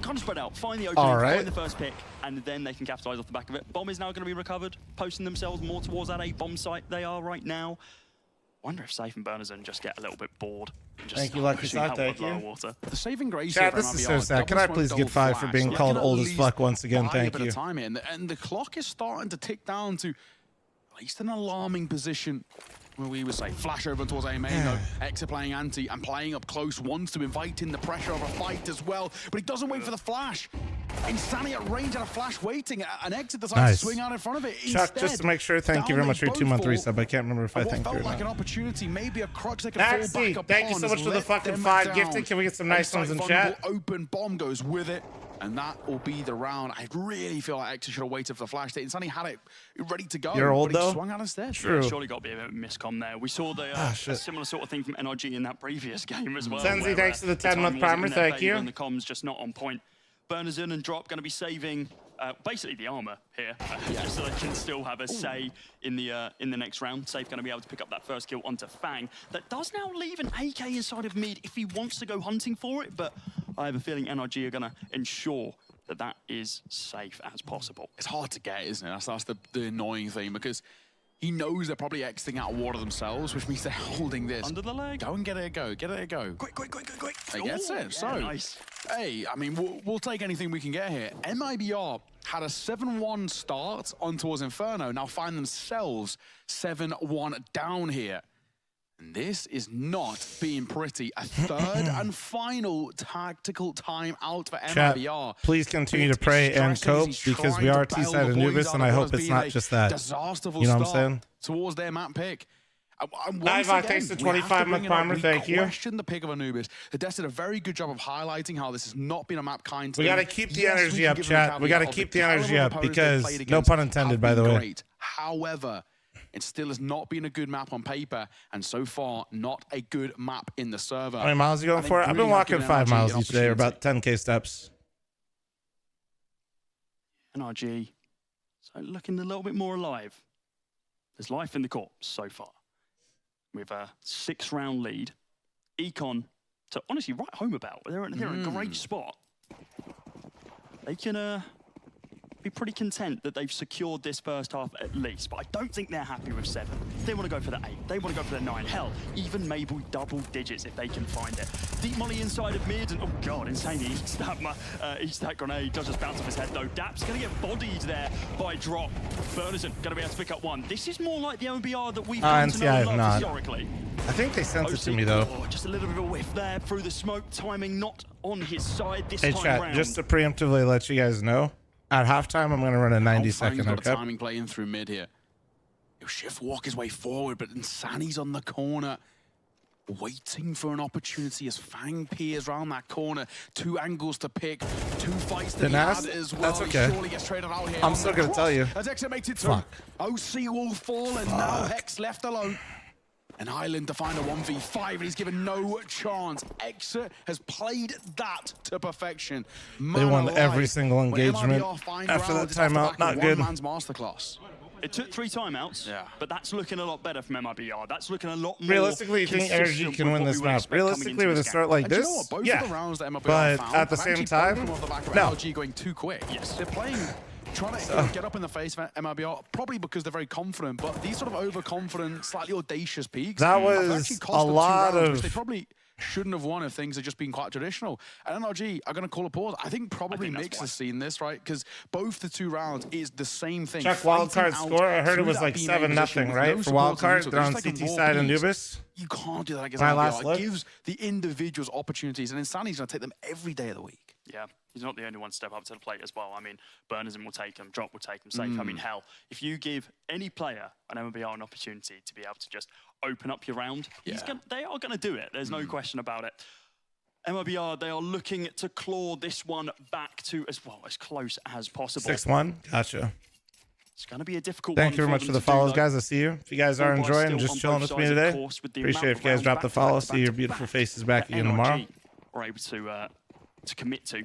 kind of spread out, find the opening, find the first pick, and then they can capitalize off the back of it. Bomb is now going to be recovered, posting themselves more towards that A bomb site they are right now. Wonder if Safe and Bernazon just get a little bit bored. And just thank you, Lucky Sock. Thank you. Water. The saving grace. Chat, this is so sad. Can I please get 5 for being called old as fuck once again? Thank you. And the clock is starting to tick down to at least an alarming position. Where we would say flash over towards A main, Exit playing anti and playing up close, wants to invite in the pressure of a fight as well, but he doesn't wait for the flash. Insanity at range and a flash waiting, an Exit decides to swing out in front of it. Chuck, instead, just to make sure, thank you very much for your 2-month resub. I can't remember if I thanked you or not. Like an opportunity, maybe a crutch they can fall back upon. Thank you so much for the fucking 5 gifted. Can we get some nice ones in chat? Open bomb goes with it. And that will be the round. I really feel like Exit should have waited for the flash. Insanity had it ready to go. You're old, but he though? Swung out instead. True. Yeah, surely got to be a bit of a miscom there. We saw the a similar sort of thing from NRG in that previous game as well. Senzi, thanks for the 10-month primer. Thank you. And the comms just not on point. Bernazon and Drop going to be saving basically the armor here, just so they can still have a say in the next round. Safe going to be able to pick up that first kill onto Fang. That does now leave an AK inside of mid if he wants to go hunting for it, but I have a feeling NRG are going to ensure that is safe as possible. It's hard to get, isn't it? That's the annoying thing, because he knows they're probably exiting out of water themselves, which means they're holding this. Under the leg. Go and get it a go. Get it a go. Quick. They gets it. So, nice. Hey, I mean, we'll take anything we can get here. MIBR had a 7-1 start on towards Inferno, now find themselves 7-1 down here. And this is not being pretty. A third and final tactical time out for MIBR. Please continue to pray and cope, because we are T-side Anubis, and I hope it's not just that. You know what I'm saying? Towards their map pick. Nivok takes the 25-month primer. Thank you. Question the pick of Anubis. The Des did a very good job of highlighting how this has not been a map kind to We got to keep the energy up, chat. We got to keep the energy up, because no pun intended, by the way. However, it still has not been a good map on paper, and so far, not a good map in the server. How many miles are you going for? I've been walking 5 miles each day, or about 10K steps. NRG, so looking a little bit more alive. There's life in the court so far. With a 6-round lead. Econ to honestly write home about. They're in a great spot. They can be pretty content that they've secured this first half at least, but I don't think they're happy with 7. They want to go for the 8. They want to go for the 9. Hell, even maybe double digits if they can find it. Deep molly inside of mid, and oh god, insane. He eats that grenade. Does just bounce off his head though. Dap's going to get bodied there by Drop. Bernazon going to be able to pick up 1. This is more like the MBR that we've come to know and love historically. I think they sent it to me though. Just a little bit of a whiff there through the smoke. Timing not on his side this time chat, round. Just to preemptively let you guys know, at halftime I'm going to run a 90-second. Got a timing play in through mid here. He'll shift walk his way forward, but Insani's on the corner, waiting for an opportunity as Fang peers around that corner. 2 angles to pick, 2 fights to be had as well. That's okay. He surely gets traded out here. I'm still going to tell you. As Exit makes it through. OC will fall, and now Hex left alone. An island to find a 1v5, and he's given no chance. Exit has played that to perfection. They won every single engagement after that timeout. Not good. Man's masterclass. It took 3 timeouts, but that's looking a lot better from MIBR. That's looking a lot more. Realistically, you think Energy can win this map? Realistically, with a start like this, yeah. But at the same time, no. Going too quick. Yes, they're playing trying to get up in the face of MIBR, probably because they're very confident, but these sort of overconfident, slightly audacious peaks that have was actually a cost them lot 2 rounds, of which they probably shouldn't have won if things had just been quite traditional. And NRG are going to call a pause. I think probably Mix has seen this, right? Because both the 2 rounds is the same thing. Check wildcard score. I heard it was like 7-0, right? For wildcard, they're on CT side Anubis. You can't do that against My MIBR. last look. It gives the individuals opportunities, and Insanity's going to take them every day of the week. Yeah, he's not the only one to step up to the plate as well. I mean, Berners will take him, Drop will take him safe. I mean, hell, if you give any player an MBR an opportunity to be able to just open up your round, they are going to do it. There's no question about it. MIBR, they are looking to claw this one back to as close as possible. 6-1. Gotcha. It's going to be a difficult Thank one. you very much for the follows, guys. I see you. If you guys are enjoying, just chilling with me today, appreciate if you guys drop the follow. See your beautiful faces back again tomorrow. We're able to commit to.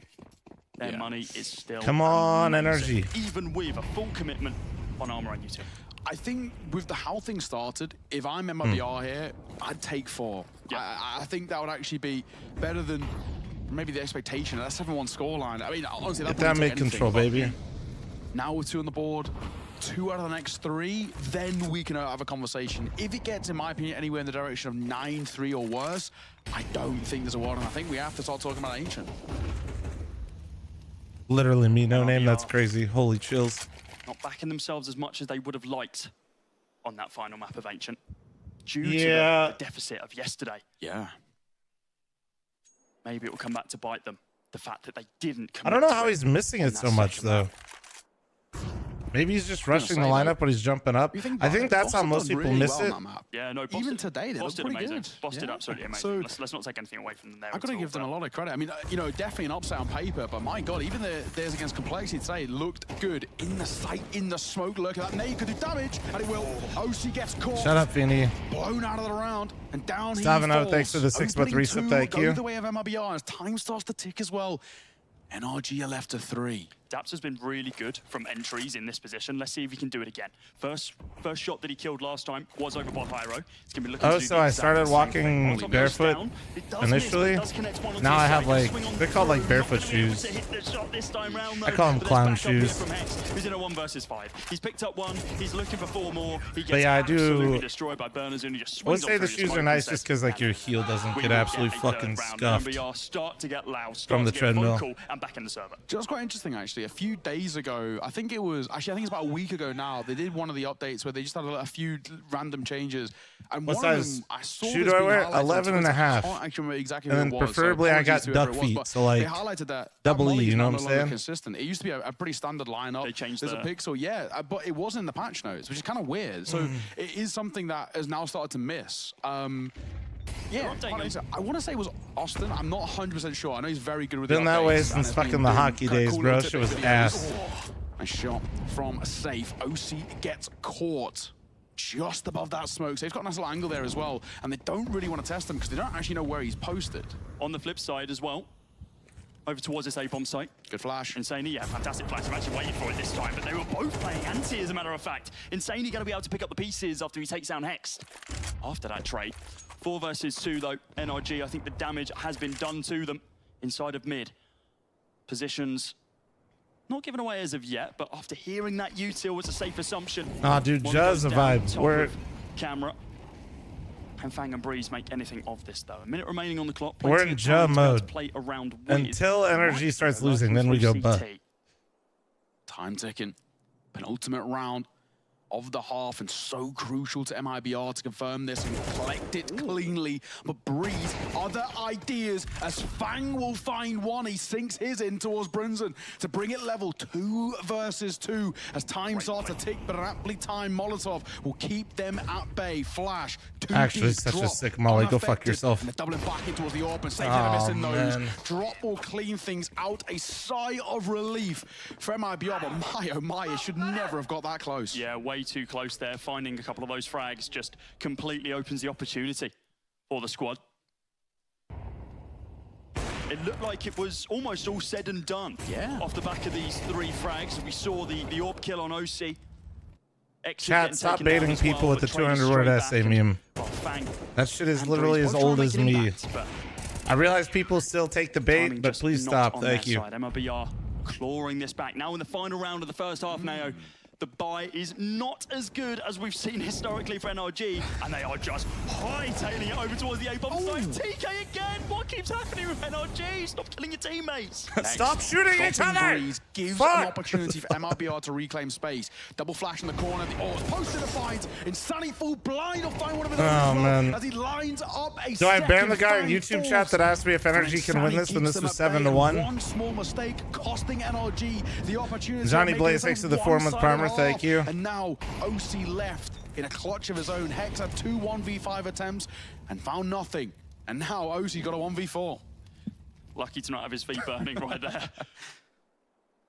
Their money is still. Come on, energy. Even with a full commitment on Armor and U2. I think with how things started, if I'm MIBR here, I'd take 4. I think that would actually be better than maybe the expectation. That 7-1 scoreline. I mean, honestly, Get that mid control, baby. Now with 2 on the board, 2 out of the next 3, then we can have a conversation. If it gets, in my opinion, anywhere in the direction of 9-3 or worse, I don't think there's a war, and I think we have to start talking about Ancient. Literally me, no name. That's crazy. Holy chills. Not backing themselves as much as they would have liked on that final map of Ancient. Due to the deficit of yesterday. Yeah. Maybe it will come back to bite them. The fact that they didn't I don't know how he's missing it so much, though. Maybe he's just rushing the lineup, but he's jumping up. I think that's how most people miss it. Yeah, no, even today they look pretty good. Boss did absolutely amazing. Let's not take anything away from them there. I've got to give them a lot of credit. I mean, you know, definitely an upset on paper, but my God, even theirs against Complexity today looked good. In the sight, in the smoke, look at that. Nade could do damage, and it will. OC gets caught. Shut up, Vinny. Blown out of the round, and down he Stavino, falls. thanks for the 6x3 sub. Thank you. Go the way of MIBR as time starts to tick as well. NRG are left to 3. Daps has been really good from entries in this position. Let's see if he can do it again. First shot that he killed last time was over bot Hyro. He's gonna be looking to do so I started walking barefoot initially. Now I have like, they're called like barefoot shoes. I call them clown shoes. He's in a 1 versus 5. He's picked up 1. He's looking for 4 more. He gets I do. absolutely destroyed by Berners, and he just I would say the shoes are nice just because like your heel doesn't get absolutely fucking scuffed start to get loud, from the treadmill. And back in the server. That's quite interesting, actually. A few days ago, I think it's about a week ago now, they did one of the updates where they just had a few random changes. And what one size of them, I saw shoe do I wear? 11 and a half. I can't actually remember exactly and then what it was. preferably I got duck feet, so like they highlighted that double E, you know what I'm saying? Consistent. It used to be a pretty standard lineup. They changed There's a pixel, but it wasn't in the patch notes, which is kind of weird. So it is something that has now started to miss. Yeah, I want to say it was Austin. I'm not 100% sure. I know he's very good with been the that way updates, since fucking the hockey days, bro. Shit was ass. A shot from safe. OC gets caught just above that smoke. So he's got a nice little angle there as well. And they don't really want to test him because they don't actually know where he's posted. On the flip side as well, over towards this A-bomb site. Good flash. Insanely, yeah, fantastic flash. I'm actually waiting for it this time, but they were both playing anti, as a matter of fact. Insanely going to be able to pick up the pieces after he takes down Hex. After that trade. 4 versus 2, though. NRG, I think the damage has been done to them inside of mid. Positions not given away as of yet, but after hearing that util was a safe assumption. Nah, dude, just a vibe. We're camera. Can Fang and Breeze make anything of this, though? A minute remaining on the clock. We're in Ja mode. Play around until energy starts losing, then we go butt. Time ticking. Penultimate round of the half, and so crucial to MIBR to confirm this and collect it cleanly. But Breeze, other ideas as Fang will find one. He sinks his in towards Brunson to bring it level 2 versus 2 as time starts to tick, but an aptly timed Molotov will keep them at bay. Flash, 2 actually such a sick molly. Go fuck yourself. And they're doubling back in towards the AWP and saving missing those. Drop will clean things out. A sigh of relief for MIBR, but my oh my, it should never have got that close. Yeah, way too close there. Finding a couple of those frags just completely opens the opportunity for the squad. It looked like it was almost all said and done. Yeah. Off the back of these 3 frags, we saw the AWP kill on OC. Chat, stop baiting people with the 200-word essay meme. That shit is literally as old as me. I realize people still take the bait, but please stop. Thank you. MLBR clawing this back. Now in the final round of the first half, Nao, the buy is not as good as we've seen historically for NRG, and they are just hightailing it over towards the A-bomb site. TK again! What keeps happening with NRG? Stop killing your teammates! Stop shooting each other! Breeze gives an opportunity for MRBR to reclaim space. Double flash in the corner. It's posted a fight. Insanity full blind will find one of his own man. as he lines up a Do I ban the guy in second YouTube force. chat that asked me if NRG can win this when this was 7-1? One small mistake costing NRG the opportunity. Johnny Blaze, thanks to the 4-month primer, thank you. And now OC left in a clutch of his own. Hex had 2 1v5 attempts and found nothing. And now OC got a 1v4. Lucky to not have his feet burning right there.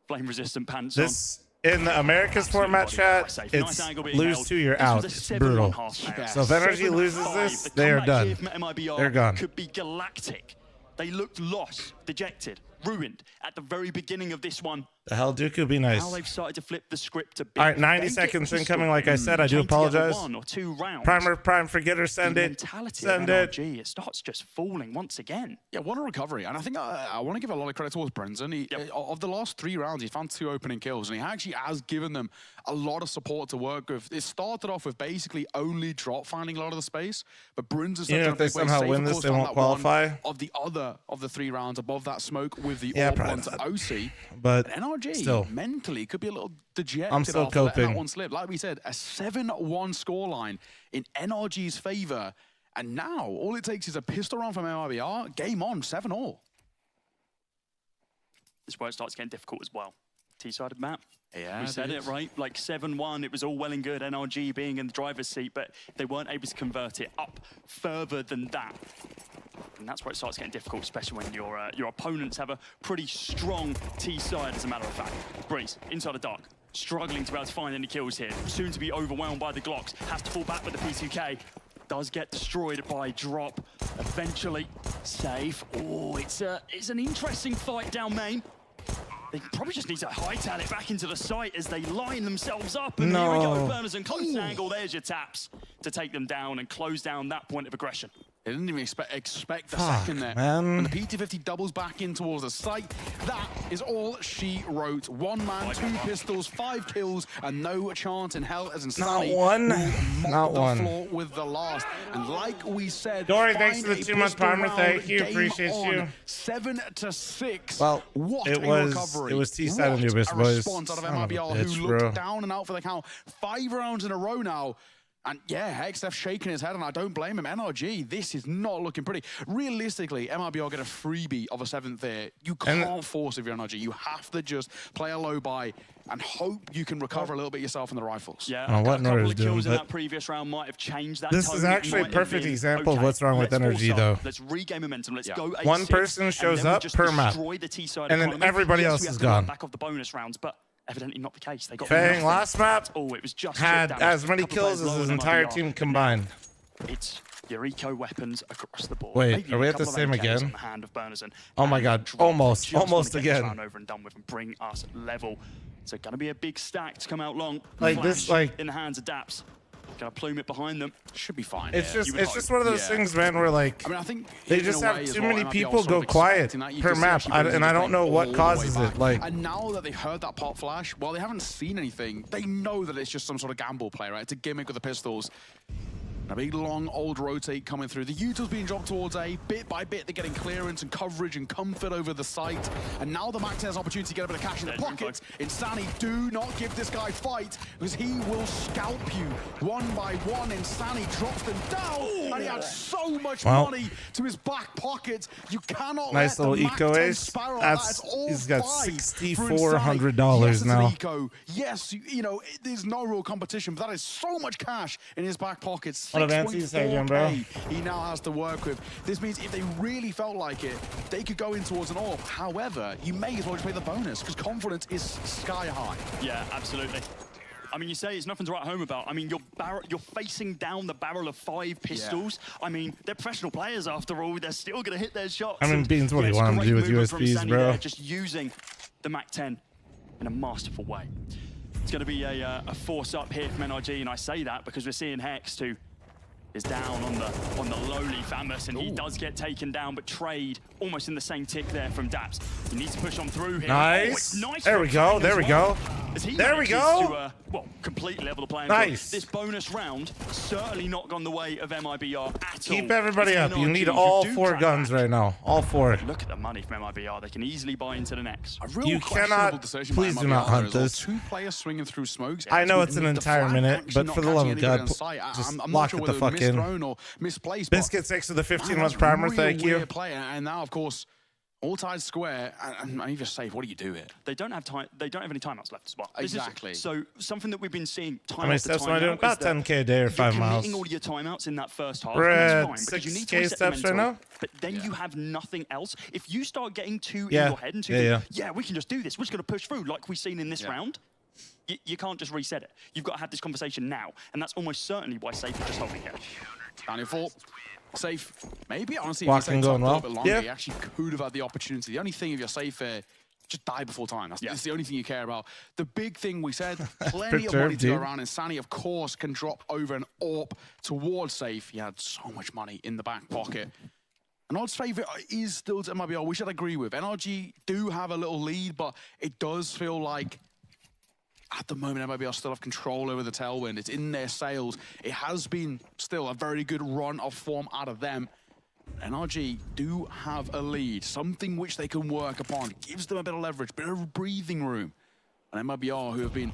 Flame resistant pants This in the Americas format chat, it's lose 2, you're out. It's brutal. So if NRG loses this, they are done. They're gone. Could be galactic. They looked lost, dejected, ruined at the very beginning of this one. The hell, Duke would be nice. Now they've started to flip the script a bit. All right, 90 seconds incoming. Like I said, I do apologize. 1 or 2 rounds. Prime forgetter, send it. Send it. It starts just falling once again. Yeah, what a recovery. And I think I want to give a lot of credit towards Brenton. Of the last 3 rounds, he found 2 opening kills, and he actually has given them a lot of support to work with. It started off with basically only drop finding a lot of the space, but Brenton's You know, if they somehow win this, they won't qualify. Of the 3 rounds above that smoke with the Yeah, AWP onto OC. But NRG still, mentally could be a little dejected I'm still after letting coping. that one slip. Like we said, a 7-1 scoreline in NRG's favor. And now all it takes is a pistol round from MRBR. Game on, 7-all. This is where it starts getting difficult as well. T-sided map. Yeah, we said it, right? Like 7-1, it was all well and good, NRG being in the driver's seat, but they weren't able to convert it up further than that. And that's where it starts getting difficult, especially when your opponents have a pretty strong T-side, as a matter of fact. Breeze, inside the dark, struggling to be able to find any kills here. Soon to be overwhelmed by the Glocks, has to fall back with the P2K. Does get destroyed by drop. Eventually, safe. Oh, it's an interesting fight down main. They probably just need to hightail it back into the site as they line themselves up. And here we go, Burners and close angle. There's your taps to take them down and close down that point of aggression. They didn't even expect the second there. Man. And the PT50 doubles back in towards the site. That is all she wrote. 1 man, 2 pistols, 5 kills, and no chance in hell as Insanity. Not one. Not the one. Floor with the last. And like we said, Dory, thanks for the 2-month primer. Thank you. Game Appreciate on. you. 7-6. Well, what it a was recovery. it was T-side on the Abyss What a boys. response out of Son of a MRBR, bitch, who bro. looked down and out for the count. 5 rounds in a row now. And yeah, Hexdef shaking his head, and I don't blame him. NRG, this is not looking pretty. Realistically, MRBR get a freebie of a 7th there. You can't force if you're NRG. You have to just play a low buy and hope you can recover a little bit yourself in the rifles. Yeah, I don't know what a couple Nora's of kills doing, in but that previous round might have changed that. this is tone. actually a Might have perfect been, example of okay, what's wrong with let's NRG, force though. up. Let's regain momentum. Let's go A6, One person shows and then we up just per map, destroy the T-side and then economy. everybody Yes, else we is have to run gone. back off the bonus rounds, but evidently not the case. They got Fang nothing. last map Oh, it was just had damage. as many Couple kills players as low his on entire MRBR. team combined. It's your eco weapons across the board. Wait, Maybe are we a at the couple of same AKs again? on the hand of Burners and Oh my God, drop. almost Just wanna almost get this again. round over and done with and bring us level. So going to be a big stack to come out long. Like Flash this, like in the hands of Daps. Gonna plume it behind them. Should be fine. It's yeah. just one of those things, man, where like I mean, I think they in just a have way as too well, many MRBR people sort go of quiet expecting that. You per can see map, actually Burners and I is don't know playing what all the causes way it. back. Like, and now that they heard that pop flash, while they haven't seen anything, they know that it's just some sort of gamble play, right? It's a gimmick with the pistols. A big, long, old rotate coming through. The Utils being dropped towards A. Bit by bit, they're getting clearance and coverage and comfort over the site. And now the Max has an opportunity to get a bit of cash in the pocket. Insani, do not give this guy fight, because he will scalp you. 1 by 1, Insani drops them down. Ooh. And he had so much money to his back pocket. You cannot nice let little the eco Mac 10 ace. spiral. That's all he's got five $6,400 yes, now. it's an eco. Yes, you know, there's no real competition, but that is so much cash in his back pocket. What advances are you doing, bro? He now has to work with. This means if they really felt like it, they could go in towards an AWP. However, you may as well just play the bonus, because confidence is sky high. Yeah, absolutely. I mean, you say it's nothing to write home about. I mean, you're facing down the barrel of 5 pistols. Yeah. I mean, they're professional players after all. They're still going to hit their shots. I mean, Beans, what do you want them to do with USBs, bro? There, just using the Mac-10 in a masterful way. It's going to be a force up here from NRG, and I say that because we're seeing Hex to is down on the lowly Famous, and he does get taken down, but Trade almost in the same tick there from Daps. He needs to push on through here. Nice. Nice there we go. There we go. There we go. Well, completely level the playing nice. field. This bonus round certainly not gone the way of MIBR at all. Keep everybody up. You need all 4 guns right now. All 4. Look at the money from MIBR. They can easily buy into the next. You cannot. Please do not hunt this. 2 players swinging through smokes. I know it's an entire minute, but for the love of God, just lock it the fuck in. Biscuit 6 with the 15-month primer. Thank you. And now, of course, all tied square, and I just say, what do you do here? They don't have time. They don't have any timeouts left as well. Exactly. So something that we've been seeing time How many after steps am I time doing? out About is that 10K a day or 5 you're miles. committing all your timeouts in that first half. We're and at that's fine, because you need to 6K reset the steps right mental, now. But then you have nothing else. If you start getting too in Yeah. your head and too yeah, we can just do this. We're just going to push through like we've seen in this round. You can't just reset it. You've got to have this conversation now, and that's almost certainly why Safe is just holding here. Down in 4. Safe, maybe honestly, Walking if you going a well. little bit longer, you actually could have had the opportunity. The only thing if you're Safe here, just die before time. That's the only thing you care about. The big thing we said, plenty of money to go around, and Sani, of course, can drop over an AWP towards Safe. He had so much money in the back pocket. An odds favorite is still to MIBR, which I'd agree with. NRG do have a little lead, but it does feel like at the moment, MIBR still have control over the tailwind. It's in their sails. It has been still a very good run of form out of them. NRG do have a lead, something which they can work upon. It gives them a bit of leverage, bit of breathing room. And MIBR, who have been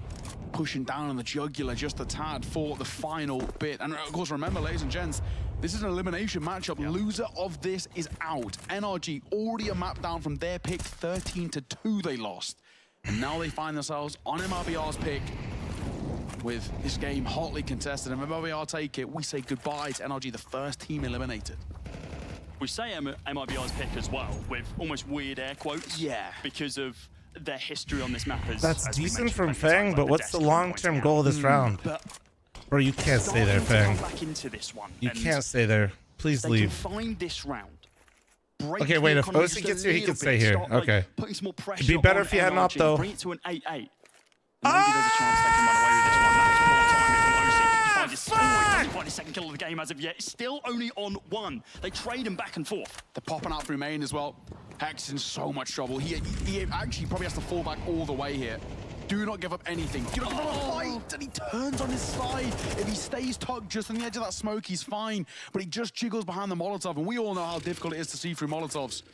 pushing down on the jugular just a tad for the final bit. And of course, remember, ladies and gents, this is an elimination matchup. Loser of this is out. NRG already a map down from their pick, 13-2 they lost. And now they find themselves on MIBR's pick with this game hotly contested. And if MIBR take it, we say goodbye to NRG, the first team eliminated. We say MIBR's pick as well, with almost weird air quotes. Yeah. Because of their history on this map. That's decent from Fang, but what's the long-term goal of this round? Bro, you can't stay there, Fang. You can't stay there. Please leave. They can find this round. Okay, wait, if OC gets here, he can stay here. Okay. It'd be better if he had an op, though. Bring it to an 8-8. Maybe there's a chance they can run away with this one. That is poor timing from OC. He doesn't find his second kill of the game as of yet. It's still only on 1. They trade him back and forth. They're popping out through main as well. Hex is in so much trouble. He actually probably has to fall back all the way here. Do not give up anything. Do not give up a fight, and he turns on his side. If he stays tucked just on the edge of that smoke, he's fine. But he just jiggles behind the Molotov, and we all know how difficult it is to see through Molotovs.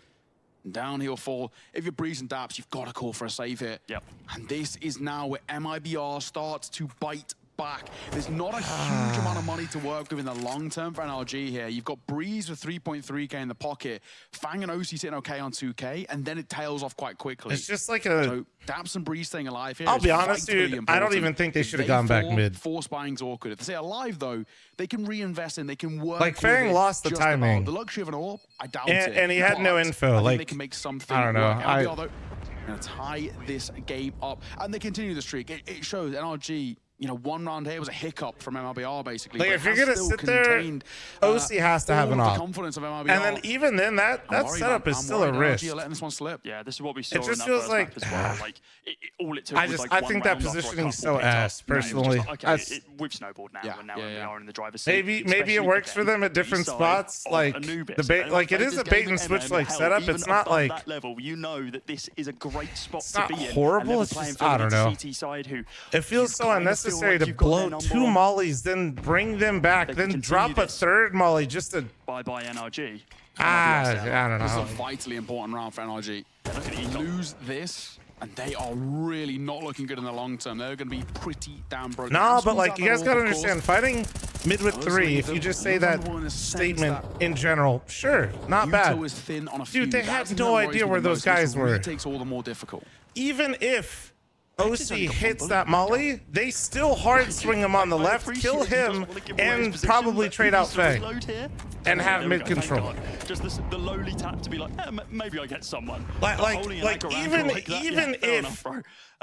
And down he'll fall. If you're Breeze and Daps, you've got to call for a save here. Yep. And this is now where MIBR starts to bite back. There's not a huge amount of money to work with in the long term for NRG here. You've got Breeze with 3.3k in the pocket, Fang and OC sitting okay on 2k, and then it tails off quite quickly. It's just like a... So Daps and Breeze staying alive here. I'll be honest, dude, I don't even think they should have gone back mid. Force buying's awkward. If they stay alive, though, they can reinvest in, they can work. Like, Fang lost the timing. The luxury of an AWP, I doubt it. And he had no info. I think like, they can make something I don't know. Going to tie this game up, and they continue the streak. It shows NRG. You know, one round here was a hiccup from MIBR, basically. Like, if you're going to sit there, OC has to have an op. And then even then, that setup is still a risk. Letting this one slip. Yeah, this is what we saw. It just feels like... as well. Like all it took was like I think that positioning is so ass, personally. We've snowballed now, and now we are in the driver's seat. Maybe it works for them at different spots. Like, the bait, like, it is a bait and switch like setup. It's not like... that level, you know that this is a great spot to be in. It's not horrible, it's just, I don't know. It feels so unnecessary to blow 2 mollies, then bring them back, then drop a 3rd molly just to... Bye-bye NRG. I don't know. This is a vitally important round for NRG. Lose this, and they are really not looking good in the long term. They're going to be pretty damn broken. No, but like, you guys got to understand, fighting mid with 3, if you just say that statement in general, sure, not bad. Dude, they had no idea where those guys were. It makes all the more difficult. Even if OC hits that molly, they still hard swing him on the left, kill him, and probably trade out Fang and have mid control. Just the lowly tap to be like, maybe I get someone. Like even if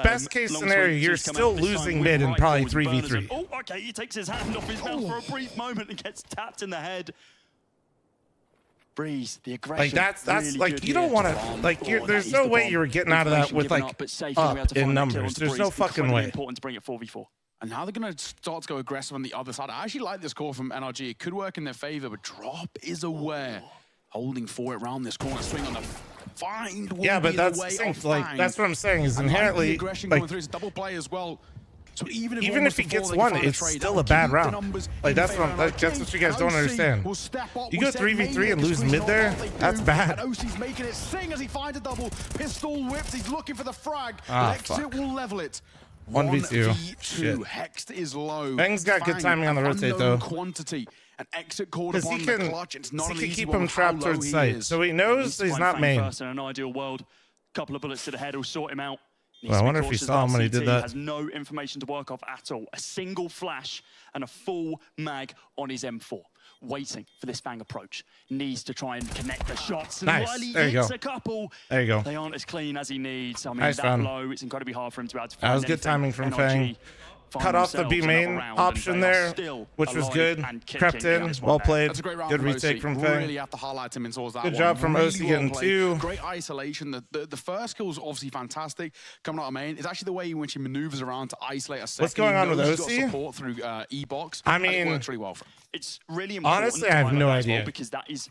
best case scenario, you're still losing mid and probably 3v3. Oh, okay, he takes his hand off his mouth for a brief moment and gets tapped in the head. Breeze, the aggression. Like that's really like you don't want to like. There's no way you were getting out of that with like up in numbers. There's no fucking way. Important to bring it 4v4. And now they're going to start to go aggressive on the other side. I actually like this call from NRG. It could work in their favor, but Drop is aware. Holding for it around this corner, swing on the find. Yeah, but that's like that's what I'm saying is inherently aggression like going through. It's a double play as well. So even if he gets one, it's still a bad round. Like that's what you guys don't understand. You go 3v3 and lose mid there, that's bad. OC's making it sing as he finds a double. Pistol whips, he's looking for the frag. Exit will level it. 1v2. Shit. Hexed is low. Fang's got good timing on the rotate though. Quantity. An exit called upon the clutch. It's not he can keep him trapped towards sight, so he knows he's to not find main. First in an ideal world, couple of bullets to the head will sort him out. Well, I wonder if he saw him when he did that. Has no information to work off at all. A single flash and a full mag on his M4. Waiting for this Fang approach. Needs to try and connect the shots. And nice. while he there you hits go. a couple, there you go. They aren't as clean as he needs. I mean, nice that run. low, it's incredibly hard for him to be able to find that was good timing from Fang. Cut off the B main option there, which was good. Crept in, well played. That's a great round good from retake OC. from Fang. Really have to highlight him in towards that good one. job from really OC getting well 2. Great isolation. The first kill was obviously fantastic. Coming out of main, it's actually the way in which he maneuvers around to isolate a second. What's going on with He's OC? got support through E-box. I mean, it works really well for him. It's really important. Honestly, I have no idea. Because that is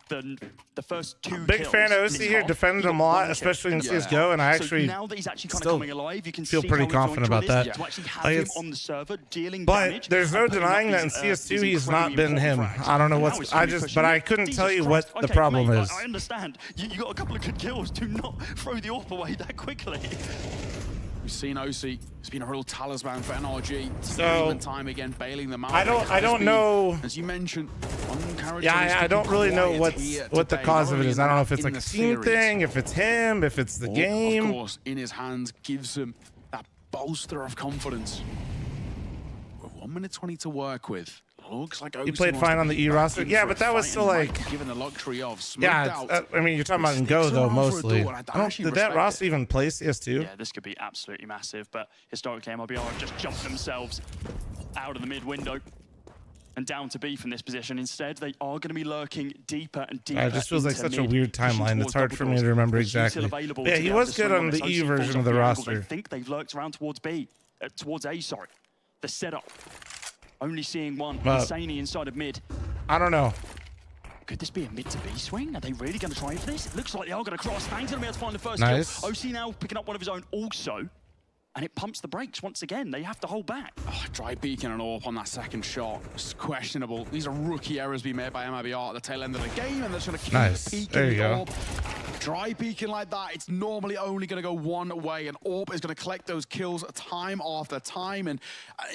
the first 2 big fan of OC here, defended him a lot, especially in CSGO, and I actually now that he's actually kind of still coming alive, you can feel see pretty how confident about that. to actually have him on the server dealing but damage. there's no denying that in CS2 he's not been him. I don't know what's. But I couldn't tell you what the problem is. I understand. You got a couple of good kills. Do not throw the AWP away that quickly. We've seen OC. It's been a real talisman for NRG. So time again, bailing them out. I don't know. As you mentioned, I don't really know what the cause of it is. I don't know if it's like a team thing, if it's him, if it's the game. Of course, in his hands gives him that bolster of confidence. With 1 minute 20 to work with. Looks like he played fine on the E roster. Yeah, but that was still like given the luxury of I mean, you're talking about in Go though mostly. Did that roster even play CS2? Yeah, this could be absolutely massive. But historically, MLBR have just jumped themselves out of the mid window and down to B from this position. Instead, they are going to be lurking deeper and deeper. It just feels like such a weird timeline. It's hard for me to remember exactly. Yeah, he was good on the E version of the roster. I think they've lurked around towards B, towards A. Sorry, the setup. Only seeing one. Insani inside of mid. I don't know. Could this be a mid to B swing? Are they really going to try for this? It looks like they are going to cross. Fang's going to be able to find the first kill. OC now picking up one of his own also. And it pumps the brakes once again. They have to hold back. Oh, dry beacon and AWP on that second shot. It's questionable. These are rookie errors being made by MIBR at the tail end of the game, and they're just going to keep peeking there you the go. AWP. Dry beacon like that, it's normally only going to go one way, and AWP is going to collect those kills time after time, and,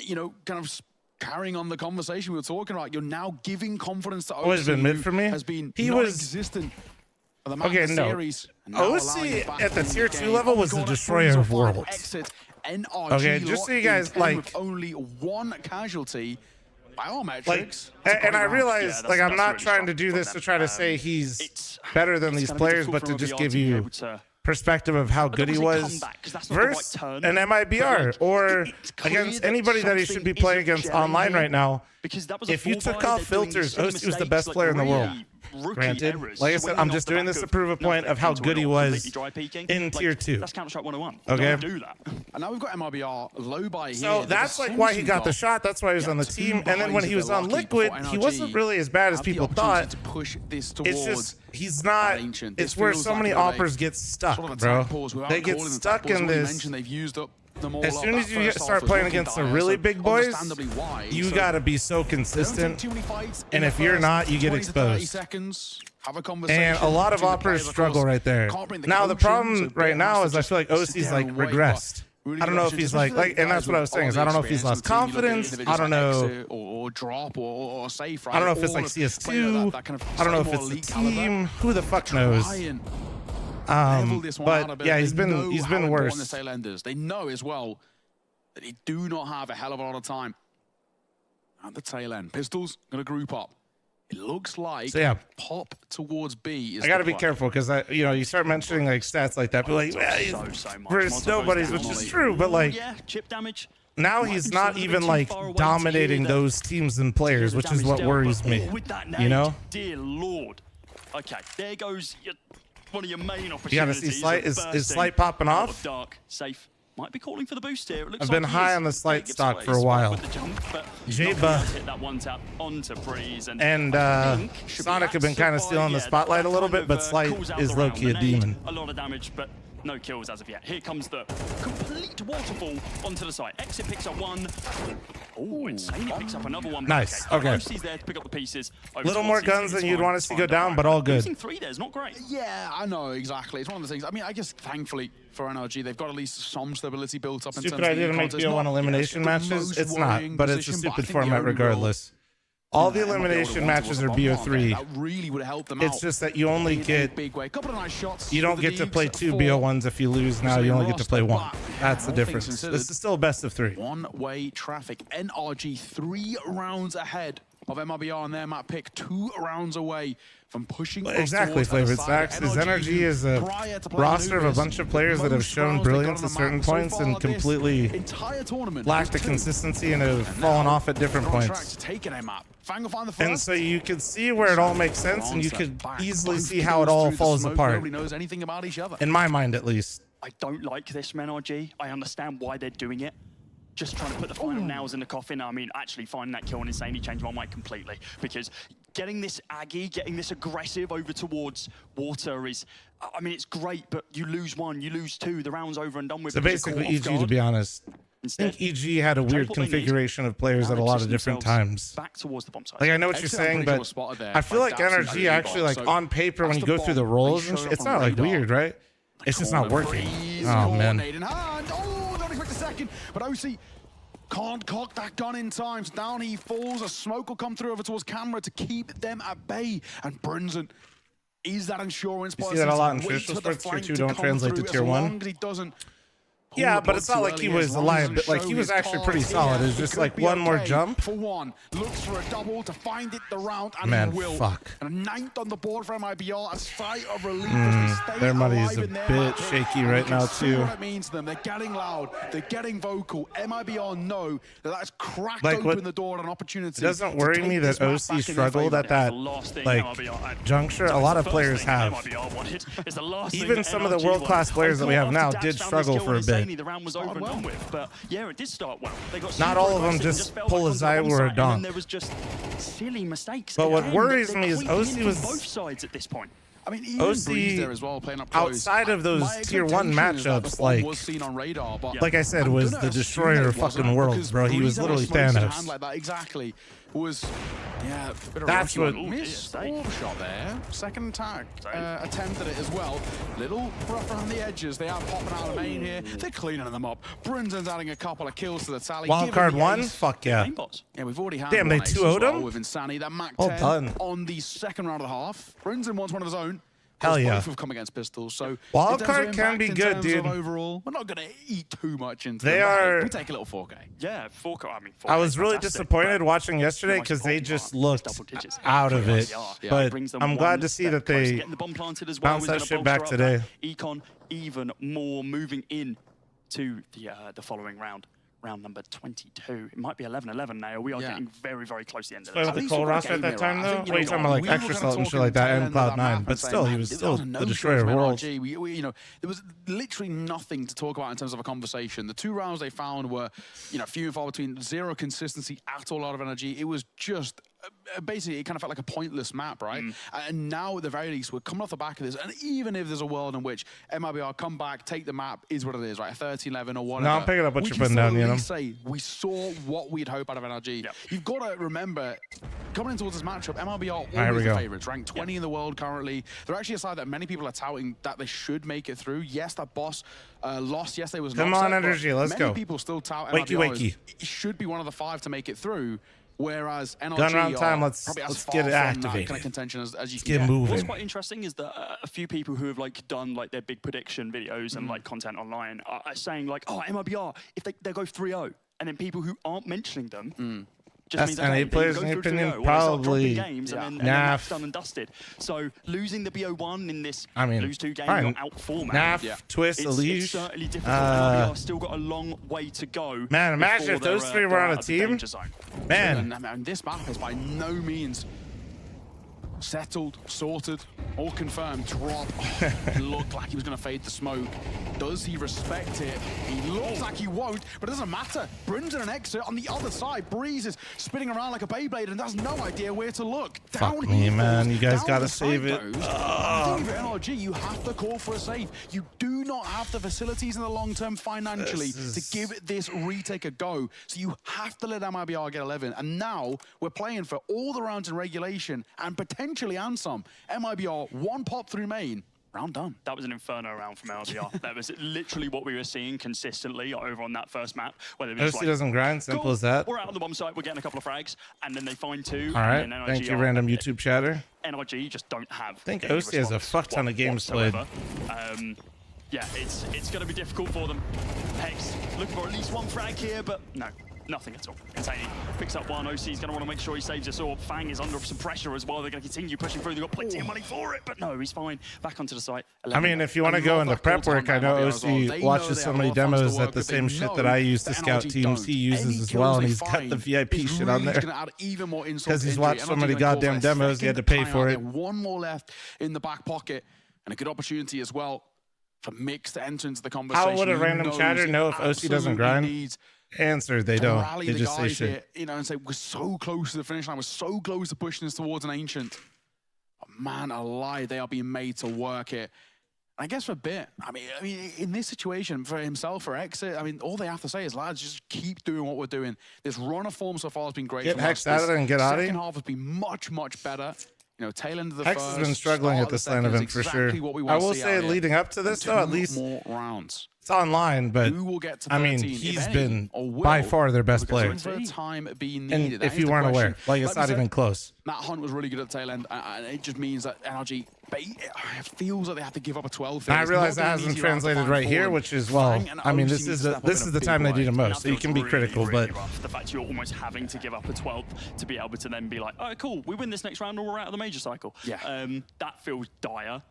you know, kind of carrying on the conversation we were talking about, you're now giving confidence to OC. Always been mid for me. He was non-existent. Okay, no. OC at the tier 2 level was the destroyer of worlds. Okay, just so you guys like. Only one casualty by all metrics. And I realize, like, I'm not trying to do this to try to say he's better than these players, but to just give you perspective of how good he was versus an MIBR or against anybody that he should be playing against online right now. If you took off filters, OC was the best player in the world. Granted, like I said, I'm just doing this to prove a point of how good he was in tier 2. That's Counter-Strike 101. Okay. Do that. And now we've got MIBR low by here. So that's like why he got the shot. That's why he was on the team. And then when he was on Liquid, he wasn't really as bad as people thought. It's just he's not. It's where so many offers get stuck, bro. They get stuck in this. As soon as you start playing against the really big boys, you gotta be so consistent. And if you're not, you get exposed. And a lot of operators struggle right there. Now the problem right now is I feel like OC's like regressed. I don't know if he's like, and that's what I was saying is I don't know if he's lost confidence. I don't know. Or drop or safe. I don't know if it's like CS2. I don't know if it's the team. Who the fuck knows? But yeah, he's been worse. They know as well that they do not have a hell of a lot of time at the tail end. Pistols gonna group up. It looks like pop towards B. I gotta be careful because you start mentioning like stats like that, but like versus nobodies, which is true, but like chip damage. Now he's not even like dominating those teams and players, which is what worries me. You know? Dear Lord. Okay, there goes one of your main opportunities. You gotta see Slight. Is Slight popping off? Dark, safe. might be calling for the boost here. It looks I've been like he high is. on the slight Gives stock away for a spot while. with the jump, but he's J-Ba. not gonna hit that one tap onto Breeze, And I think should be Sonic have been axed kind of by, stealing the yeah, spotlight a that little kind bit, of, but Slight calls out is the low-key a round. The nade, demon. A lot of damage, but no kills as of yet. Here comes the complete waterfall onto the site. Exit picks up one. Oh, Insane picks up another one. Nice, okay. He's there to pick up the pieces. Little more guns than you'd want to see go down, but all good. Losing 3 there is not great. Yeah, I know, exactly. It's one of the things. I mean, I guess thankfully for NRG, they've got at least some stability built up in Stupid terms of idea to the make contest. BO1 Not, elimination the matches. most It's not, worrying but it's a position, but I stupid think the format only regardless. All the Yeah, elimination MLB matches are was the one BO3. that really would help them It's out just that you only in a get big way. Couple of nice shots you don't with the get to Deegs play 2 for BO1s if you lose now. You only get to play Brazilian 1. roster, but That's the all things difference. considered, This is still a best of 3. One-way traffic. NRG 3 rounds ahead of MRBR on their map pick, 2 rounds away from pushing us Exactly, towards the Flavored side. Snacks. His energy is a prior to playing roster of a Anubis, bunch of players that have most shown rounds they got brilliance on at the certain map so points far and this completely entire tournament lacked the was 2. consistency and have fallen off at different They're on track points. to take an map. Fang will find the And first. so you can see where it all makes sense, and you Onset could back. easily Both see how it kills all through the falls smoke. apart. Nobody knows anything about each other. In my mind, at least. I don't like this from NRG. I understand why they're doing it. Just trying to put the final nails in the coffin. I mean, actually finding that kill and insanely changed my mind completely. Because getting this Aggie, getting this aggressive over towards water is, I mean, it's great, but you lose 1, you lose 2, the round's over and done with. So basically, EG, to be honest, I think EG had a weird configuration of players at a lot of different times. Back towards the bomb site. Like, I know what you're saying, but I feel like NRG actually, like, on paper, when you go through the roles, and shit, it's not, like, weird, right? It's just not working. Oh, man. Oh, don't expect a second, but OC can't cock that gun in time. So down he falls. A smoke will come through over towards camera to keep them at bay. And Brunson is that insurance. You see that a lot in traditional sports. Tier 2 don't translate to Tier 1. He doesn't. Yeah, but it's not like he was a liability. Like, he was actually pretty solid. It's just like one more jump. For one, looks for a double to find it the round, and Man, he will. fuck. And a 9th on the board for MIBR. A sigh of relief as they stay Their money's alive a in their bit match. shaky And right you can now, see too. what it means to them. They're getting loud. They're getting vocal. MIBR know that that's cracked Like, open what the door and an opportunity. It doesn't to worry take me this that map OC back in their struggled favor. at that, like, juncture. A lot of players have. Even some of the world-class players that we have now did struggle for a bit. The round was over and done with, but yeah, it did start well. They got Not super all of them aggressive and just fell pull a back onto the Zy bomb or a site, and then donk. there was just silly mistakes. But what Again, worries they're me is creeping in OC from was both sides at this point. I mean, even Breeze there as OC well, playing up close. outside of those My Tier 1 expectation is that the matchups, bomb like, was seen on radar, but like I said, I'm was gonna the assume destroyer it of fucking wasn't, worlds, because bro. He was Breeze had literally smokes in hand Thanos. like that, exactly. Was, yeah, a bit of That's a what- missed orb shot there. Second attack attempt at it as well. Little rough around the edges. They are popping out of main here. They're cleaning them up. Brunson's adding a couple of kills to the tally. Wild giving card the 1? ace. Fuck yeah. Yeah, we've already had Damn, they one ace 2-0'd as well him? with Insani. That Mac Well 10 done. on the second round of the half. Brunson wants one of his own. Hell yeah. Both have come against pistols, so Wild in terms of card can impact, be in good, terms of dude. Overall, we're not going to eat too much into They them, but hey, are- we take a little 4K. Yeah, 4K. I mean, 4K I was really fantastic, disappointed but watching yesterday because they just looked out of it. But Brings them I'm one glad to see step that closer. they Getting the bomb planted as well bounced is that gonna shit bolster back up today. that Econ even more, moving in to the following round. Round number 22. It might be 11-11 now. We are getting very, very close to the end of Play the with the season. Cole roster at that time, though? What are you talking about, like extra salt and shit like that, and Cloud9? But still, he was still the destroyer of worlds. We, you know, there was literally nothing to talk about in terms of a conversation. The 2 rounds they found were, you know, few and far between, zero consistency at all out of energy. It was just basically, it kind of felt like a pointless map, right? And now, at the very least, we're coming off the back of this. And even if there's a world in which MIBR come back, take the map, is what it is, right? 13-11 or whatever. No, I'm picking up what we you're can putting still down, at you know? least say we saw what we'd hope out of NRG. You've got to remember, coming in towards this matchup, MLB are here we always the go. favorites, ranked 20 in the world currently. They're actually a side that many people are touting that they should make it through. Yes, that boss lost. Yes, they was Come not on, set, but Energy, let's many go. people still tout Wakey, MLB wakey. It should be one of the 5 to make it through. Whereas NRG Gun round time, are let's probably as get far it from that activated. kind of contention as you Let's can get get. moving. What's quite interesting is that a few people who have like done like their big prediction videos and like content online are saying like, oh, MIBR, if they go 3-0, and then people who aren't mentioning them just means, SNA okay, players, they in go your through opinion, 3-0, or they start dropping probably games and then Naf. that's done and dusted. So losing the BO1 in this I mean, lose 2 game, fine. not out format. Naf, Twist, it's Elish. certainly difficult. MIBR still got a long way to go. Man, imagine before if those they're, 3 were they're on a out of the team. danger zone. Man. And this map is by no means settled, sorted, all confirmed. Drop. Oh, it looked like he was going to fade the smoke. Does he respect it? He looks like he won't, but it doesn't matter. Bryn's in an exit on the other side. Breeze is spinning around like a Beyblade and has no idea where to look. Fuck me, man. You guys gotta save it. I think if you're NRG, you have to call for a save. You do not have the facilities in the long term financially to give this retake a go. So you have to let MIBR get 11. And now we're playing for all the rounds in regulation and potentially and some. MIBR, one pop through main. Round done. That was an inferno round from LBR. That was literally what we were seeing consistently over on that first map. Where they were just OC doesn't grind, simple as that. We're out on the bomb site, we're getting a couple of frags, and then they find two. All right, and then thank you, random YouTube chatter. NRG just don't have. I think OC has a fuck ton of games played. Yeah, it's going to be difficult for them. Hex looking for at least one frag here, but no. Nothing at all. Contained picks up one. OC's going to want to make sure he saves us all. Fang is under some pressure as well. They're going to continue pushing through. They've got plenty of money for it, but no, he's fine. Back onto the site. I mean, if you want to go into prep work, I know OC watches so many demos that the same shit that I use to scout teams, he uses as well, and he's got the VIP shit on there. Because he's watched so many goddamn demos, he had to pay for it. One more left in the back pocket, and a good opportunity as well for Mix to enter into the conversation. How would a random chatter know if OC doesn't grind? Answer, they don't. They just say shit. Here, you know, and say we're so close to the finish line. We're so close to pushing this towards an ancient. But man alive, they are being made to work it. I guess for a bit, I mean, in this situation, for himself, for Exit, I mean, all they have to say is, lads, just keep doing what we're doing. This run of form so far has been great. Get Hex out of there and get out of here. Second half has been much, much better. You know, tail end of the Hex first. has been struggling at this LAN event for sure. I will say, leading up to this, though, at least more rounds. It's online, but I mean, he's been by far their best player. And if you weren't aware, like it's not even close. Matt Hunt was really good at the tail end, and it just means that NRG feels like they have to give up a 12. And I realize that hasn't translated right here, which is, well, I mean, this is the time they do the most, so you can be critical, but the fact you're almost having to give up a 12 to be able to then be like, oh, cool, we win this next round or we're out of the major cycle. Yeah. That feels dire.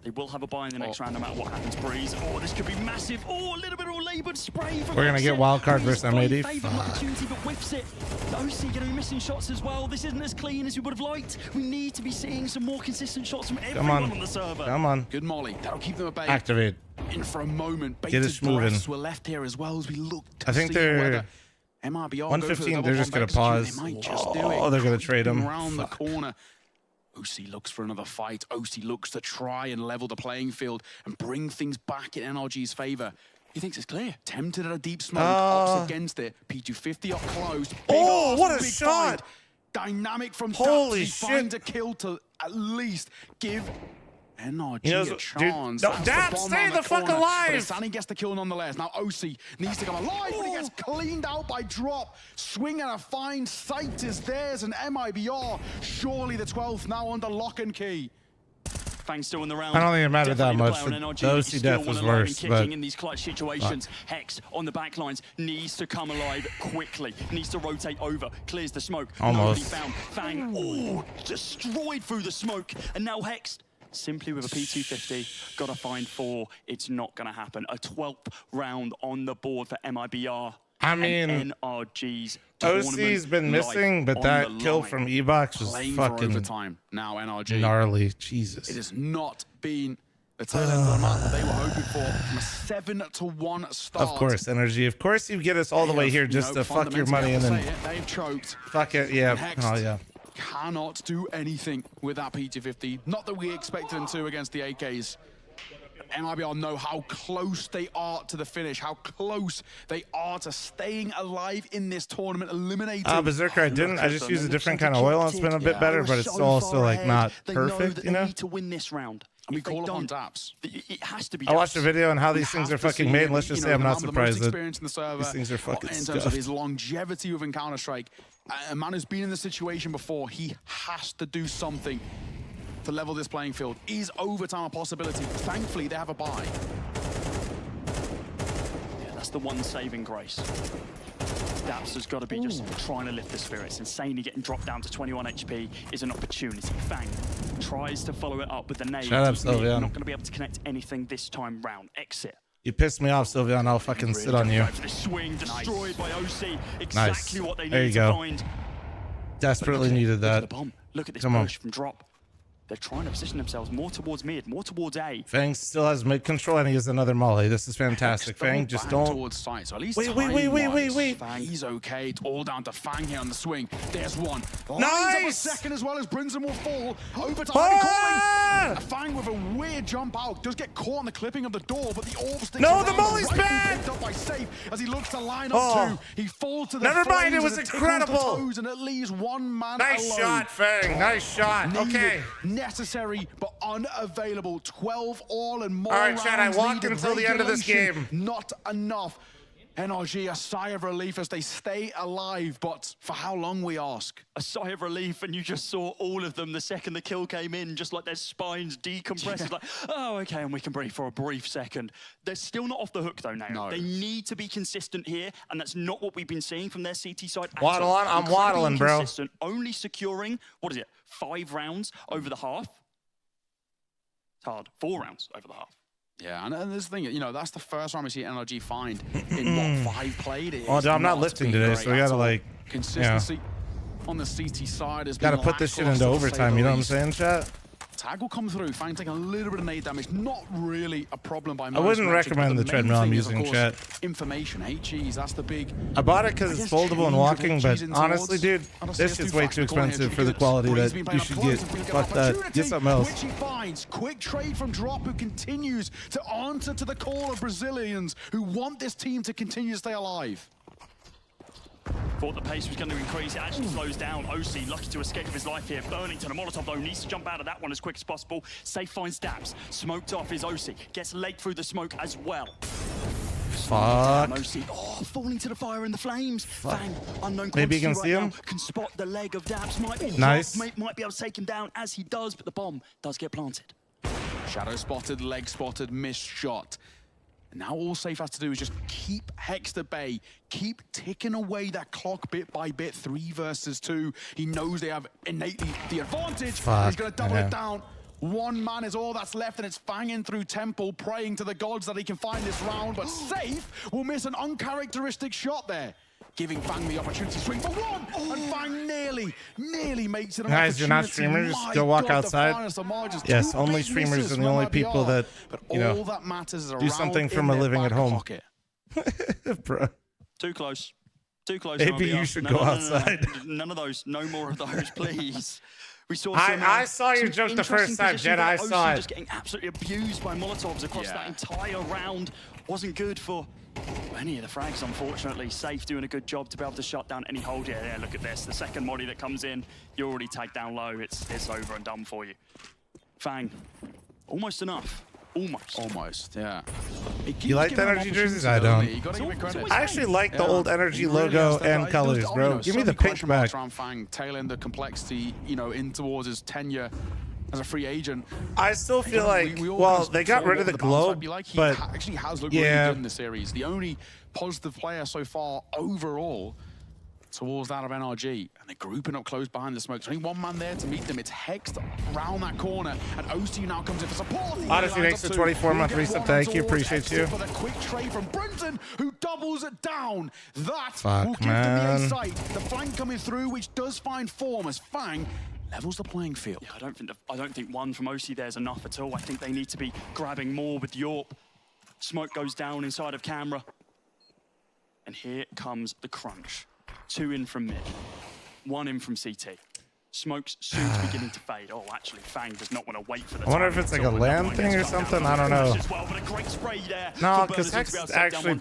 They will have a buy in the next round no matter what happens. Breeze. Oh, this could be massive. Oh, a little bit of laboured spray. We're going to get wildcard versus MAD. Opportunity, but whiffs it. OC going to be missing shots as well. This isn't as clean as we would have liked. We need to be seeing some more consistent shots from everyone on the server. Come on. Good molly. That'll keep them at bay. Activate. In for a moment. Get us moving. We're left here as well as we look to I think they're MRBR 115. They're just going to pause. Oh, they're going to trade him. Around the corner. OC looks for another fight. OC looks to try and level the playing field and bring things back in NRG's favor. He thinks it's clear. Tempted at a deep smoke, opts against it. P250 up close. Oh, what a shot! Fight. Dynamic from Holy shit. Shit. Finds a kill to at least give NRG a chance. Dude, no, Dab, stay the fuck alive! Sunny gets the kill nonetheless. Now OC needs to come alive, but he gets cleaned out by Drop. Swing and a fine sight is theirs, and MIBR. Surely the 12th now under lock and key. Fang still in the round. I don't think it mattered that much. The OC death was worse, but in these clutch situations, Hex on the back lines needs to come alive quickly. Needs to rotate over. Clears the smoke. Almost. Found. Fang, oh, destroyed through the smoke, and now Hex. Simply with a P250, gotta find 4. It's not gonna happen. A 12th round on the board for MIBR. I mean, NRG's OC's been missing, but that kill from Ebox was fucking overtime. Now NRG gnarly. Jesus. It has not been the tail end of the map that they were hoping for from a 7-1 start. Of course, Energy. Of course, you get us all the way here just to fuck your money and then they've choked. Fuck it, yeah. Oh yeah. Cannot do anything with that P250. Not that we expected them to against the AKs. MIBR know how close they are to the finish, how close they are to staying alive in this tournament, eliminating. Berserker, I didn't. I just used a different kind of oil and it's been a bit better, but it's also like not perfect, you know? They need to win this round. And we call upon Daps. It has to be. I watched a video on how these things are fucking made, and let's just say I'm not surprised that these things are fucking in terms of his longevity within Counter-Strike. A man who's been in this situation before, he has to do something to level this playing field. Is overtime a possibility? Thankfully, they have a bye. Yeah, that's the one saving grace. Daps has got to be just trying to lift the spirits. Insanely getting dropped down to 21 HP is an opportunity. Fang tries to follow it up with the nade. Shut up, Sylveon. Not going to be able to connect anything this time round. Exit. You pissed me off, Sylveon. I'll fucking sit on you. This swing destroyed by OC. Exactly what they There need you to go. find. Desperately needed that. Look at this push from Drop. They're trying to position themselves more towards mid, more towards A. Fang still has mid control and he has another molly. This is fantastic. Fang, just don't. Towards sight. So at least Wait. Fang, he's okay. It's all down to Fang here on the swing. There's one. Nice! Up a second as well as Brinson will fall. Over to calling. Fang with a weird jump out. Does get caught on the clipping of the door, but the orb sticks around. The molly's back! Picked up by Safe as he looks to line up two. He falls to the Never mind, it was tickles incredible. the toes, and it leaves one man Nice alone. shot, Fang. Nice shot. Okay. Necessary but unavailable. 12 all and more. All right, Chad, I rounds walked needed. until the end of this Regulation, game. Not enough. NRG, a sigh of relief as they stay alive, but for how long, we ask? A sigh of relief, and you just saw all of them the second the kill came in, just like their spines decompressed. It's like, oh, okay, and we can breathe for a brief second. They're still not off the hook, though, now. No. They need to be consistent here, and that's not what we've been seeing from their CT side. Waddle on, I'm waddling, bro. Consistent, only securing, 5 rounds over the half? It's hard. 4 rounds over the half. Yeah, and this thing, that's the first time we see NRG find in what, 5 played. Oh, dude, I'm not lifting today, so we gotta like, consistency on the CT side has gotta been put this shit into lackluster, to say overtime. the You know what I'm least. saying, chat? Tag will come through. Fang taking a little bit of nade damage. Not really a problem by most. I wouldn't metrics, recommend but the main treadmill I'm thing is, of using, course, chat. Information. HEs, that's the big. I bought it because it's foldable and walking, but honestly, dude, this shit's way too expensive for the quality that you should get. Fuck that. Get something else. Which he finds. Quick trade from Drop, who continues to answer to the call of Brazilians who want this team to continue to stay alive. Thought the pace was going to increase. It actually slows down. OC lucky to escape with his life here. Burlington, a Molotov though, needs to jump out of that one as quick as possible. Safe finds Daps. Smoked off is OC. Gets late through the smoke as well. Fuck. OC, falling to the fire in the flames. Fang, unknown Maybe you can quantity see right him. now, can spot the leg of Daps. Might be Nice. might be able to take him down as he does, but the bomb does get planted. Shadow spotted, leg spotted, missed shot. And now all Safe has to do is just keep Hex at bay, keep ticking away that clock bit by bit, 3 versus 2. He knows they have innately the advantage. Fuck, He's going to double it down. 1 man is all that's left, and it's fanging through Temple, praying to the gods that he can find this round, but Safe will miss an uncharacteristic shot there, giving Fang the opportunity to swing for 1, and Fang nearly makes it an Guys, you're not opportunity. streamers. My Go walk God, the outside. finest of margins. Yes, 2 only big streamers misses and the from only IBR, people that, but you all know, that matters is a do round something in from a their living at back home. pocket. Bro. Too close. Too close. Maybe RBR. you should No, go no, no, no, outside. no. None of those. No more of those, please. We saw I saw your some joke the first interesting time, positions Jed. there. I OC saw it. just getting absolutely abused by Molotovs across that entire round. Wasn't good for any of the frags, unfortunately. Safe doing a good job to be able to shut down any hold. Yeah, look at this. The second body that comes in, you're already tagged down low. It's over and done for you. Fang, almost enough. Almost, yeah. You like the energy jerseys? I don't. I actually like the old energy logo and colors, bro. Give me the pink back. Fang tailing the complexity, in towards his tenure as a free agent. I still feel like, well, they got rid of the globe, but actually has looked really good in the series. The only positive player so far overall towards that of NRG, and they're grouping up close behind the smoke. There's only 1 man there to meet them. It's Hexed around that corner, and OC now comes in for support. Odyssey, thanks for 24-month reset. Thank you, appreciate you. For the quick trade from Brinson, who doubles it down. That Fuck, will give man. them the A site. The flank coming through, which does find form as Fang levels the playing field. Yeah, I don't think 1 from OC there is enough at all. I think they need to be grabbing more with Yorp. Smoke goes down inside of camera. And here comes the crunch. 2 in from mid, 1 in from CT. Smoke's soon beginning to fade. Oh, actually, Fang does not want to wait for the I wonder if it's like a land thing or something. I don't know. No, because Hex actually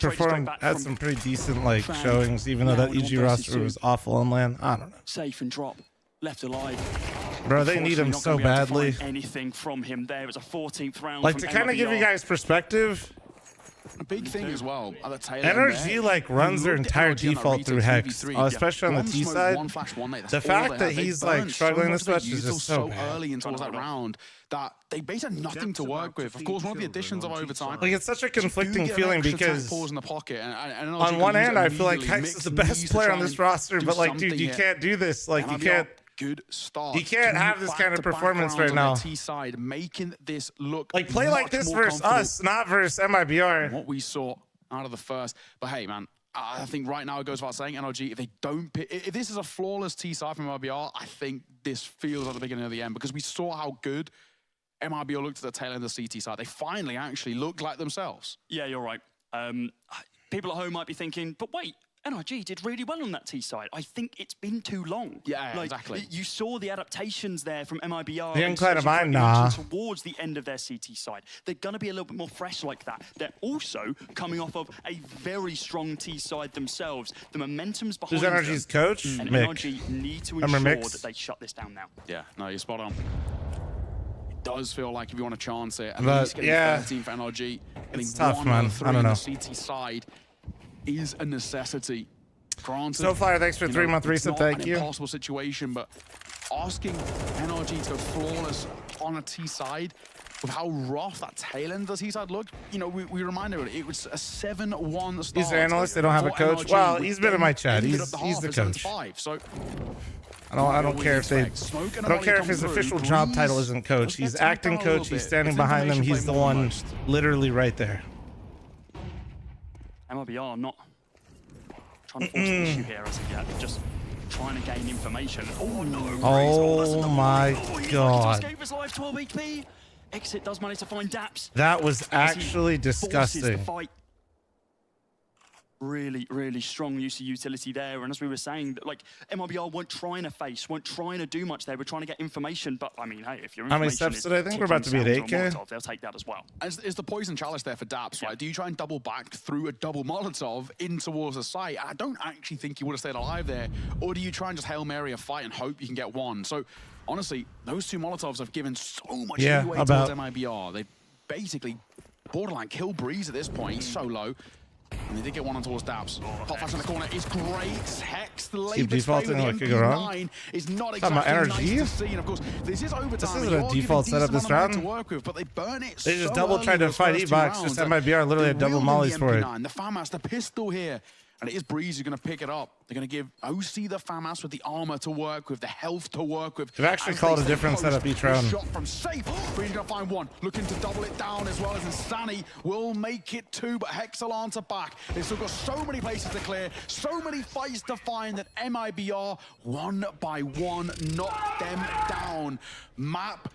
had some pretty decent like showings, even though that EG roster was awful on land. I don't know. Safe and Drop, left alive. Bro, they need him so badly. Anything from him there. It was a 14th round. Like, to kind of give you guys perspective, a big thing as well at the tail NRG like runs their entire default through Hex, especially on the T side. The fact that he's like struggling this much is just so bad. Early into that round that they basically had nothing to work with. Of course, one of the additions of overtime. Like, it's such a conflicting feeling because in the pocket, and on one hand, I feel like Hex is the best player on this roster, but like, dude, you can't do this. Like, you can't. Good start. You can't have this kind of performance right now. T-side, making this look like play like this versus us, not versus MIBR. What we saw out of the first, but hey, man, I think right now it goes without saying, NRG, if they don't pick, if this is a flawless T side from MIBR, I think this feels like the beginning of the end, because we saw how good MIBR looked at the tail end of the CT side. They finally actually looked like themselves. Yeah, you're right. People at home might be thinking, but wait, NRG did really well on that T side. I think it's been too long. Yeah, exactly. You saw the adaptations there from MIBR. The incline of mine, nah. Towards the end of their CT side. They're going to be a little bit more fresh like that. They're also coming off of a very strong T side themselves. The momentum's behind them. Who's NRG's coach? And Mick. NRG need to ensure that they shut this down now. Yeah, no, you're spot on. It does feel like if you want to chance it, at but, least getting 13 for NRG, getting it's tough, 1 man. of 3 I don't know. on the CT side is a necessity. Granted, So far, thanks for 3-month reset. Thank you. It's not an impossible situation, but asking NRG to go flawless on a T side with how rough that tail end of the T side looked, you know, we remind everybody it was a 7-1 start. He's an analyst. They don't have a coach. NRG, well, he's been in my chat. He's the coach. So I don't care if they. I don't care if his official job title isn't coach. He's acting coach. He's standing behind them. He's the one, literally right there. MIBR not trying to force an issue here as of yet, just trying to gain information. Oh no! Oh my god! Escape his life, 12 HP. Exit does manage to find Daps. That was actually disgusting. Really, really strong use of utility there. And as we were saying, like MIBR weren't trying to face, weren't trying to do much there. We're trying to get information. But I mean, hey, if your information how many steps did I think we're about to be at 8K? They'll take that as well. Is the poison chalice there for Daps, right? Do you try and double back through a double Molotov in towards the site? I don't actually think you would have stayed alive there. Or do you try and just Hail Mary a fight and hope you can get one? So honestly, those 2 Molotovs have given so much leeway towards MIBR. They basically borderline kill Breeze at this point. He's so low. And they did get one on towards Daps. Pop flash in the corner is great. Hex, the Keep defaulting like you go wrong. Is not exactly energy. nice to see. And of course, this is overtime. This isn't a default setup this round. To work with, but they burn it They just so double tried to fight E-Box. Just MIBR literally had double mollies for it. The FAMAS, the pistol here. And it is Breeze who's going to pick it up. They're going to give OC the FAMAS with the armor to work with, the health to work with. They've actually called a different setup each round. Shot from safe. Breeze going to find one. Looking to double it down as well as Insani will make it 2, but Hexalance are back. They've still got so many places to clear, so many fights to find that MIBR, one by one, knock them down. Map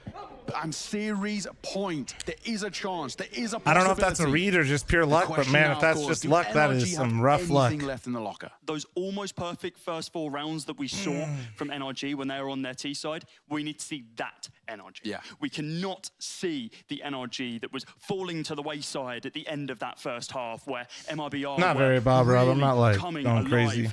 and series point. There is a chance. There is a possibility. I don't know if that's a read or just pure luck, but man, if that's just luck, that is some rough luck. Left in the locker. Those almost perfect first 4 rounds that we saw from NRG when they were on their T side, we need to see that NRG. Yeah. We cannot see the NRG that was falling to the wayside at the end of that first half where MIBR not very Bob Rob. I'm not like going crazy.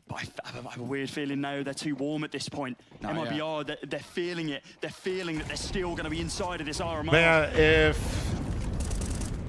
But I have a weird feeling now they're too warm at this point. MIBR, they're feeling it. They're feeling that they're still going to be inside of this RMR. Yeah,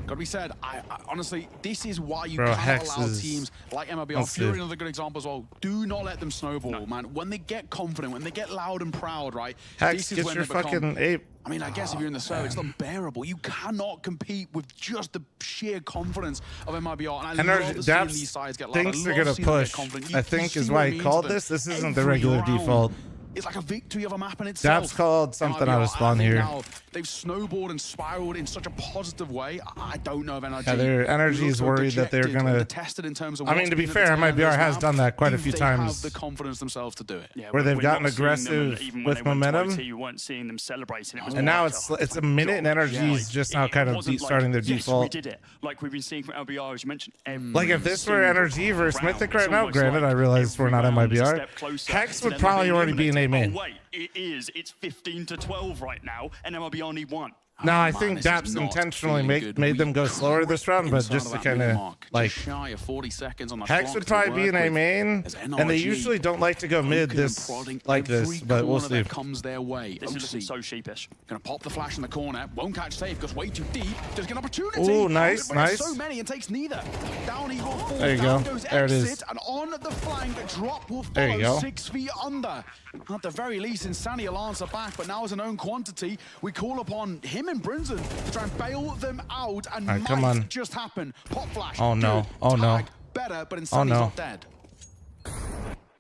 Gotta be said, I honestly, this is why you can't allow teams like MIBR, Fury, another good example as well. Do not let them snowball, man. When they get confident, when they get loud and proud, right? Hex, this is when your they become, fucking ape. I mean, I guess if you're in the server, it's unbearable. You cannot compete with just the sheer confidence of MIBR. And I love seeing these sides get loud. Thinks they're gonna push. I think is why he called this. This isn't the regular default. It's like a victory of a map in itself. Daps called something out of spawn here. Now they've snowballed and spiraled in such a positive way. I don't know if NRG. Yeah, their energy is worried that they're gonna. Tested in terms of I mean, to be fair, MIBR has done that quite a few times. Have the confidence themselves to do it. Yeah, where they've gotten aggressive with momentum. You weren't seeing them celebrating. It was and now it's a minute, and NRG is just now kind of starting their default. We did it, like we've been seeing from LBR, as you mentioned. Like if this were NRG versus Mythic right now, granted, I realize we're not MIBR. Hex would probably already be in A main. It is. It's 15-12 right now, and MIBR need 1. No, I think Daps intentionally made them go slower this round, but just to kind of like shy of 40 seconds on the Hex would probably be in A main, and they usually don't like to go mid this like this, but we'll see. Comes their way. This is looking so sheepish. Gonna pop the flash in the corner, won't catch safe, goes way too deep. Just an opportunity. Oh, nice, nice. So many and takes neither. Down Eagle falls. There you go. There it is. And on the flank, drop will there you follow go. 6 feet under. At the very least, Insani will answer back, but now as an own quantity, we call upon him and Brinson to try and bail them out, and right, come on. Just happen. Pop flash. Oh no! Oh no! Better, but Insani's not dead.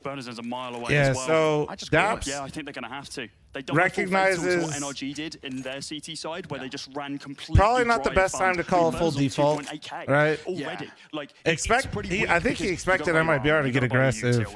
Burners is a mile away yeah, as well. so Daps, yeah, I think they're going to have to. They don't have full fatal to recognizes what NRG did in their CT side, where they just ran completely probably not the dry best time fun to call a full on 2.8K default, right? already. Like I think he expected MIBR to get aggressive,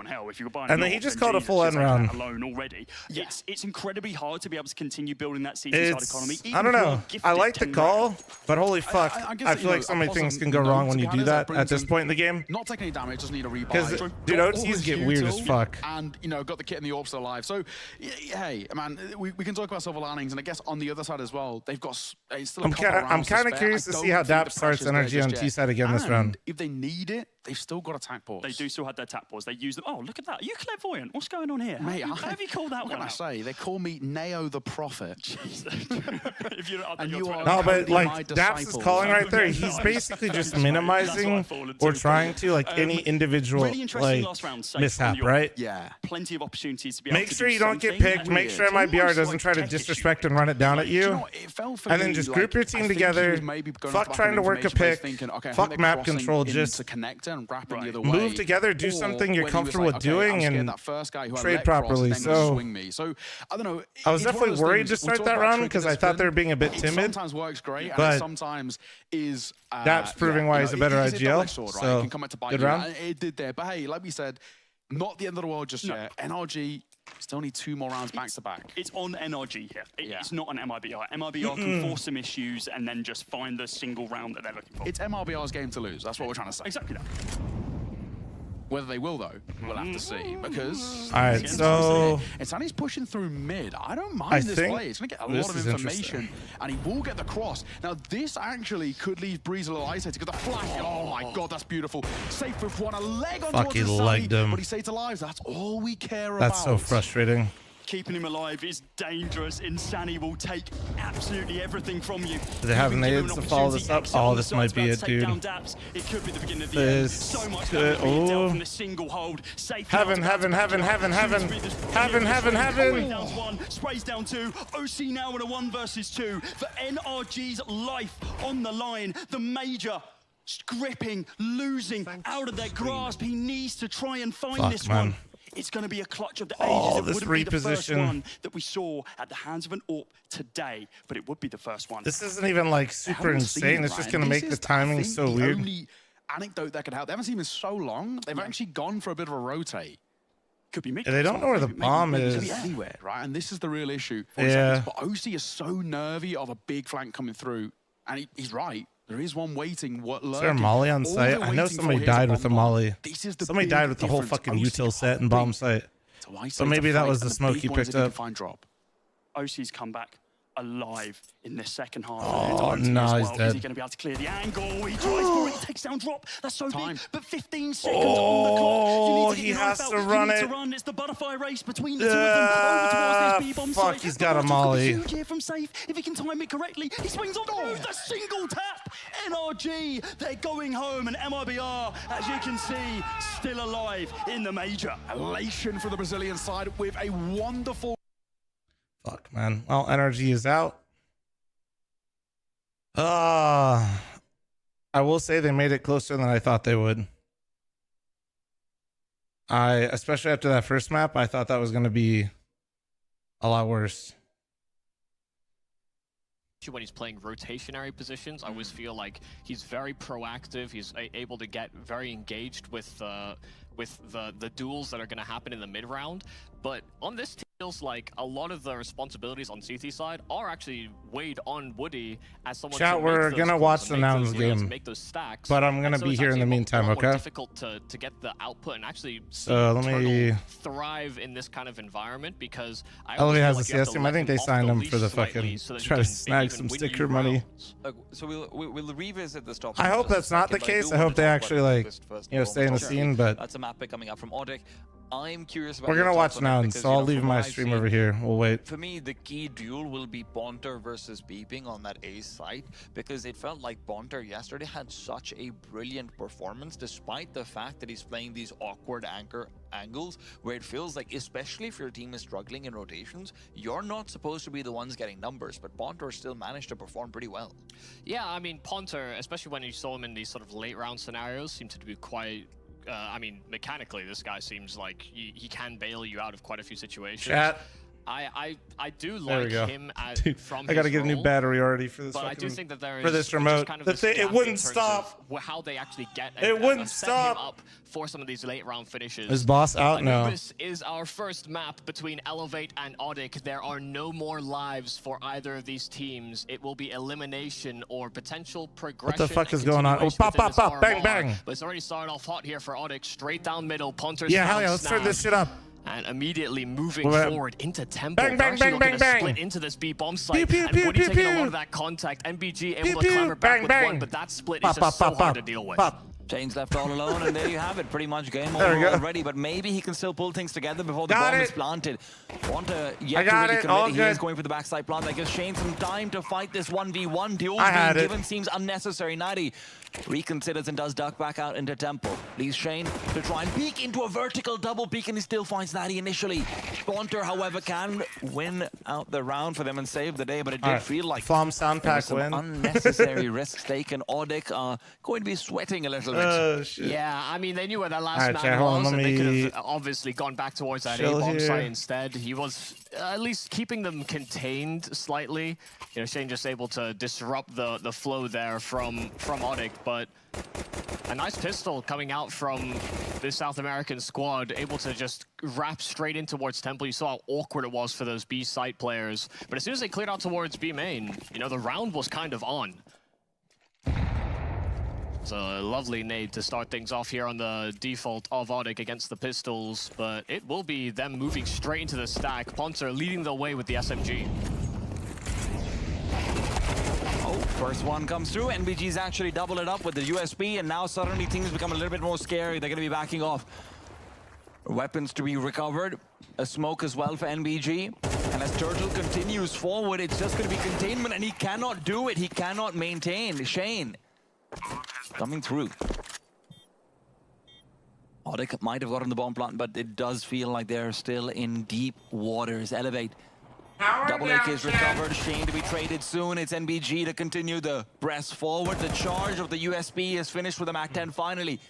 and then he just called a full end round. Alone already. It's incredibly hard to be able to continue building that CT side economy. I don't know. I like the call, but holy fuck, I feel like so many things can go wrong when you do that at this point in the game. Not taking any damage, doesn't need a rebuy. Because, dude, OTs get weird as fuck. And, you know, got the kit and the AWP still alive. So, hey, man, we can talk about silver linings, and I guess on the other side as well, they've got still a couple I'm kind of curious to see how DAP starts energy on T side again this round. If they need it, they've still got attack pause. They do still have their attack pause. They use them. Oh, look at that. Are you clairvoyant? What's going on here? Mate, how have you called that what one can I say? They call me Neo the Prophet. Jesus. If you're up and you are no, but like Daps is calling right there. He's basically just minimizing or trying to like any individual like mishap, right? Yeah. Plenty of opportunities to be Make sure you don't get picked. Make sure MIBR doesn't try to disrespect and run it down at you. And then just group your team together. Fuck trying to work a pick. Fuck map control. Just move together, do something you're comfortable with doing, and trade properly. So I don't know. I was definitely worried to start that round because I thought they were being a bit timid. Sometimes works great, but and sometimes is Daps proving why he's a better IGL. So can come back to bite good you. round. It did there, but hey, like we said, not the end of the world just yet. NRG still need 2 more rounds back to back. It's on NRG here. It's not on MIBR. MIBR can force some issues and then just find the single round that they're looking for. It's MRBR's game to lose. That's what we're trying to say. Exactly that. Whether they will, though, we'll have to see. Because all right, so Insani's pushing through mid. I don't mind this play. It's going to get a lot of information, and he will get the cross. Now, this actually could leave Breeze a little isolated because the flash. Oh my god, that's beautiful. Safe with one, a leg on fuck, he legged him. But he stayed alive. That's all we care about. That's so frustrating. Keeping him alive is dangerous. Insani will take absolutely everything from you. Do they have nades to follow this up? Oh, this might be it, dude. It could be the beginning of the end. So much damage being dealt from the single hold. Safe heaven. Sprays down 2. OC now in a 1 versus 2. For NRG's life on the line. The major gripping, losing out of their grasp. He needs to try and find this one. It's going to be a clutch of the ages. Oh, it this wouldn't be the first reposition one that we saw at the hands of an AWP today, but it would be the first one. This isn't even like super insane. It's just going to make the timing so weird. The only anecdote that could help. They haven't seen this so long. They've actually gone for a bit of a rotate. Could be mid. Yeah, they don't know where the bomb is. Could be anywhere, right? And this is the real issue. Yeah. But OC is so nervy of a big flank coming through, and he's right. There is one waiting. Is there a molly on site? I know somebody died with a molly. Somebody died with the whole fucking util set and bomb site. So maybe that was the smoke he picked up. OC's come back alive in the second half. Oh, no, he's dead. Is he going to be able to clear the angle? He tries for it. He takes down drop. That's so big. But 15 seconds on the clock. You need to get he your has knife to out. run You need it. to run. It's the butterfly race between the two of them. Over towards this B-bomb fuck, site. he's got a molly. Huge here from Safe. If he can time it correctly, he swings on through the single tap. NRG, they're going home, and MIBR, as you can see, still alive in the major. Elation for the Brazilian side with a wonderful. Fuck, man. Well, energy is out. I will say they made it closer than I thought they would. Especially after that first map, I thought that was going to be a lot worse. When he's playing rotationary positions, I always feel like he's very proactive. He's able to get very engaged with the duels that are going to happen in the mid round. But on this team, feels like a lot of the responsibilities on CT side are actually weighed on Woody as someone. Chat, we're gonna watch the Nouns game, but I'm gonna be here in the meantime. Okay. Difficult to get the output and actually let me thrive in this kind of environment because Ellie has a CS team. I think they signed him for the fucking try to snag some sticker money. So we'll revisit this topic. I hope that's not the case. I hope they actually like stay in the scene. But that's a map pick coming up from Odic. I'm curious about. We're gonna watch Nouns, so I'll leave my stream over here. We'll wait. For me, the key duel will be Bonter versus Beeping on that A site, because it felt like Bonter yesterday had such a brilliant performance, despite the fact that he's playing these awkward anchor angles, where it feels like, especially if your team is struggling in rotations, you're not supposed to be the ones getting numbers, but Bonter still managed to perform pretty well. Yeah, I mean, Ponter, especially when you saw him in these sort of late round scenarios, seemed to be quite. I mean, mechanically, this guy seems like he can bail you out of quite a few situations. Chat, I do There we like go. him Dude, from I gotta his get a new role, battery already for this. but I do fucking- think that there is for this just remote. kind of The a thing, it gap wouldn't in terms stop. of how they actually get It wouldn't set stop. him up for some of these late round finishes. Is boss out now? Anubis is our first map between Elevate and Audic. There are no more lives for either of these teams. It will be elimination or potential progression. What the fuck and is going on? Oh, continuation pop, within pop, this pop, bang, RMR. bang. But it's already started off hot here for Audic. Straight down middle. Ponter's Yeah, hell found yeah, let's turn this Snag. shit up. And immediately moving Well, forward into tempo. bang, They're bang, actually bang, looking to bang, split bang. into this B bomb Pew, site. pew, And pew, Woody pew, taking a pew. lot of that contact. MBG able Pew, to pew, clamber back bang, with bang. one, but that split Pop, is just pop, so pop, hard pop, to deal with. pop. Shane's left all alone, and there you have it. Pretty much game There we over go. already, but maybe he can still pull things together before the Got bomb it. is planted. Wanta I yet to got really it. All commit. He is good. going for the backside plant. That gives Shane some time to fight this 1v1. Duels I had being it. given seems unnecessary. Natty reconsiders and does duck back out into tempo. Leaves Shane to try and peek into a vertical double peek, and he still finds Natty initially. Bonter, however, can win out the round for them and save the day, but it did All right. feel like Flom sound there pack was some win. unnecessary risks taken. Audic are going to be sweating a little bit. Oh, shit. Yeah, I mean, they knew where that last Alright, man chat, hold on, was, let and they could me have obviously gone back towards that chill A-bomb here. site instead. He was at least keeping them contained slightly. You know, Shane just able to disrupt the flow there from Audic, but a nice pistol coming out from this South American squad, able to just wrap straight in towards Temple. You saw how awkward it was for those B site players, but as soon as they cleared out towards B main, you know, the round was kind of on. It's a lovely nade to start things off here on the default of Audic against the pistols, but it will be them moving straight into the stack. Ponter leading the way with the SMG. Oh, first one comes through. NBG's actually doubled it up with the USP, and now suddenly things become a little bit more scary. They're going to be backing off. Weapons to be recovered. A smoke as well for NBG. And as Turtle continues forward, it's just going to be containment, and he cannot do it. He cannot maintain. Shane coming through. Audic might have gotten the bomb plant, but it does feel like they're still in deep waters. Elevate. Double AK is recovered. Shane to be traded soon. It's NBG to continue the press forward. The charge of the USP is finished with the MAC-10 finally.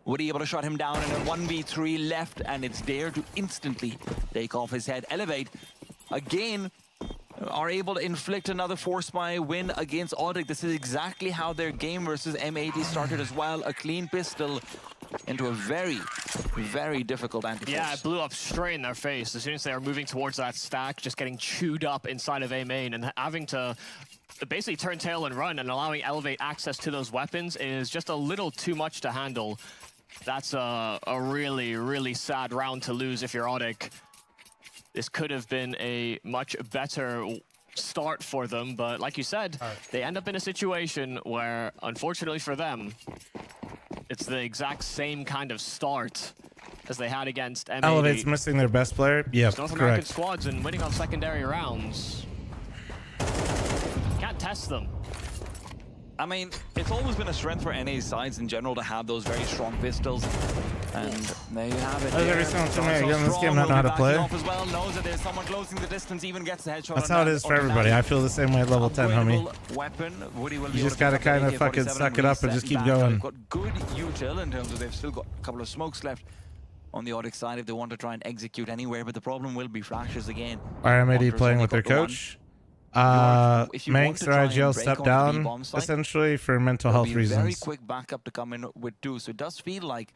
Woody able to shut him down, and a 1v3 left, and it's Dare to instantly take off his head. Elevate, again, are able to inflict another force buy win against Audic. This is exactly how their game versus M80 started as well. A clean pistol into a very, very difficult anti-force. Yeah, it blew up straight in their face as soon as they were moving towards that stack, just getting chewed up inside of A main, and having to basically turn tail and run, and allowing Elevate access to those weapons is just a little too much to handle. That's a really, really sad round to lose if you're Audic. This could have been a much better start for them, but like you said, they end up in a situation where, unfortunately for them, it's the exact same kind of start as they had against M80. Elevate's missing their best player. Yep, North American correct. squads and winning on secondary rounds. Can't test them. I mean, it's always been a strength for NA sides in general to have those very strong pistols. And there you have it. There's every single time I get in this game not know how to play. As well, knows that there's someone closing the distance, even gets the headshot. That's how it is for everybody. I feel the same way at level 10, homie. Weapon. Woody will You just gotta kind of fucking suck it up and just keep going. Got good util in terms of they've still got a couple of smokes left on the Audic side if they want to try and execute anywhere, but the problem will be flashes again. RMAD playing with their coach. Manx or IGL stepped down essentially for mental health reasons. Very quick backup to come in with two, so it does feel like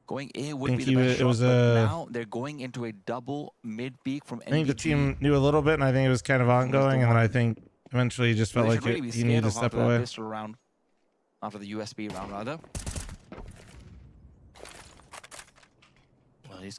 going A would I be think the best it was shot, but a- now they're going into a double mid peak from I think the NBG. team knew a little bit, and I think it was kind of ongoing, and then I think eventually he just felt They like should really be he needed to scared of step after that away. pistol round, after the USB round rather.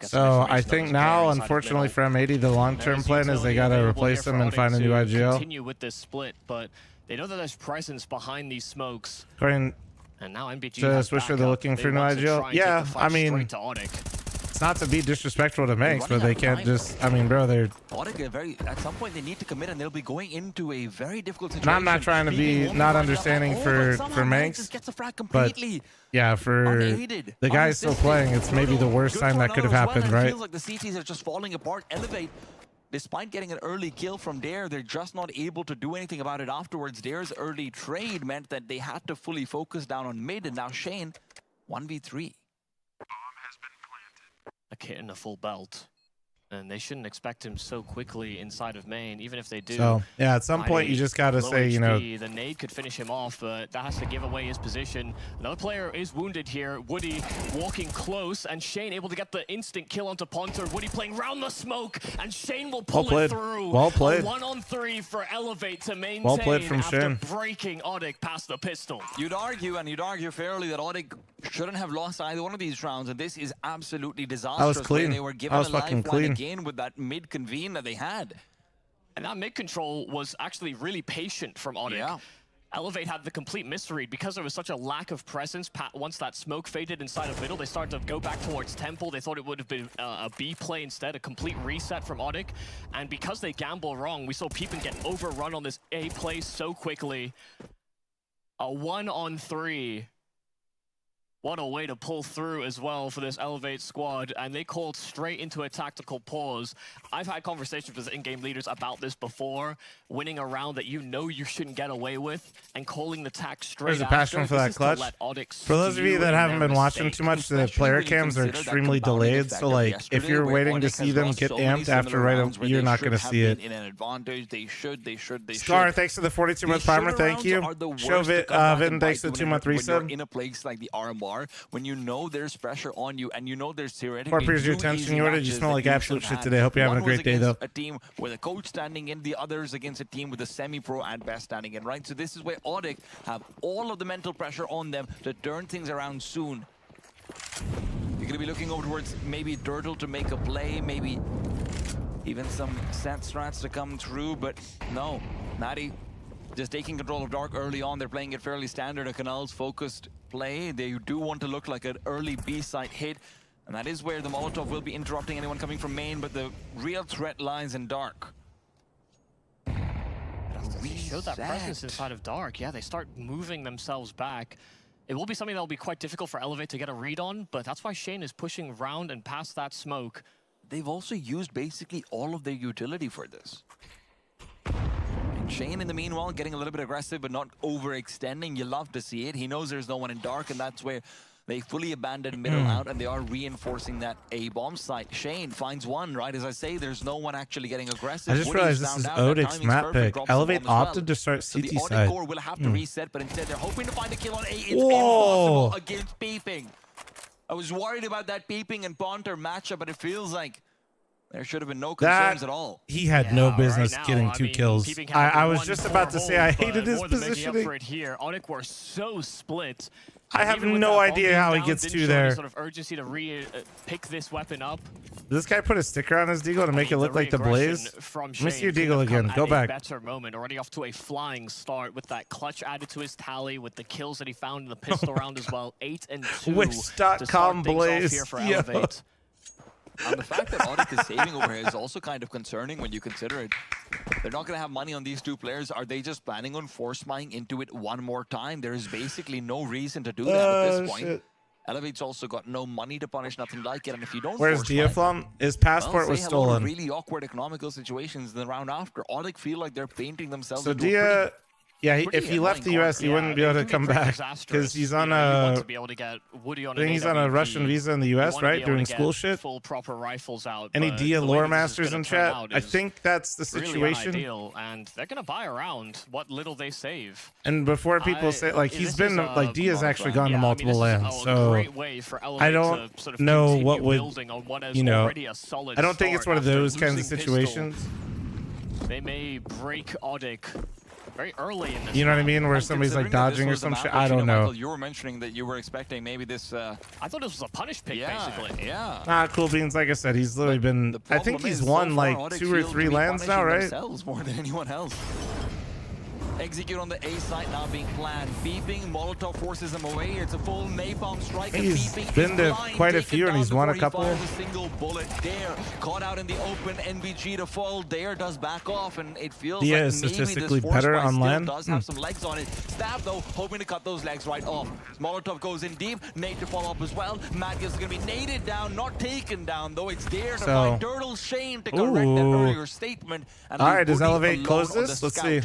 So I think now, unfortunately for M80, the long-term plan is they gotta replace him and find a new IGL. Continue with this split, but they know that there's presence behind these smokes. According And now NBG to has Swisher, they're backup. looking They for a new want to try IGL. and take Yeah, the fight I mean, straight to Audic. it's not to be disrespectful to Manx, but they can't just. I mean, bro, they're. Audic are very, at some point they need to commit, and they'll be going into a very difficult And situation. I'm not trying to be not understanding for Manx, gets a frag but completely yeah, for unaided, the guy still unassisted. playing, it's maybe the worst Good time for that could have another as well, happened, and it right? feels like the CTs are just falling apart. Elevate, despite getting an early kill from Dare, they're just not able to do anything about it afterwards. Dare's early trade meant that they had to fully focus down on mid, and now Shane, 1v3. A kit and a full belt. And they shouldn't expect him so quickly inside of main, even if they do. So yeah, at some point you just gotta say, you know, the nade could finish him off, but that has to give away his position. Another player is wounded here. Woody walking close, and Shane able to get the instant kill onto Ponter. Woody playing round the smoke, and Shane will pull it through. Well played. 1-on-3 for Elevate to maintain well played from after Shane. breaking Odik past the pistol. You'd argue fairly, that Odik shouldn't have lost either one of these rounds, and this is absolutely disastrous. That was clean. They were given That was a fucking lifeline clean. again with that mid-convene that they had. And that mid-control was actually really patient from Odik. Yeah. Elevate had the complete misread because there was such a lack of presence. Once that smoke faded inside of middle, they started to go back towards Temple. They thought it would have been a B play instead, a complete reset from Odik. And because they gamble wrong, we saw Peepin get overrun on this A play so quickly. A 1-on-3. What a way to pull through as well for this Elevate squad, and they called straight into a tactical pause. I've had conversations with in-game leaders about this before, winning a round that you know you shouldn't get away with, and calling the tack straight There's a after. passion for that This is to clutch. let Odik For those of you stew that in haven't their been watching mistake. too much, the player cams are extremely delayed. So like, if you're waiting to see them get amped after you're not going to see it. In an advantage, they should. Scar, thanks for the 42-month primer. Thank you. Shovit, Vin, thanks for the 2-month When resub. you're in a place like the RMR, when you know there's pressure on you, and you know there's theoretically More appreciate your two attention. easy You matches just smell that like you absolute should shit have. today. Hope you're having a One was great day, though. against a team with a coach standing in, the others against a team with a semi-pro and best standing in, right? So this is where Odik have all of the mental pressure on them to turn things around soon. You're going to be looking over towards maybe Dirtle to make a play, maybe even some set strats to come through, but no. Natty just taking control of Dark early on. They're playing it fairly standard, a Canals focused play. They do want to look like an early B-side hit, and that is where the Molotov will be interrupting anyone coming from main, but the real threat lies in Dark. They showed that presence inside of Dark. Yeah, they start moving themselves back. It will be something that will be quite difficult for Elevate to get a read on, but that's why Shane is pushing round and past that smoke. They've also used basically all of their utility for this. And Shane, in the meanwhile, getting a little bit aggressive, but not overextending. You love to see it. He knows there's no one in Dark, and that's where they fully abandoned middle out, and they are reinforcing that A-bomb site. Shane finds one, right? As I say, there's no one actually getting aggressive. I just realized this is Odik's map pick. Elevate opted to start CT the side. Odik core will have to reset, but instead they're hoping to find a kill on A. It's Whoa. impossible against Peeping. I was worried about that Peeping and Ponter matchup, but it feels like there should have been no concerns at all. He had no business getting 2 kills. I was just about to say I hated his positioning. For it here. Odik were so split. I have no idea how he gets didn't 2 show there. any sort of urgency to pick this weapon up. Did this guy put a sticker on his deagle to make it look like the Blaze? From Let me see your Shane deagle could have again. come Go at back. A better moment, already off to a flying start with that clutch added to his tally, with the kills that he found in the pistol round as well. 8 and 2. Wish.com Blaze. Here for Yeah. Elevate. And the fact that Odik is saving over here is also kind of concerning when you consider it. They're not going to have money on these 2 players. Are they just planning on force buying into it one more time? There is basically no reason to do that at this point. Shit. Elevate's also got no money to punish, nothing like it. And if you don't Where's force buy, Diaflom? His passport well, was say hello to stolen. really awkward economical situations in the round after. Odik feel like they're painting themselves So into a Dia, yeah, pretty if he left the annoying US, he corner. wouldn't be able to come back because he's on a. I think he's on a Russian visa in the US, right? Doing school shit. Full proper rifles out. Any but Dia the way lore this is masters gonna in turn chat? out I is think that's the really situation. unideal, and they're gonna buy around what little they save. And before people say, like, he's been, like, Dia's actually gone to multiple this is lands, a so great way for I Elevate don't to sort of know continue what would, building on what is you know, already a solid I don't think it's start one of after those kinds of losing pistol. situations. They may break Odik very early in this. You know what I mean? Where And somebody's like considering that this dodging or was the some map shit. which, I don't know. Michael, you were mentioning that you were expecting maybe this. I thought this was a punish pick, basically. Yeah. Nah, Cool Beans, like I said, he's literally been. I think he's won like 2 or 3 lands now, right? Themselves more than anyone else. Execute on the A site now being planned. Beeping, Molotov forces him away. It's a full napalm strike. He's Beeping been is to blind, quite a taken few and down he's won a before he couple. fires a single bullet. Dare caught out in the open. NBG to fall. Dare does back off, and it feels Dia like is maybe statistically this force better price on still land. does have some legs on it. Stab though, hoping to cut those legs right off. Molotov goes in deep. Nate to follow up as well. Matthews is going to be naded down, not taken down though. It's Dare to find Dirtle Shane to correct that earlier statement. And All leave right, does Woody Elevate alone close on the this? Let's scout. see.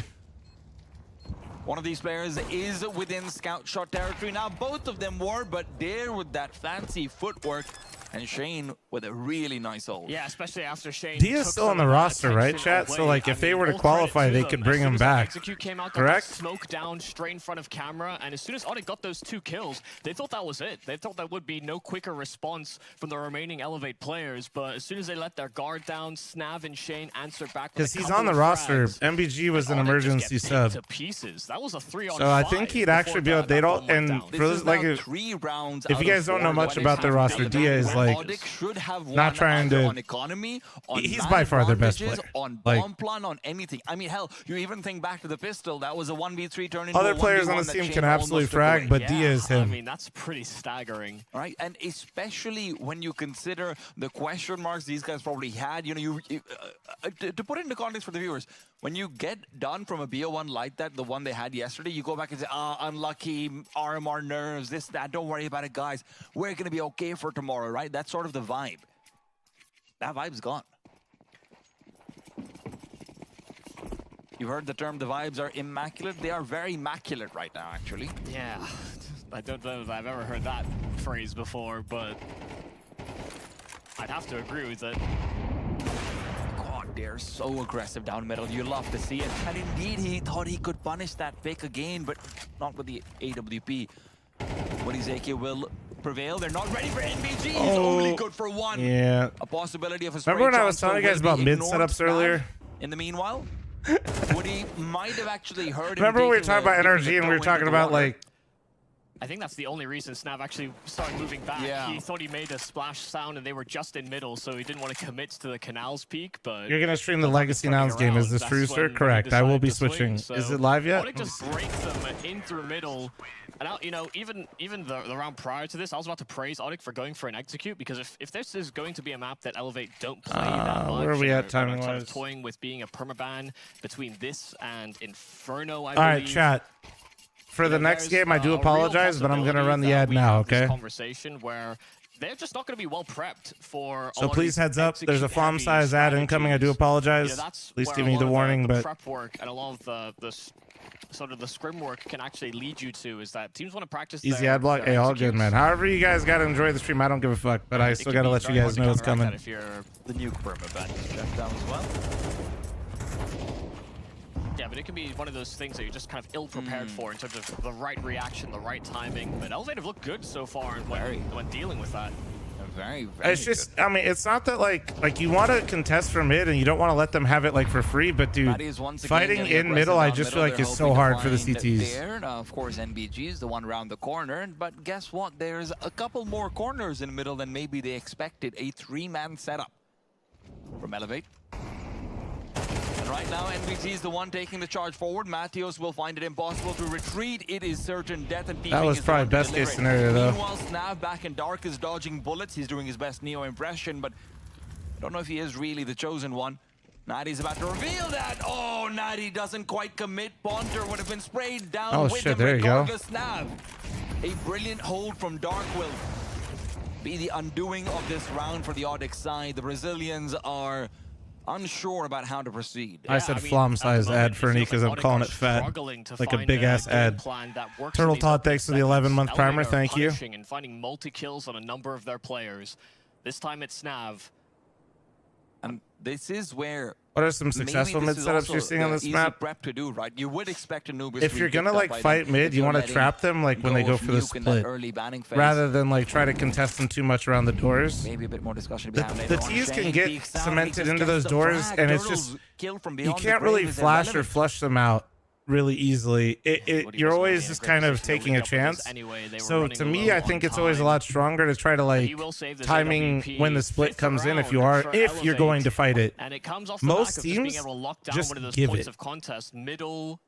One of these players is within scout shot territory. Now both of them were, but Dare with that fancy footwork And Shane with a really nice ult. Yeah, especially after Shane. Dia's still on the roster, right, chat? So, like, if they were to qualify, they could bring him back. Execute came out, correct? Smoke down straight in front of camera, and as soon as Audit got those 2 kills, they thought that was it. They thought there would be no quicker response from the remaining Elevate players, but as soon as they let their guard down, Snav and Shane answered back. Because he's on the roster. MBG was an emergency sub. To pieces. That was a 3-on-5. So I think he'd actually be able. They don't. And for those, like, if you guys don't know much about their roster, Dia is like not trying to. He's by far their best player. On like, bomb plan, on anything. I mean, hell, you even think back to the pistol. That was a 1v3 turn into other a players 1v1 on the that team Shane can absolutely almost took frag, away. but Dia is him. I mean, that's pretty staggering. Right, and especially when you consider the question marks these guys probably had. You know, to put it into context for the viewers, when you get done from a BO1 like that, the one they had yesterday, you go back and say, unlucky, RMR nerves, this, that, don't worry about it, guys. We're going to be okay for tomorrow, right? That's sort of the vibe. That vibe's gone. You've heard the term, the vibes are immaculate. They are very immaculate right now, actually. Yeah, I don't know if I've ever heard that phrase before, but I'd have to agree with it. God, they're so aggressive down middle. You love to see it. And indeed, he thought he could punish that pick again, but not with the AWP. Wadizeki will prevail. They're not ready for NBG. He's only good for 1. Yeah. A possibility of a Remember when I was telling you guys about mid setups earlier? In the meanwhile, Woody might have actually heard him. Remember when we were talking about NRG and we were talking about like. I think that's the only reason Snav actually started moving back. Yeah. He thought he made a splash sound and they were just in middle, so he didn't want to commit to the canals peak, but... You're going to stream the Legacy Nouns game. Is this true, sir? Correct. I will be switching. Is it live yet? Audit just breaks them in through middle. And, you know, even the round prior to this, I was about to praise Audit for going for an execute, because if this is going to be a map that Elevate don't play that much... Where are we at timing-wise? Sort of toying with being a permaban between this and Inferno, I believe. All right, chat. For the next game, I do apologize, but I'm going to run the ad now, okay? Conversation where they're just not going to be well prepped for. So please heads up. There's a farm size ad incoming. I do apologize. Please give me the warning, but prep work and a lot of the sort of the scrim work can actually lead you to is that teams want to practice. Easy ad block. Hey, all good, man. However you guys got to enjoy the stream, I don't give a fuck, but I still got to let you guys know it's coming. If you're the nuke perma is checked down as well. Yeah, but it can be one of those things that you're just kind of ill-prepared for in terms of the right reaction, the right timing. But Elevate have looked good so far when dealing with that. Very it's just, I mean, it's not that like you want to contest for mid and you don't want to let them have it like for free, but dude, fighting in middle, I just feel like is so hard for the CTs. There. Now, of course, NBG is the one around the corner, but guess what? There's a couple more corners in the middle than maybe they expected. A 3-man setup from Elevate. And right now, NBG is the one taking the charge forward. Matthews will find it impossible to retreat. It is certain death, and that was probably best case scenario, though. Meanwhile, Snav back in dark is dodging bullets. He's doing his best Neo impression, but I don't know if he is really the chosen one. Nadi's about to reveal that. Oh, Nadi doesn't quite commit. Ponter would have been sprayed down. Oh, with shit, him there you go. Snav. A brilliant hold from Dark will be the undoing of this round for the Audix side. The Brazilians are unsure about how to proceed. I said flom size ad for Nick because I'm calling it fat. Like a big ass ad. Turtle Todd, thanks for the 11-month primer. Thank you. And finding multi-kills on a number of their players. This time it's Snav. And this is where what are some successful mid setups you're seeing on this map? Prep to do, right? You would expect Anubis if you're gonna like fight mid, you want to trap them like when they go for the split, rather than like try to contest them too much around the doors. Maybe a bit more discussion. The T's can get cemented into those doors, and it's just you can't really flash or flush them out really easily. You're always just kind of taking a chance. So to me, I think it's always a lot stronger to try to like timing when the split comes in if you're going to fight it. Most teams just give it.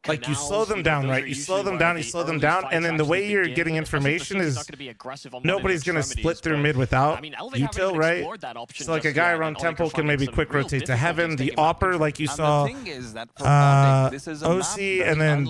Like you slow them down, right? You slow them down, and then the way you're getting information is nobody's going to split through mid without util, right? So like a guy around Temple can maybe quick rotate to Heaven. The Opper, like you saw OC and then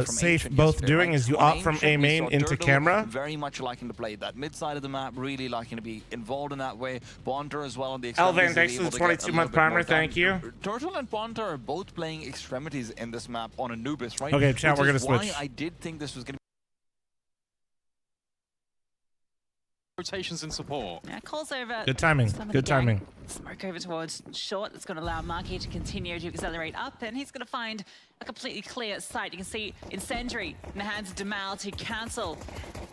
Safe both doing is you opt from A main into camera. Very much liking to play that mid side of the map, really liking to be involved in that way. Bonter as well on the Elvan, thanks for the 22-month primer, thank you. Turtle and Bonter are both playing extremities in this map on Anubis, right? Okay, chat, we're gonna switch. I did think this was gonna rotations in support. Yeah, calls over. Good timing. Good timing. Smoke over towards short. That's going to allow Marky to continue to accelerate up, and he's going to find a completely clear sight. You can see Incendiary in the hands of Demal to cancel.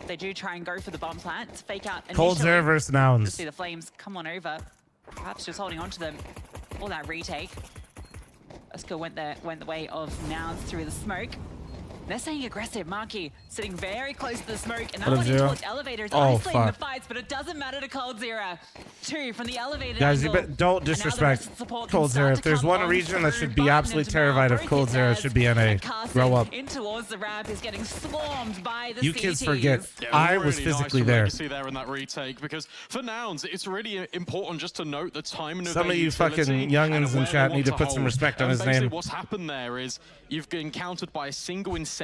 They do try and go for the bomb plant. It's fake out. Cold Zero versus Nouns. See the flames come on over. Perhaps just holding on to them for that retake. Esco went the way of Nouns through the smoke. They're staying aggressive. Marky sitting very close to the smoke and now running towards elevators, isolating the fights, but it doesn't matter to Cold Zero. 2 from the elevator. Guys, don't disrespect Cold Zero. If there's one region that should be absolutely terrified of Cold Zero, it should be NA. Grow up. In towards the ramp is getting swarmed by the You kids forget. I was physically there. Legacy there in that retake, because for Nouns, it's really important just to note the timing of Some of you fucking youngins in chat need to put some respect on his name. What's happened there is you've been encountered by a single incendiary.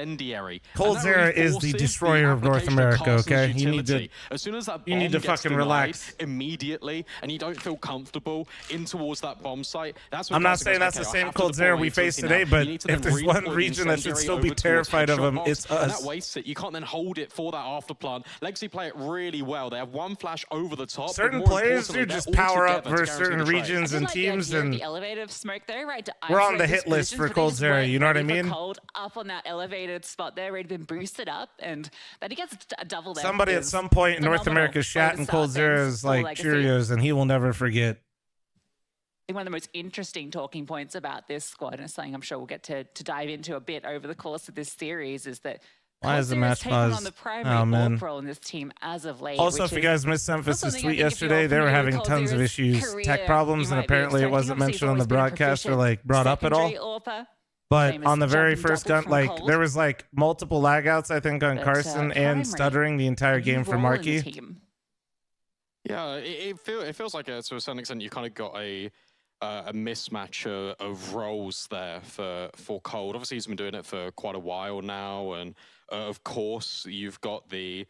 Cold Zero is the destroyer of North America, okay? You need to, as soon as that you need to fucking relax. Immediately, and you don't feel comfortable in towards that bomb site. That's when I'm not saying that's the same Cold Zero we face today, but if there's one region that should still be terrified of him, it's us. That wastes it. You can't then hold it for that after plant. Legacy play it really well. They have one flash over the top. Certain players do just power up versus certain regions and teams, and the elevator smoke there, right? We're on the hit list for Cold Zero. You know what I mean? Cold up on that elevated spot there, he'd been boosted up, and then he gets a double there. Somebody at some point in North America shat in Cold Zero's like Cheerios, and he will never forget. I think one of the most interesting talking points about this squad, and something I'm sure we'll get to dive into a bit over the course of this series, is that why is the match paused? Oh man! In this team as of late, also, if you guys missed Memphis' tweet yesterday, they were having tons of issues, tech problems, and apparently it wasn't mentioned on the broadcast or like brought up at all. But on the very first gun, like there was like multiple lag outs, I think, on Carson and stuttering the entire game for Marky. Yeah, it feels like to a certain extent you kind of got a mismatch of roles there for Cold. Obviously, he's been doing it for quite a while now, and of course, you've got the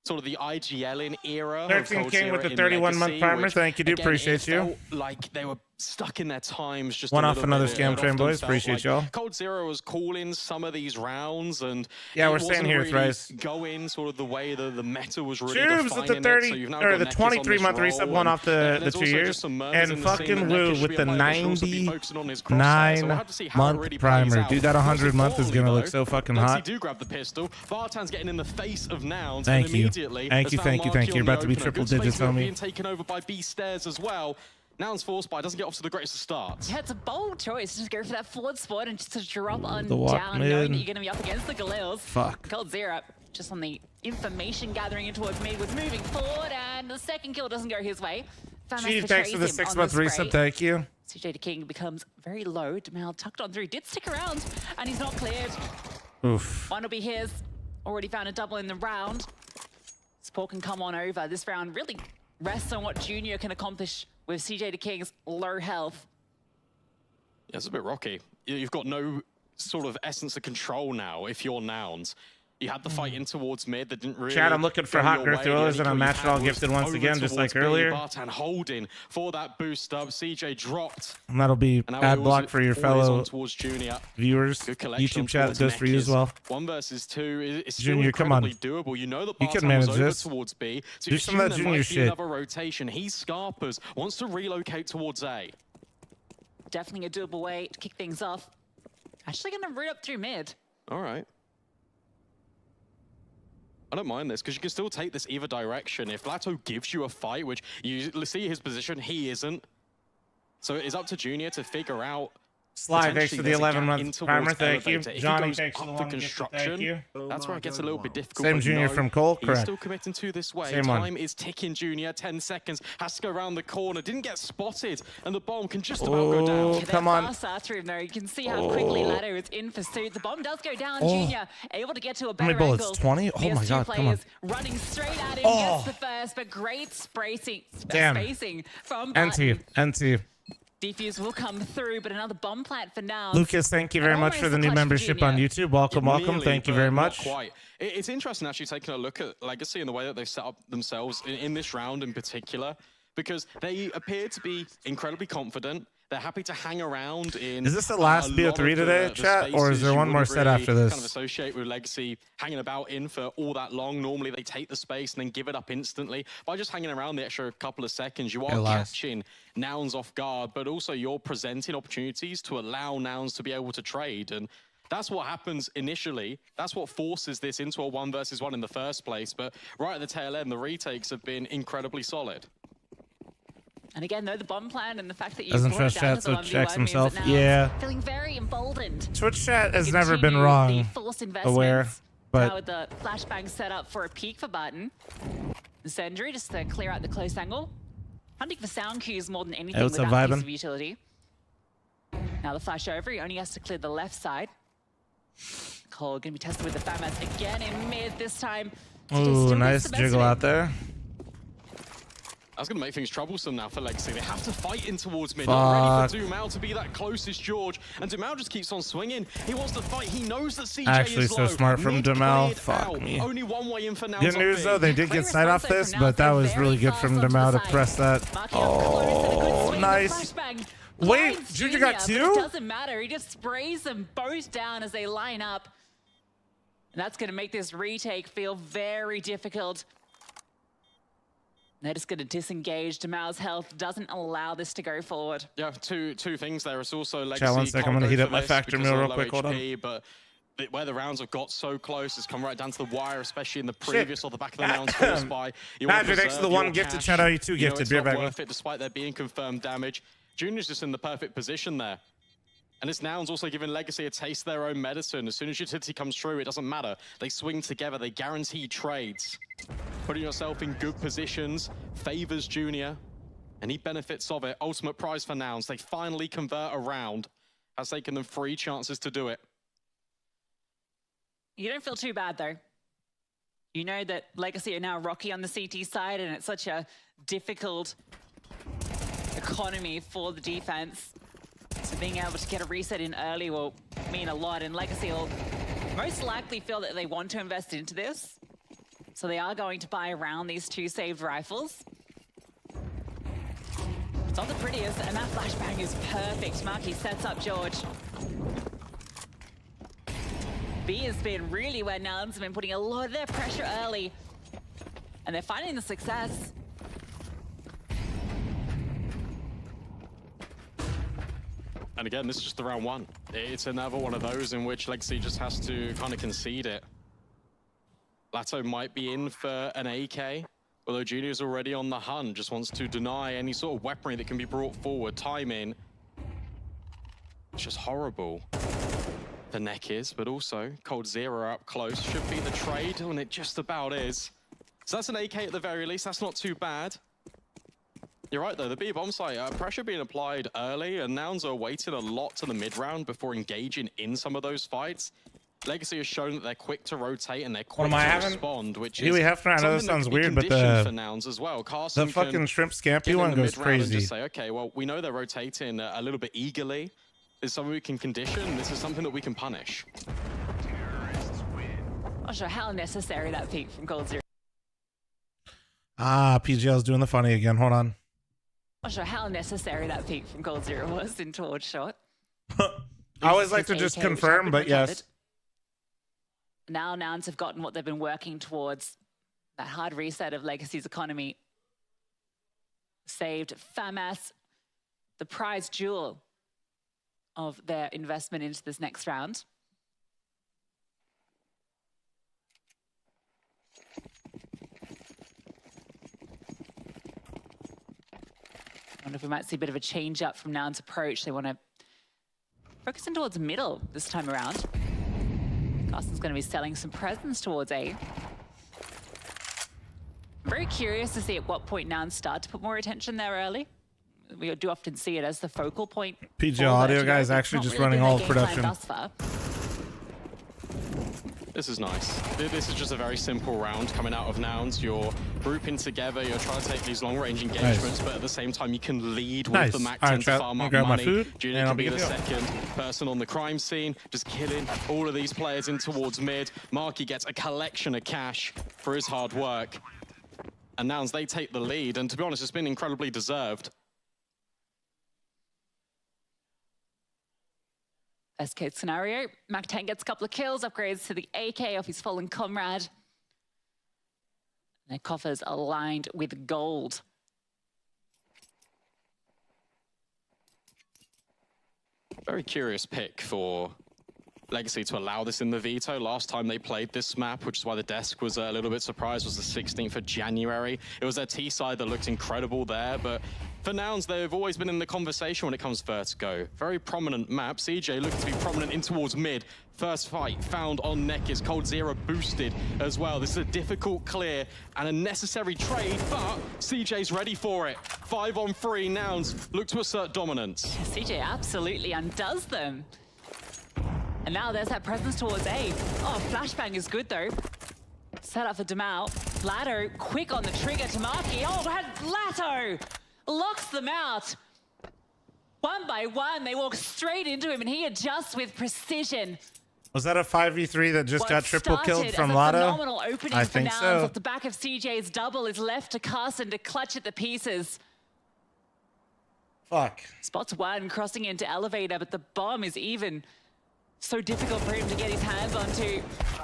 sort of the IGL era. 13 King with the 31-month primer. Thank you, do appreciate you. Like they were stuck in their times. Just one off another scam train, boys. Appreciate y'all. Cold Zero was calling some of these rounds, and yeah, we're staying here, Thrice. Going sort of the way the meta was really Choobs with the 30 or the 23-month reset, one off the 2 years, and fucking Woo with the 99-month primer. Dude, that 100-month is gonna look so fucking hot. Do grab the pistol. Bartan's getting in the face of Nouns. Thank you. Thank you. You're about to be triple digits on me. Being taken over by B Stairs as well. Nouns forced by doesn't get off to the greatest of starts. Yeah, it's a bold choice. Just go for that forward spot and just to drop on the down, knowing that you're going to be up against the Galils. Fuck. Cold Zero, just on the information gathering in towards mid, was moving forward, and the second kill doesn't go his way. Chief, thanks for the 6-month reset. Thank you. CJ King becomes very low. Demal tucked on through, did stick around, and he's not cleared. Oof. One will be his. Already found a double in the round. Support can come on over. This round really rests on what Junior can accomplish with CJ King's low health. Yeah, it's a bit rocky. You've got no sort of essence of control now if you're Nouns. You had the fight in towards mid that didn't really... Chad, I'm looking for hot girl thrillers and I'm matched all gifted once again, just like earlier. Bartan holding for that boost up. CJ dropped. And that'll be ad block for your fellow viewers. YouTube chat goes for you as well. 1 versus 2 is Junior, come on. doable. You know that you can manage this. Towards B. So do some of that Junior shit. Another rotation. He's Scarpers. Wants to relocate towards A. Definitely a doable way to kick things off. Actually going to root up through mid. All right. I don't mind this, because you can still take this either direction. If Lato gives you a fight, which you see his position, he isn't. So it's up to Junior to figure out... Sly, thanks for the 11-month primer, thank you. Johnny, thanks for the construction. Thank you. That's where it gets a little bit difficult. Same Junior from Cole, correct. He's still committing to this way. Same Time one. is ticking, Junior. 10 seconds. Has to go around the corner. Didn't get spotted, and the bomb can just about go down. Oh, come on. Though. You can see how quickly Lato is in pursuit. The bomb does go down. Junior able to get to a better How many bullets? angle. 20? Oh my god, come on. Running straight at him. Gets the first, but great spacing from Bartan. NT. Defuse will come through, but another bomb plant for now. Lucas, thank you very much for the new membership on YouTube. Welcome. Thank you very much. Quite. It's interesting actually taking a look at Legacy and the way that they've set up themselves in this round in particular, because they appear to be incredibly confident They're happy to hang around in. Is this the last BO3 today, chat, or is there one more set after this? Kind of associate with Legacy hanging about in for all that long. Normally they take the space and then give it up instantly. By just hanging around the extra couple of seconds, you are catching Nouns off guard, but also you're presenting opportunities to allow Nouns to be able to trade. And that's what happens initially. That's what forces this into a 1 versus 1 in the first place. But right at the tail end, the retakes have been incredibly solid. And again, though, the bomb plan and the fact that you doesn't trust chat, so checks himself. Yeah. Feeling very emboldened. Twitch chat has never been wrong. Aware, but now with the flashbang set up for a peek for Barton. Zendry just to clear out the close angle. Hunting for sound cues more than anything with that piece of utility. Now the flash over, he only has to clear the left side. Cole gonna be tested with the FAMAS again in mid this time. Ooh, nice jiggle out there. That's going to make things troublesome now for Legacy. They have to fight in towards mid. Not ready for Dumao to be that closest George. And Dumao just keeps on swinging. He wants to fight. He knows that CJ actually is so low. smart from Dumao. Fuck out. me. Only one way in for now. Good news though, they did get sight off this, but that was really good from Dumao to press that. Oh, nice. Wait, Junior got two? It doesn't matter. He just sprays them both down as they line up. And that's going to make this retake feel very difficult. They're just going to disengage. Dumao's health doesn't allow this to go forward. Yeah, two things there. It's also Legacy. Chat, 1 sec, I'm going to heat up my factor meal real quick. Hold on. But where the rounds have got so close, it's come right down to the wire, especially in the previous or the back of the rounds forced by. Magic next to the one gifted. Shout out you two gifted. Beer bag. Worth it despite there being confirmed damage. Junior's just in the perfect position there. And this Nouns also giving Legacy a taste of their own medicine. As soon as utility comes through, it doesn't matter. They swing together, they guarantee trades. Putting yourself in good positions favors Junior, and he benefits of it. Ultimate prize for Nouns. They finally convert a round. Has taken them 3 chances to do it. You don't feel too bad, though. You know that Legacy are now rocky on the CT side, and it's such a difficult economy for the defense. So being able to get a reset in early will mean a lot, and Legacy will most likely feel that they want to invest into this. So they are going to buy around these 2 saved rifles. It's not the prettiest, and that flashbang is perfect. Marky sets up George. B has been really where Nouns have been putting a lot of their pressure early, and they're finding the success. And again, this is just the round 1. It's another one of those in which Legacy just has to kind of concede it. Lato might be in for an AK, although Junior's already on the hunt, just wants to deny any sort of weaponry that can be brought forward. Timing. It's just horrible. The neck is, but also Cold Zero up close. Should be the trade, and it just about is. So that's an AK at the very least. That's not too bad. You're right, though. The B bomb site, pressure being applied early, and Nouns are waiting a lot to the mid-round before engaging in some of those fights. Legacy has shown that they're quick to rotate and they're quick to respond, which is I know this sounds weird, but for Nouns as well. The fucking shrimp scampi one goes crazy. Just say, okay, well, we know they're rotating a little bit eagerly. This is something we can condition. This is something that we can punish. Not sure how necessary that peak from Cold Zero. Ah, PGL's doing the funny again. Hold on. Not sure how necessary that peak from Cold Zero was in Torch shot. I always like to just confirm, but yes. Now Nouns have gotten what they've been working towards. That hard reset of Legacy's economy. Saved FAMAS, the prize jewel of their investment into this next round. I wonder if we might see a bit of a change up from Nouns' approach. They want to focus in towards middle this time around. Carson's going to be selling some presents towards A. I'm very curious to see at what point Nouns start to put more attention there early. We do often see it as the focal point. PGL audio guy is actually just running all of production. This is nice. This is just a very simple round coming out of Nouns. You're grouping together, you're trying to take these long-range engagements, but at the same time you can lead with the Mac 10 to farm up money. Junior can be the second person on the crime scene, just killing all of these players in towards mid. Marky gets a collection of cash for his hard work. And Nouns, they take the lead, and to be honest, it's been incredibly deserved. Best case scenario, Mac-10 gets a couple of kills, upgrades to the AK off his fallen comrade. Their coffers aligned with gold. Very curious pick for Legacy to allow this in the veto. Last time they played this map, which is why the desk was a little bit surprised, was the 16th of January. It was their T side that looked incredible there, but for Nouns, they've always been in the conversation when it comes to Vertigo. Very prominent map. CJ looking to be prominent in towards mid. First fight found on Neckers. Cold Zero boosted as well. This is a difficult clear and a necessary trade, but CJ's ready for it. 5-on-3, Nouns look to assert dominance. CJ absolutely undoes them. And now there's that presence towards A. Oh, flashbang is good though. Set up for Demal. Latto quick on the trigger to Marky. Oh, Latto locks them out. One by one, they walk straight into him and he adjusts with precision. Was that a 5v3 that just got triple killed from Latto? Latto? Phenomenal opening I for think Nouns so. off the back of CJ's double is left to Carson to clutch at the pieces. Fuck. Spots one crossing into elevator, but the bomb is even. So difficult for him to get his hands onto.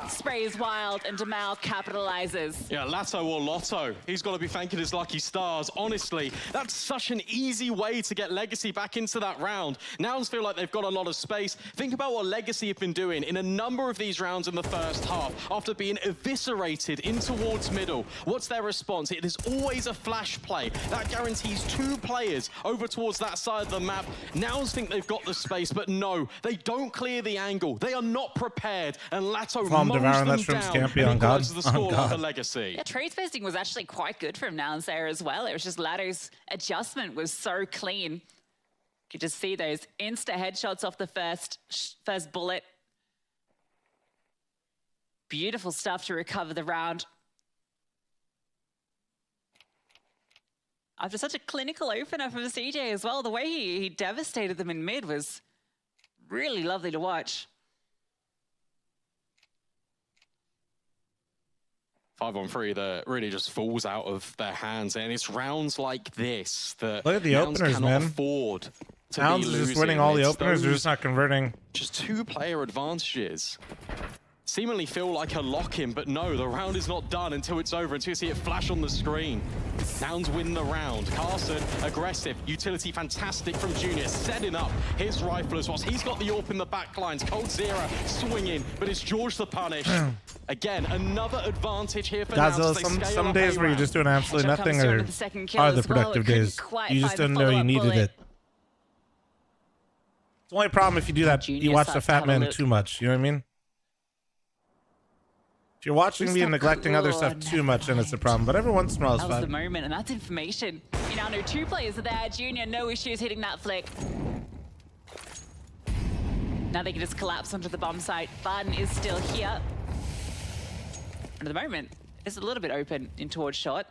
Sprays wild and Demal capitalizes. Yeah, Latto or Lotto. He's got to be thanking his lucky stars. Honestly, that's such an easy way to get Legacy back into that round. Nouns feel like they've got a lot of space. Think about what Legacy have been doing in a number of these rounds in the first half after being eviscerated in towards middle. What's their response? It is always a flash play. That guarantees 2 players over towards that side of the map. Nouns think they've got the space, but no, they don't clear the angle. They are not prepared, and Latto mows them down. And equalizes the scoreline for Legacy. Yeah, trade spacing was actually quite good from Nouns there as well. It was just Latto's adjustment was so clean. You could just see those insta headshots off the first bullet. Beautiful stuff to recover the round. After such a clinical opener from CJ as well, the way he devastated them in mid was really lovely to watch. 5-on-3 that really just falls out of their hands, and it's rounds like this that look at the Nouns openers, cannot man. afford to Nouns be is just losing. winning all the It's openers. They're those just not converting. Just 2-player advantages. Seemingly feel like a lock-in, but no, the round is not done until it's over, until you see it flash on the screen. Nouns win the round. Carson, aggressive. Utility fantastic from Junior, setting up his rifle as well. He's got the AWP in the back lines. Cold Zero swinging, but it's George the punish. Again, another advantage here for Nouns. Godzilla, some days where you're just doing absolutely nothing are the productive days. You just didn't know you needed it. It's the only problem if you do that, you watch the Fat Man too much. You know what I mean? If you're watching me and neglecting other stuff too much, then it's a problem. But every once in a while, it's That was the fun. moment, and that's information. You now know 2 players are there. Junior, no issues hitting that flick. Now they can just collapse onto the bomb site. Barton is still here. And at the moment, it's a little bit open in towards shot.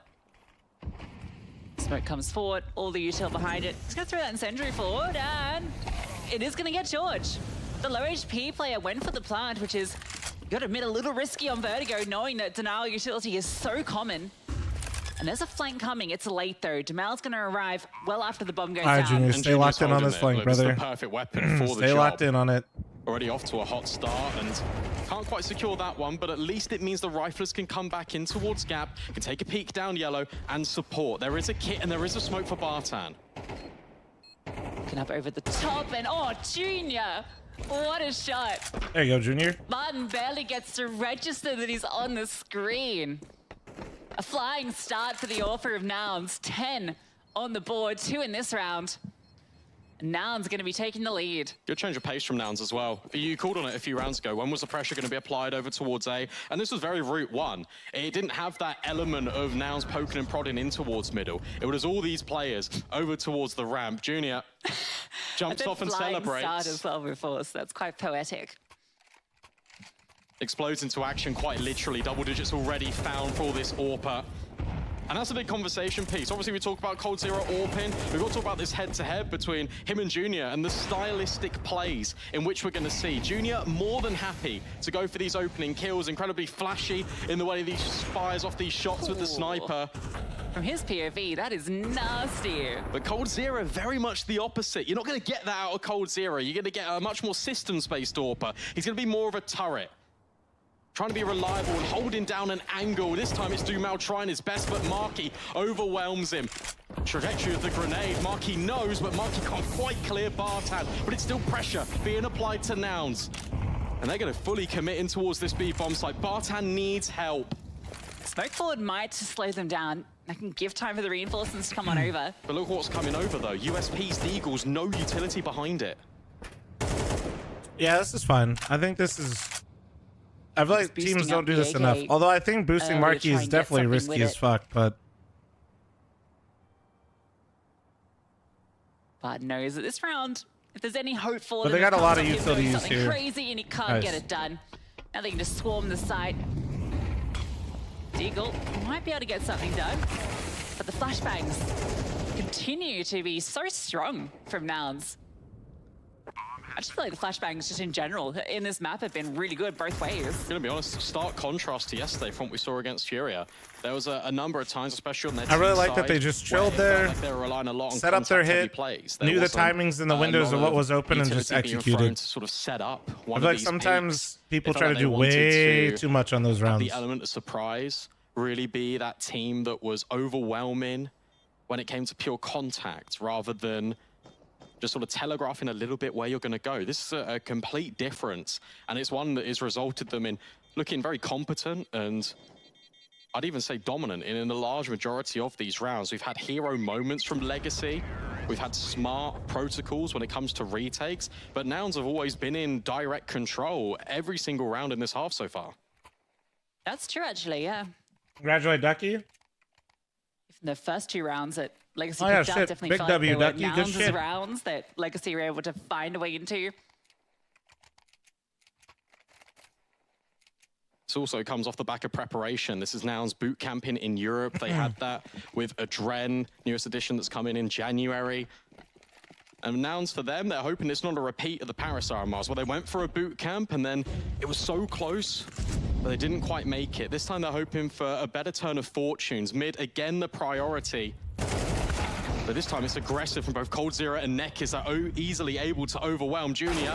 Smoke comes forward, all the util behind it. He's gonna throw that incendiary forward, and it is gonna get George. The low HP player went for the plant, which is, you gotta admit, a little risky on Vertigo, knowing that denial utility is so common. And there's a flank coming. It's late though. Demal's gonna arrive well after the bomb goes All right, down. Junior, stay locked in on this flank, Look, it's brother. the perfect weapon for the Stay job. locked in on it. Already off to a hot start and can't quite secure that one, but at least it means the riflers can come back in towards Gap, can take a peek down yellow and support. There is a kit and there is a smoke for Bartan. Looking up over the top, and oh, Junior! What a shot. There you go, Junior. Martin barely gets to register that he's on the screen. A flying start for the author of Nouns. 10 on the board, 2 in this round. Nouns going to be taking the lead. Good change of pace from Nouns as well. You called on it a few rounds ago. When was the pressure going to be applied over towards A? And this was very route 1. It didn't have that element of Nouns poking and prodding in towards middle. It was all these players over towards the ramp. Junior jumps off and celebrates. Start as well before, so that's quite poetic. Explodes into action quite literally. Double digits already found for this AWPer. And that's a big conversation piece. Obviously, we talk about Cold Zero AWPing. We've got to talk about this head-to-head between him and Junior and the stylistic plays in which we're going to see. Junior more than happy to go for these opening kills, incredibly flashy in the way that he fires off these shots with the sniper. From his POV, that is nasty. But Cold Zero, very much the opposite. You're not going to get that out of Cold Zero. You're going to get a much more systems-based AWPer. He's going to be more of a turret. Trying to be reliable and holding down an angle. This time it's Dumal trying his best, but Marky overwhelms him. Trajectory of the grenade. Marky knows, but Marky can't quite clear Bartan. But it's still pressure being applied to Nouns. And they're going to fully commit in towards this B-bomb site. Bartan needs help. Smoke forward might slow them down. I can give time for the reinforcements to come on over. But look what's coming over, though. USP's the Eagles, no utility behind it. Yeah, this is fine. I think this is... I feel like teams don't do this enough. Although I think boosting Marquee is definitely risky as fuck, but... But knows that this round, if there's any hope for But them, they got a lot of doing utilities something here. crazy and he can't get it done. Now they can just swarm the site. Deagle might be able to get something done, but the flashbangs continue to be so strong from Nouns. I just feel like the flashbangs just in general in this map have been really good both ways. I'm gonna be honest, stark contrast to yesterday from what we saw against Furia. There was a number of times, especially on their I really team like that they side, just where chilled it felt there, like they were relying a lot on set up their contact-heavy hit, plays. There knew the wasn't timings and the a windows lot of what was open and just utility being thrown executed. to sort of set up I one feel of like these sometimes peaks. people It felt try like to they do wanted way to too much on those have rounds. the element of surprise, really be that team that was overwhelming when it came to pure contact, rather than just sort of telegraphing a little bit where you're going to go. This is a complete difference, and it's one that has resulted them in looking very competent and I'd even say dominant in a large majority of these rounds. We've had hero moments from Legacy. We've had smart protocols when it comes to retakes, but Nouns have always been in direct control every single round in this half so far. That's true, actually, yeah. Congratulate Ducky. From the first two rounds that Legacy Oh, yeah, picked up, shit. definitely Big felt W, like there Ducky, were good Nouns' shit. rounds that Legacy were able to find a way into. This also comes off the back of preparation. This is Nouns boot camping in Europe. They had that with Adren, newest edition that's coming in January. And Nouns, for them, they're hoping it's not a repeat of the Paris RMRs, where they went for a boot camp and then it was so close, but they didn't quite make it. This time they're hoping for a better turn of fortunes. Mid, again, the priority. But this time it's aggressive from both Cold Zero and Nekis. They're easily able to overwhelm Junior.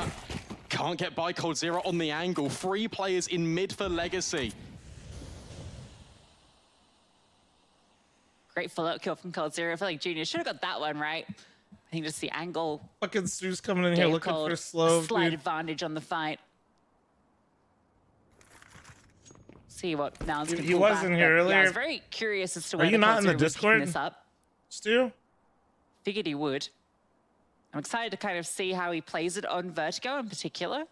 Can't get by Cold Zero on the angle. 3 players in mid for Legacy. Great follow-up kill from Cold Zero. I feel like Junior should have got that one right. I think just the angle. Fucking Stu's coming in here gave looking Cold for slow. a slight Dude. advantage on the fight. See what Nouns can He pull was back, in but here Yeah, I earlier. was very curious as to Are whether you not Cold in the Zero would pick Discord, this up. Stu? Figured he would. I'm excited to kind of see how he plays it on Vertigo in particular.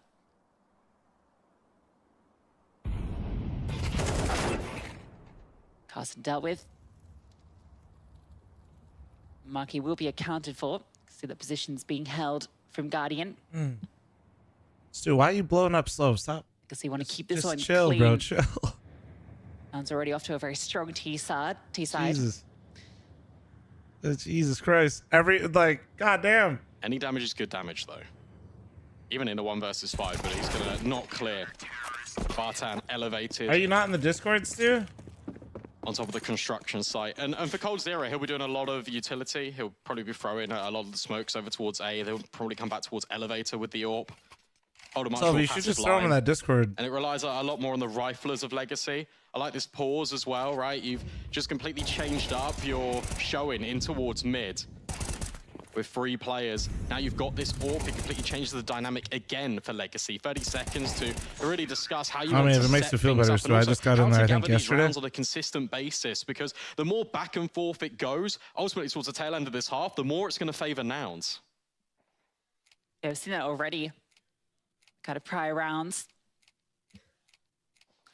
Carson dealt with. Marky will be accounted for. See the positions being held from Guardian. Stu, why are you blowing up slow? Stop. Because you want to keep this Just one chill, clean. bro. Chill. Sounds already off to a very strong T-side. Jesus. Jesus Christ. Goddamn. Any damage is good damage, though. Even in a 1 versus 5, but he's going to not clear. Bartan elevated. Are you not in the Discord, Stu? On top of the construction site. And for Cold Zero, he'll be doing a lot of utility. He'll probably be throwing a lot of the smokes over towards A. They'll probably come back towards Elevator with the AWP. Hold a much So more you should passive just throw him in line. that Discord. And it relies a lot more on the riflers of Legacy. I like this pause as well, right? You've just completely changed up your showing in towards mid with 3 players. Now you've got this AWP. It completely changes the dynamic again for Legacy. 30 seconds to really discuss how you want if to it makes set you feel things better, up Stu, and I also just got in how there, to I think, gather these yesterday. rounds on a consistent basis, because the more back and forth it goes, ultimately towards the tail end of this half, the more it's going to favor Nouns. Yeah, I've seen that already. Kind of prior rounds.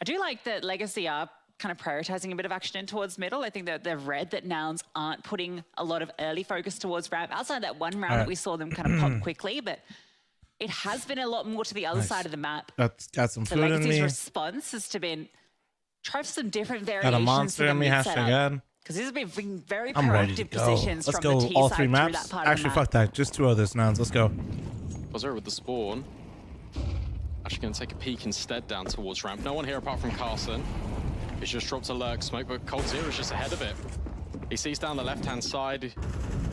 I do like that Legacy are kind of prioritizing a bit of action in towards middle. I think that they've read that Nouns aren't putting a lot of early focus towards ramp. Outside that one round that we saw them kind of pop quickly, but it has been a lot more to the other side of the map. Got some So food in Legacy's me. response has to been try some different Got variations a monster to in the me. mid Hashtag setup. ad. Because these have been very I'm ready to proactive go. positions Let's from go the T all side 3 through maps. that part of Actually, the map. fuck that. Just 2 of this, Nouns. Let's go. Was over with the spawn. Actually going to take a peek instead down towards ramp. No one here apart from Carson. He's just dropped a lurk smoke, but Cold Zero is just ahead of it. He sees down the left-hand side,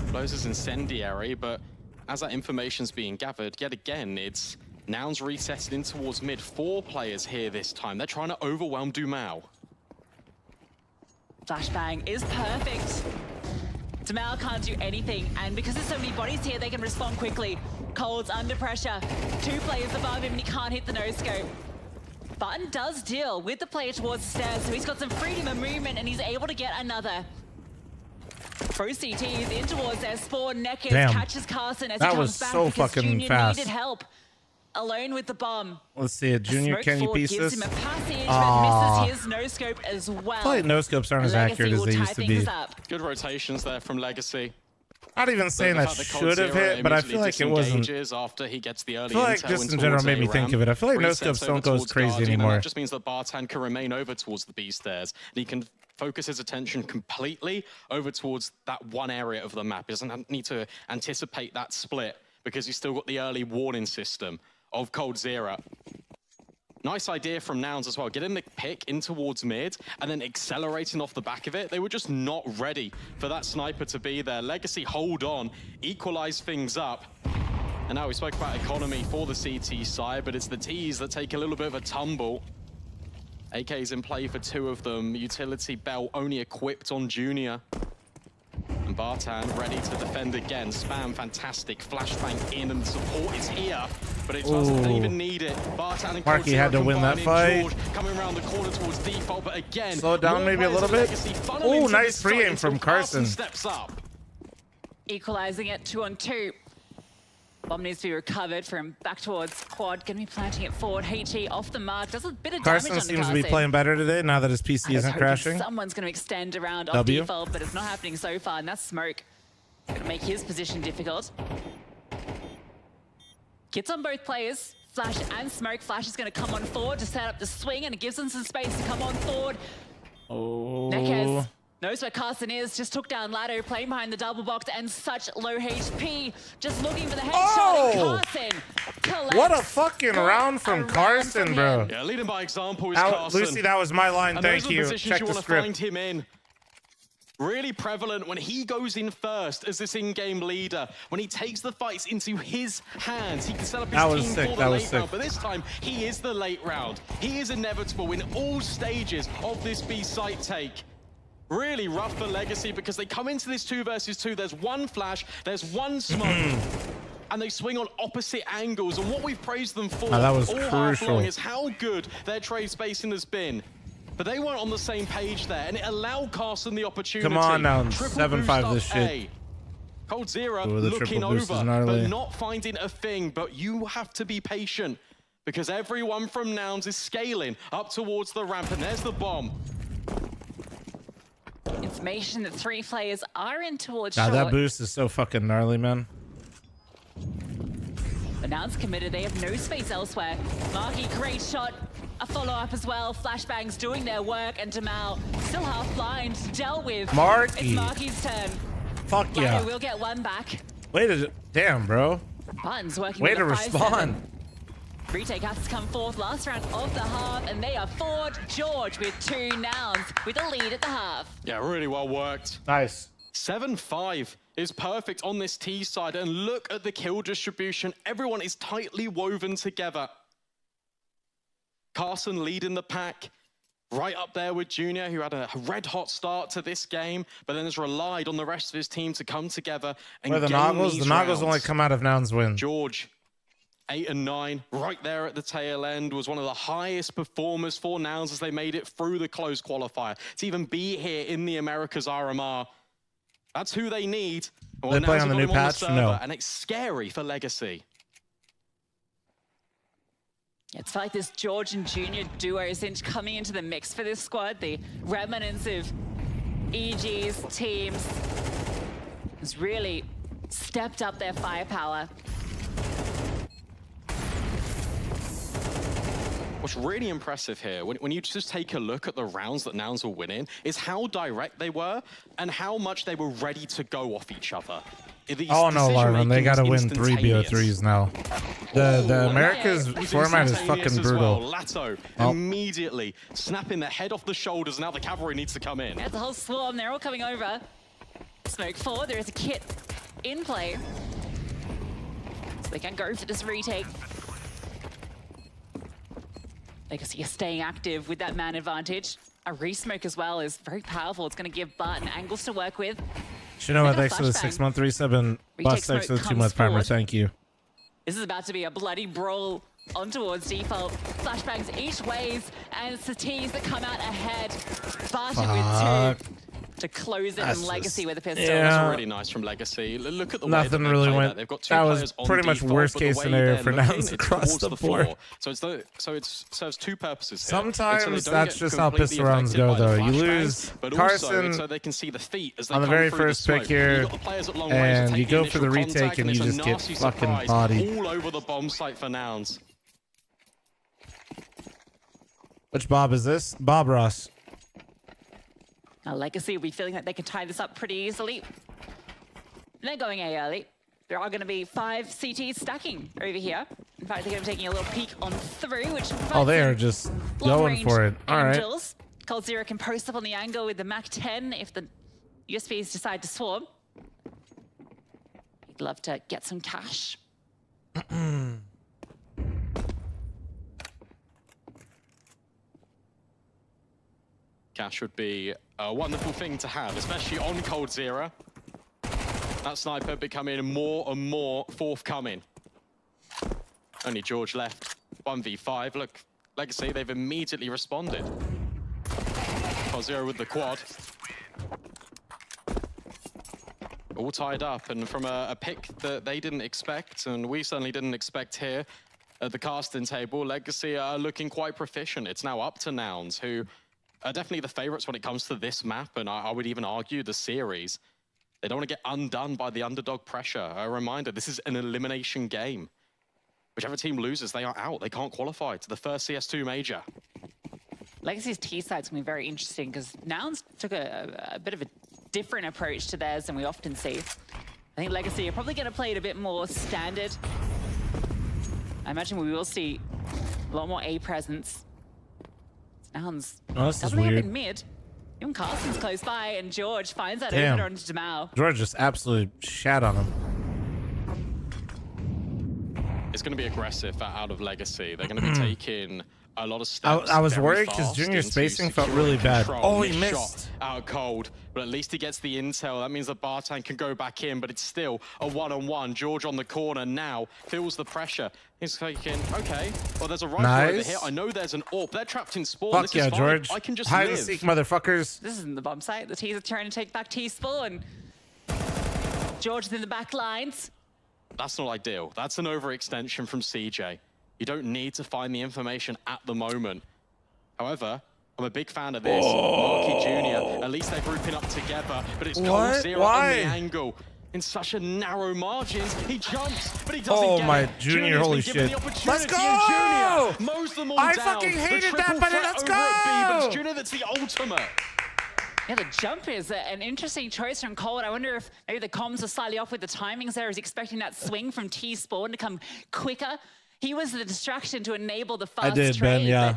blows his incendiary, but as that information's being gathered, yet again, it's Nouns resetting in towards mid. 4 players here this time. They're trying to overwhelm Dumao. Flashbang is perfect. Dumao can't do anything, and because there's so many bodies here, they can respond quickly. Cold's under pressure. 2 players above him, and he can't hit the no-scope. Button does deal with the player towards the stairs, so he's got some freedom of movement, and he's able to get another. Pro CTs in towards their spawn. Neckers catches Carson as he comes back so because fucking Junior fast. needed help. Alone with the bomb. Let's see a Junior. Can you piece gives this? him a passage, but misses his no-scope as well. I feel like no-scopes aren't as accurate as they used to be. Good rotations there from Legacy. Not even saying that should have hit, but I feel like it wasn't. After he gets the early I feel like just in general made me think of it. I feel like no-scopes don't go as crazy anymore. That just means that Bartan can remain over towards the B stairs, and he can focus his attention completely over towards that one area of the map. He doesn't need to anticipate that split because he's still got the early warning system of Coldzera. Nice idea from Nouns as well. Getting the pick in towards mid and then accelerating off the back of it. They were just not ready for that sniper to be there. Legacy hold on, equalize things up. And now we spoke about economy for the CT side, but it's the Ts that take a little bit of a tumble. AK's in play for 2 of them. Utility belt only equipped on Junior. And Bartan ready to defend again. Spam, fantastic. Flashbang in and support is here, but it doesn't even need it. Bartan and Marky had to win that fight. George coming around the corner towards default, but again, slow it down maybe a little bit. Oh, nice free aim from Carson. Steps up. Equalizing it 2-on-2. Bomb needs to be recovered from back towards quad. Gonna be planting it forward. HE off the mark. Does a bit of Carson damage on seems to be playing better today now that his PC isn't crashing. Someone's gonna extend around off default, but it's not happening so far, and that's Smoke. Gonna make his position difficult. Kits on both players. Flash and Smoke. Flash is gonna come on forward to set up the swing, and it gives them some space to come on forward. Oh. Nekes knows where Carson is, just took down Lado, playing behind the double box, and such low HP, just looking for the headshot, and Carson collects. What a fucking round from Carson, bro. Yeah, leading by example is Carson. Lucy, that was my line, and thank those are you. Positions Check you the want to script. find him in. Really prevalent when he goes in first as this in-game leader. When he takes the fights into his hands, he can set up his team for the late round. But this time, he is the late round. He is inevitable in all stages of this B site take. Really rough for Legacy because they come into this 2 versus 2. There's one flash, there's one smoke, and they swing on opposite angles. And what we've praised them for that was all half crucial. long is how good their trade spacing has been. But they weren't on the same page there, and it allowed Carson the opportunity. Come on now, Triple 7-5 this boost shit. A. Coldzera Ooh, the looking triple boost over, is gnarly. but not finding a thing. But you have to be patient because everyone from Nouns is scaling up towards the ramp, and there's the bomb. Information that 3 players are in towards God, short. that boost is so fucking gnarly, man. But now it's committed. They have no space elsewhere. Marky, great shot. A follow-up as well. Flashbangs doing their work, and Jamal still half blind. Dealt with. Marky. It's Marky's turn. Fuck yeah. We'll get one back. Way to, damn, bro. Buttons working. Way with to a 5-7. respond. Retake has to come forth last round of the half, and they are forward. George with 2 Nouns with a lead at the half. Yeah, really well worked. Nice. 7-5 is perfect on this T side, and look at the kill distribution. Everyone is tightly woven together. Carson leading the pack, right up there with Junior, who had a red-hot start to this game, but then has relied on the rest of his team to come together and Where the gain Noggles? these The Noggles rounds. only come out of Nouns win. George, 8 and 9, right there at the tail end, was one of the highest performers for Nouns as they made it through the closed qualifier. To even be here in the Americas RMR, that's who they need. Well, They play Nouns on the have new got him patch? server, No. And it's scary for Legacy. It's like this George and Junior duo is coming into the mix for this squad. The remnants of EG's teams has really stepped up their firepower. What's really impressive here, when you just take a look at the rounds that Nouns were winning, is how direct they were and how much they were ready to go off each other. Oh no, Larvin, they gotta win 3 BO3s now. The Americas format is fucking brutal. Well. Lato immediately snapping the head off the shoulders. Now the cavalry needs to come in. That's a whole swarm. They're all coming over. smoke for. There is a kit in play. So they can go for this retake. Legacy is staying active with that man advantage. A re-smoke as well is very powerful. It's going to give Barton angles to work with. You know what? Thanks for the 6-month resub and Bus thanks for the 2-month primer. Thank you. This is about to be a bloody brawl on towards default. Flashbangs each ways, and it's the T's that come out ahead. Barton with 2 to close it, and Legacy with a pistol. Yeah. That's really nice from Legacy. Look at the Nothing way really went. went. They've got 2 that was players on pretty much default, worst but the case way scenario they're for looking, Nouns it's across towards the floor. board. So it serves 2 purposes here. Sometimes It's so they don't that's get just how completely pistol rounds affected go, by the though. You flashbangs, lose but Carson also so they can see the feet as they on the come very through first the pick smoke. here, You've got the players at long range and to you take go the for the initial retake, contact, and you it's a just get nasty fucking surprise bodied. all over the bomb site for Nouns. Which Bob is this? Bob Ross. Now Legacy will be feeling like they can tie this up pretty easily. They're going A early. There are going to be 5 CTs stacking over here. In fact, they're going to be taking a little peek on through, which Oh, they are just going for it. All right. angles. Cold Zero can post up on the angle with the MAC-10 if the USBs decide to swarm. He'd love to get some cash. Cash would be a wonderful thing to have, especially on Cold Zero. That sniper becoming more and more forthcoming. Only George left. 1v5. Look, Legacy, they've immediately responded. Cold Zero with the quad. All tied up, and from a pick that they didn't expect, and we certainly didn't expect here at the casting table, Legacy are looking quite proficient. It's now up to Nouns, who are definitely the favorites when it comes to this map, and I would even argue the series. They don't want to get undone by the underdog pressure. A reminder, this is an elimination game. Whichever team loses, they are out. They can't qualify to the first CS2 major. Legacy's T side's going to be very interesting because Nouns took a bit of a different approach to theirs than we often see. I think Legacy are probably going to play it a bit more standard. I imagine we will see a lot more A presence. Nouns doubling up in mid. Even Carson's close by, and George finds that opener onto Jamal. George just absolutely shat on him. It's going to be aggressive out of Legacy. They're going to be taking a lot of steps. I was worried because Junior spacing felt really bad. Oh, he missed. Out cold, but at least he gets the intel. That means the Bartan can go back in, but it's still a one-on-one. George on the corner now feels the pressure. He's thinking, okay, well, there's a rifle over here. I know there's an AWP. They're trapped in spawn. Fuck this yeah, is fine. George. I can just hide live. and seek, motherfuckers. This isn't the bomb site. The T's are trying to take back T spawn. George is in the back lines. That's not ideal. That's an overextension from CJ. You don't need to find the information at the moment. However, I'm a big fan of this. Marky Jr., at least they're grouping up together, but it's Cold Zero on the angle. In such a narrow margins, he jumps, but he doesn't get my it. Junior, holy shit. Let's go! Junior mows them all I down. fucking hated that, but let's go! But it's Junior that's the ultimate. Yeah, the jump is an interesting choice from Cold. I wonder if maybe the comms are slightly off with the timings there. He's expecting that swing from T-Spawn to come quicker. He was the distraction to enable the fast trade, Ben, yeah.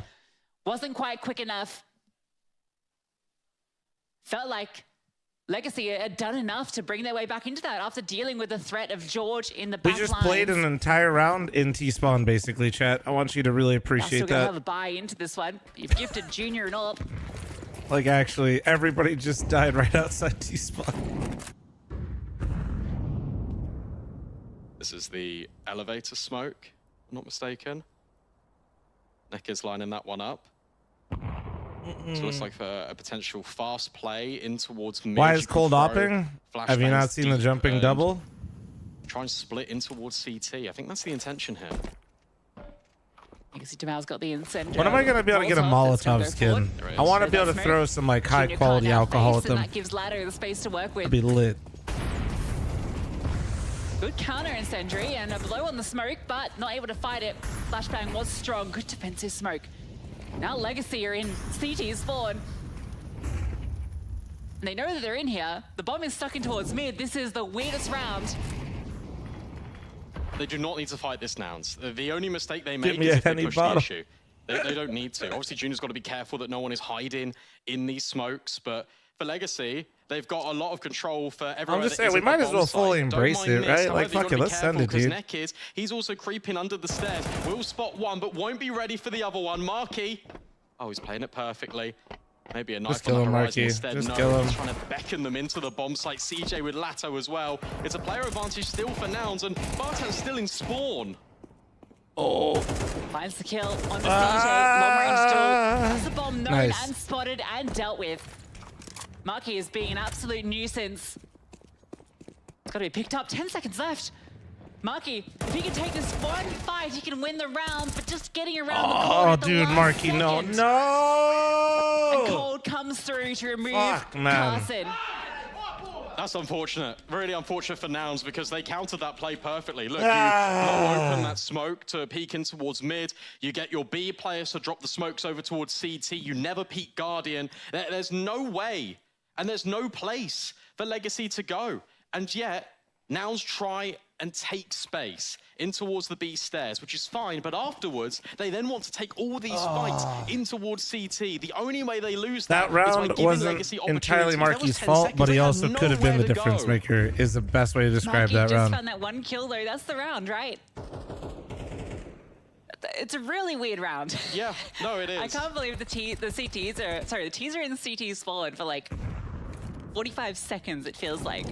but wasn't quite quick enough. Felt like Legacy had done enough to bring their way back into that after dealing with the threat of George in the back We just lines. played an entire round in T-Spawn, basically, chat. I want you to really appreciate Still gonna that. have a buy into this one. You've gifted Junior an AWP. Like, actually, everybody just died right outside T-Spawn. This is the elevator smoke, if I'm not mistaken. Nick is lining that one up. So it looks like for a potential fast play in towards mid. Why is Cold opping? Have you not seen the jumping double? Try and split in towards CT. I think that's the intention here. You can see Jamal's got the incendiary. When am I going to be able to get a Molotov skin? I want to be able to throw some like high quality alcohol at them. That gives Ladder the space to work with. That'd be lit. Good counter incendiary and a blow on the smoke, but not able to fight it. Flashbang was strong. Good defensive smoke. Now Legacy are in CT's spawn. And they know that they're in here. The bomb is stuck in towards mid. This is the weirdest round. They do not need to fight this Nouns. The only mistake they make me is a if they Henny push bottle. the issue. They don't need to. Obviously, Junior's got to be careful that no one is hiding in these smokes, but for Legacy, They've got a lot of control for everyone. I'm just saying, we might as well fully embrace it, right? Like, fuck it, let's send it, dude. He's also creeping under the stairs. Will spot one, but won't be ready for the other one. Marky. Oh, he's playing it perfectly. Maybe a knife on the horizon instead. Just no, kill him. He's trying to beckon them into the bomb site. CJ with Lato as well. It's a player advantage still for Nouns, and Bartan's still in spawn. Oh. Finds the kill on the CJ. Long range duel. Has the bomb known and spotted and dealt with. Marky is being an absolute nuisance. It's got to be picked up. 10 seconds left. Marky, if he can take this one fight, he can win the round, but just getting around the corner at the dude, last Marky, second. no. And Cold comes through to remove Carson. That's unfortunate. Really unfortunate for Nouns because they countered that play perfectly. Look, you open that smoke to peek in towards mid. You get your B players to drop the smokes over towards CT. You never peek Guardian. There's no way and there's no place for Legacy to go. And yet, Nouns try and take space in towards the B stairs, which is fine, but afterwards, they then want to take all these fights in towards CT. The only way they lose that round wasn't entirely Marky's fault, but he also could have been the difference maker, is the best way to describe that round. Just found that one kill, though. That's the round, right? It's a really weird round. Yeah, no, it is. I can't believe the T's are in the CT's spawn for like 45 seconds, it feels like.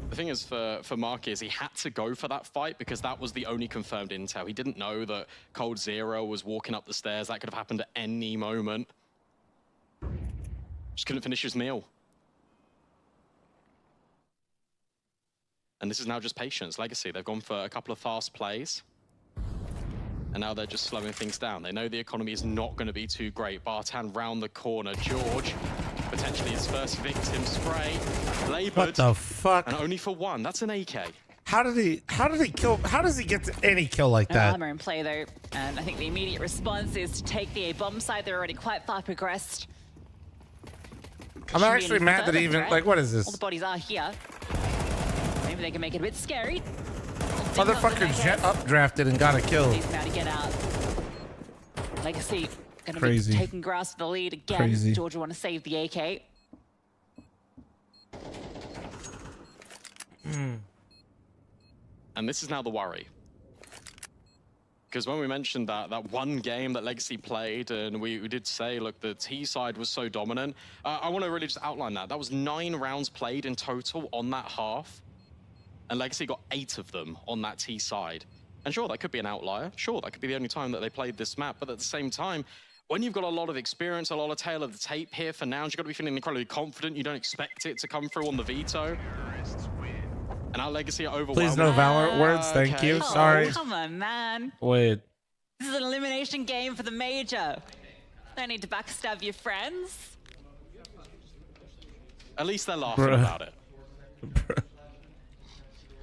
The thing is for Marky is he had to go for that fight because that was the only confirmed intel. He didn't know that Cold Zero was walking up the stairs. That could have happened at any moment. Just couldn't finish his meal. And this is now just patience. Legacy, they've gone for a couple of fast plays. And now they're just slowing things down. They know the economy is not going to be too great. Bartan round the corner. George, potentially his first victim spray. Labored. What the fuck? And only for one. That's an AK. How did he kill? How does he get to any kill like that? Armor in play though, and I think the immediate response is to take the A bomb side. They're already quite far progressed. I'm actually mad that even like, what is this? All the bodies are here. Maybe they can make it a bit scary. Motherfucker jet updrafted and got a kill. He's about to get out. Legacy gonna Crazy. be taking grasp of the lead again. Crazy. Georgia want to save the AK. And this is now the worry. Because when we mentioned that one game that Legacy played, and we did say, look, the T side was so dominant, I want to really just outline that. That was 9 rounds played in total on that half. And Legacy got 8 of them on that T side. And sure, that could be an outlier. Sure, that could be the only time that they played this map. But at the same time, when you've got a lot of experience, a lot of tail of the tape here for Nouns, you've got to be feeling incredibly confident. You don't expect it to come through on the veto. And our Legacy are overwhelmed. Please no Valorant words, thank you. Sorry. Come on, man. Wait. This is an elimination game for the major. Don't need to backstab your friends. At least they're laughing about it.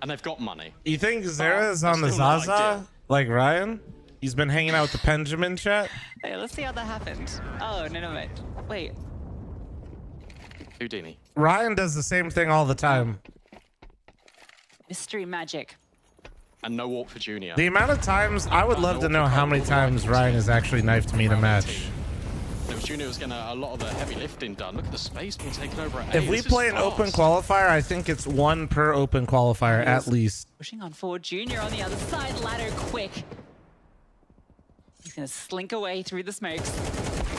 And they've got money. You think Zera's on the Zaza? Like Ryan? He's been hanging out with the Benjamin chat? Hey, let's see how that happened. Oh, no. Wait. Houdini. Ryan does the same thing all the time. Mystery magic. And no walk for Junior. The amount of times, I would love to know how many times Ryan has actually knifed me in a match. Junior was getting a lot of the heavy lifting done. Look at the space being taken over at A. If we play an open qualifier, I think it's 1 per open qualifier at least. Pushing on forward, Junior on the other side, ladder quick. He's gonna slink away through the smokes.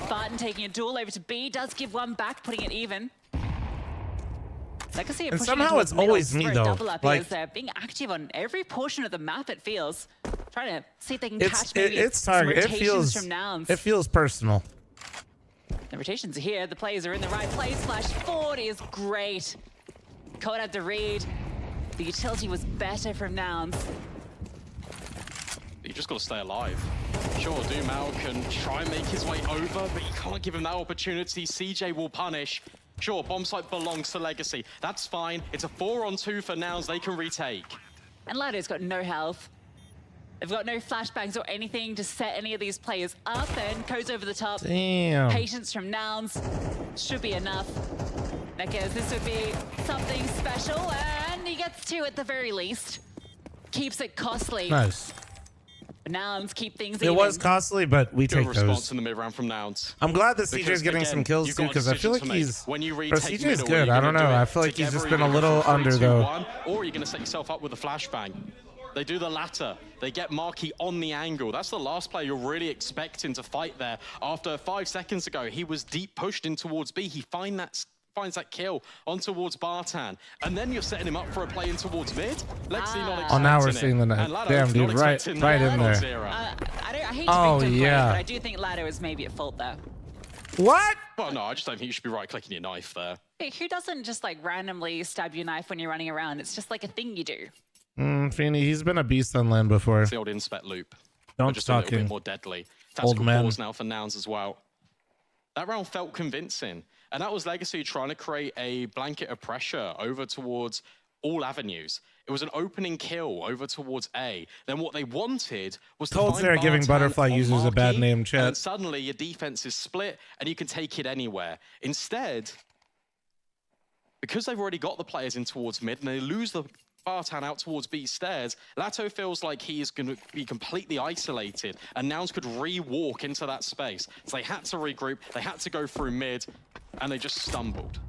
Barton taking a duel over to B, does give one back, putting it even. Legacy And somehow it's always me though. Like, they're being active on every portion of the map, it feels. Trying to see if they can catch maybe it's some target. rotations from Nouns. It feels personal. The rotations are here, the players are in the right place. Flash forward is great. Code had to read. The utility was better from Nouns. You just got to stay alive. Sure, Dumal can try and make his way over, but you can't give him that opportunity. CJ will punish. Sure, bomb site belongs to Legacy. That's fine. It's a 4-on-2 for Nouns. They can retake. And Ladder's got no health. They've got no flashbangs or anything to set any of these players up, and goes over the top. Damn. Patience from Nouns should be enough. Because this would be something special, and he gets 2 at the very least. Keeps it costly. Nice. Nouns keep things It even. was costly, but we Good take response those. in the mid round from Nouns. I'm glad that CJ's Because, getting again, some kills you've too, got a because I feel decision like to make. he's. When you Bro, retake CJ's middle, good. you're I don't gonna know. do I it feel like he's together, just or been a you're gonna little go for under 3, 2, though. 1, or you're going to set yourself up with a flashbang. They do the latter. They get Marky on the angle. That's the last player you're really expecting to fight there. After 5 seconds ago, he was deep pushed in towards B. He finds that kill on towards Bartan. And then you're setting him up for a play in towards mid. Lexi not expecting Oh, now we're it. seeing the And net. Lado Damn, dude, not right expecting in that. there. I hate to Oh, victim yeah. blame, but I do think Lado is maybe at fault there. What? Well, no, I just don't think you should be right-clicking your knife there. Hey, who doesn't just like randomly stab your knife when you're running around? It's just like a thing you do. Feeney, he's been a beast on land before. It's the old inspect loop. Don't But just a little talking. bit more deadly. Old Tactical man. pause now for Nouns as well. That round felt convincing. And that was Legacy trying to create a blanket of pressure over towards all avenues. It was an opening kill over towards A. Then what they wanted was to Told find they're giving Bartan butterfly on users a bad Marquee, name, and chat. then suddenly your defense is split and you can take it anywhere. Instead, because they've already got the players in towards mid and they lose the Bartan out towards B stairs, Lato feels like he is going to be completely isolated and Nouns could re-walk into that space. So they had to regroup, they had to go through mid, and they just stumbled.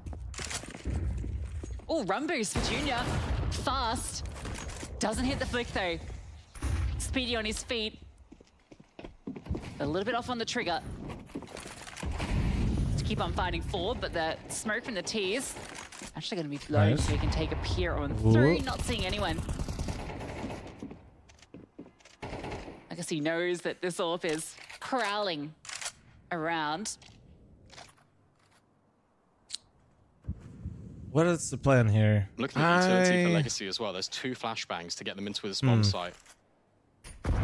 Oh, run boost for Junior. Fast. Doesn't hit the flick though. Speedy on his feet. A little bit off on the trigger. To keep on fighting forward, but the smoke from the tees actually going to be low, Nice. so he can take a peer on Ooh. through, not seeing anyone. I guess he knows that this AWP is prowling around. What is the plan here? Looking at utility for Legacy as well, there's 2 flashbangs to get them into the spawn site.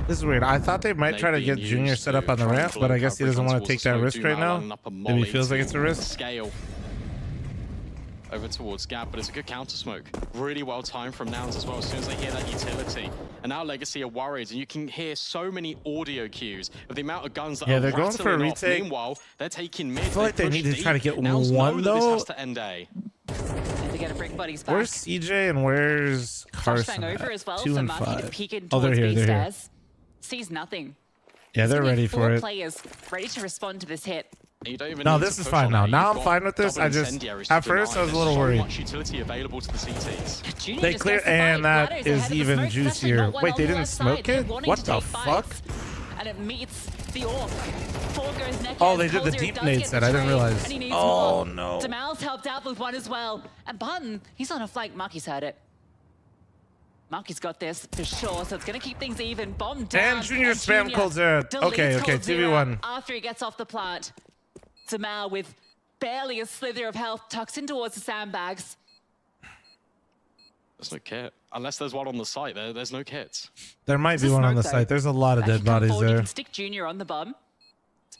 This is weird. I thought they might try to get Junior set up on the ramp, but I guess he doesn't want to take that risk right now. Maybe he feels like it's a risk. Scale over towards Gab, but it's a good counter smoke. Really well timed from Nouns as well as soon as they hear that utility. And now Legacy are worried, and you can hear so many audio cues of the amount of guns that Yeah, are they're going for a rattling off. retake. Meanwhile, they're taking mid. I feel like they need to push try to deep. get Nouns one, know that though. this has to end A. And to get a bring buddies back. Where's CJ and where's Carson? Flashbang over as well 2 for and Marky to 5. peek in Oh, they're towards here. B They're here. stairs. Sees nothing. Yeah, they're There's gonna be ready 4 for it. players ready to respond to this hit. You don't even No, need this to is push fine on now. A. Now You've I'm got fine with this. double I just, incendiaries to at first, deny. I was a There's little so worried. much utility available to the CTs. Junior They just clear, goes to and fight. that Lado's is ahead of the even smoke. There's actually juicier. not one Wait, on they the didn't left smoke side. They're it? wanting What to the take fuck? fights. And it meets the AWP. 4 goes neck. Oh, they did the deep nade set. I didn't realize. Oh, no. Damal's helped out with one as well. And Button, he's on a flank. Marky's heard it. Marky's got this for sure, so it's going to keep things even. Bomb down. And Junior spam Cold Zero. deletes Okay, Cold Zero 2v1. after he gets off the plant. Damal with barely a slither of health tucks in towards the sandbags. There's no kit. Unless there's one on the site, there's no kits. There might be one on the smoke, though. site. There's a lot of Back dead you come bodies forward, You there. can stick Junior on the bomb.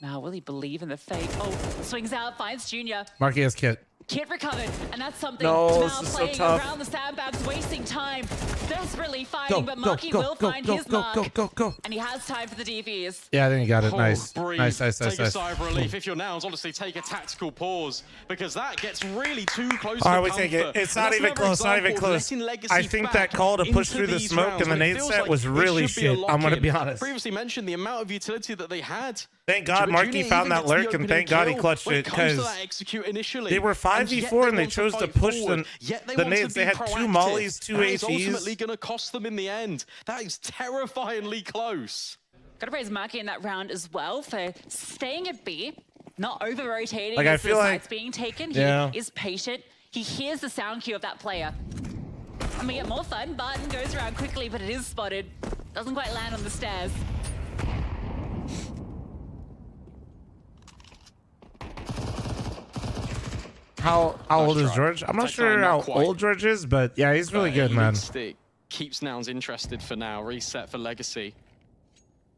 Damal, will he believe in the fate? Oh, swings out, finds Junior. Marky has kit. Kid recovered, and that's something. No, Damal this is so playing tough. around the sandbags, wasting time, desperately fighting, but Marky will find his mark. Go. And he has time for the DVs. Yeah, I think he got it. Oh, Nice. breathe. Nice. Take a sigh of relief. If you're Nouns, honestly, take a tactical pause because that gets really too close All right, to we comfort. take it. It's And not that's even another close. Not even example of close. letting Legacy I think that back call to push into through the these smoke rounds and the when it nade feels set like was it really should be a shit. I'm gonna lock-in. be honest. Previously mentioned the amount of utility that they had. Thank God Marky Junior found even that gets the lurk, and opening thank God he kill clutched when it it comes to because that execute initially. they were And yet 5v4 and they want chose to fight push forward. them. Yet they The want to nades. They be had 2 proactive. mollies, 2 That is HEs. ultimately going to cost them in the end. That is terrifyingly close. Gotta praise Marky in that round as well for staying at B, not over-rotating Like, I as the feel like- site's being taken. Yeah. He is patient. He hears the sound cue of that player. And we get more fun. Barton goes around quickly, but it is spotted. Doesn't quite land on the stairs. How old is George? I'm not sure how old George is, but yeah, he's really good, man. Stick keeps Nouns interested for now. Reset for Legacy.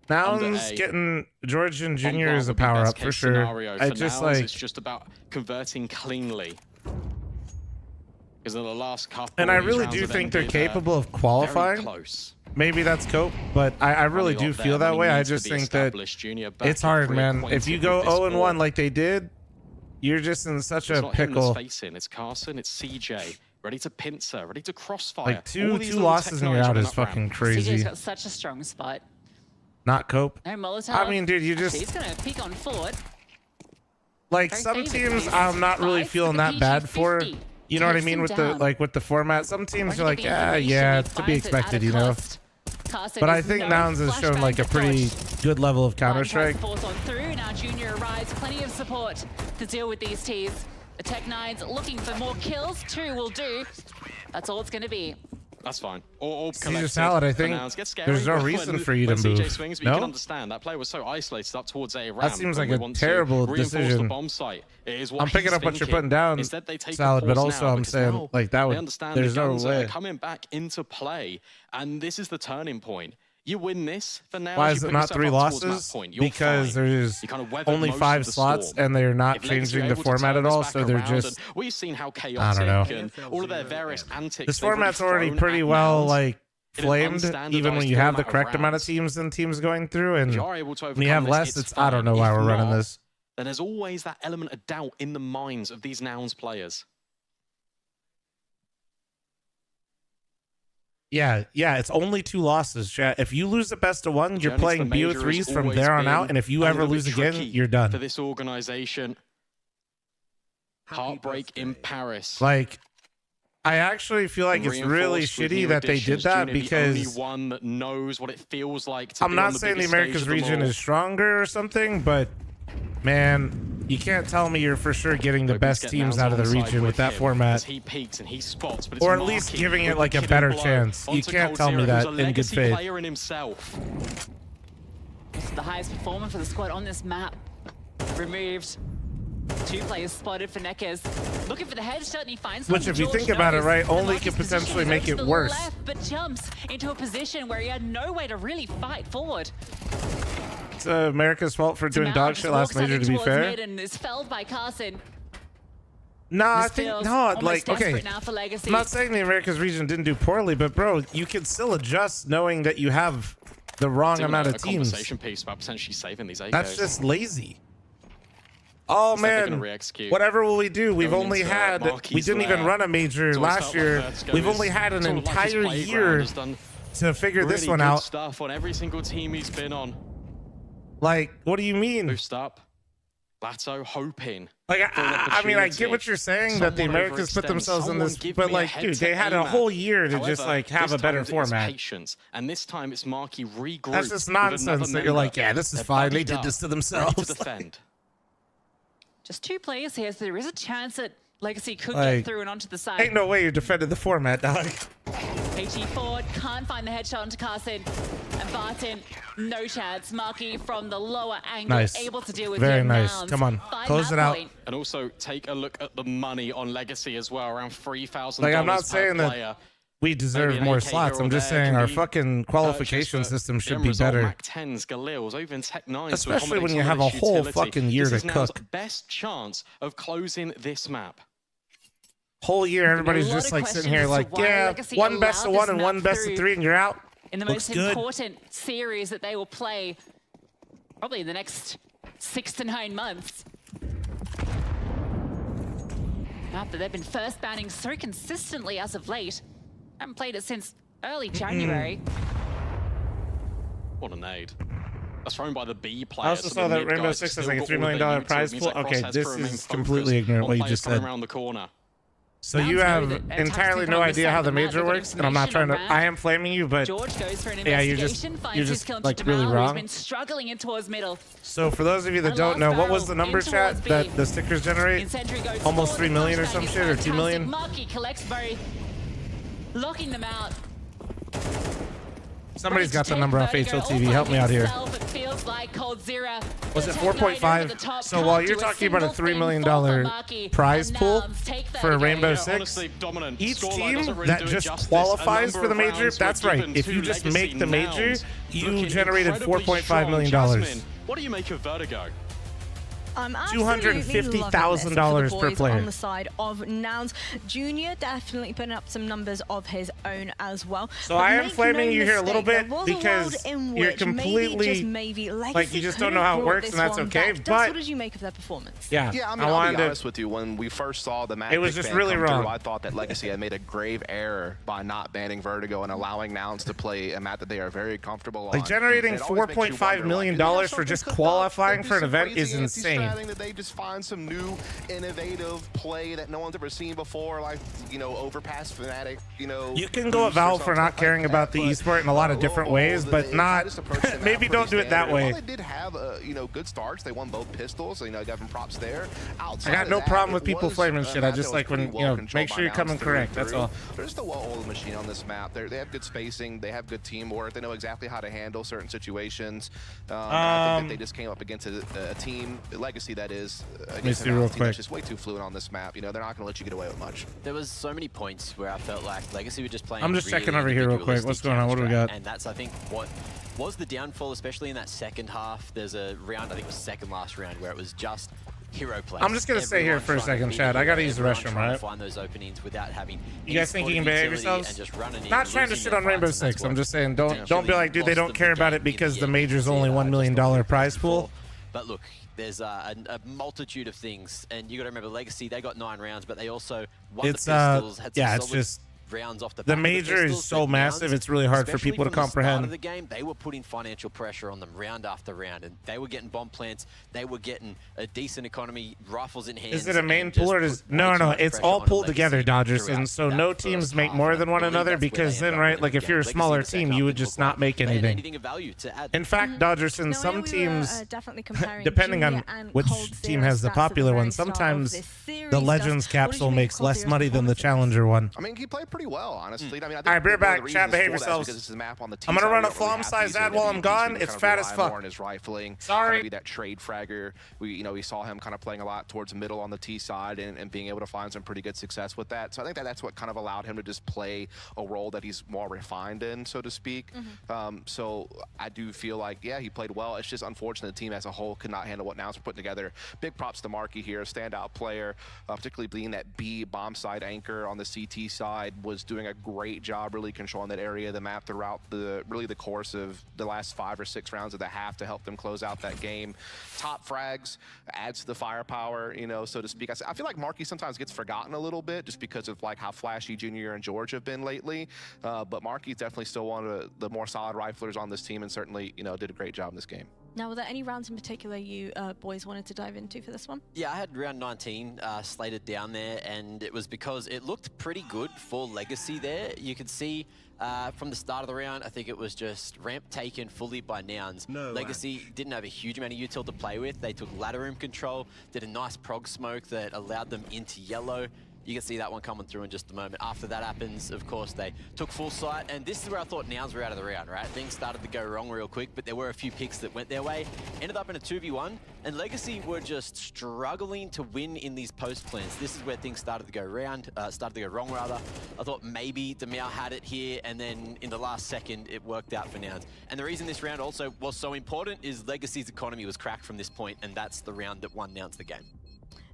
Nouns A. getting George and Junior On par is a would be power best up for case sure. scenario. I For just Nouns, like, it's just about converting cleanly. Because in the last couple, and I these really rounds do have think they're ended, capable of very qualifying. close. Maybe that's cope, but I really do feel that way. I just think that it's hard, man. If you go 0-1 like they did, you're just in such It's a not him pickle. that's facing, it's Carson, it's CJ, ready to pincer, ready to crossfire. Like two All these two little losses tech and you're knives out on is that ramp. fucking CJ's crazy. got such a strong spot. Not cope. No Molotov. I mean, dude, you just He's gonna peek on forward. like Very some favored teams place. I'm not really Five feeling for that the bad for. PG-50. You know what I Takes mean them with down. the with the format. Some teams We're are like, gonna get the yeah, elimination. it's to He be buys it at expected, a you know. cost. Carson But I is think no Nouns has shown flashbang like a to pretty dodge. good level of Line Counter tries Strike. to force on through. Now Junior arrives. Plenty of support to deal with these T's. The Tech-9s looking for more kills. 2 will do. That's all it's going to be. That's fine. Or Caesar Salad, I think there's no reason for you to when CJ move. swings, but you can No? understand that player was so isolated up towards A ramp. That seems like when we a want to terrible reinforce the decision. bomb site. It is what I'm picking he's up what you're thinking. putting down, Instead, they take a Salad, but pause also now I'm because saying now like that they would. understand There's the no guns way. are coming back into play, and this is the turning point. You win this for now. Why you is it put not yourself 3 up towards losses? match point. You're Because fine. there's You kind of weathered only most 5 of the slots storm. and they're not If Legacy changing are the able to format turn at this all, back so they're around, just. and we've seen how I chaotic don't know. and all of their various antics. This they've really format's already thrown pretty at well Nouns like in an flamed, even when unstandardized you have the format of correct amount of rounds. teams and teams going through, and If you are able to when you have overcome less, this, it's I don't know fine. why If we're running not, this. then there's always that element of doubt in the minds of these Nouns players. Yeah, it's only 2 losses, chat. If you lose the best of 1, you're Journey to playing the major BO3s has from always there on been out, and if you a ever little bit lose again, tricky you're done. for this organization. Heartbreak in Paris. Like, I actually feel like it's really Reinforced with shitty new that they did additions. that Junior, because the only one that knows what it feels like to I'm be not on the saying the biggest stage Americas of them region all. is stronger or something, but man, you can't tell me you're for sure getting the best Get teams Nouns out of the alongside region with that him format. as he peaks and he spots, but it's Or at least Markey giving it with like the a killing better blow chance. You onto can't tell me Coldzera, that who's a in good legacy faith. player in himself. This is the highest performer for the squad on this map. Removed. 2 players spotted for Neckers. Looking for the headshot and he finds Which, one. if you George think about it, knows right, the only Marcus could position potentially is make over it to the worse. left, but jumps into a position where he had no way to really fight forward. It's America's fault for doing Mal dog just shit last walks major, out to be towards fair. mid and is felled by Carson. No, I This think feels no. almost Like, okay, desperate now for Legacy. I'm not saying the Americas region didn't do poorly, but bro, you can still adjust knowing that you have the wrong It's even amount a of teams. conversation piece about potentially saving these AKs. That's just lazy. Oh It's like they're gonna man, re-execute. whatever will we do? We've Going only into had we Marquis' didn't even lair. run a major It's always last felt year. like Vertigo We've is only had an sort of like his entire playground, year has done to figure this really one good out. stuff on every single team he's been on. Like, what do you mean? Boost up. Lato hoping. Like, for an I mean, I get opportunity. what you're saying that the Someone Americans put overextends. themselves in Someone this, give but me a like, head dude, to they had aim a at. whole year to However, just like have this a better time it is format. Patience, and this time it's Markey regroup. That's just with another nonsense that you're like, member. yeah, this is They're fine. They buddied did up, this to ready themselves. to defend. Just 2 players here, so there is a chance that Legacy could Like, get through and onto the side. Ain't no way you defended the format, dog. HE forward, can't find the headshot onto Carson. And Barton, no chance. Markey from the lower angle, Nice. able to deal with Very him. nice. Nouns. Come on, Find close that it out. point. And also take a look at the money on Legacy as well, around $3,000 Like, I'm not per saying player. that we deserve Maybe an more AK slots. here I'm or just there saying can our be fucking qualification purchased for system should end be result better. Mac 10s, Galils, or even Tech 9s. to Especially when accommodate you some have of a this whole utility. fucking year This to is Nouns' cook. best chance of closing this map. Whole year, everybody's lot just of like sitting questions here as to like, why yeah, Legacy one best of allowed 1 this and one map best of through 3 and you're out. In the Looks most good. important series that they will play probably in the next 6 to 9 months. Map that they've been first banning so consistently as of late. Haven't played it since early January. What a nade. That's thrown by the B player. I also so saw the that mid Rainbow guys Six have has like a still $3 got all million their prize utils. pool. Means that Okay, Cross has this to remain is focused completely ignorant on what you players just coming said. around the corner. So Nouns you know have that a entirely tactic no on this idea side how of the the map, major they've got works, and I'm not trying information to. on I am flaming you, but George goes for an yeah, investigation, finds you're his just kill into like Jamal, really who's wrong. been struggling in towards middle. So for those of you that And don't last know, what was the barrel number, in chat, towards that B. the stickers generate? Incendiary goes Almost forward, 3 million or flashbang some is shit, or 2 fantastic. million? Markey collects both, locking them out. Somebody's got the number off HLTV. Help me out here. It feels like Coldzera. Was it 4.5? So while you're talking about a $3 million prize pool for a Rainbow Six, Honestly, dominant. each Scoreline team doesn't really that do it just justice. qualifies A for the number of major, rounds that's were right. given If to you just Legacy make the major, Nouns, you looking generated incredibly $4.5 million. strong. Jasmine, what do you make of Vertigo? $250,000 per player. On the side of Nouns. Junior definitely putting up some numbers of his own as well. So But I am make flaming no you here a little mistake, bit there was a because world in you're which completely maybe like you just Legacy don't know how it could have works, brought and that's this one okay. back. But what did you make of their performance? yeah, Yeah, I mean, I I'll wanted be to. honest with you. When we first saw the match, It was just really wrong. I thought that Legacy had made a grave error by not banning Vertigo and allowing Nouns to play a map that they are very comfortable on. Like generating And it always makes you $4.5 wonder, million like, do they have for just something cooked up? qualifying They for an do some event is crazy insane. anti-stratting that they just find some new, innovative play that no one's ever seen before, like, you know, Overpass Fnatic, you know. You can go at Valve for not caring about the esport in a lot of different ways, but not. Maybe don't do it that way. They did have, you know, good starts. They won both pistols, so, you know, got them props there. I got no problem with people flaming shit. I just like when, you know, make sure you're coming correct. That's all. They're just a well-oiled machine on this map. They have good spacing. They have good teamwork. They know exactly how to handle certain situations. I think that they just came up against a team, Legacy that is, against a team that's just way too fluid on this map. You know, they're not going to let you get away with much. There was so many points where I felt like Legacy were just playing. I'm just really checking over here real quick. What's going on? What do we got? And that's, I think, what was the downfall, especially in that second half. There's a round, I think it was second last round, where it was just hero plays. I'm just gonna stay here for a second, Chad. I gotta use the restroom, right? Find those openings without having. You guys think you can behave yourselves? Not trying to shit on Rainbow Six. I'm just saying, don't be like, dude, they don't care about it because the major's only $1 million prize pool. But look, there's a multitude of things, and you got to remember, Legacy, they got 9 rounds, but they also won the pistols. Had some it's solid just rounds off the the back major of the is pistols, so but massive. Nouns, It's really hard for especially people to from the start comprehend. of the game, they were putting financial pressure on them round after round, and they were getting bomb plants. They were getting a decent economy, rifles in hand. Is it a main pool or is no? It's all pulled together, Dodgerson. So no teams make more than one another because then, right? Like if you're a smaller team, you would just not make anything. of value to add. In fact, Dodgerson, some teams, definitely comparing depending on Junior and which Cold team Zero has the stats at popular very one, start of sometimes this series. the Legends capsule makes less money than the Challenger one. I mean, he played pretty well, honestly. I mean, I think All right, be right one of back. the Chat, reasons behave for that is yourselves. because this is a map on the T I'm gonna side, run a we don't really have Flom-size these ad while I'm AWPs, gone. we It's kind fat of as rely fuck. more on his rifling. Sorry. Kind of be that trade fragger. We saw him kind of playing a lot towards the middle on the T side and being able to find some pretty good success with that. So I think that's what kind of allowed him to just play a role that he's more refined in, so to speak. So I do feel like, yeah, he played well. It's just unfortunate the team as a whole could not handle what Nouns were putting together. Big props to Marky here, a standout player, particularly being that B bomb side anchor on the CT side, was doing a great job really controlling that area of the map throughout the course of the last 5 or 6 rounds of the half to help them close out that game. Top frags, adds to the firepower, you know, so to speak. I feel like Marky sometimes gets forgotten a little bit just because of like how flashy Junior and George have been lately. But Marky's definitely still one of the more solid riflers on this team and certainly, you know, did a great job in this game. Now, were there any rounds in particular you boys wanted to dive into for this one? Yeah, I had round 19 slated down there, and it was because it looked pretty good for Legacy there. You could see from the start of the round, I think it was just ramp taken fully by Nouns. Legacy didn't have a huge amount of util to play with. They took ladder room control, did a nice prog smoke that allowed them into yellow. You can see that one coming through in just a moment. After that happens, of course, they took full sight, and this is where I thought Nouns were out of the round, right? Things started to go wrong real quick, but there were a few picks that went their way. Ended up in a 2v1, and Legacy were just struggling to win in these post plans. This is where things started to go wrong rather. I thought maybe Demau had it here, and then in the last second, it worked out for Nouns. And the reason this round also was so important is Legacy's economy was cracked from this point, and that's the round that won Nouns the game.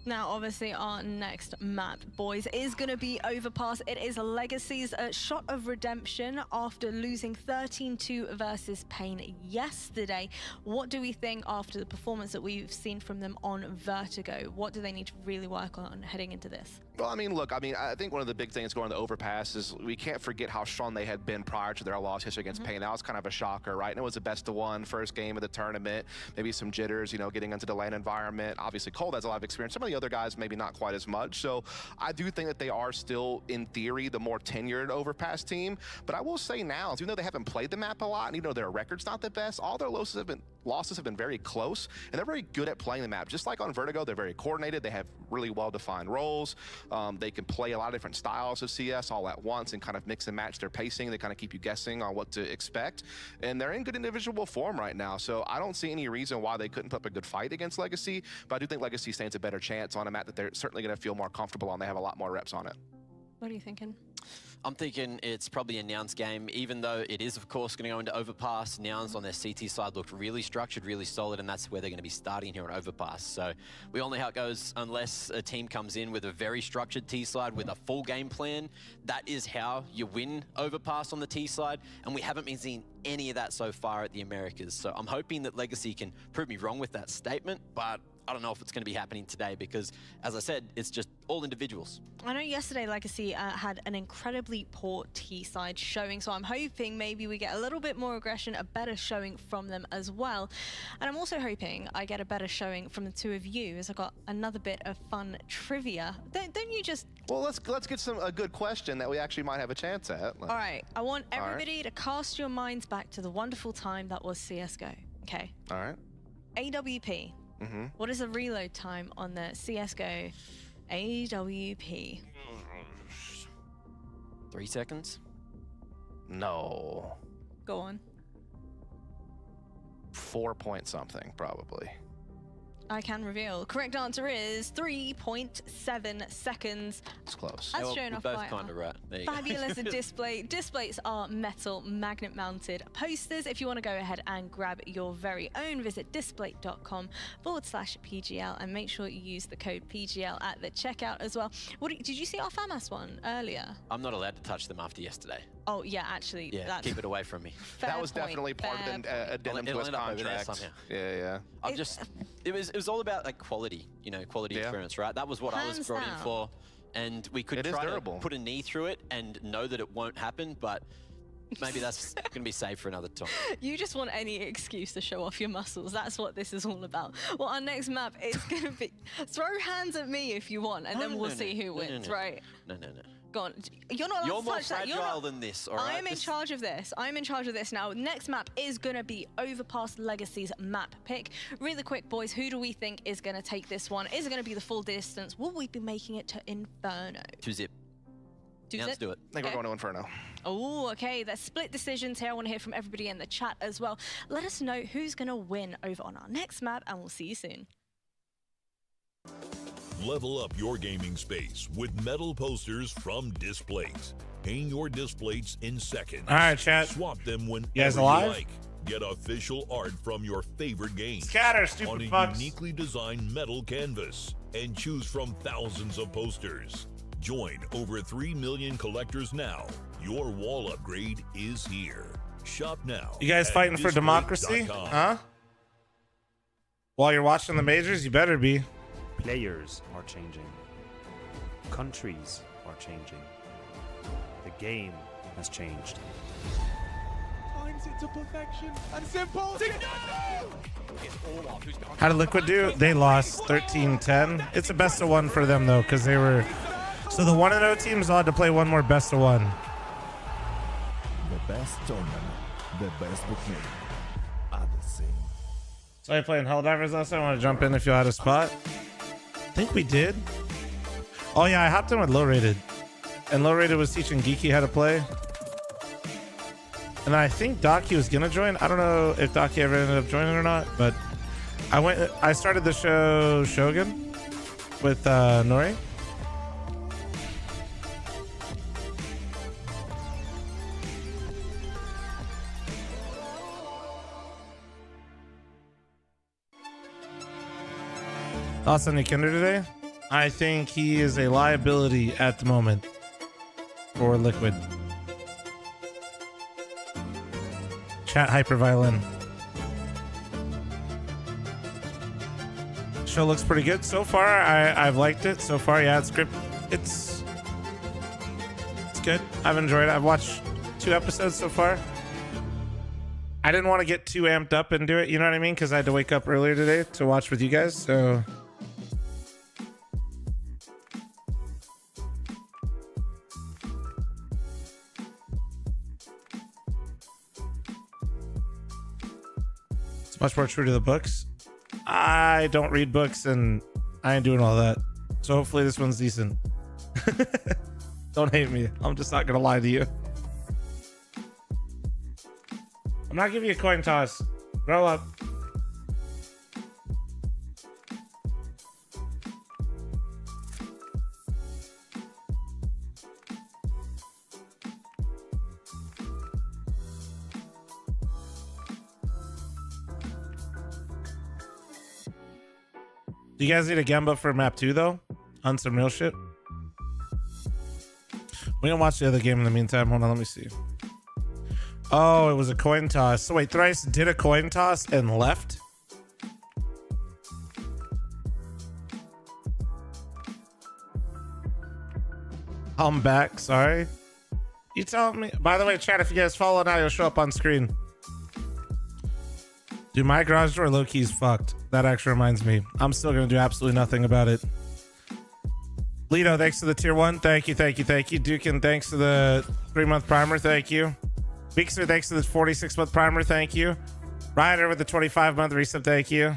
Now, obviously, our next map, boys, is going to be Overpass. It is Legacy's shot of redemption after losing 13-2 versus Pain yesterday. What do we think after the performance that we've seen from them on Vertigo? What do they need to really work on heading into this? Well, I mean, look, I think one of the big things going to Overpass is we can't forget how strong they had been prior to their loss yesterday against Pain. That was kind of a shocker, right? And it was a best-of-1 first game of the tournament. Maybe some jitters, you know, getting into the LAN environment. Obviously, Cold has a lot of experience. Some of the other guys maybe not quite as much. So I do think that they are still, in theory, the more tenured Overpass team. But I will say now, even though they haven't played the map a lot, and even though their record's not the best, all their losses have been very close, and they're very good at playing the map. Just like on Vertigo, they're very coordinated. They have really well-defined roles. They can play a lot of different styles of CS all at once and kind of mix and match their pacing. They kind of keep you guessing on what to expect. And they're in good individual form right now. So I don't see any reason why they couldn't put up a good fight against Legacy. But I do think Legacy stands a better chance on a map that they're certainly going to feel more comfortable on. They have a lot more reps on it. What are you thinking? I'm thinking it's probably a Nouns game, even though it is, of course, going to go into Overpass. Nouns on their CT side looked really structured, really solid, and that's where they're going to be starting here on Overpass. So we all know how it goes unless a team comes in with a very structured T side with a full game plan. That is how you win Overpass on the T side, and we haven't been seeing any of that so far at the Americas. So I'm hoping that Legacy can prove me wrong with that statement, but I don't know if it's going to be happening today because, as I said, it's just all individuals. I know yesterday Legacy had an incredibly poor T-side showing, so I'm hoping maybe we get a little bit more aggression, a better showing from them as well. And I'm also hoping I get a better showing from the two of you, as I got another bit of fun trivia. Don't you just... Well, let's get a good question that we actually might have a chance at. All right, I want everybody to cast your minds back to the wonderful time that was CSGO, okay? All right. AWP. What is the reload time on the CSGO AWP? 3 seconds? No. Go on. 4 point something, probably. I can reveal. Correct answer is 3.7 seconds. It's close. As shown off by kind of right. There you fabulous go. display. Displays are metal magnet mounted posters. If you want to go ahead and grab your very own, visit displate.com/PGL and make sure you use the code PGL at the checkout as well. Did you see our FAMAS one earlier? I'm not allowed to touch them after yesterday. Oh, yeah, actually. Yeah, that's keep it away from me. That was definitely part of the addendum to his contract. Yeah. It was all about like quality, quality experience, right? That was what I was brought in for. And we could try to put a knee through it and know that it won't happen, but maybe that's going to be saved for another time. You just want any excuse to show off your muscles. That's what this is all about. Well, our next map is going to be... Throw hands at me if you want, and then we'll see who wins, right? No. Go on. You're not allowed to touch that. You're more fragile than this, all right? I'm in charge of this. I'm in charge of this now. Next map is going to be Overpass Legacy's map pick. Really quick, boys, who do we think is going to take this one? Is it going to be the full distance? Will we be making it to Inferno? 2-zip. Let's do it. I think we're going to Inferno. Oh, okay. There's split decisions here. I want to hear from everybody in the chat as well. Let us know who's going to win over on our next map, and we'll see you soon. Level up your gaming space with metal posters from Displates. Hang your displates in seconds. All right, chat. Swap them whenever you guys alive? you like. Get official art from your favorite games. Scatter, stupid on a fucks. uniquely designed metal canvas and choose from thousands of posters. Join over 3 million collectors now. Your wall upgrade is here. Shop now. You guys fighting for democracy? Huh? While you're watching the majors, you better be. Players are changing. Countries are changing. The game has changed. Times it to perfection and simple. How did Liquid do? They lost 13-10. It's a best of one for them though, because they were. So the 1-0 teams all had to play one more best of one. The best tournament, the best bookmaker are the same. So I playing Helldivers last time. I want to jump in if you had a spot. I think we did. Oh yeah, I hopped in with Low Rated, and Low Rated was teaching Geeky how to play. And I think Docky was gonna join. I don't know if Docky ever ended up joining or not, but I started the show Shogun with Nori. Thoughts on Nikinder today? I think he is a liability at the moment for Liquid. Chat Hyperviolin. Show looks pretty good so far. I've liked it so far. Yeah, it's good. I've enjoyed it. I've watched 2 episodes so far. I didn't want to get too amped up and do it, you know what I mean? Because I had to wake up earlier today to watch with you guys, so... It's much more true to the books. I don't read books and I ain't doing all that. So hopefully this one's decent. Don't hate me. I'm just not gonna lie to you. I'm not giving you a coin toss. Grow up. Do you guys need a Gemba for map 2 though? On some real shit. We can watch the other game in the meantime. Hold on, let me see. Oh, it was a coin toss. So wait, Thrice did a coin toss and left? I'm back, sorry. You telling me? By the way, chat, if you guys follow now, you'll show up on screen. Dude, my garage door low-key is fucked. That actually reminds me. I'm still gonna do absolutely nothing about it. Lito, thanks to the tier 1. Thank you, thank you, thank you. Dukin, thanks to the 3-month primer. Thank you. Bixer, thanks to the 46-month primer. Thank you. Ryder with the 25-month resub. Thank you.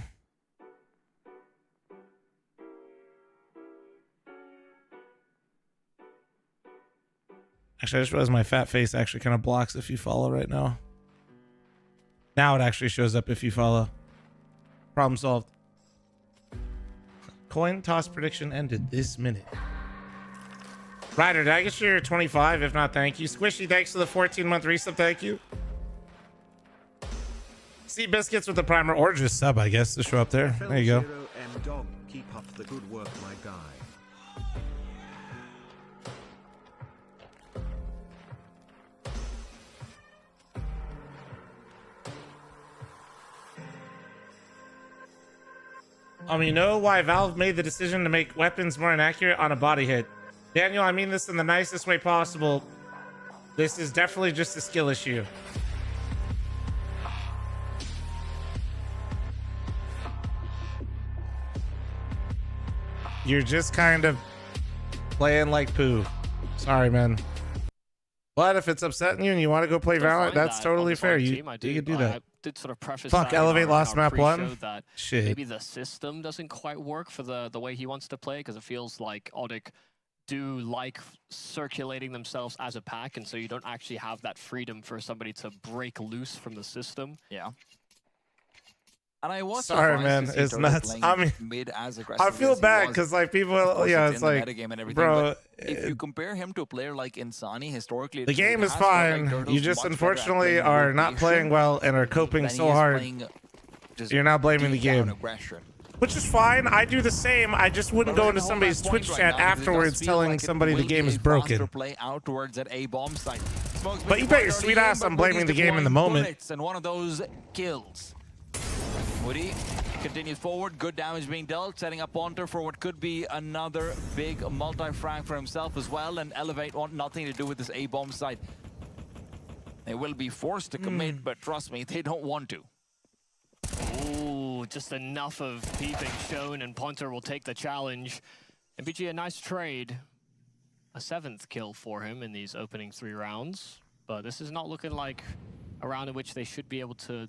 Actually, I just realized my fat face actually kind of blocks if you follow right now. Now it actually shows up if you follow. Problem solved. Coin toss prediction ended this minute. Ryder, did I get your 25? If not, thank you. Squishy, thanks for the 14-month resub. Thank you. See biscuits with the primer or just sub, I guess, to show up there. There you go. Dog, keep up the good work, my guy. You know why Valve made the decision to make weapons more inaccurate on a body hit? Daniel, I mean this in the nicest way possible. This is definitely just a skill issue. You're just kind of playing like poo. Sorry, man. But if it's upsetting you and you want to go play Valorant, that's totally fair. You can do that. I did sort of preface Fuck, that in Elevate our- lost in our map one? pre-show that Shit. Maybe the system doesn't quite work for the way he wants to play, because it feels like Odic do like circulating themselves as a pack, and so you don't actually have that freedom for somebody to break loose from the system. Yeah. And I was Sorry, surprised man. to see It's Turtle nuts. playing I mean, mid as I aggressively feel as he bad was. because like people, Of course, yeah, it's it's in the like, metagame and everything, bro, but if you compare him to a player like Insani, historically, the game it is has felt like fine. Turtle's You just much better at unfortunately playing are not rotation playing well and are coping than he so is hard. playing just You're not blaming the deep down game. aggression. Which is fine. I do the same. I just wouldn't But go we're into gonna hold somebody's that point Twitch right chat now, because it does afterwards feel telling like it somebody the will game be is a broken. faster play out towards that A bomb site. Smokes But you bet your sweet ass I'm blaming the game in the moment. Bullets and one of those kills. Woody continues forward. Good damage being dealt, setting up Ponter for what could be another big multi-frag for himself as well. And Elevate want nothing to do with this A bomb site. They will be forced to commit, but trust me, they don't want to. Ooh, just enough of peeping shown, and Ponter will take the challenge. MPG, a nice trade. A 7th kill for him in these opening 3 rounds. But this is not looking like a round in which they should be able to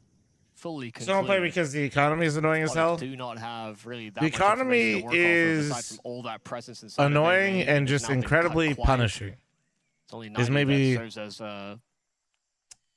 fully conclude. So don't play because the economy is annoying as hell. Do not have really that The much economy information to work off of, aside is from all that presence inside of annoying Beijing, and it's just now been cut incredibly quiet. punishing. It's only Is 90 maybe- that serves as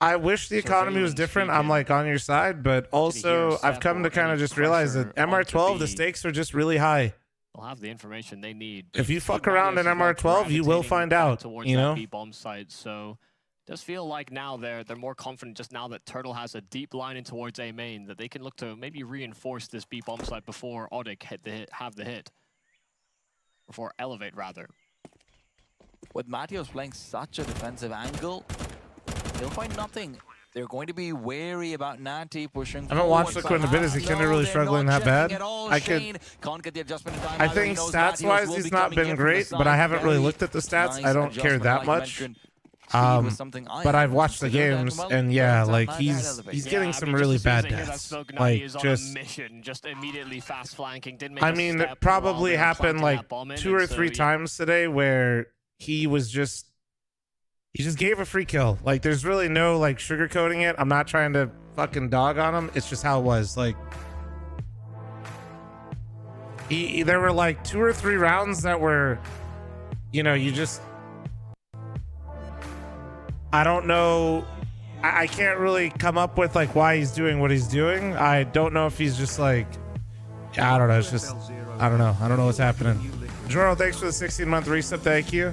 I wish the economy was different. I'm like on your side, but also I've come to kind of just realize that MR12, the stakes are just really high. they'll have the information they need. If you fuck Team around in Radius is, like, MR12, you will gravitating find back out, towards you that know? B-bomb site, so it does feel like now they're more confident just now that Turtle has a deep line in towards A main, that they can look to maybe reinforce this B-bomb site before Odic have the hit. Before Elevate, rather. With Matteos playing such a defensive angle, they'll find nothing. They're going to be wary about Natty pushing. I haven't watched Liquid in a bit. Is he kind of really struggling that bad? I Can't get the adjustment in time. I think stats-wise he's not been great, but I haven't really looked at the stats. I don't care that much. But I've watched the games, and yeah, like he's getting some really bad deaths. Like just, mission, just immediately fast flanking. Didn't make I a mean, it step probably while they were happened planting like that bomb in, 2 or and so, 3 yeah. times today where he just gave a free kill. Like there's really no like sugarcoating it. I'm not trying to fucking dog on him. It's just how it was. Like there were like 2 or 3 rounds that were, you know, you just, I don't know. I can't really come up with like why he's doing what he's doing. I don't know if he's just like, I don't know. It's just, I don't know. I don't know what's happening. Joro, thanks for the 16-month resub. Thank you.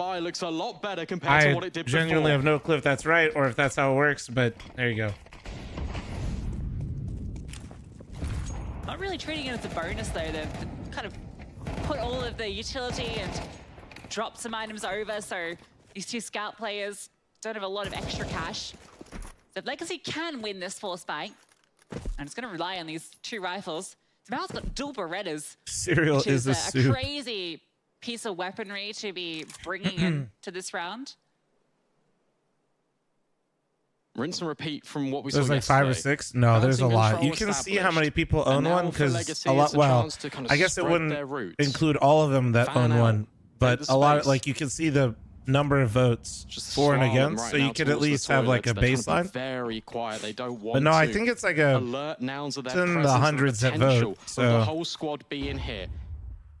buy looks a lot better compared to what I it did genuinely before. have no clue if that's right or if that's how it works, but there you go. not really treating it as a bonus though. They've kind of put all of the utility and dropped some items over, so these two scout players don't have a lot of extra cash. So if Legacy can win this force fight, and it's going to rely on these two rifles. Mal's got dual Berettas. Cereal which is a a soup. crazy piece of weaponry to be bringing into this round. Rinse and repeat from what we saw There's like 5 or yesterday. 6. No, there's a Balancing lot. control You can see how many established. people And own now one for because Legacy, a lot. it's a Well, chance to kind of I guess it spread wouldn't their roots. include all of them that Fan own out. one, but the a lot. space. Like you can see the number of votes for and Swarm against, right so now you could at towards the least have like a toilets. They're trying to be baseline. very quiet. They don't want But no, I to think it's like a. alert nouns of It's their in the presence and hundreds that potential vote. of the So whole squad being here.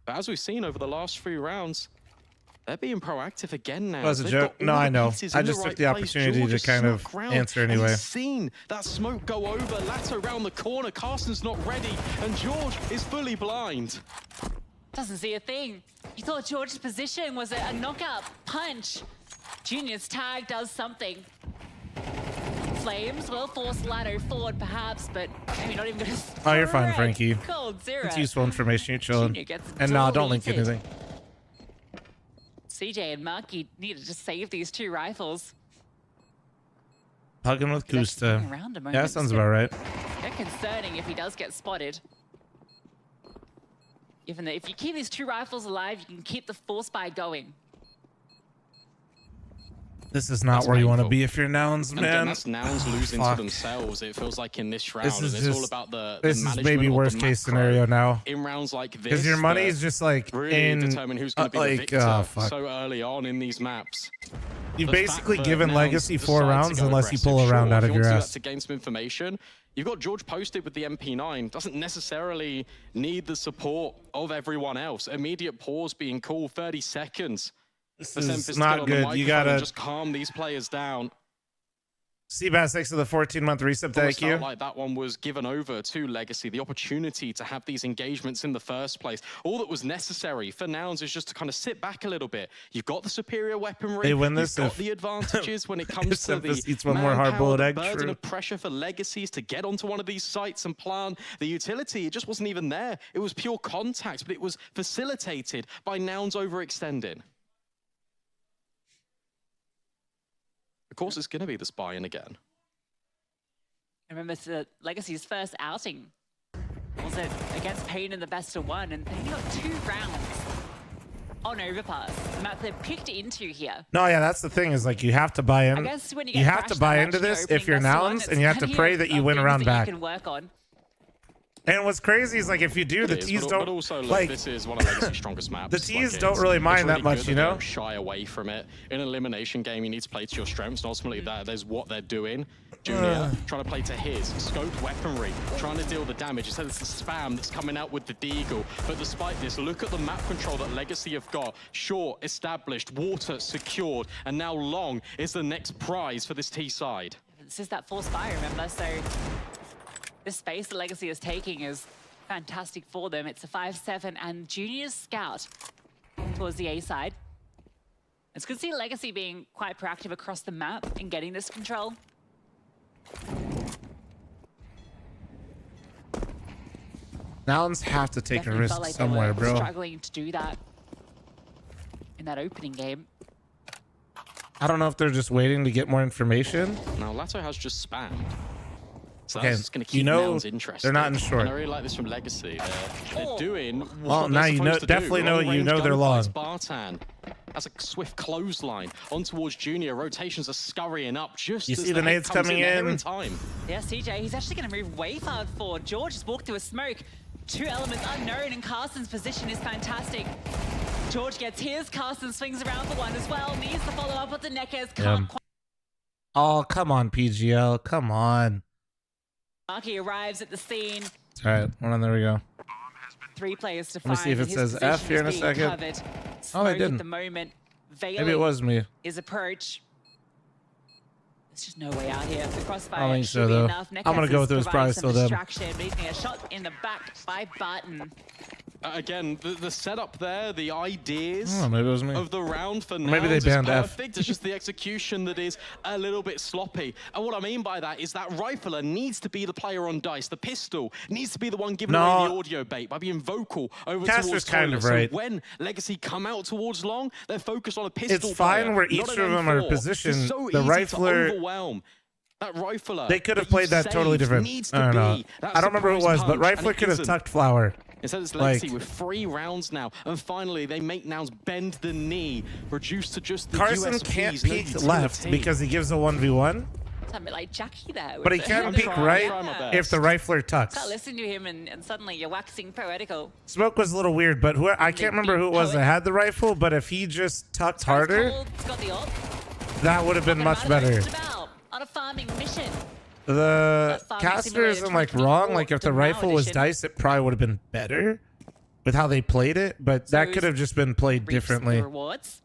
But as we've seen over the last 3 rounds, they're being proactive again now. that was a They've joke. got No, all I the know. pieces I in just the took right the place. opportunity George to has kind of snuck round, answer and anyway. he's seen that smoke go over. Lato round the corner. Carson's not ready, and George is fully blind. Doesn't see a thing. You thought George's position was a knockout punch. Junior's tag does something. Flames will force Lato forward perhaps, but maybe not even going to. Oh, you're fine, Frankie. Cold zero. It's useful information. You're chilling. Junior gets And no, don't link deleted. anything. CJ and Marky needed to save these 2 rifles. Hugging with He's actually Gusta. going around a moment. Yeah, that sounds about right. They're concerning if he does get spotted. Given that if you keep these 2 rifles alive, you can keep the force by going. This is not That's where you want to painful. be if you're nouns, And again, man. that's nouns losing Fuck. to themselves. It feels like in this round, This is and it's all just- about the this is management maybe of the worst case macro. scenario now. In rounds like this, Because your money that is just like really in determine who's going to be the like victor fuck. so early on in these maps. You've The basically fact that given Nouns Legacy 4 decide to rounds go unless you aggressive, pull a round sure, out if of you your want to do ass. that to gain some information, you've got George posted with the MP9. Doesn't necessarily need the support of everyone else. Immediate pause being cool, 30 seconds. This For is Sempis to not get on the good. You microphone gotta- and just calm these players down. Seabass, thanks for the 14-month reset. Thank Almost felt you. like that one was given over to Legacy, the opportunity to have these engagements in the first place. All that was necessary for Nouns is just to kind of sit back a little bit. You've got the superior weaponry. They win this You've got if- the advantages when it comes if to the Sempis eats one more hard-boiled manpower, egg, the burden true. of pressure for Legacies to get onto one of these sites and plan the utility. It just wasn't even there. It was pure contact, but it was facilitated by Nouns overextending. Of course, it's going to be the spy-in again. I remember the Legacy's first outing was it against Pain in the best of 1, and they only got 2 rounds on Overpass. The map they picked into here. No, yeah, that's the thing is like you have to buy in. I guess when you You get have to thrashed buy that into much in your this opening if you're best of 1, Nouns, it's and you have to plenty pray of that you win a things round that back. You can work on. And what's crazy is like if you do, the It is, T's but don't also, look, like. this is one of Legacy's strongest maps. The T's Like, don't it's- really it's mind that really much, good you they know? don't shy away from it. In an elimination game, you need to play to your strengths, and ultimately that is what they're doing. Junior trying to play to his scoped weaponry, trying to deal the damage. Instead, it's the spam that's coming out with the Deagle. But despite this, look at the map control that Legacy have got. Short, established, water secured, and now long is the next prize for this T side. This is that force fire, remember? So this space the Legacy is taking is fantastic for them. It's a 5-7, and Junior's scout towards the A side. It's good to see Legacy being quite proactive across the map in getting this control. Nouns have to take a Definitely risk felt like they somewhere, were bro. struggling to do that in that opening game. I don't know if they're just waiting to get more information. Now, Lato has just spammed. So Okay, that's going to keep you know Nouns interested. they're not in short. And I really like this from Legacy. They're doing Well, what now they're you know, supposed to definitely do. know, Long-range you know they're long. gunfights. Bartan has a swift clothesline on towards Junior. Rotations are scurrying up just You as see the hit nades comes coming They're in? in time. Yeah, CJ, he's actually going to move way far forward. George just walked through a smoke. 2 elements unknown, and Carson's position is fantastic. George gets his, Carson swings around for 1 as well. Needs to follow up with the Neckers. Can't quite. Oh, come on, PGL. Come on. Marky arrives at the scene. All right, hold on, there we go. 3 players to Let me find. see if it His says F position here in a is being second. covered. Oh, they Smoke didn't. At the moment. Maybe it Veiling was me. his approach. There's just no way out here. The crossfire I don't think so, should be though. enough. I'm gonna Neckers go is with it was providing probably some still them. distraction, but he's getting a shot in the back by Barton. again, the setup there, the ideas maybe it was me. of the round for Maybe they Nouns banned is F. perfect. It's just the execution that is a little bit sloppy. And what I mean by that is that Rifler needs to be the player on dice. The pistol needs to be the one giving away the audio bait by being vocal over Caster's towards kind of Toilet. right. So when Legacy come out towards long, they're focused on a pistol It's fine player, where not each an of them are M4. positioned. It's so The easy Rifler- to overwhelm. That Rifler They could have that played you've that totally saved different. needs I to don't know. be that I don't remember who it surprise was, but punch, and Rifler it could have isn't. tucked Flower. Instead, it's Legacy Like- with 3 rounds now, and finally they make Nouns bend the knee, reduced to just the Carson USPs, can't no peek utility. left because he gives a 1v1, It's a bit like Jackie there. but he with can the- peek right if the Rifler tucks. Start listening to him, and suddenly you're waxing poetical. Smoke was a little weird, but I can't remember who it was that had the rifle, but if he just tucked harder, Cold's got the ult. that would have been much better. Just about on a farming mission. The farming caster simulator isn't like wrong. Like if the rifle was dice, it probably would have been better with how they played it, but that could have just been played Reaps differently. the rewards.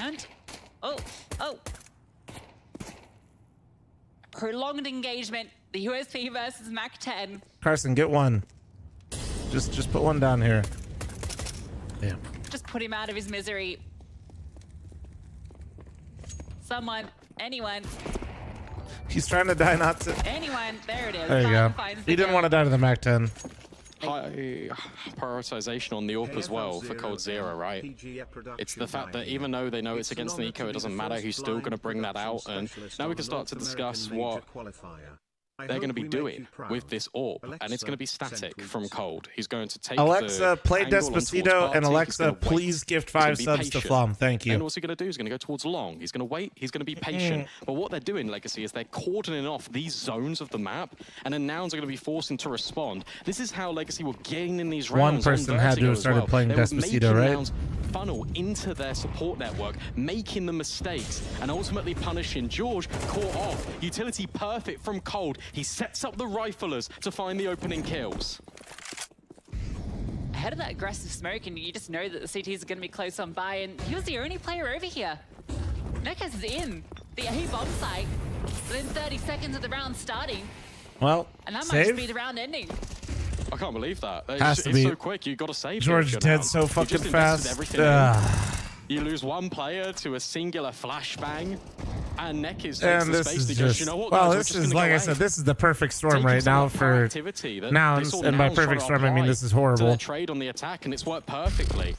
And oh. Prolonged engagement. The USP versus Mac 10. Carson, get one. Just put one down here. Damn. Just put him out of his misery. Someone, anyone, He's trying to die not to. anyone. There it is. There you go. He didn't want to die to the Mac 10. High prioritization on the AWP as well for Cold Zero, right? It's the fact that even though they know it's against Nico, it doesn't matter, he's still going to bring that out. And now we can start to discuss what they're going to be doing with this AWP, and it's going to be static from Cold. He's going to take Alexa, play angle on towards Despacito, Party. and He's Alexa, gonna wait. please gift He's gonna 5 be subs to patient. Flom. Thank you. And what's he going to do? He's going to go towards long. He's going to wait. He's going to be patient. But what they're doing, Legacy, is they're cordoning off these zones of the map, and then Nouns are going to be forced into respond. This is how Legacy were gaining these One rounds. person on had to Vertigo have as started well. playing They were Despacito, making right? Nouns funnel into their support network, making the mistakes, and ultimately punishing. George caught off. Utility perfect from Cold. He sets up the riflers to find the opening kills. Ahead of that aggressive smoke, and you just know that the CTs are going to be close on by, and he was the only player over here. Nekaz is in the A bomb site within 30 seconds of the round starting, Well, and that might just be save? the round ending. I can't believe that. Has to It's be. so quick. You got to save. George the dead round. so You fucking just invested fast. everything in. Ugh. You lose one player to a singular flashbang, and Nekaz takes And the this space is to go, just, you know what, well, guys, we're this just is, gonna like go I away. said, this is the perfect storm Taking right some now of the for proactivity that they Nouns, saw and by Nouns trying perfect to storm, I mean apply this is to horrible. their trade on the attack, and it's worked perfectly.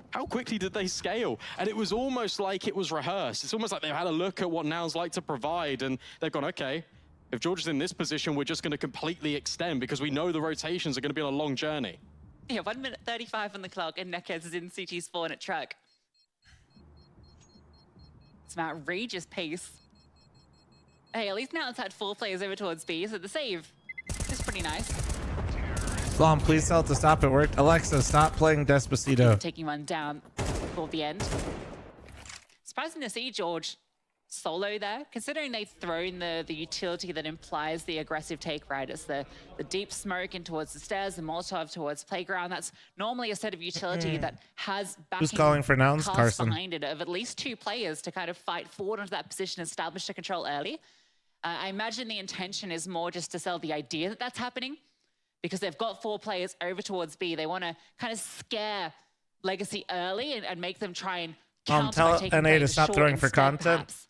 How quickly did they scale? And it was almost like it was rehearsed. It's almost like they've had a look at what Nouns like to provide, and they've gone, okay, if George is in this position, we're just going to completely extend because we know the rotations are going to be on a long journey. Yeah, 1 minute 35 on the clock, and Nekaz is in CT spawn at truck. It's an outrageous pace. Hey, at least now it's had 4 players over towards B, so the save is pretty nice. Flom, please tell it to stop. It worked. Alexa, stop playing Despacito. Taking one down toward the end. Surprising to see George solo there, considering they've thrown the utility that implies the aggressive take, right? It's the deep smoke in towards the stairs, the Molotov towards playground. That's normally a set of utility that has backing. Who's calling for Nouns? cast Carson. behind it of at least 2 players to kind of fight forward into that position, establish the control early. I imagine the intention is more just to sell the idea that that's happening, because they've got 4 players over towards B. They want to kind of scare Legacy early and make them try and counter by Tell taking NA to players stop short throwing for instead, content. perhaps.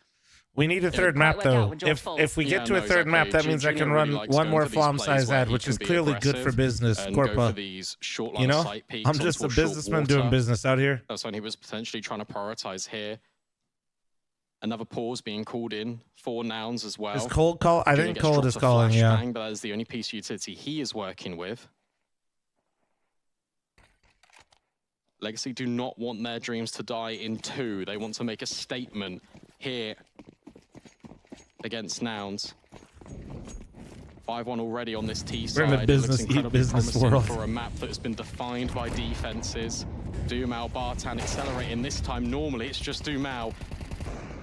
We need a third quite map work out though. when George falls. If we get Yeah, to a no, third map, that exactly. means I can Junior run really likes one going more for these Flom plays size where ad, he which can is be clearly good for aggressive business. and go for Corpa. these short You line know, sight peeks I'm on just a towards short businessman doing water. business out here. That's when he was potentially trying to prioritize here. Another pause being called in for Nouns as well. Is Cold call? I Junior think gets Cold dropped is a calling, yeah. flashbang, but that is the only piece of utility he is working with. Legacy do not want their dreams to die in 2. They want to make a statement here against Nouns. 5-1 already on this T side. We're in a It looks business, eat incredibly business promising world. for a map that has been defined by defenses. Dumao, Bartan accelerating this time. Normally it's just Dumao.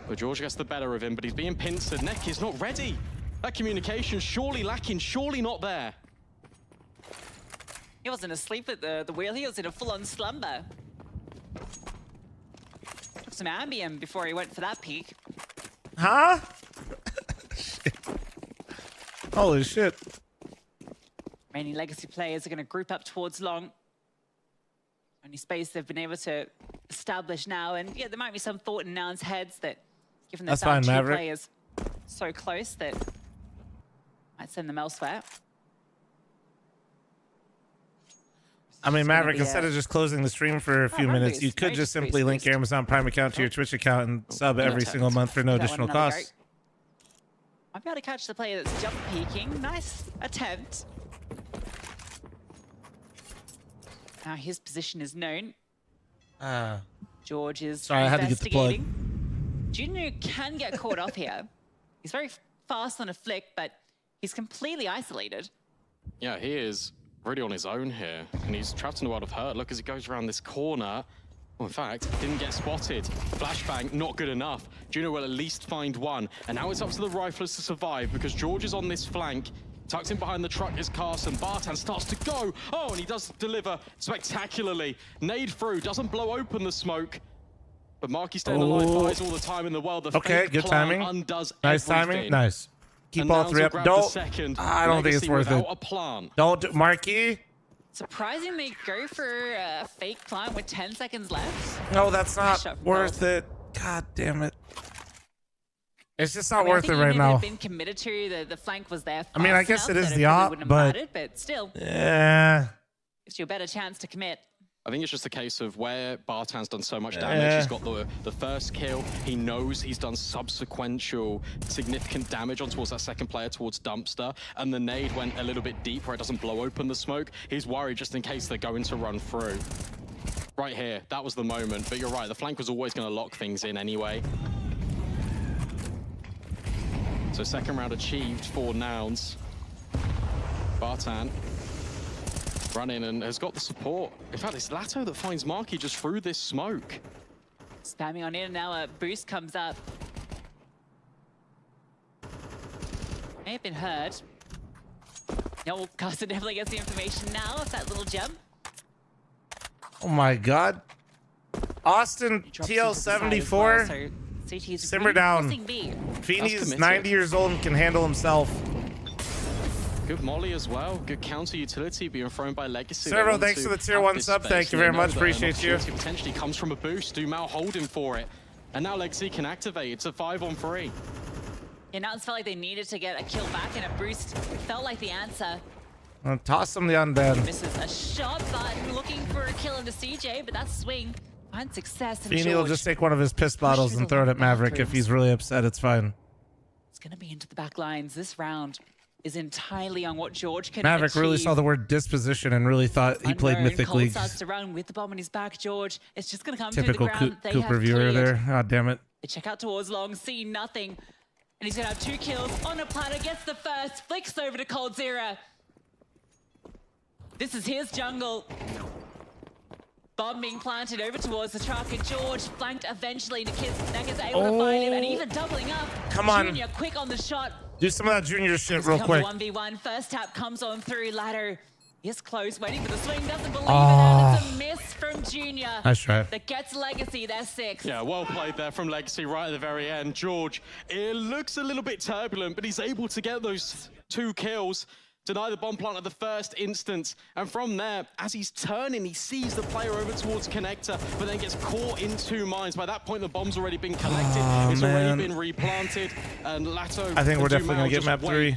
But George gets the better of him, but he's being pincered. Neck is not ready. That communication surely lacking, surely not there. He wasn't asleep at the wheel, he was in a full-on slumber. Took some Ambien before he went for that peak. Huh? Shit. Holy shit. Many Legacy players are going to group up towards long. Only space they've been able to establish now. And yeah, there might be some thought in Noun's heads that given they've That's found fine, two Maverick. players so close that might send them elsewhere. I mean, Maverick, be instead of just closing the stream for a few run minutes, you boost. could No, just just simply boost, link your Amazon Prime account to your Twitch account and sub every single month for no That one additional another cost. Might be able to catch the player that's jump peeking. Nice attempt. Now his position is known. George is Sorry, I had to get the plug. investigating. Junior can get caught off here. He's very fast on a flick, but he's completely isolated. Yeah, he is really on his own here, and he's trapped in a world of hurt. Look as he goes around this corner. Well, in fact, didn't get spotted. Flashbang, not good enough. Juno will at least find one. And now it's up to the riflers to survive because George is on this flank. Tucked in behind the truck is Carson. Bartan starts to go. Oh, and he does deliver spectacularly. Nade through, doesn't blow open the smoke. But Marky staying alive, fires all the time in the world. The Okay, fake good plan timing. undoes Nice everything. timing. Nice. Keep And all Nouns three will up. grab the Don't. second. I don't think it's Legacy worth it. without a plan. Don't do Marky. Surprising they go for a fake climb with 10 seconds left. No, that's not Shot from worth it. God damn it. It's just not I worth think it even right if now. they'd been committed to the flank was there. I mean, I fast guess enough it is that the probably op, wouldn't have but mattered, but still, yeah. gives you a better chance to commit. I think it's just a case of where Bartan's done so much damage. He's got the first kill. He knows he's done subsequential significant damage on towards that second player, towards Dumpster. And the nade went a little bit deep where it doesn't blow open the smoke. He's worried just in case they're going to run through. Right here, that was the moment. But you're right, the flank was always going to lock things in anyway. So second round achieved for Nouns. Bartan running and has got the support. In fact, it's Lato that finds Marky just through this smoke. Spamming on in, and now a boost comes up. May have been heard. No, Carson definitely gets the information now of that little jump. Oh my God. Austin TL74. Simmer down. Feeney's 90 years old and can handle himself. Good molly as well. Good counter utility being thrown by Legacy. Servo, thanks for the tier 1 sub. Thank you very much. Appreciate you. Potentially comes from a boost. Dumal holding for it. And now Legacy can activate. It's a 5-on-3. Yeah, now it felt like they needed to get a kill back, and a boost felt like the answer. Toss him the undead. Misses a shot, but looking for a kill into CJ, but that's swing. Find success in Feeney will just take one of his piss bottles and throw it at Maverick if he's really upset. It's fine. It's going to be into the back lines. This round is entirely on what George can Maverick achieve. really saw the word disposition and really thought he played Mythic Cole League. starts to run with the bomb on his back, George. It's just going to come Typical through the ground. They Cooper have viewer cleared. there. God damn it. They check out towards long, see nothing. And he's going to have 2 kills on a platter, gets the first, flicks over to Cold Zero. This is his jungle. Bomb being planted over towards the truck, and George flanked eventually. Neck is able to find him, and even doubling up. Come on. Junior quick on the shot. Do some of that junior shit real Comes quick. 1v1, first tap comes on through, ladder is close, waiting for the swing, doesn't believe it, and it's a miss from Junior. Nice try. That gets Legacy, they're 6. Yeah, well played there from Legacy right at the very end. George, it looks a little bit turbulent, but he's able to get those 2 kills. Deny the bomb plant at the first instance, and from there, as he's turning, he sees the player over towards Connector, but then gets caught in 2 mines. By that point, the bomb's already been collected. It's already been replanted, and Lato. I think we're definitely going to get just map wait, 3.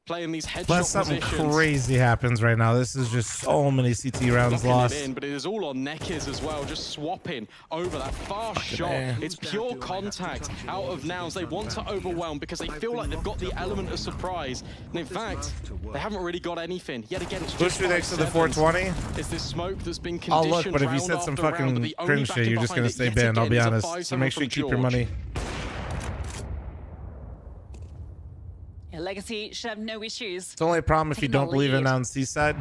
Playing these headshot Unless something positions. crazy happens right now. This is just so many CT rounds Locking lost. it in, but it is all on Neckers as well, just swapping over that fast shot. A. It's pure contact out of Nouns. They want to overwhelm because they feel like they've got the element of surprise. And in fact, they haven't really got anything. Yet again, it's just Push me thanks to the 5 seconds. 420. It's this smoke that's been I'll conditioned look, but if you round said some after round, fucking but the only cringe shit, backing you're just behind going to it stay yet banned. I'll again be is a honest. 5-7 So make sure you from keep your George. money. Yeah, Legacy should have no issues. It's only a problem if you Taking the don't believe in lead. Nouns T-side.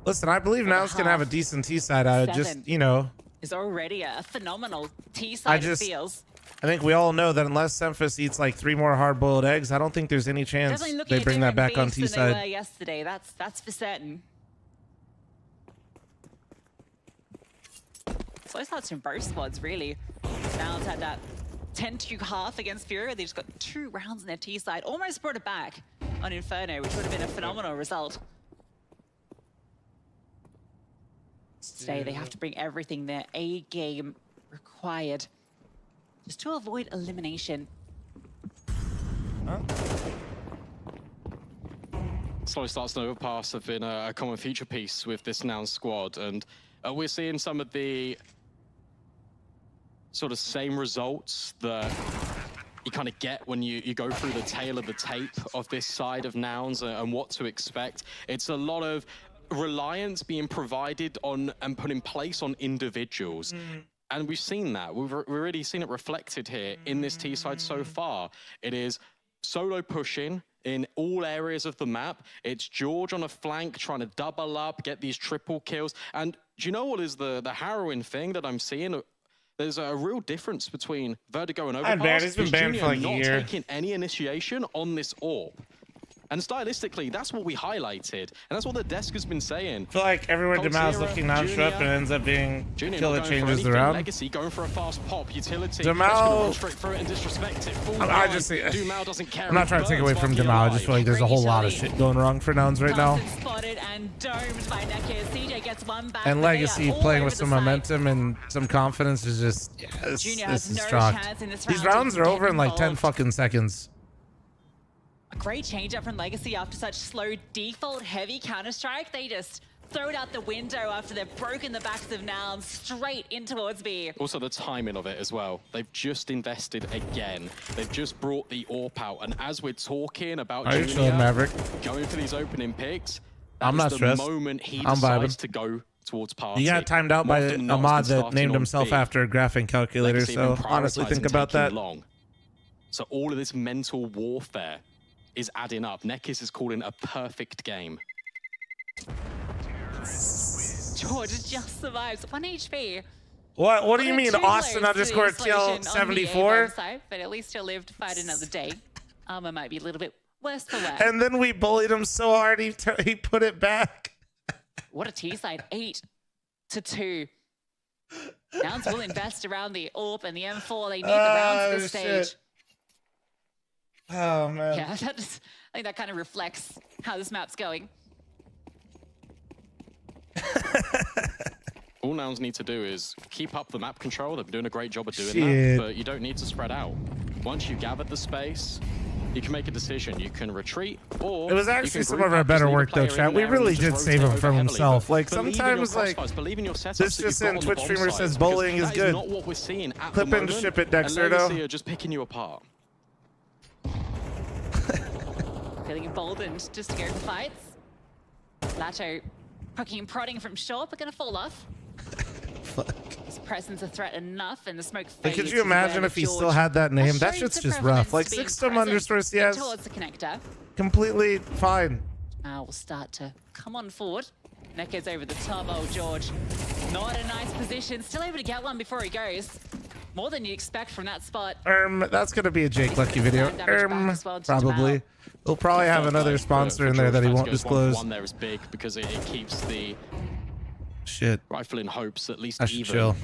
Listen, I believe Nouns can have a decent T-side. I would just, 7 you know, is already a phenomenal T-side, it feels. I think we all know that unless Semphis eats like 3 more hard-boiled eggs, I don't think there's any chance Definitely looking they at bring that different back on beefs than they were T-side. yesterday. That's for certain. So it's not some burst squads, really. Nouns had that 10-2 half against Fury. They just got 2 rounds in their T-side. Almost brought it back. on Inferno, which would have been a phenomenal result. Today, they have to bring everything their A game required just to avoid elimination. Huh? Slow starts and overpass have been a common feature piece with this Noun squad, and we're seeing some of the sort of same results that you kind of get when you go through the tail of the tape of this side of Nouns and what to expect. It's a lot of reliance being provided on and put in place on individuals. And we've seen that. We've already seen it reflected here in this T side so far. It is solo pushing in all areas of the map. It's George on a flank trying to double up, get these triple kills. And do you know what is the harrowing thing that I'm seeing? There's a real difference between Vertigo and Overpass. He's been banned for like a year. Not taking any initiation on this AWP. And stylistically, that's what we highlighted. And that's what the desk has been saying. I feel like everywhere Demal's looking non-strip and ends up being kill that changes around. Legacy going for a fast pop utility. Demal, straight through it and disrespect it. Demal doesn't care. I'm not trying to take away from Demal. I just feel like there's a whole lot of shit going wrong for Nouns right now. Spotted and domed by Neckers. CJ gets one back. And Legacy playing with some momentum and some confidence is just, this is chalked. These rounds are over in like 10 fucking seconds. A great change up from Legacy after such slow default heavy Counter-Strike. They just throw it out the window after they've broken the backs of Nouns straight in towards B. Also the timing of it as well. They've just invested again. They've just brought the AWP out. And as we're talking about Junior Maverick going for these opening picks, I'm not stressed. The moment he I'm decides vibing. to go towards party. He got timed out by a mod that named himself after a graphing calculator. Legacy So honestly, think about that. Long. So all of this mental warfare is adding up. Neckis is calling a perfect game. George just survives 1 HP. What do you mean, Austin underscore kill 74? But at least he'll live to fight another day. Armor might be a little bit worse for wear. And then we bullied him so hard he put it back. What a T side, 8-2. Nouns will invest around the AWP and the M4. They need the rounds at this stage. Oh man. Yeah, I think that kind of reflects how this map's going. All Nouns need to do is keep up the map control. They've been doing a great job of doing Shit. that, but you don't need to spread out. Once you gathered the space, you can make a decision. You can retreat, or it was actually some of our better work though, chat. We really did save him from himself. Like sometimes, like this just in Twitch streamer says bullying is good. Not what we're seeing at Clip the and moment, ship it, Dexter. and Legacy are just picking you apart. Feeling emboldened just to go for fights. Lato poking and prodding from short, but gonna fall off. Fuck. His presence a threat enough, and the smoke Like, fades. could you imagine if he still had that name? That shit's just rough. Like 6-stum underscore CS. Towards the connector. Completely fine. Now we'll start to come on forward. Neckers over the top. Oh, George. Not a nice position. Still able to get one before he goes. More than you'd expect from that spot. That's gonna be a Jake Lucky video. Probably. We'll probably have another sponsor in there that he won't disclose. One there is big because it keeps the rifle in hopes at least I should even. chill.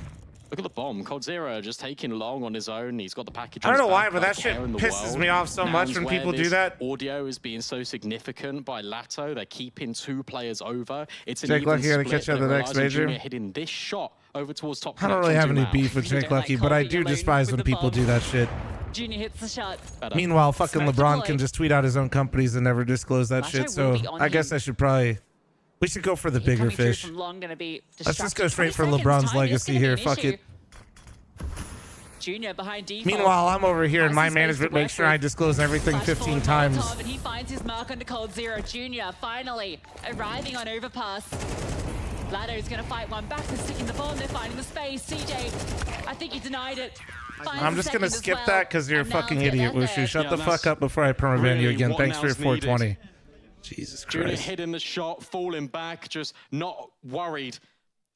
Look at the bomb. Cold Zero just taking long on his own. He's got the package. I don't know why, but that shit pisses me off so much when people do that. Audio is being so significant by Lato. They're keeping 2 players over. It's an Jake even Lucky gonna split. catch you at They the next realize that major. Junior hitting this shot over towards top. I don't really have any beef with Jake Lucky, but I do despise when people do that shit. Junior hits the shot. Meanwhile, fucking LeBron can just tweet out his own companies and never disclose that shit. So I guess I should probably. We should go for the bigger fish. Let's just go straight for LeBron's legacy here. Fuck it. Junior behind default. Meanwhile, I'm over here and my management makes sure I disclose everything 15 times. And he finds his mark under Cold Zero. Junior finally arriving on overpass. Lado's going to fight one back. They're sticking the bomb. They're finding the space. CJ, I think he denied it. I'm just going to skip that because you're a fucking idiot, Wushu. Shut the fuck up before I permaban you again. Thanks for your 420. Jesus Christ. Junior hitting the shot, falling back, just not worried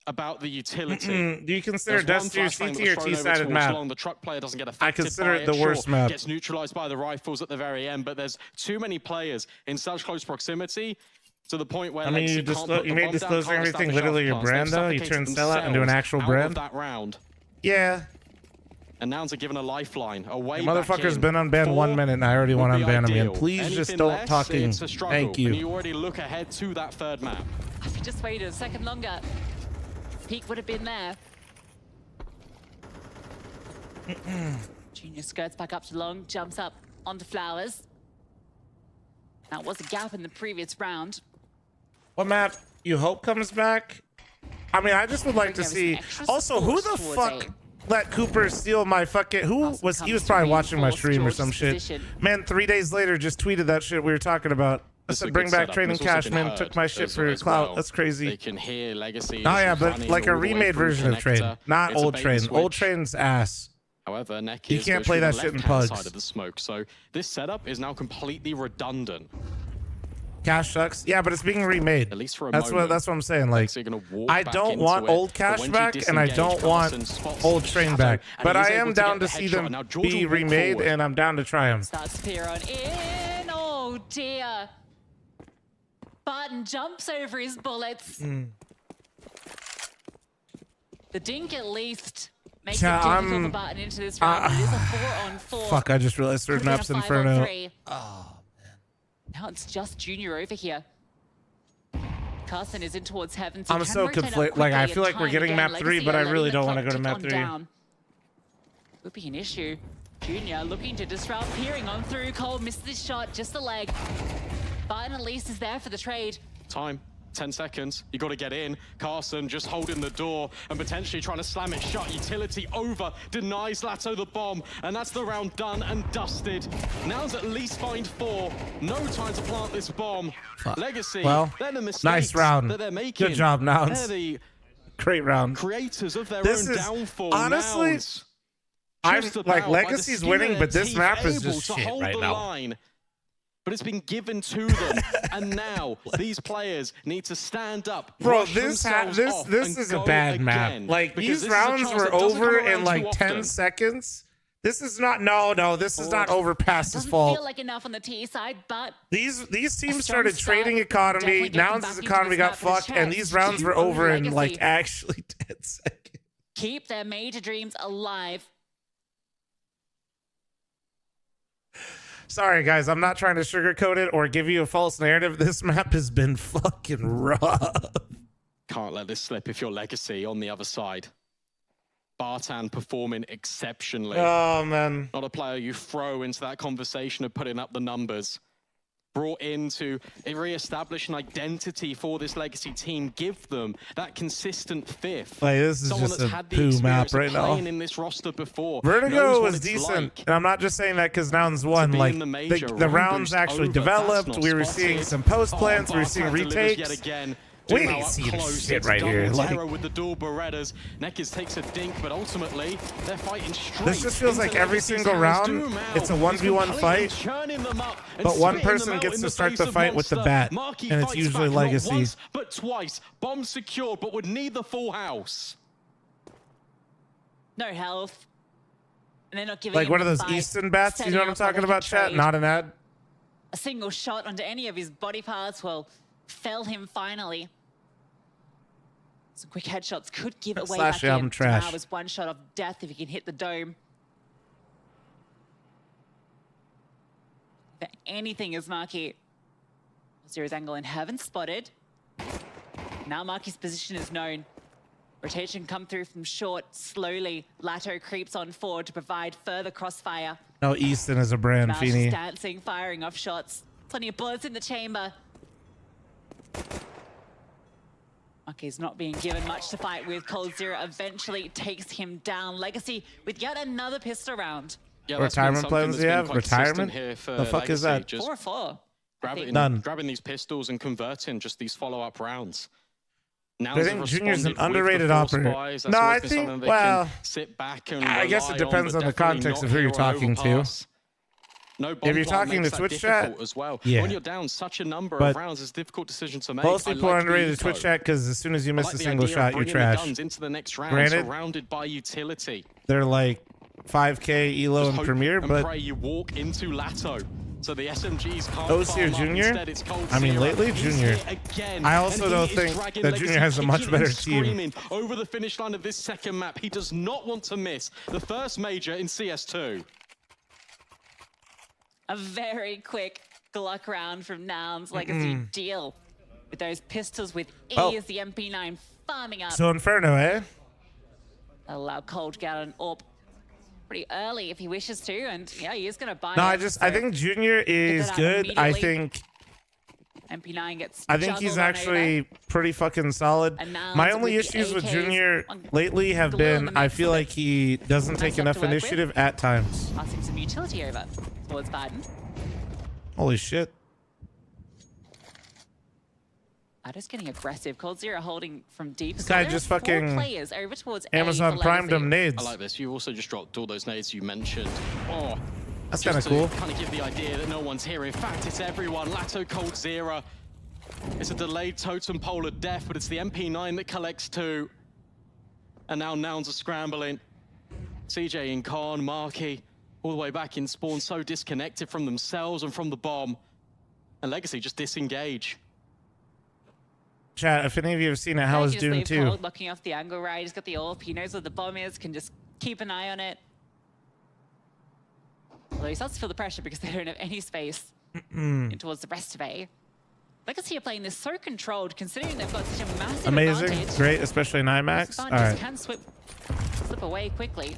about the utility. Do you consider Dusty or CT or T-sided map? The truck player doesn't get I affected consider by it the worst map. Gets neutralized by the rifles at the very end, but there's too many players in such close proximity to the point where I mean, you made disclosing everything literally your brand, though. You turned sellout into an actual brand. That round. Yeah. And Nouns are given a lifeline. The motherfucker's been unbanned 1 minute and I already want to unban him again. Please just don't talking. Thank you. And you already look ahead to that third map. If you just waited a second longer, peak would have been there. Junior skirts back up to long, jumps up onto Flowers. That was a gap in the previous round. What map you hope comes back? I mean, I just would like to see. Also, who the fuck let Cooper steal my fucking? Who was? He was probably watching my stream or some shit. Man, 3 days later, just tweeted that shit we were talking about. I said, bring back trading cash, man. Took my shit for clout. That's crazy. They can hear Legacy. Oh yeah, but like a remade version of Trade, not old Trade. Old Trade's ass. However, Neck you can't play that shit in pugs. Side of the smoke. So this setup is now completely redundant. Cash sucks. Yeah, but it's being remade. At least for a that's moment. what I'm saying. Like, I don't want old Cash back, and I don't want old Train back. But I am down to see them be remade, and I'm down to try them. Starts Spear on in. Oh dear. Barton jumps over his bullets. The dink at least makes it difficult for Barton into this round. It is a 4-on-4. Fuck! I just realized third map's Inferno. Oh. Now it's just Junior over here. Carson is in towards heaven. I'm so conflicted. Like, I feel like we're getting map 3, but I really don't want to go to map 3. Would be an issue. Junior looking to disrupt, peering on through. Cole missed this shot, just a leg. Barton at least is there for the trade. Time. 10 seconds. You got to get in. Carson just holding the door and potentially trying to slam it shut. Utility over. Denies Lato the bomb. And that's the round done and dusted. Now's at least find 4. No time to plant this bomb. Legacy. Well, nice round. That they're making. Good job, Nouns. They're the great round. Creators of their own downfall. Honestly, Nouns, I'm like Legacy's winning, but this map is just shit right now. Line. But it's been given to them, and now these players need to stand up. Bro, this is a bad map. Like, these rounds were over in like 10 seconds. This is not this is not over past his fault. Feel like enough on the T side, but these teams started trading economy. Nouns' economy got fucked, and these rounds were over in like actually 10 seconds. Keep their major dreams alive. Sorry, guys. I'm not trying to sugarcoat it or give you a false narrative. This map has been fucking rough. Can't let this slip if you're Legacy on the other side. Bartan performing exceptionally. Oh, man. Not a player you throw into that conversation of putting up the numbers. Brought in to re-establish an identity for this Legacy team, give them that consistent fifth. Like, this is just a poo map right now. In this roster before. Vertigo was decent, and I'm not just saying that because Nouns won. Like, the rounds actually developed. We were seeing some post plans. We were seeing retakes. We ain't seeing shit right here. Like, with the dual Berettas, Neckers takes a dink, but ultimately they're fighting straight. This just feels like every single round, it's a 1v1 fight, but one person gets to start the fight with the bat, and it's usually Legacy. Not once, but twice. Bomb secured, but would need the full house. No health. And they're not giving like one of those Easton bats, you know what I'm talking about, chat? Not an ad. A single shot onto any of his body parts will fell him finally. Some quick headshots could give it away back in. Now was one shot of death if he can hit the dome. If anything is Marky. Zero's angle in heaven spotted. Now Marky's position is known. Rotation come through from short, slowly. Lato creeps on forward to provide further crossfire. No, Easton is a brand, Feeny. Dancing, firing off shots. Plenty of bullets in the chamber. Marky's not being given much to fight with. Cold Zero eventually takes him down. Legacy with yet another pistol round. Yeah, retirement plans do you have? Retirement? The fuck is that? 4-4. Grabbing these pistols and converting just these follow-up rounds. Now I think Junior's an underrated operator. No, I think, well, sit back and I guess it depends on the context of who you're talking to. No, if you're talking to Twitch chat, as well. Yeah. When you're down such a number of rounds, it's a difficult decision to make. Most people are underrated Twitch chat because as soon as you miss a single shot, you're trash. Into the next round, Granted, surrounded by utility. They're like 5K elo and Premier, but pray you walk into Lato. So the SMGs can't Osier farm up. Junior? Instead, it's Cold I mean, Zero. lately, He's Junior. here again, I also and don't he is think dragging that Legacy Junior has a much kicking and better team. screaming over the finish line of this second map. He does not want to miss the first major in CS2. A very quick Glock round from Nouns. Legacy deal with those pistols with ease. Oh. The MP9 farming up. So Inferno, eh? Allow Cold to get an AWP pretty early if he wishes to, and yeah, he is going to buy. No, it, I think Junior is good. I think MP9 gets. he's juggled on actually over. pretty fucking solid. And now My with only the issues with AKs Junior on lately have glue in been the I mix, feel but like he doesn't nice take stuff enough to work with. initiative at times. Passing some utility over towards Biden. Holy shit. Just getting aggressive. Cold Zero holding from deep. This So guy there just are 4 fucking players over towards A Amazon for primed Legacy. him nades. I like this. You also just dropped all those nades you mentioned. Oh, That's kind of cool. Kind of give the idea that no one's here. In fact, it's everyone. Lato, Cold Zero. It's a delayed totem pole of death, but it's the MP9 that collects 2. And now Nouns are scrambling. CJ in Khan, Marky, all the way back in spawn, so disconnected from themselves and from the bomb. And Legacy just disengage. Chat, if any of you have seen it, how is Doom 2? Cold looking off the angle right. He's got the AWP. He knows where the bomb is. Can just keep an eye on it. Although he starts to feel the pressure because they don't have any space in towards the rest of A. Legacy are playing this so controlled, considering they've got such a massive Amazing. advantage. Great, especially in IMAX. All right. Can slip away quickly.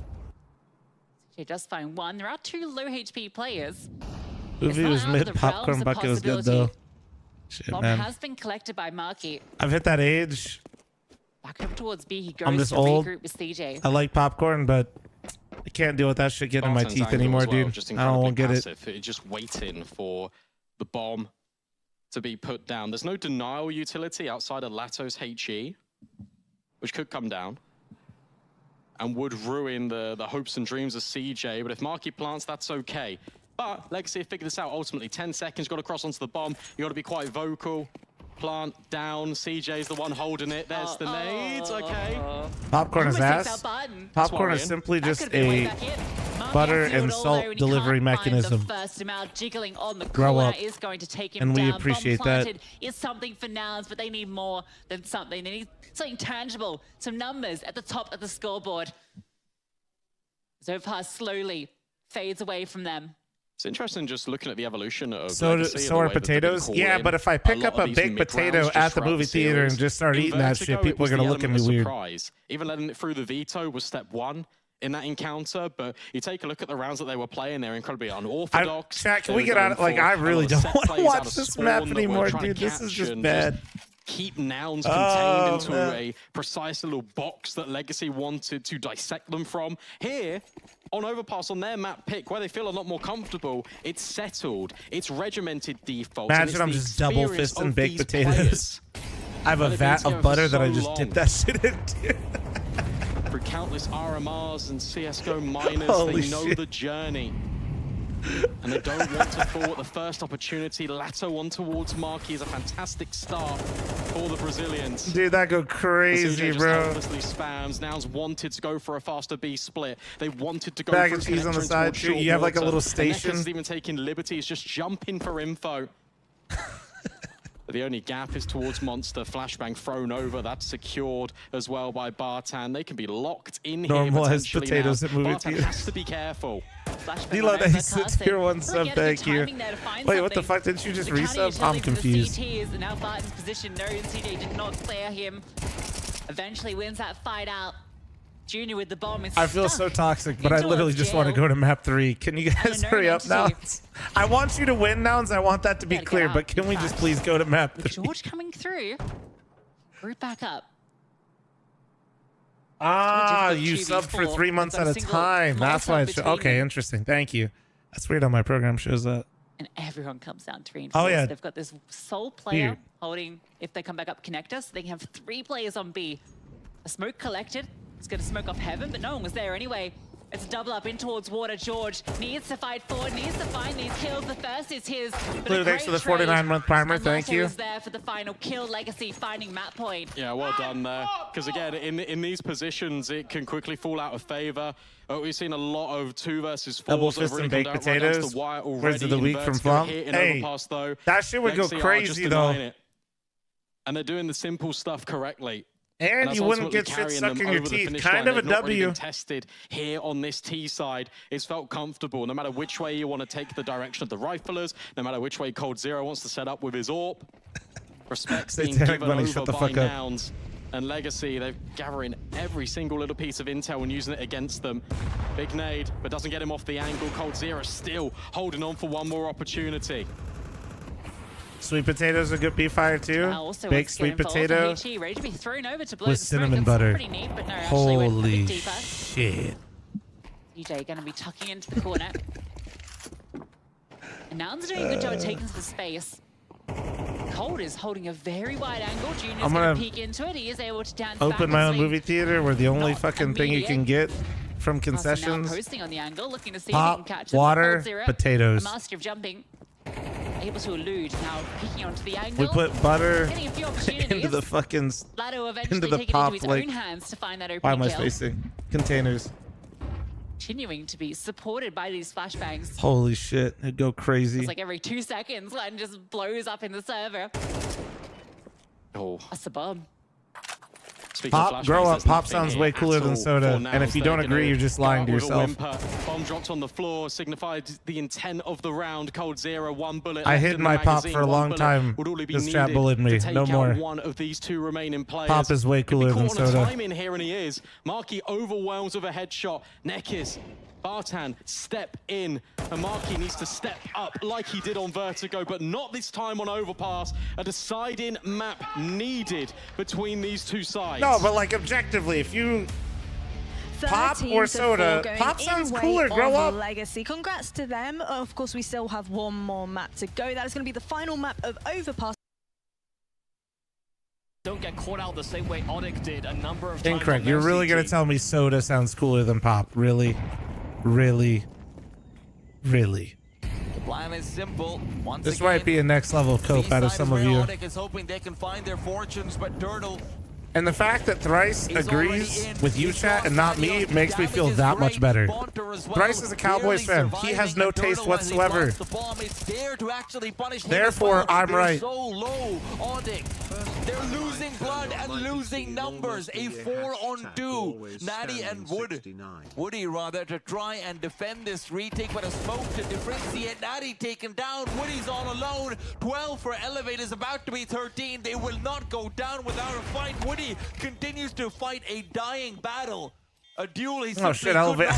CJ does find one. There are 2 low HP players. Uvi was mid. Popcorn bucket was good though. Shit, Bomb man. has been collected by Marky. I've hit that age. Back up towards B. He goes I'm this to old. regroup with CJ. I like popcorn, but I can't deal with that shit getting in my Barton's teeth angle anymore, as well, dude. just I don't want to get it. passive. It's just waiting for the bomb to be put down. There's no denial utility outside of Lato's HE, which could come down and would ruin the hopes and dreams of CJ. But if Marky plants, that's okay. But Legacy have figured this out ultimately. 10 seconds, got to cross onto the bomb. You got to be quite vocal. Plant down. CJ's the one holding it. There's the nades. Okay. Popcorn is ass. Popcorn is simply just a butter and salt delivery mechanism. First amount jiggling on the Grow corner up. is going to take him And we down. appreciate Bomb planted is something for Nouns, but they need more than something. They need something tangible, some numbers at the top of the scoreboard. Zofar slowly fades away from them. It's interesting just looking at the evolution of So Legacy and the are way that they've been potatoes. called Yeah, in. but if I A pick lot up of a these baked mid-rounds potato just at the throughout movie theater series. and just start In eating that Vertigo, shit, it people are was gonna the look at me element of weird. surprise. Even letting it through the veto was step 1 in that encounter, but you take a look at the rounds that they were playing, they're incredibly unorthodox. Chat, can They we were get out of going like I for really a lot don't of set want to plays out watch of this spawn map that we're anymore, trying to dude. This is catch just and bad. Keep Nouns Oh, contained into man. a precise little box that Legacy wanted to dissect them from. Here, on Overpass on their map pick, where they feel a lot more comfortable, it's settled, it's regimented defaults. and Imagine I'm it's the just double experience fisting of baked these potatoes. players. I have a They've been vat together of for butter that I so just long. dipped that shit into. Through countless RMRs and CSGO minors, Holy they know shit. the journey. And they don't want to fall at the first opportunity. Lato on towards Marky is a fantastic start for the Brazilians. Dude, that go crazy, CJ bro. just endlessly spams. Nouns wanted to go for a faster B split. They wanted to go Bag for of a cheese on the connector side, towards too. short You have, like, a water. little And station. Nekker's even taking liberties, just jumping for info. The only gap is towards Monster. Flashbang thrown over. That's secured as well by Bartan. They can be locked in here Normalized potentially potatoes now. at movie Bartan theaters. has to be careful. Dilo, they sit tier 1 sub, thank you. Wait, what the fuck? Didn't you just resub? I'm confused. CTs, and now Barton's position. No, CJ did not clear him. Eventually wins that fight out. Junior with the bomb is I feel so toxic, but I literally just want to go to map 3. Can you guys hurry up now? I want you to win, Nouns. I want that to be clear, but can we just please go to map 3? George coming through. Group back up. Ah, you subbed for 3 months at a time. That's why it's okay. Interesting. Thank you. That's weird how my program shows that. And everyone comes down to reinforce. Oh, yeah. They've got this sole player Weird. holding, if they come back up connector, so they can have 3 players on B. A smoke collected. It's going to smoke off heaven, but no one was there anyway. It's a double up in towards water. George needs to fight forward, needs to find these kills. The first is his. Blue, thanks for the 49-month primer. Thank you. Was there for the final kill. Legacy finding map point. Yeah, well done there. Because again, in these positions, it can quickly fall out of favor. We've seen a lot of 2 versus 4s. Double fist and baked potatoes. Words of the week from Flum. Hey, that shit would go crazy though. And they're doing the simple stuff correctly. And you wouldn't get shit stuck in your teeth. Kind of a W. Tested here on this T side. It's felt comfortable. No matter which way you want to take the direction of the riflers, no matter which way Cold Zero wants to set up with his AWP. Respect's being given over by Nouns. And Legacy, they're gathering every single little piece of intel and using it against them. Big nade, but doesn't get him off the angle. Cold Zero still holding on for one more opportunity. Sweet potatoes are good B-fire too. Baked sweet potato ready to be thrown over to blow with the cinnamon smoke. butter. Pretty neat, but no, holy shit. DJ going to be tucking into the corner. And Nouns doing a good job of taking to the space. Cold is holding a very wide angle. Junior's I'm going gonna to peek into it. He is able to dance open back my and own swing. movie theater where the only fucking thing you can get from Now concessions. posting on the angle, looking to see Pop, if he can catch water, Cold Zero. potatoes. A master of jumping. Able to elude, now peeking onto the angle. We put butter Getting a few opportunities. into the fucking Lado eventually into the taking pop it into his like. own hands to find that Why opening am I kill. spacing? Containers. Continuing to be supported by these flashbangs. Holy shit! It'd go crazy. It's like every 2 seconds, one just blows up in the server. Oh, that's a bomb. Pop, grow up. Pop sounds way cooler than soda. And if you don't agree, you're just lying to yourself. Bomb dropped on the floor, signified the intent of the round. Cold Zero, 1 bullet. I left hid in the my pop magazine. for a 1 long bullet time. would only be This chat needed bullied me. to take No out more. one of these 2 remaining players. Pop is way cooler than Could be caught on a soda. time in here, and he is. Marky overwhelms with a headshot. Nekis. Bartan, step in, and Marky needs to step up like he did on Vertigo, but not this time on Overpass. A deciding map needed between these 2 sides. No, but like objectively, if you pop or soda, pop sounds cooler. Grow up. Legacy. Congrats to them. Of course, we still have one more map to go. That is going to be the final map of Overpass. Don't get caught out the same way Odic did a number of times. Incorrect. You're really gonna tell me soda sounds cooler than pop? Really? Really? Really? The plan is simple. Once This again, might be a next level cope out of some of you. Odic is hoping they can find their fortunes, but Turtle. And the fact that Thrice agrees with you, chat, and not me makes me feel that much better. Thrice is a Cowboys fan. He has no taste whatsoever. Therefore, I'm right. So low, Odic. They're losing blood and losing numbers. A 4-on-2. Natty and Woody rather to try and defend this retake, but a smoke to differentiate. Natty taken down. Woody's all alone. 12 for Elevate is about to be 13. They will not go down without a fight. Woody continues to fight a dying battle. A duel he Oh shit, Elevate.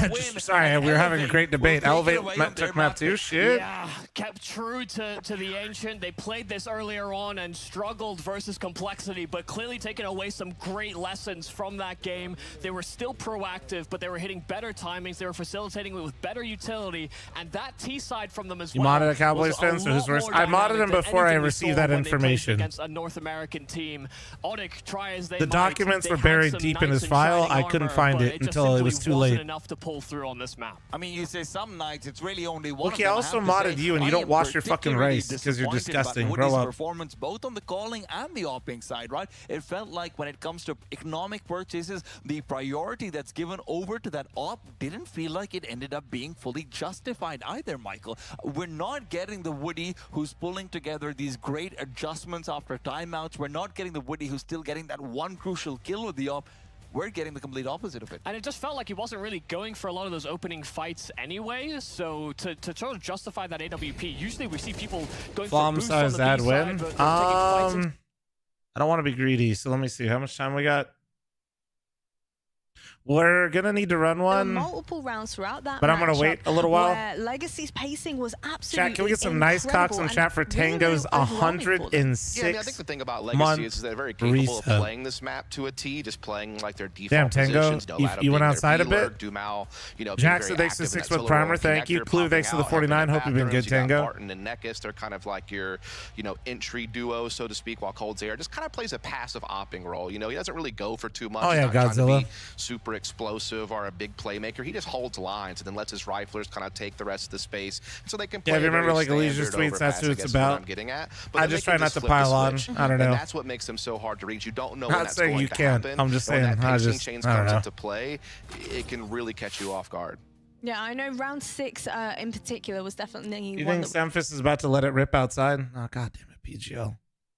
Sorry, we were having a great debate. Elevate took map 2. Shit. Yeah, kept true to the Ancient. They played this earlier on and struggled versus Complexity, but clearly taking away some great lessons from that game. They were still proactive, but they were hitting better timings. They were facilitating with better utility, and that T side from them as You well. modded a Cowboys fan, so who's worse? I modded him before I received that information. Against a North American team. Odic, try as they The might, documents they were had buried some deep in knights his file. shining I couldn't armor, find but it just until it was simply too wasn't late. enough to pull through on this map. I mean, you say some nights it's really only one. Okay, of I them. also have to modded say, you, and you I don't am wash your fucking particularly rice because you're disappointed about disgusting. Woody's Grow up. performance both on the calling and the opping side, right? It felt like when it comes to economic purchases, the priority that's given over to that op didn't feel like it ended up being fully justified either, Michael. We're not getting the Woody who's pulling together these great adjustments after timeouts. We're not getting the Woody who's still getting that one crucial kill with the op. We're getting the complete opposite of it. And it just felt like he wasn't really going for a lot of those opening fights anyway. So to try to justify that AWP, usually we see people going for boosts on the ad B win. side, but they're taking fights in I don't want to be greedy, so let me see how much time we got. We're gonna need to run There were one. multiple rounds throughout that But I'm gonna matchup wait a little while. where Legacy's pacing was absolutely Chat, can we get some nice cocks in chat for Tango's 106 Yeah, I mean, I think the thing about Legacy is they're very capable of resub. playing this map to a T, just playing like their Damn, default Tango, positions. No you went outside a bit? Dumal, you know, being Jackson, very thanks to active in 6 that with solo primer. role Thank you. connector, Clue, thanks to the popping out, 49. helping Hope you've been good, bathrooms. You got Tango. Martin and Nekis, they're kind of like your, you know, entry duo, so to speak, while Cold Zero just kind of plays a passive opping role. You know, he doesn't really go for too much. Oh, He's yeah, not trying to Godzilla. be super explosive or a big playmaker. He just holds lines and then lets his riflers kind of take the rest of the space, so they can play. Yeah, if you remember very like Alicia's standard tweets, that's overpass, what I it's guess is what about. I'm getting at. I then just they try can not to flip the pile on. switch. I don't know. And that's what makes them so hard to read. You don't know when Not that's saying going you to can't. happen. I'm just And when saying, that I pacing just- change I don't comes know. into play, it can really catch you off guard. Yeah, I know round 6 in particular was definitely You one think that Memphis is about to let it rip outside? Oh, god damn it, PGL.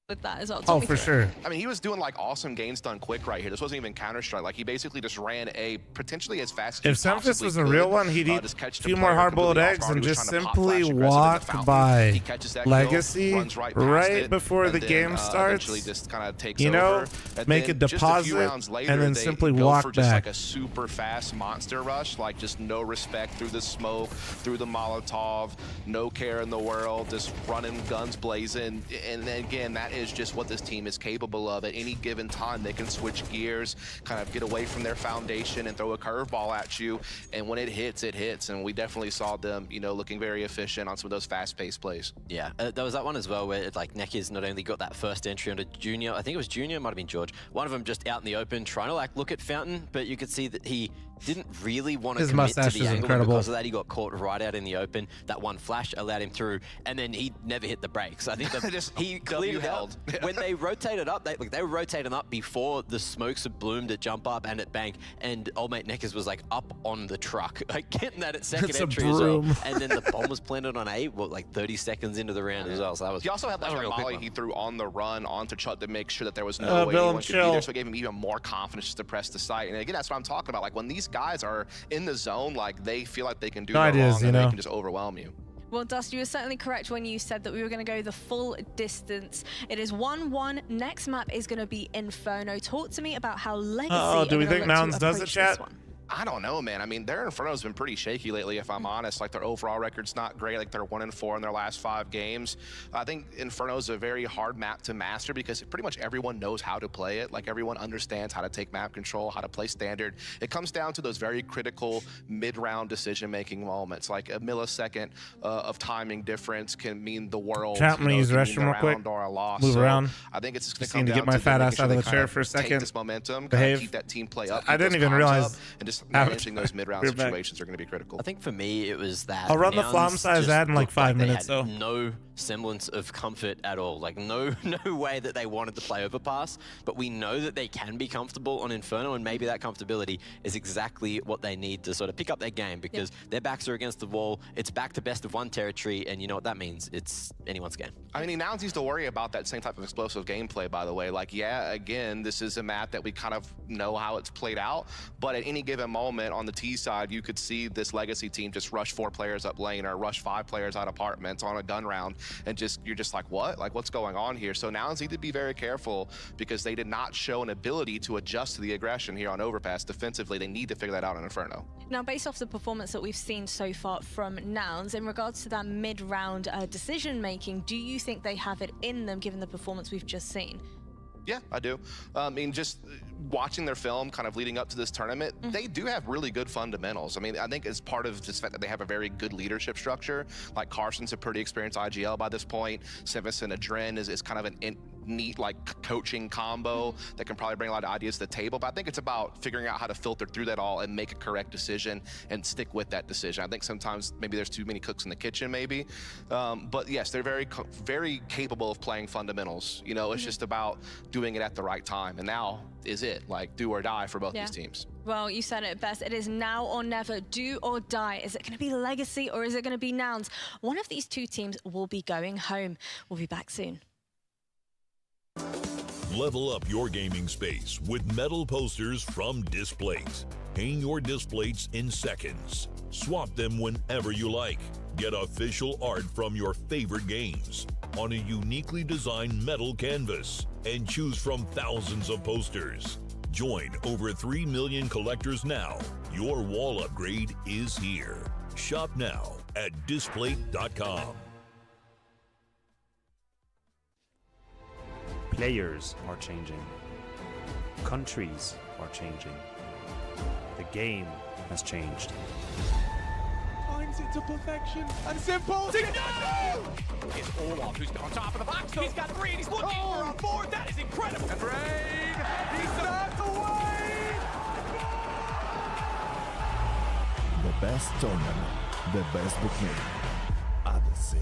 with that as well. Oh, for sure. I mean, he was doing like awesome games done quick right here. This wasn't even Counter-Strike. Like, he basically just ran a potentially as fast as If Memphis was a real one, he'd eat a few more hard-boiled eggs and just simply walk by Legacy right before the game starts. Just kind of takes you know, over. make a deposit and then simply walk for just back. like a super fast monster rush, like just no respect through the smoke, through the Molotov, no care in the world, just running guns blazing. And then again, that is just what this team is capable of. At any given time, they can switch gears, kind of get away from their foundation and throw a curveball at you. And when it hits, it hits. And we definitely saw them, you know, looking very efficient on some of those fast-paced plays. Yeah, there was that one as well where like Nekiz not only got that first entry onto Junior, I think it was Junior, might have been George. One of them just out in the open trying to like look at Fountain, but you could see that he didn't really want to His commit mustache to the is angle. incredible. Because of that, he got caught right out in the open. That one flash allowed him through, and then he never hit the brakes. I think that he cleared out. When they rotated up, they were rotating up before the smokes had bloomed at jump up and at bank, and old mate Nekiz was like up on the truck, like getting that at second It's a entry as well. broom. And then the bomb was planted on A, like 30 seconds into the round as well. So that was. He also had like that was a real quick volley one. he threw on the run onto Chuck to make sure that there was no way Bill, anyone could chill. be there. So it gave him even more confidence just to press the site. And again, that's what I'm talking about. Like when these guys are in the zone, like they feel like they can do No no ideas, wrong you and know? they can just overwhelm you. Well, Dust, you were certainly correct when you said that we were going to go the full distance. It is 1-1. Next map is going to be Inferno. Talk to me about how Legacy Oh, do are we gonna think look to Nouns does it, approach chat? this one. I don't know, man. I mean, their Inferno's been pretty shaky lately, if I'm honest. Like, their overall record's not great. Like, they're 1-4 in their last 5 games. I think Inferno's a very hard map to master because pretty much everyone knows how to play it. Like, everyone understands how to take map control, how to play standard. It comes down to those very critical mid-round decision-making moments. Like, a millisecond of timing difference can mean the world. Chat, I'm gonna use the restroom real quick. Or a loss. Move So around. I think it's just going Just to come need to down get my to fat them ass making sure out of they the kind chair for a take second. this momentum, kind Behave. of keep that team play up. I keep didn't those even comms realize. up, and just How- managing those mid-round We're back. situations are going to be critical. I think for me, it was that I'll run the Nouns Flom size just ad in like looked 5 they minutes, had though. no semblance of comfort at all. Like no way that they wanted to play overpass, but we know that they can be comfortable on Inferno, and maybe that comfortability is exactly what they need to sort of pick up their game, because their backs are against the wall. It's back to best of 1 territory, and you know what that means. It's anyone's game. I mean, he now needs to worry about that same type of explosive gameplay, by the way. Like, yeah, again, this is a map that we kind of know how it's played out, but at any given moment on the T side, you could see this Legacy team just rush 4 players up lane or rush 5 players out apartments on a gun round, and you're just like, what? Like, what's going on here? So now need to be very careful because they did not show an ability to adjust to the aggression here on Overpass defensively. They need to figure that out on Inferno. Now, based off the performance that we've seen so far from Nouns, in regards to that mid-round decision-making, do you think they have it in them given the performance we've just seen? Yeah, I do. I mean, just watching their film kind of leading up to this tournament, they do have really good fundamentals. I mean, I think it's part of this fact that they have a very good leadership structure. Like, Carson's a pretty experienced IGL by this point. Sivis and Adren is kind of an neat, like, coaching combo that can probably bring a lot of ideas to the table. But I think it's about figuring out how to filter through that all and make a correct decision and stick with that decision. I think sometimes maybe there's too many cooks in the kitchen, maybe. But yes, they're very capable of playing fundamentals. You know, it's just about doing it at the right time. And now is it, like, do or die for both these teams. Well, you said it best. It is now or never, do or die. Is it going to be Legacy or is it going to be Nouns? One of these 2 teams will be going home. We'll be back soon. Level up your gaming space with metal posters from Displays. Hang your displays in seconds. Swap them whenever you like. Get official art from your favorite games on a uniquely designed metal canvas and choose from thousands of posters. Join over 3 million collectors now. Your wall upgrade is here. Shop now at displate.com. Players are changing. Countries are changing. The game has changed. Times it to perfection and simple. It's Orlov who's on top of the box. He's got 3 and he's looking for a 4. That is incredible. And Rain, he starts away. The best tournament, the best bookmaker at the scene.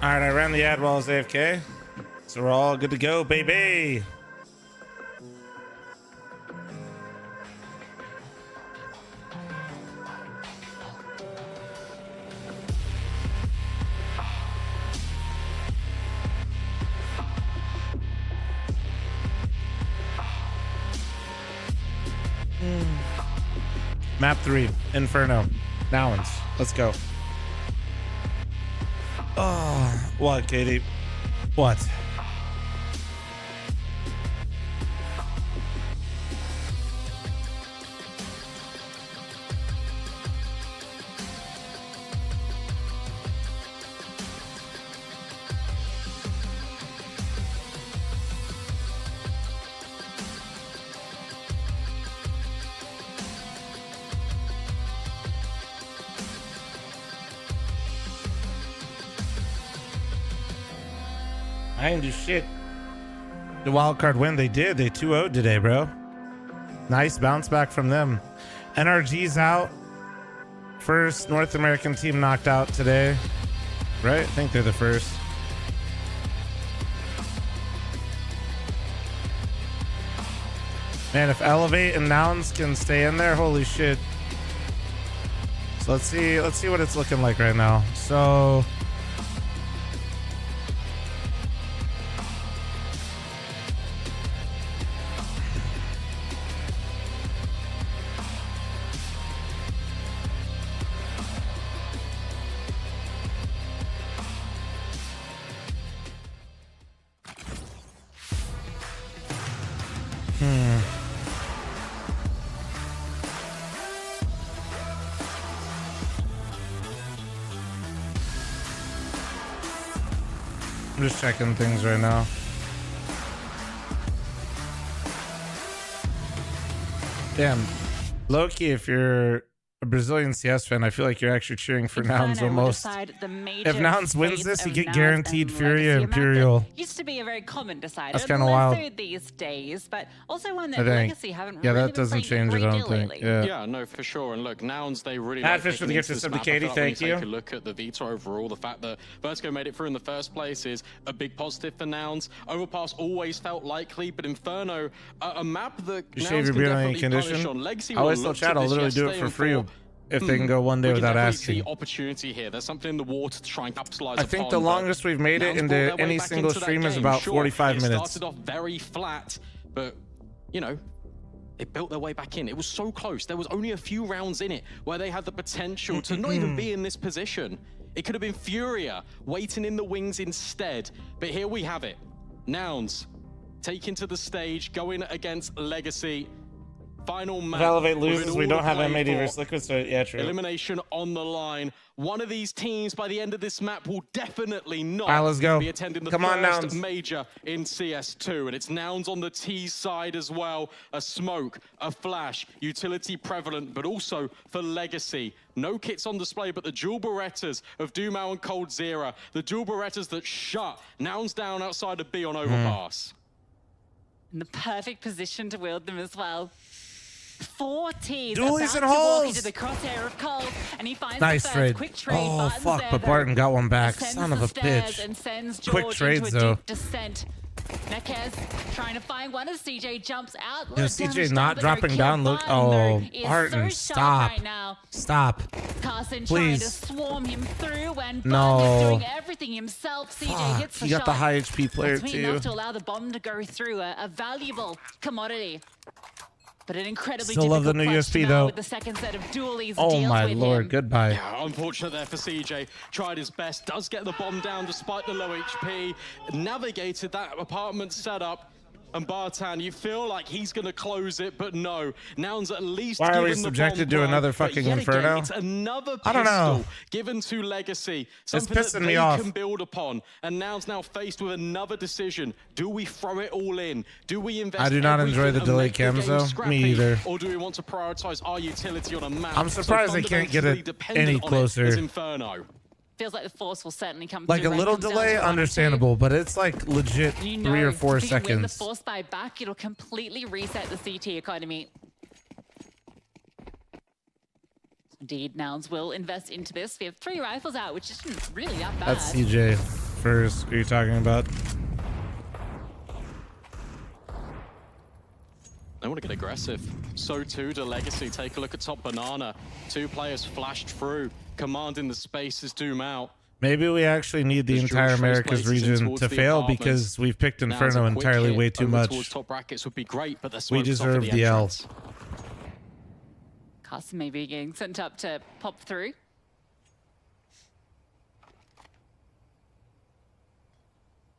All right, I ran the ad while I was AFK, so we're all good to go, baby. Map 3, Inferno. Nowens. Let's go. Oh, what, Katie? What? I didn't do shit. The wild card win, they did. They 2-0'd today, bro. Nice bounce back from them. NRG's out. First North American team knocked out today. Right? I think they're the first. Man, if Elevate and Nouns can stay in there, holy shit. So let's see what it's looking like right now. So I'm just checking things right now. Damn. Loki, if you're a Brazilian CS fan, I feel like you're actually cheering for Nouns almost. If Nouns wins this, you get guaranteed Furia Imperial. Used to be a very common decider. That's kind of wild. So these days, but also one that I think. Legacy haven't Yeah, really that doesn't change it, I don't think. Yeah. Yeah, no, for sure. And look, Nouns, they really Adfish for the gift of sub to Katie, thank you. Take a look at the Vita overall. The fact that Vertigo made it through in the first place is a big positive for Nouns. Overpass always felt likely, but Inferno, a map that You Nouns shave your can beard on any definitely punish condition? on. Legacy I always will tell look chat, to I'll this literally do it yesterday for and free if they can go one day we can without definitely asking. see opportunity here. There's something in the water to try and capitalize I think upon, the but longest we've made it Nouns into brought their any way back single into that stream is game. about Sure, 45 it minutes. started off very flat, but you know, it built their way back in. It was so close. There was only a few rounds in it where they had the potential to not even be in this position. It could have been Furia waiting in the wings instead. But here we have it. Nouns taken to the stage, going against Legacy. Final match. If Elevate loses, we don't have M80 versus Liquid, so yeah, true. Elimination on the line. One of these teams by the end of this map will definitely not let's go. be attending the Come on, first Nouns. major in CS2. And it's Nouns on the T side as well. A smoke, a flash, utility prevalent, but also for Legacy. No kits on display, but the dual Berettas of Doomau and Cold Zera. The dual Berettas that shut Nouns down outside of B on overpass. In the perfect position to wield them as well. 4 T's Dualies about and to walk holes. into the crosshair of Cole, and he finds Nice the first trade. quick trade. Oh, Barton's fuck, there, but though. Barton got one back. Ascends Son of the a stairs bitch. and sends Quick George trades, into a though. deep descent. Nekez trying to find one as CJ jumps out. You know, CJ not dropping down. Look, oh, Barton, stop. Right now. Stop. Carson trying to Please. swarm him through, and No. Barton is doing everything himself. CJ Fuck, hits the he got shot. the high HP player, That's too. enough to allow the bomb to go through, a valuable commodity. But an incredibly Still love the difficult new clutch USP, now though. with the second set of dualies Oh deals my with lord, him. goodbye. Yeah, unfortunate there for CJ. Tried his best, does get the bomb down despite the low HP. Navigated that apartment setup. And Bartan, you feel like he's going to close it, but no. Nouns at least Why are we given the subjected bomb to another plan, but fucking yet Inferno? Again, it's another pistol I don't know. given to Legacy. It's Something pissing that me they off. can build upon. And Nouns now faced with another decision. Do we throw it all in? Do we invest I do not enjoy everything the and delayed make the cams, game though. scrappy? Me either. Or do we want to prioritize our utility on a map? I'm surprised they can't get it fundamentally dependent any on it closer. as Inferno. Feels like the force will certainly come Like through a when it little comes down delay, to 1 or 2. understandable, but it's like legit You know, 3 or 4 if you win the seconds. force by back, it'll completely reset the CT economy. Indeed, Nouns will invest into this. We have 3 rifles out, which isn't really that bad. That's CJ first. What are you talking about? They want to get aggressive. So too do Legacy. Take a look at top banana. 2 players flashed through, commanding the spaces, doom out. Maybe we actually need the There's entire dual trace Americas places in region towards to the fail apartments. because we've picked Now's Inferno a quick entirely hit way too over much. Towards top brackets would be great, but the We smoke's off deserve at the L. entrance. Carson maybe getting sent up to pop through.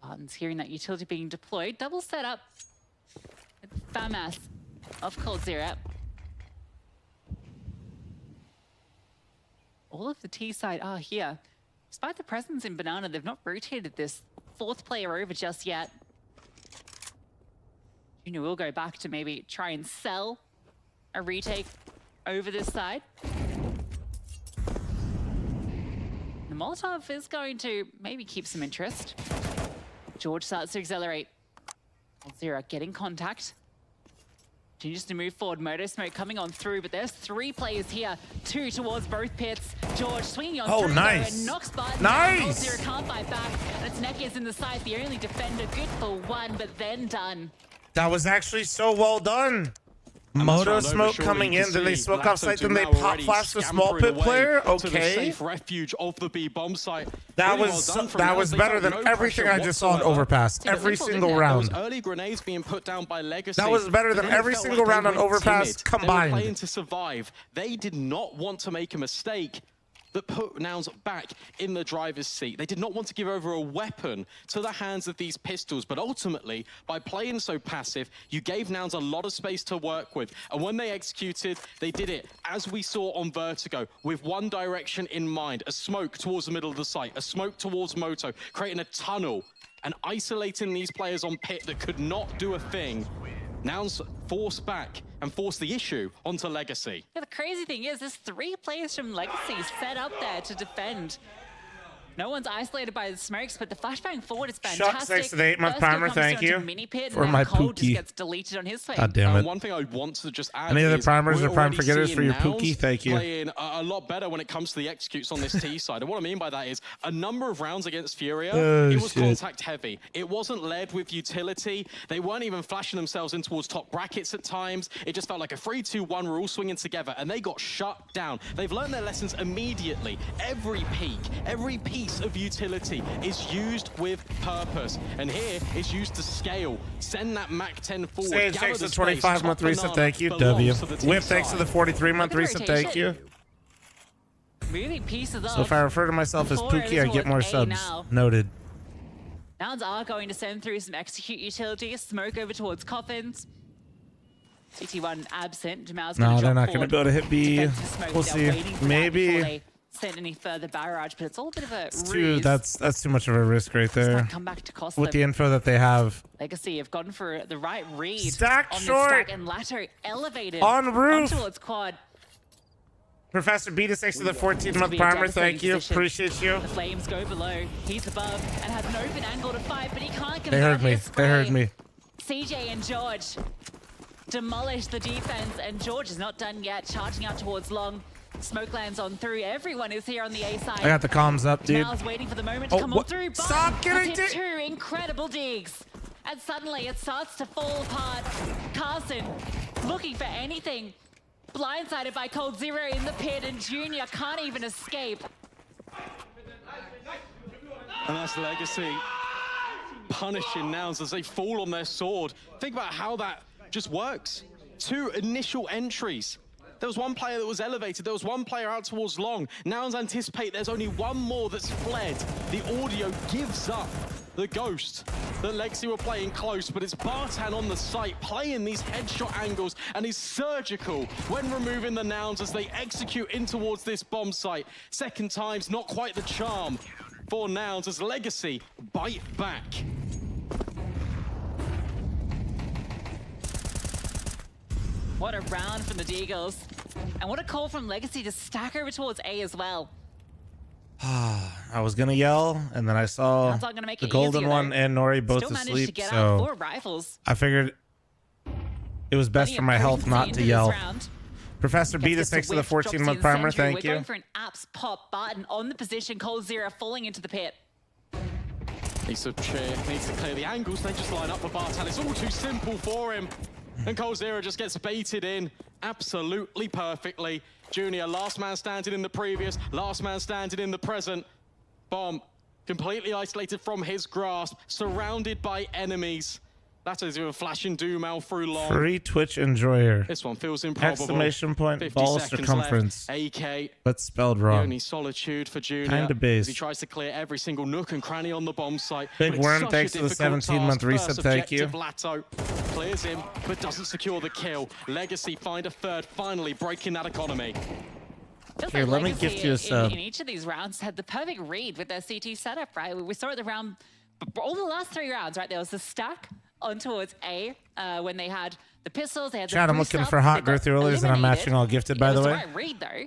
Barton's hearing that utility being deployed. Double setup. FAMAS of Cold Zero. All of the T side are here. Despite the presence in Banana, they've not rotated this 4th player over just yet. Junior will go back to maybe try and sell a retake over this side. The Molotov is going to maybe keep some interest. George starts to accelerate. Zero getting contact. Continues to move forward. Moto Smoke coming on through, but there's 3 players here. 2 towards both pits. George swinging on through nice. though, and knocks Barton Nice. down. Zero can't fight back. And it's Neckers in the side, the only defender. Good for 1, but then done. That was actually so well done. Moto Smoke coming in, then they smoke off site, then they pop flash the small pit player. Okay. Safe refuge of the B bomb site. That was better than everything I just saw in Overpass. Every single round. Early grenades being put down by Legacy. That was better than every single round on Overpass combined. They were playing to survive. They did not want to make a mistake that put Nouns back in the driver's seat. They did not want to give over a weapon to the hands of these pistols, but ultimately, by playing so passive, you gave Nouns a lot of space to work with. And when they executed, they did it, as we saw on Vertigo, with one direction in mind, a smoke towards the middle of the site, a smoke towards Moto, creating a tunnel and isolating these players on pit that could not do a thing. Nouns forced back and forced the issue onto Legacy. Yeah, the crazy thing is there's 3 players from Legacy set up there to defend. No one's isolated by the smokes, but the flashbang forward is fantastic. Shucks, thanks to the 8-month First primer, comes thank down to you. mini pit, For and my then Cole just Pookie. gets deleted on his swing. God damn it. One thing I want to just add Any other is primers we're or prime already forgetters for your seeing Pookie? Nouns Thank you. Playing a lot better when it comes to the executes on this T side. And what I mean by that is a number of rounds against Furia, Oh, it was shit. contact heavy. It wasn't led with utility. They weren't even flashing themselves in towards top brackets at times. It just felt like a 3-2-1. We're all swinging together, and they got shut down. They've learned their lessons immediately. Every peak, every piece of utility is used with purpose, and here it's used to scale. Send that Mac 10 forward. Sage, gather thanks the to space. 25-month Top reset, banana thank you. belongs W. to the team Whip, thanks to the side. 43-month reset, thank you. Moving pieces up. So if I refer to myself as Four Pookie, I towards get more A subs. now. Noted. Nouns are going to send through some execute utilities. Smoke over towards coffins. CT1 absent. Jamal's going No, to they're drop not going to be able to hit B. defensive smoke. We'll They're see. waiting for that before Maybe. they send any further barrage, but it's all a bit of a Too, ruse. that's too much of a risk right there. Come back to cost With them. the info that they have. Legacy have gone for the right read Stack on the short. stack, and Lato elevated On roof. onto its quad. Professor B to 6 to the 14-month primer, thank you. Appreciate you. The flames go below. He's above and has an open angle to fight, but he can't They heard convert me. his They heard spray. me. CJ and George demolish the defense, and George is not done yet. Charging out towards long. Smoke lands on through. Everyone is here on the A side. I got the comms up, dude. Mal's waiting for the moment to Oh, come what? on through. But Stop getting has hit 2 incredible digs. And suddenly it starts to fall apart. Carson looking for anything. Blindsided by Cold Zero in the pit, and Junior can't even escape. And that's Legacy punishing Nouns as they fall on their sword. Think about how that just works. 2 initial entries. There was one player that was elevated. There was one player out towards long. Nouns anticipate there's only one more that's fled. The audio gives up the ghost that Legacy were playing close, but it's Bartan on the site playing these headshot angles, and he's surgical when removing the Nouns as they execute in towards this bomb site. Second time's not quite the charm for Nouns as Legacy bite back. What a round from the Deagles. And what a call from Legacy to stack over towards A as well. I was gonna yell, and then I saw That's not gonna make the it golden easier, one though. and Nori both Still managed to asleep, get out so 4 rifles. I figured it was best Plenty for of my health potency not into to this yell. round. Professor B to Gets 6 to the whip, drops 14-month in primer, sentry. thank We're you. going for an apps pop. Barton on the position. Cold Zero falling into the pit. Needs to clear the angles, they just line up for Bartan. It's all too simple for him. And Cold Zero just gets baited in absolutely perfectly. Junior, last man standing in the previous, last man standing in the present. Bomb completely isolated from his grasp, surrounded by enemies. That is even flashing doom out through long. Free Twitch enjoyer. This one feels improbable. Exclamation point, 50 ball seconds circumference. left. AK, But spelled the wrong. only solitude for Junior. Kinda base. As he tries to clear every single nook and cranny on the bomb site. Big But it's Worm, such a thanks to the difficult 17-month task. reset, First thank you. objective, Lato clears him, but doesn't secure the kill. Legacy find a third, finally breaking that economy. Feels Here, like let me Legacy gift you a sub. in each of these rounds had the perfect read with their CT setup, right? We saw it the round, all the last 3 rounds, right? There was the stack on towards A when they had the pistols, they had the Chat, I'm boost looking up, for they hot got girthy rollers, and I'm eliminated. matching all gifted, by It the was way. right read though.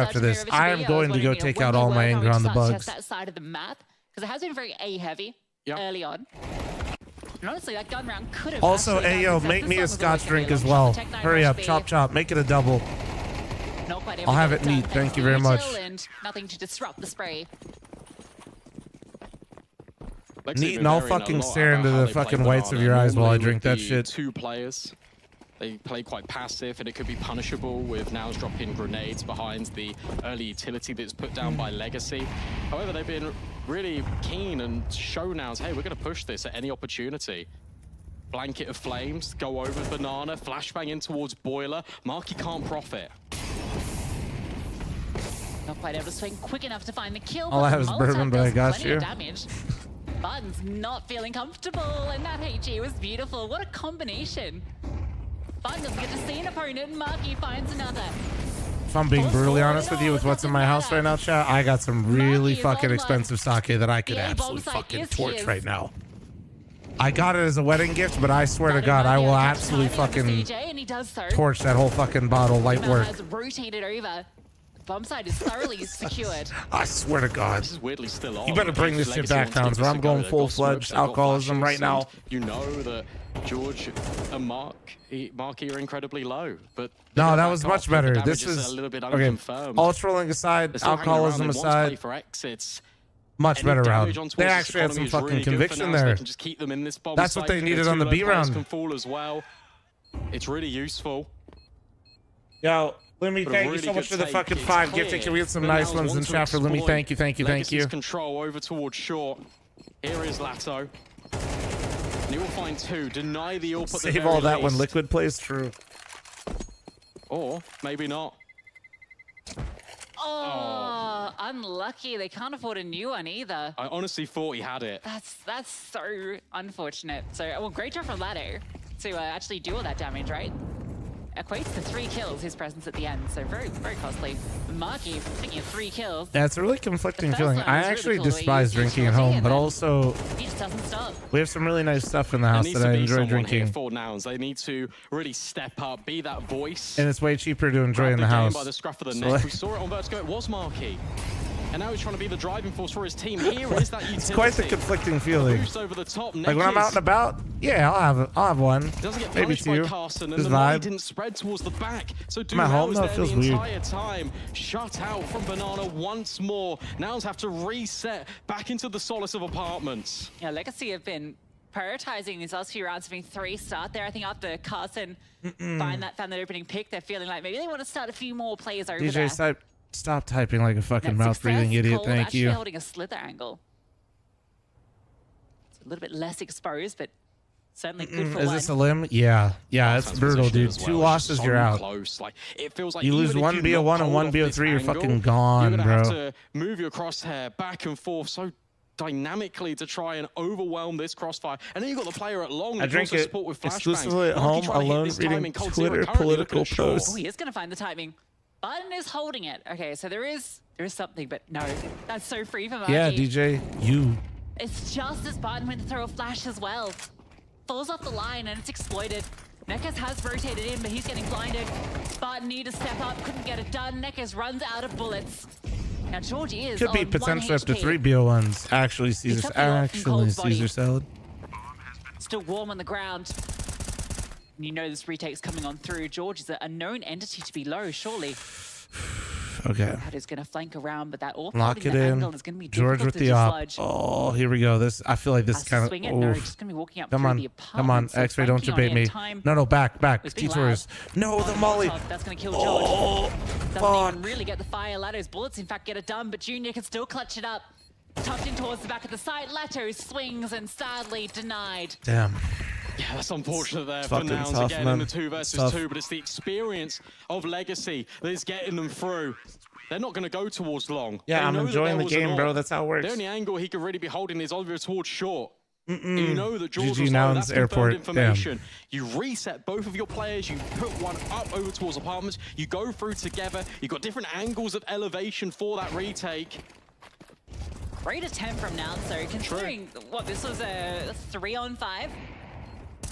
after this. I am going to go take out all my anger on the bugs. That side of the map, because it has been very A heavy early on. And honestly, that gun round could have. Also, Ayo, make me a scotch drink as well. Hurry up, chop chop, make it a double. Not quite able I'll to have get it neat. done. Thank you There's very much. util and nothing to disrupt the spray. Neat, and I'll fucking stare into the fucking whites of your eyes while I drink that shit. 2 players. They play quite passive, and it could be punishable with Nows dropping grenades behind the early utility that's put down by Legacy. However, they've been really keen and show Nows, hey, we're going to push this at any opportunity. Blanket of flames, go over Banana, flashbang in towards Boiler. Marky can't profit. Not quite able to swing quick enough to find the kill. All I have is bourbon, but I got plenty you. of damage. Button's not feeling comfortable, and that HE was beautiful. What a combination. Button doesn't get to see an opponent, Marky finds another. If I'm being brutally honest with you with what's in my house right now, chat, I got some really fucking expensive sake that I could absolutely fucking torch right now. I got it as a wedding gift, but I swear to God, I will absolutely fucking torch that whole fucking bottle. Light work. Has rotated over. Bomb site is thoroughly secured. I swear to God. This is weirdly still on. You better bring this shit back, Towns, or I'm going full-fledged alcoholism right now. You know that George and Marky are incredibly low, but no, that was much better. This is is a little bit okay. unconfirmed. All trolling aside, alcoholism aside, for exits. much better round. They This actually had some economy is fucking really good for conviction now, so there. they can just keep them in this bomb That's what site. they needed Their on the two B low players round. can fall as well. It's really useful. Yo, Lumi, But a thank you really so much good for the take. fucking It's 5 clear gifted. Can we get some that nice Nows ones in want to chat for Lumi? exploit Thank you, thank you, thank Legacy's you. control over towards short. Here is Lato. And he will find 2. Deny the AWP at the Save very all that when least. Liquid plays true. Or maybe not. Oh, unlucky. They can't afford a new one either. I honestly thought he had it. That's so unfortunate. So, well, great job from Lato to actually do all that damage, right? Equates to 3 kills, his presence at the end. So very, very costly. Marky picking 3 kills. Yeah, it's a really conflicting The first feeling. one I was really actually cool, the way despise you drinking at shorting home, and but then also he just doesn't stop. we have some really nice stuff in the There house needs that to I be enjoy someone drinking. here for Nouns. They need to really step up, be that voice. And it's way cheaper to enjoy in the Game house. by the scruff of the So, neck. like- We saw it on Vertigo. It was Marky. And now he's trying to be the driving force for his team. Here is that utility. It's quite the conflicting feeling. Boost over the top. Like when I'm out and about, yeah, I'll have one, Doesn't get maybe punished by 2. Carson, and Just the money vibe. didn't spread towards the back. So I'm at home, Duhamel though, is it there feels the weird. entire time. Shut out from Banana once more. Nows have to reset back into the solace of apartments. Yeah, Legacy have been prioritizing these last few rounds, having 3 start there. I think after Carson found that opening pick, they're feeling like maybe they want to start a few more players over there. DJ, stop typing like a fucking Net mouth-breathing success, idiot. Cold Thank actually you. holding a slither angle. It's a little bit less exposed, but certainly good for Is one. this a limb? Yeah, it's Offense brutal, position dude. as well. 2 It's losses, so you're out. Close. Like, it feels like You lose even if one you BO1 knock and one Cold off BO3, this you're angle, fucking gone, you're gonna bro. have to move your crosshair back and forth so dynamically to try and overwhelm this crossfire. And then you've got the player at long. I that can drink also it support with flashbangs. exclusively at Marky home, trying to hit alone, this reading timing. Cold Zero Twitter currently political looking at short. posts. Oh, he is going to find the timing. Button is holding it. Okay, so there is something, but no, that's so free for Marky. Yeah, DJ, you. It's just as Button went to throw a flash as well. Falls off the line and it's exploited. Nekkers has rotated in, but he's getting blinded. Button needed to step up, couldn't get it done. Nekkers runs out of bullets. Now Georgie is Could be on 1 potentially up to HP. 3 BO1s. Actually, Caesar, up the ult from Cold's body. Caesar salad. Still warm on the ground. And you know this retake's coming on through. George is a known entity to be low, surely. Okay. That is going to flank around, but that AWP Lock holding it the in. angle is going to be George difficult with to the op. dislodge. Oh, here we go. I feel like this Has to kind of. swing it. No, he's just going to be walking up Come through on, the come on, apartment, so X-ray, don't flanking debate on it me. in time. No, back. It's being T-Tours. No, the molly. Molotov, that's going to kill Oh, George. Doesn't even really get the fire. Lato's bullets, in fact, get it done, but Junior can still clutch it up. Tucked in towards the back of the site. Lato swings and sadly denied. Damn. Yeah, that's unfortunate there It's for fucking Nouns tough, again man. in the 2 It's versus tough. 2, but it's the experience of Legacy that is getting them through. They're not going to go towards long. Yeah, They I'm know that enjoying there the was an game, bro. AWP. That's how it works. The only angle he could really be holding is over towards short. You know that George GG was low. Nouns That's confirmed Airport. information. You reset both of your players. You put one up over towards apartments. You go through together. You've got different angles of elevation for that retake. Great attempt from Nouns, though, considering what this was a 3-on-5.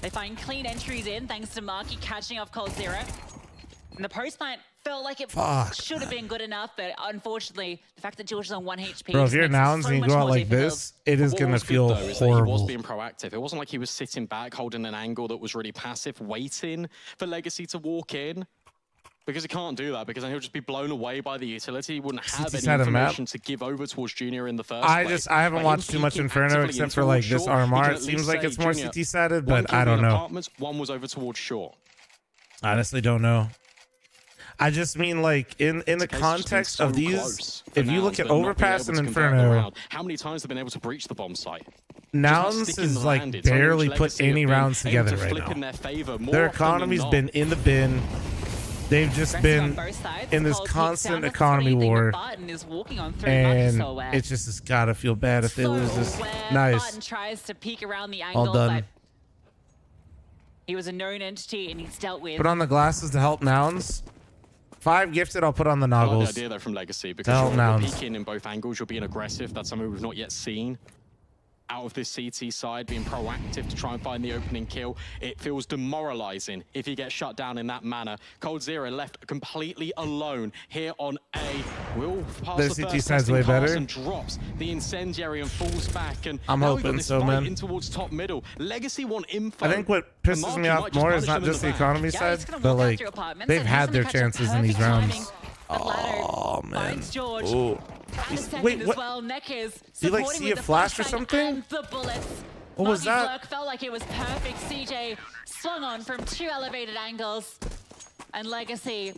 They find clean entries in thanks to Marky catching off Cold Zero. And the post plant felt like it should have been good enough, but unfortunately, the fact that George is on 1 HP. Bro, if just you're makes it Nouns so and you much go out more like difficult. this, it is What going to was good, feel though, is that he was horrible. being proactive. It wasn't like he was sitting back, holding an angle that was really passive, waiting for Legacy to walk in. Because he can't do that, because then he'll just be blown away by the utility. He wouldn't have any side of the map. information to give over towards Junior in the first place. I haven't By him watched too much peeking Inferno actively except in for like towards this short, he RMR. can It at seems least like say, it's more Junior, CT sided, one but kill I don't being know. Apartments, one was over towards short. Honestly, don't know. I just mean like in the Case context so of these, close for if you look Nouns, at but not being Overpass able and to convert the Inferno, round. How many times have been able to breach the bomb site? Nouns is like barely put any rounds together right now. Their economy's been in the bin. They've just been in this constant economy war, and it just has gotta feel bad if they lose this. Nice. Barton tries to peek around the All angle, done. but he was a known entity and he's dealt with. Put on the glasses to help Nouns. 5 gifted, I'll put on the I like noggles. the idea though from Legacy, To because help you're Nouns. peeking in both angles, you're being aggressive. That's something we've not yet seen. Out of this CT side, being proactive to try and find the opening kill. It feels demoralizing if he gets shut down in that manner. Cold Zero left completely alone here on A. Will pass Their the CT first side's way testing pass better. and drops the incendiary and falls back. And I'm now we've got hoping this so, fight man. in towards top middle. Legacy want info. I think what pisses me off more is not just the economy side, but like they've had their chances in these rounds. Oh man! George. Ooh. And a second Wait, as what? well. Neckers Did you like supporting see with a the flash or flashbang something? and the bullets. What was Marky's that? Lurk felt like it was perfect. CJ swung on from 2 elevated angles, and Legacy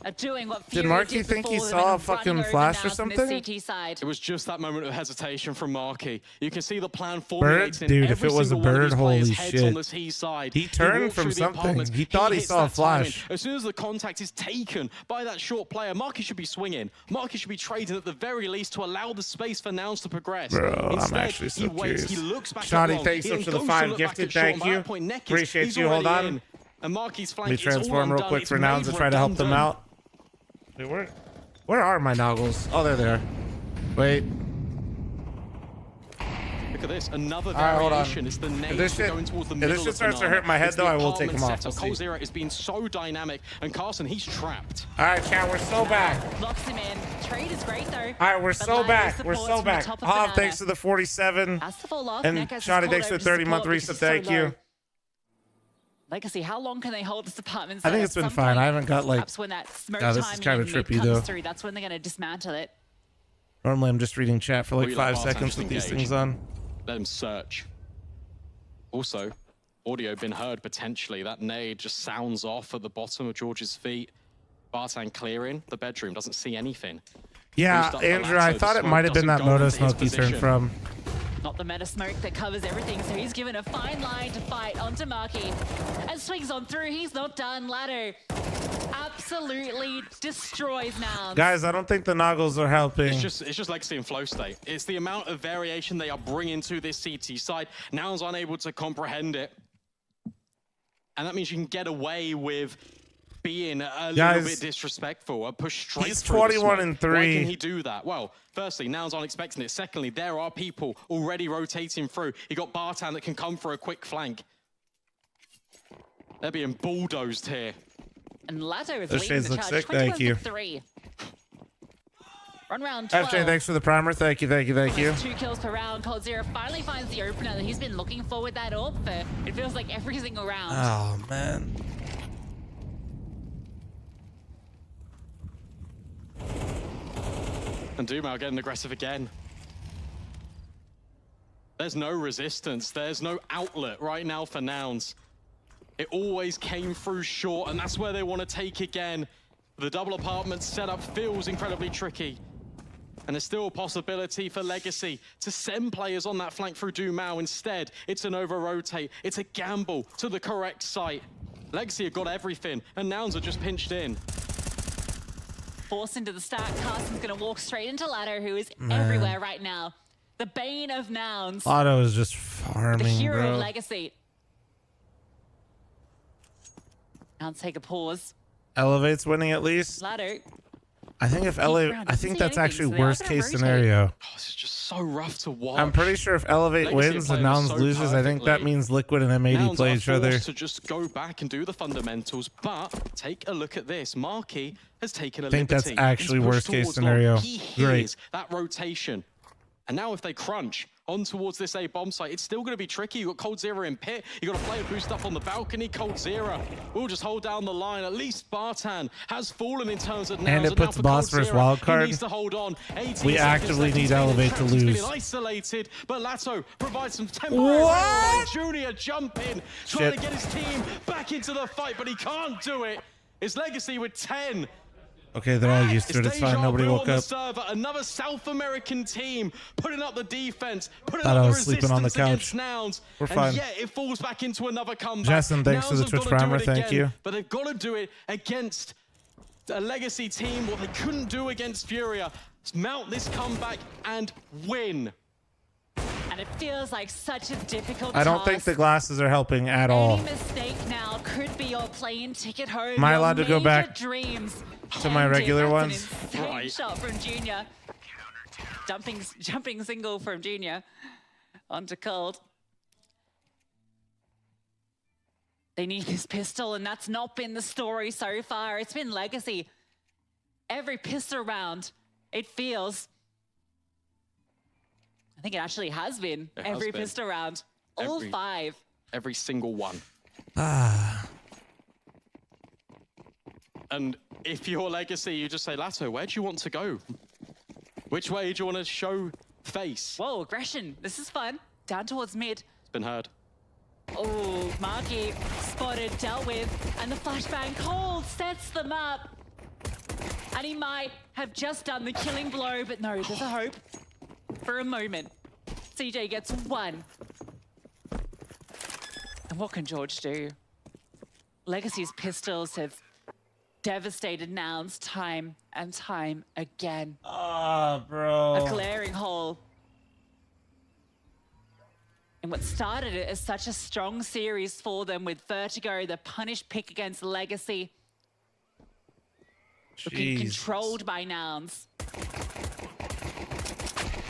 are doing what Did Fury Marky did think he before them saw a and fucking running over flash or Nouns on the something? CT side. It was just that moment of hesitation from Marky. You can see the plan Bird, formulating. dude, if every it was a single one of bird, these players' holy heads shit. on the T side. He turned walked from through the something. apartments. He thought he hits saw a that timing. flash. As soon as the contact is taken by that short player, Marky should be swinging. Marky should be trading at the very least to allow the space for Nouns to progress. Bro, Instead, I'm actually so he waits, curious. he looks back Shoddy, at long. thanks He so then for the goes to 5 look back gifted. at short. Thank By you. that point, Neckers, Appreciate he's you. Hold already on. in. And Marky's flank Let me is all transform real undone. quick It's for Nouns and made try to help them redundant. out. Wait, where are my noggles? Oh, they're there. Wait. Look at this, another All right, hold on. variation. It's the If nade this shit- going towards the if middle this shit of starts to Banana. hurt my head, It's though, the I will take apartment them off. setup. We'll Cold see. Zero is being so dynamic, and Carson, he's trapped. All right, chat, we're so back. Locks him in. Trade is great though. All right, we're But so Lion back. We're supports so from the back. top of Hob, Banana. thanks for the 47. That's the full loss. And Neckers is Shoddy, called thanks for over the to 30-month support because reset. he's so Thank low. you. Legacy, how long can they hold this department? I think set? it's been At some fine. point, I haven't got like. perhaps when that smoke God, this is time kind of mid trippy comes though. through, that's when they're going to dismantle it. Normally, I'm just reading chat for like Really 5 like Barton, seconds just with these engage. things on. Let him search. Also, audio been heard potentially. That nade just sounds off at the bottom of George's feet. Bartan clearing the bedroom, doesn't see anything. Yeah, Boost up the Andrew, I lasso, the thought it smoke might have been that doesn't go moto into his smoke he turned position. from. Not the meta smoke that covers everything, so he's given a fine line to fight onto Marky. And swings on through, he's not done. Ladder absolutely destroys Nouns. Guys, I don't think the noggles are helping. It's just Legacy and flow state. It's the amount of variation they are bringing to this CT side. Nouns unable to comprehend it. And that means you can get away with being a Guys, little bit disrespectful, a push straight he's through the 21 smoke. and Why 3. can he do that? Well, firstly, Nouns aren't expecting it. Secondly, there are people already rotating through. You got Bartan that can come for a quick flank. They're being bulldozed here. And Ladder is Those leading shades the look charge. sick, 21 thank you. for 3. Run round 12. FJ, thanks for the primer. Thank you, thank you, thank you. 2 kills per round. Cold Zero finally finds the opener that he's been looking for with that ult for, it feels like every single round. Oh, man. And Dumao getting aggressive again. There's no resistance. There's no outlet right now for Nouns. It always came through short, and that's where they want to take again. The double apartment setup feels incredibly tricky. And there's still a possibility for Legacy to send players on that flank through Dumao. Instead, it's an over-rotate. It's a gamble to the correct site. Legacy have got everything, and Nouns are just pinched in. Forced into the stack. Carson's going to walk straight into Ladder, who is Man. everywhere right now. The bane of Nouns. Otto is just The farming, hero bro. of Legacy. Nouns take a pause. Elevate's winning at least. Ladder. I think if LA, I think that's actually worst case scenario. Oh, this is just so rough to watch. I'm pretty sure if Elevate Legacy are wins playing and Nouns so loses, I think that perfectly. means Liquid and M80 Nouns play are each other. forced to just go back and do the fundamentals, but take a look at this. Marky has taken a I think that's liberty. actually He's pushed worst case towards long. scenario. He Great. hears that rotation. And now if they crunch on towards this A bomb site. It's still going to be tricky. You've got Cold Zero in pit. You've got a player boost up on the balcony. Cold Zero will just hold down the line. At least Bartan has fallen in terms of And it puts boss versus wild card. Needs to hold on. We actively need Elevate to lose. Isolated, but Lato provides some temporary. What? Junior jump in, trying to get his team back into the fight, but he can't do it. It's Legacy with 10. Okay, they're all used to it. It's fine. Nobody woke up. Server. Another South American team putting up the defense, putting Thought up I the was sleeping on the resistance couch. against Nouns. We're fine. And yet it falls back into another comeback. Justin, thanks for the Twitch primer. Thank you. But they've got to do it against a Legacy team, what they couldn't do against Furia. Mount this comeback and win. And it feels like such a difficult I don't task. think the glasses are helping at all. Any mistake now could be your plane ticket home. Am I allowed to go back dreams to my regular ones? Right. Shot from Junior. Jumping single from Junior onto Cold. They need this pistol, and that's not been the story so far. It's been Legacy. Every pistol round, it feels. I think it actually has been every pistol round. All 5. Every single one. And if you're Legacy, you just say, Lato, where do you want to go? Which way do you want to show face? Whoa, aggression. This is fun. Down towards mid. It's been heard. Oh, Marky spotted, dealt with, and the flashbang Cold sets them up. And he might have just done the killing blow, but no, there's a hope. For a moment. CJ gets 1. And what can George do? Legacy's pistols have devastated Nouns time and time again. Ah, bro. A glaring hole. And what started it as such a strong series for them with Vertigo, the punish pick against Legacy. Looking controlled by Nouns.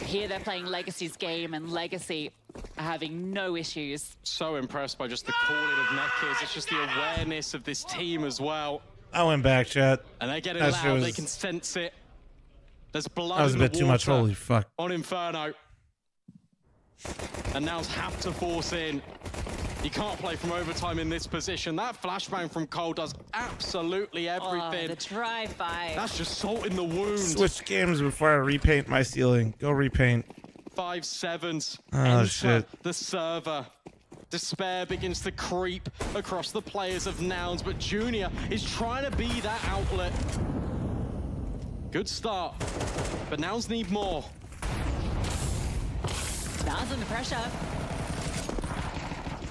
Here they're playing Legacy's game, and Legacy are having no issues. So impressed by just the calling of Neckers. It's just the awareness of this team as well. I went back, chat. And they're getting loud. They can sense it. There's blood That was a in the bit too much. water Holy fuck. on Inferno. And Nouns have to force in. You can't play from overtime in this position. That flashbang from Cole does absolutely everything. Oh, the drive-by. That's just salt in the wound. Switch games before I repaint my ceiling. Go repaint. 5-7s. Oh, Enter shit. the server. Despair begins to creep across the players of Nouns, but Junior is trying to be that outlet. Good start, but Nouns need more. Nouns under pressure.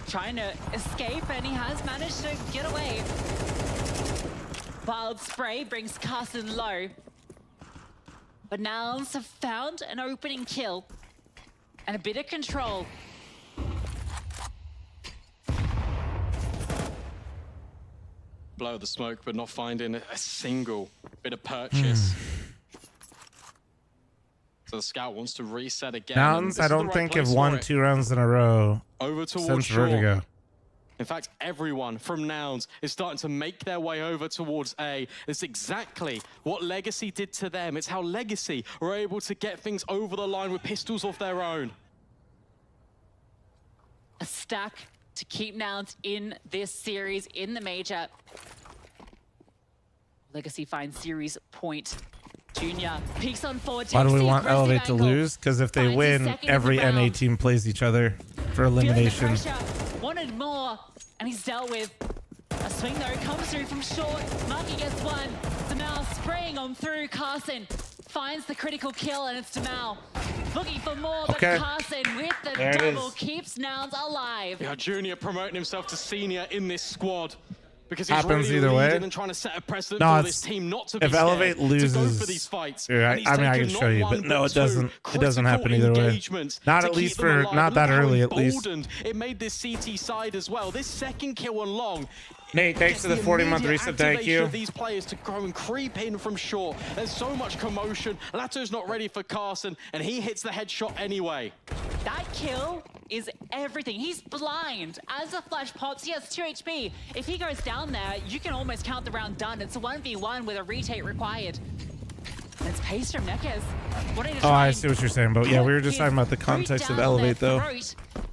Trying to escape, and he has managed to get away. Wild spray brings Carson low. But Nouns have found an opening kill and a bit of control. Blow the smoke, but not finding a single bit of purchase. So the scout wants to reset again. Nouns, I don't think have won 2 rounds in a row over towards since shore. Vertigo. In fact, everyone from Nouns is starting to make their way over towards A. It's exactly what Legacy did to them. It's how Legacy were able to get things over the line with pistols of their own. A stack to keep Nouns in this series in the major. Legacy finds series point. Junior peeks on forward. Why do we want Elevate to lose? Because if they win, every NA team plays each other for elimination. Wanted more, and he's dealt with. A swing though comes through from short. Marky gets 1. Demal spraying on through. Carson finds the critical kill, and it's Demal looking for more. But Carson with the double keeps Nouns alive. Yeah, Junior promoting himself to senior in this squad. Because he's Happens really either way. leading and trying to set a precedent No, for this team not to be if Elevate scared loses, to go for these fights. Dude, I mean, I can show you, but no, it doesn't. It doesn't happen either way. Not at least for not that early, at least. It made this CT side as well. This second kill on long. Nate, thanks for the 40-month reset. Thank you. Of these players to go and creep in from short. There's so much commotion. Lato's not ready for Carson, and he hits the headshot anyway. That kill is everything. He's blind. As the flash pops, he has 2 HP. If he goes down there, you can almost count the round done. It's a 1v1 with a retake required. It's pace from Neckers. Oh, I see what you're saying, but yeah, we were just talking about the context of Elevate, though.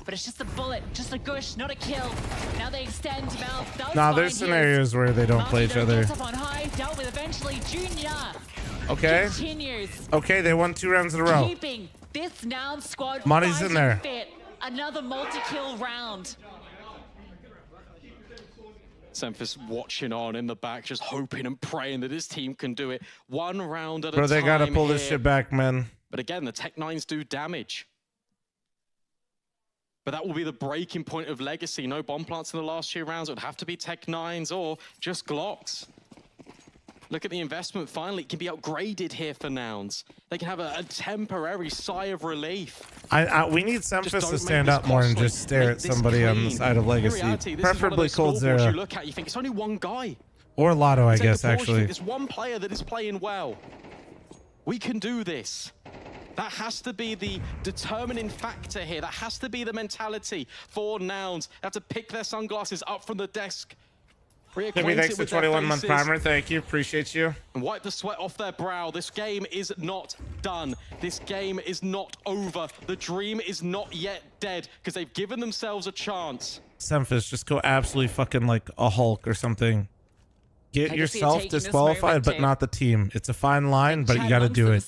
But it's just a bullet, just a gush, not a kill. Now they extend Mal. Nah, there's scenarios where they don't play each other. Up on high, dealt with eventually Junior. Okay. Continues. Okay, they won 2 rounds in a row. Keeping this Noun squad Money's in there. Fit. Another multi-kill round. Semphis watching on in the back, just hoping and praying that his team can do it 1 round at a Bro, time. they gotta pull this here. shit back, man. But again, the Tech-9s do damage. But that will be the breaking point of Legacy. No bomb plants in the last 2 rounds. It would have to be Tech-9s or just Glocks. Look at the investment. Finally, it can be upgraded here for Nouns. They can have a temporary sigh of relief. We need Semphis to stand up more and just stare at somebody on the side of Legacy. Reality, Preferably Cold scoreboards Zero. You look at, you think it's only one guy. Or Lotto, I Take a guess, pause, you actually. think It's one player that is playing well. We can do this. That has to be the determining factor here. That has to be the mentality for Nouns. They have to pick their sunglasses up from the desk. Jimmy, thanks for 21-month primer. Thank you. Appreciate you. And wipe the sweat off their brow. This game is not done. This game is not over. The dream is not yet dead because they've given themselves a chance. Semphis, just go absolutely fucking like a Hulk or something. Get yourself disqualified, but not the team. It's a fine line, but you got to do it.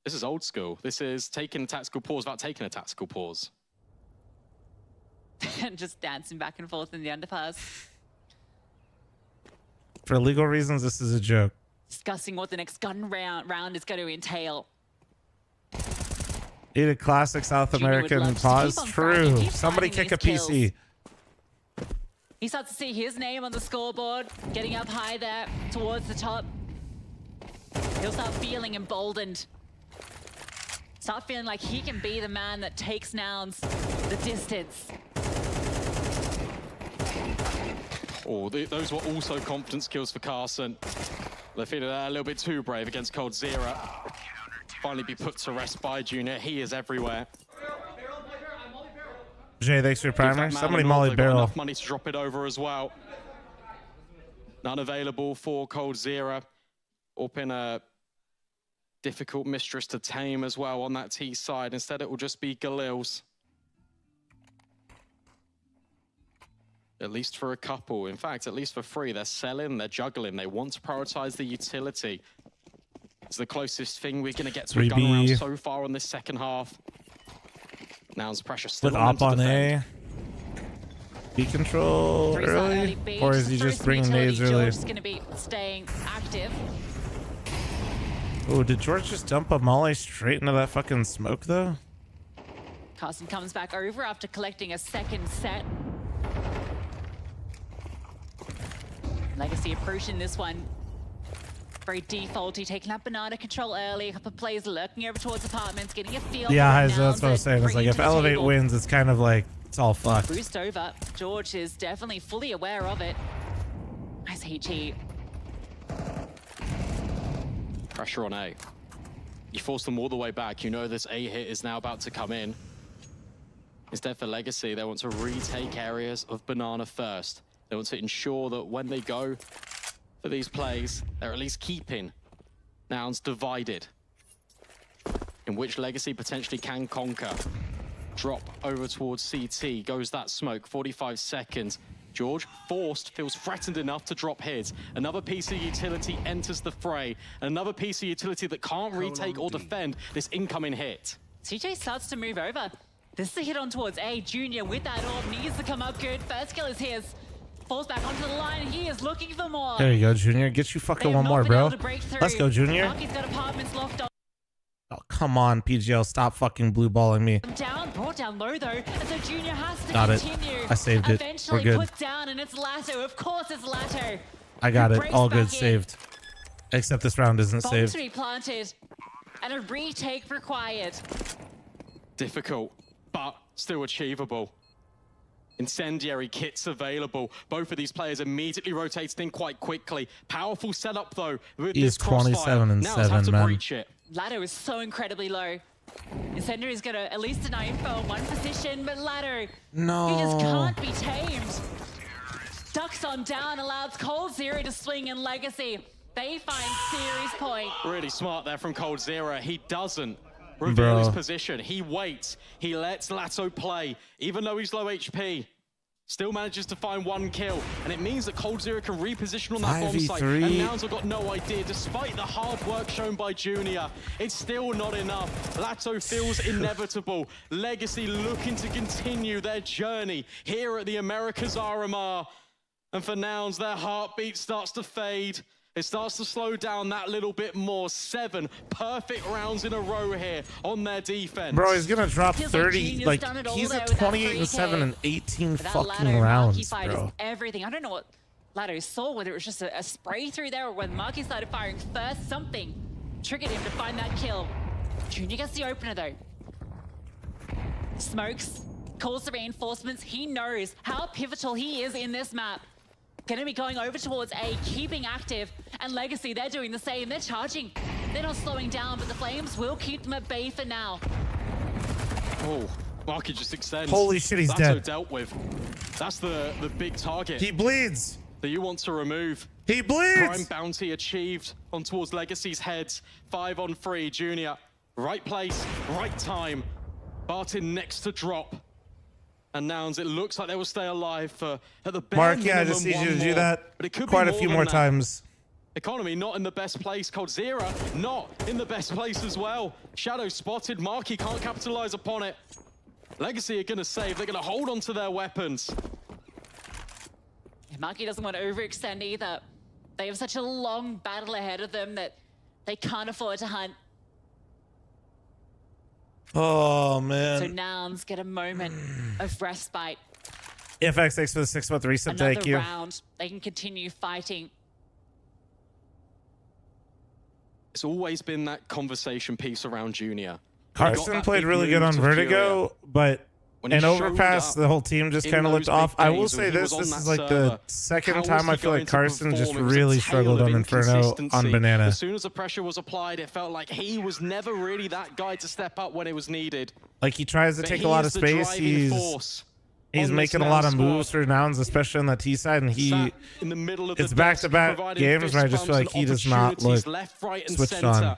This is old school. This is taking a tactical pause without taking a tactical pause. Just dancing back and forth in the underpass. For legal reasons, this is a joke. Discussing what the next gun round is going to entail. Need a classic South American pause. True. Somebody kick a PC. He starts to see his name on the scoreboard, getting up high there towards the top. He'll start feeling emboldened. Start feeling like he can be the man that takes Nouns the distance. Oh, those were also confidence kills for Carson. They're feeling a little bit too brave against Cold Zero. Finally be put to rest by Junior. He is everywhere. Jay, thanks for your primer. Somebody Molly Barrel. Enough money to drop it over as well. None available for Cold Zero. Up in a difficult mistress to tame as well on that T side. Instead, it will just be Galil's. At least for a couple. In fact, at least for 3. They're selling, they're juggling. They want to prioritize the utility. It's the closest thing we're going to get to a gun round so far on this second half. Now's pressure still With on op them on to A. defend. B control early? Or is he just bringing nades early? George's going to be staying active. Oh, did George just dump a molly straight into that fucking smoke, though? Carson comes back over after collecting a second set. Legacy approaching this one. Very defaulty, taking up banana control early. A couple of players lurking over towards apartments, getting a feel. Yeah, that's what I was saying. It's like if Elevate wins, it's kind of like it's all fucked. Boost over. George is definitely fully aware of it. Nice HE. Pressure on A. You force them all the way back. You know this A hit is now about to come in. Instead for Legacy, they want to retake areas of banana first. They want to ensure that when they go for these plays, they're at least keeping Nouns divided, in which Legacy potentially can conquer. Drop over towards CT, goes that smoke, 45 seconds. George, forced, feels threatened enough to drop his. Another piece of utility enters the fray. Another piece of utility that can't retake or defend this incoming hit. CJ starts to move over. This is a hit on towards A. Junior with that orb needs to come up good. First kill is his. Falls back onto the line. He is looking for more. There you go, Junior. Get you fucking one more, bro. Let's go, Junior. Marky's got apartments locked on. Oh, come on, PGL. Stop fucking blue balling me. Down, brought down low though, and so Junior has to Got it. continue. I saved it. Eventually We're good. put down, and it's Lato. Of course it's Lato. I got Who it. breaks All back good. in. Saved. Except this round isn't Bombs saved. to be planted, and a retake required. Difficult, but still achievable. Incendiary kits available. Both of these players immediately rotated in quite quickly. Powerful setup though with He this is 27 and Now it's 7, to man. breach it. Lato is so incredibly low. Incendiary's got at least deny info on one position, but Lato, he just can't be tamed. Ducks on down, allows Cold Zero to swing in Legacy. They find series point. Really smart there from coldzera. He doesn't reveal his Bro. position. He waits. He lets Lato play, even though he's low HP. Still manages to find 1 kill, and it means that coldzera can reposition on that bomb site. 5v3. And Nouns have got no idea, despite the hard work shown by Junior. It's still not enough. Lato feels inevitable. Legacy looking to continue their journey here at the Americas RMR. And for Nouns, their heartbeat starts to fade. It starts to slow down that little bit more. 7 perfect rounds in a row here on their defense. Bro, he's gonna drop Feels 30. Genius Like, done it all he's there at with that 28 and 7 3K. and 18 But that fucking Marky rounds, fight is bro. everything. I don't know what Lato saw, whether it was just a spray through there or when Marky started firing first, something triggered him to find that kill. Junior gets the opener though. Smokes, calls the reinforcements. He knows how pivotal he is in this map. Gonna be going over towards A, keeping active, and Legacy, they're doing the same. They're charging. They're not slowing down, but the Flames will keep them at bay for now. Oh, Marky just extends. Holy shit, he's Lato dead. dealt with. That's the big target. He bleeds. That you want to remove. He bleeds. Prime bounty achieved on towards Legacy's heads. 5 on 3, Junior. Right place, right time. Barton next to drop. And Nouns, it looks like they will stay alive for at the bare Marky, I minimum just need you 1 to do more. that But it could quite be a few than more that. times. Economy not in the best place. coldzera not in the best place as well. Shadow spotted. Marky can't capitalize upon it. Legacy are going to save. They're going to hold on to their weapons. Marky doesn't want to overextend either. They have such a long battle ahead of them that they can't afford to hunt. Oh, So man. Nouns get a moment of respite. FX, thanks for the 6-month reset. Another Thank you. round. They can continue fighting. It's always been that conversation piece around Junior. Carson played really good on Vertigo, but When he and showed Overpass, up the whole team just in kind of those looked off. big I will games, say when he this: was on this that is like the server, second how was time he I feel going like to Carson just perform? It was a really tale struggled of on Inferno inconsistency. on Banana. As soon as the pressure was applied, it felt like he was never really that guy to step up when it was needed. Like he tries to But take he a lot is of the space. driving force He's on making this a lot Nouns of moves squad. for Nouns, especially on the T side, and he Sat in the middle of the it's desk, back-to-back providing games where I just feel fist like he bumps does and not look opportunities left, right, and switched center. on.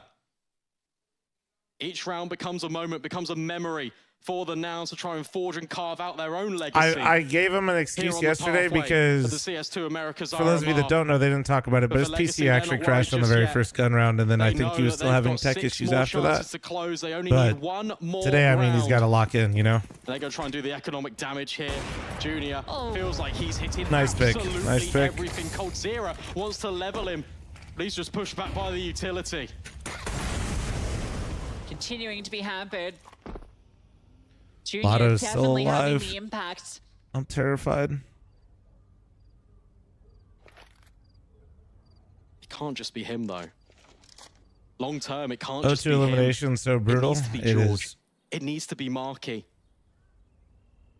Each round becomes a moment, becomes a memory for the Nouns to try and forge and carve out their own legacy. I gave him an Here excuse on the yesterday pathway because of the CS2 Americas for those of you that RMR. don't know, they didn't talk about it, but But his for Legacy, PC they're actually not crashed on worried the just very yet. first gun round, and then I They think know he was that still they've having got tech 6 issues more after chances that. to close. They only But need 1 more today, I mean, he's round. got to lock in, you know? They're going to try and do the economic damage here. Junior Oh. feels like he's hitting Nice pick. absolutely Nice pick. everything. coldzera wants to level him, but he's just pushed back by the utility. Continuing to be hampered. Junior Lotto's still definitely having alive. the impact. I'm terrified. It can't just be him, though. Long term, it can't O2 just be him. elimination so brutal. It needs to be It George. is. It needs to be Marky.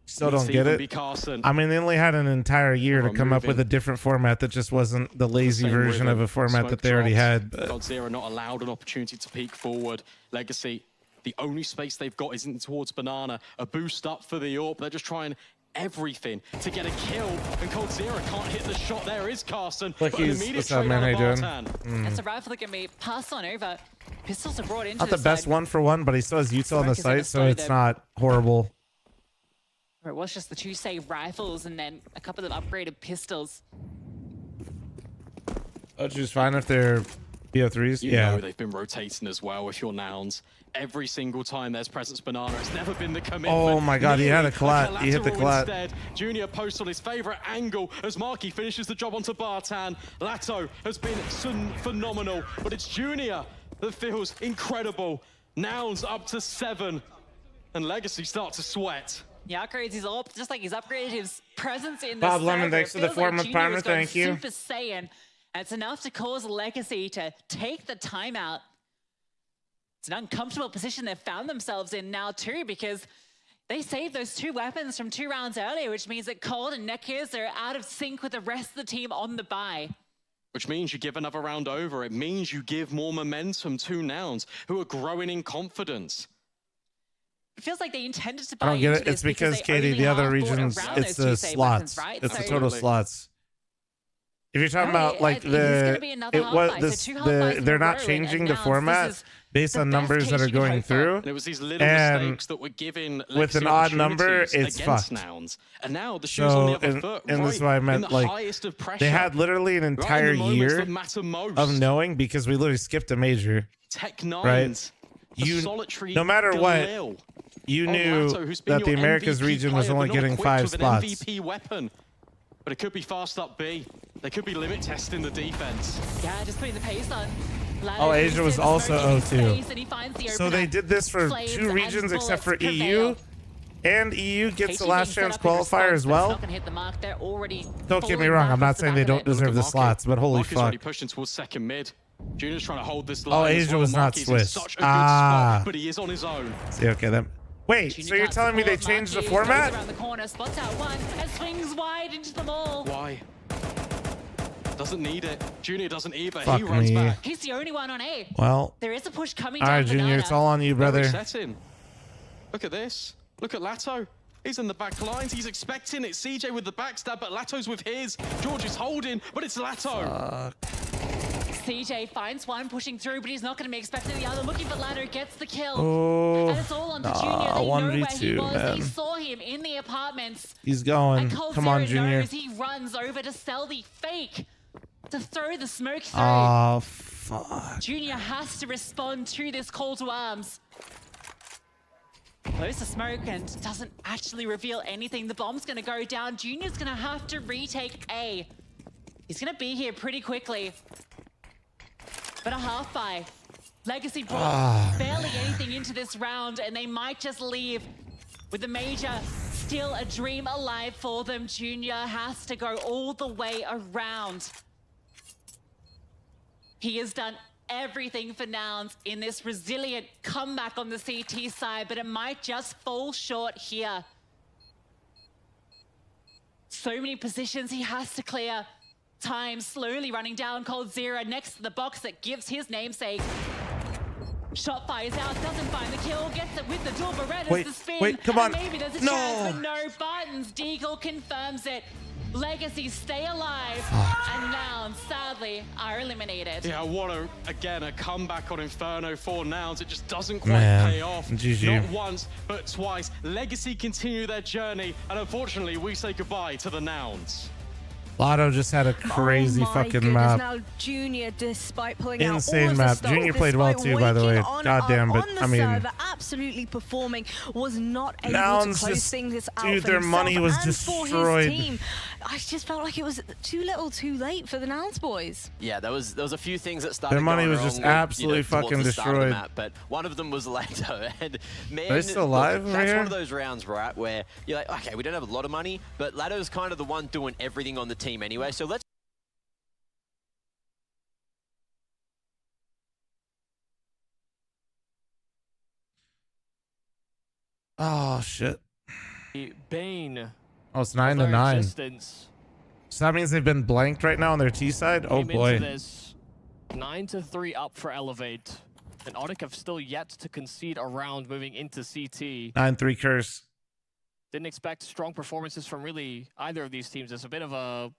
Still Needs don't to get even it. be Carson. I mean, they only had an entire year to Or come up with moving. a different format that just wasn't the lazy Same version rhythm. of a format Smoke that they already drops. had. But coldzera not allowed an opportunity to peek forward. Legacy, the only space they've got isn't towards Banana. A boost up for the AWP. They're just trying everything to get a kill. And coldzera can't hit the shot. There is Carson. Look, but an he's immediate what's up, trade man? How out you of doing? Bartan. That's a rifle that can be passed on over. Pistols are brought into not the this best side. one for one, but he still has util on the Smoke is gonna site, so slow it's them. not horrible. Or it was just the 2 save rifles and then a couple of upgraded pistols. O2's fine if they're BO3s. You Yeah. know they've been rotating as well with your Nouns. Every single time there's presence Banana, it's never been the commitment. Oh my God, he had a Nearly collat. He hit the collateral collat. instead. Junior posts on his favorite angle as Marky finishes the job onto Bartan. Lato has been phenomenal, but it's Junior that feels incredible. Nouns up to 7, and Legacy start to sweat. He upgrades his AWP just like he's upgraded his presence in the Bob Lemon, server. thanks It for the feels 4 month Junior primer. is going Thank you. Super Saiyan. And it's enough to cause Legacy to take the timeout. It's an uncomfortable position they've found themselves in now too, because they saved those 2 weapons from 2 rounds earlier, which means that Cold and Neckers are out of sync with the rest of the team on the bye. Which means you give another round over. It means you give more momentum to Nouns, who are growing in confidence. It feels like they intended to I buy don't get into it. It's this because, they Katie, only the other half bought regions, around it's those 2 the save slots. weapons, right? It's the So- total slots. If you're talking about like they're not changing the format based on numbers that are going through. And it was these little mistakes that were giving with an odd number, it's fucked. Nouns. And now the shoe's on the other foot. And this is what I meant. Like they had literally an entire year of knowing, because we literally skipped a major. Right? No matter what, you knew that the Americas region was only getting 5 spots. MVP weapon. But it could be fast up B. They could be limit testing the defense. Yeah, just putting the pace on. Oh, Asia was also O2. So they did this for 2 regions except for EU. And EU gets the last chance qualifier as well. Don't get me wrong, I'm not saying they don't deserve the slots, but holy fuck. Already pushing towards second mid. Junior's trying to hold this line. Oh, Asia was not Swiss. But he is on his own. See, okay, then. Wait, so you're telling me they changed the format? Around the corner, spots out one, and swings wide into the ball. Why? Doesn't need it. Junior doesn't either. Fuck he runs me. back. He's the only one on A. Well, there is a push coming all down. right, Junior, it's all on you, brother. Resetting. Look at this. Look at Lato. He's in the back lines. He's expecting it. CJ with the backstab, but Lato's with his. George is holding, but it's Lato. CJ finds one pushing through, but he's not going to be expecting the other. Looking for Ladder, gets the kill. Oh, and it's all on the Junior. They know where he was. man. They saw him in the apartments. He's going. Come on, Junior. Knows he runs over to sell the fake, to throw the smoke through. Oh, fuck. Junior has to respond to this call to arms. Blows the smoke and doesn't actually reveal anything. The bomb's going to go down. Junior's going to have to retake A. He's going to be here pretty quickly. But a half buy. Legacy brought barely anything into this round, and they might just leave with the major still a dream alive for them. Junior has to go all the way around. He has done everything for Nouns in this resilient comeback on the CT side, but it might just fall short here. So many positions he has to clear. Time slowly running down. Cold Zero next to the box that gives his namesake. Shot fires out, doesn't find the kill, gets it with the dual Berettas, the spin. Wait, come on. Maybe there's a chance, but no. Barton's Deagle confirms it. Legacy stay alive, and Nouns sadly are eliminated. Yeah, what a comeback on Inferno for Nouns. It just doesn't quite pay off. GG. Not once, but twice. Legacy continue their journey, and unfortunately, we say goodbye to the Nouns. Lotto just had a crazy fucking map. Now Junior, despite pulling insane out all map. of the Junior stuff, played well too, by the way. Goddamn, but on the I mean, server, absolutely performing, was not able Nouns to close just, things out dude, for their himself money was and destroyed. for his team. I just felt like it was too little, too late for the Nouns boys. Yeah, there was a few things that started. Their money was going just wrong with, absolutely fucking towards the start of the destroyed. map, but one of them was Lato, and man, Are they still alive over that's here? one of those rounds, right, where you're like, okay, we don't have a lot of money, but Lato's kind of the one doing everything on the team anyway, so let's. Oh shit. Bane. Oh, it's 9-9. Existence. So that means they've been blanked right now on their T side. Oh Came into boy. this 9-3 up for Elevate, and Audic have still yet to concede a round moving into CT. 9-3 curse. Didn't expect strong performances from really either of these teams. It's a bit of a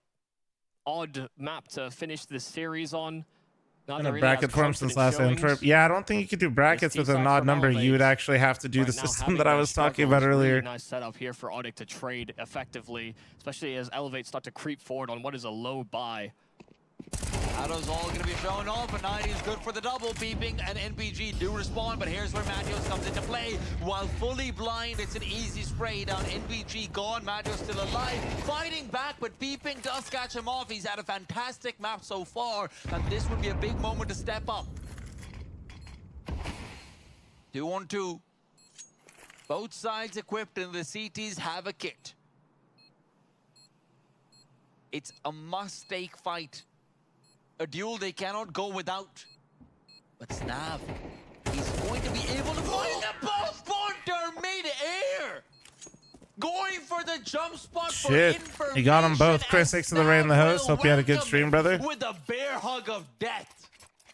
odd map to finish this series on. Not Been a really bracket as for him since last confident Antwerp. showings. Yeah, I don't think you could do brackets with an T-side odd from number. Elevate. You would actually have to do the Right now, system having that I that was talking struggle about is really earlier. Nice setup here for Audic to trade effectively, especially as Elevate start to creep forward on what is a low buy. Shadow's all going to be showing off, and 90 is good for the double. Beeping and NBG do respond, but here's where Matthews comes into play. While fully blind, it's an easy spray down. NBG gone, Matthews still alive. Fighting back, but Beeping does catch him off. He's had a fantastic map so far, and this would be a big moment to step up. 2-on-2. Both sides equipped, and the CTs have a kit. It's a must-take fight. A duel they cannot go without. But Snav, he's going to be able to find the ball. Bonter mid-air. Going for the jump spot. Shit. For You got them both. Chris, thanks to the rain in the host. Hope you had a good stream, brother. with a bear hug of death.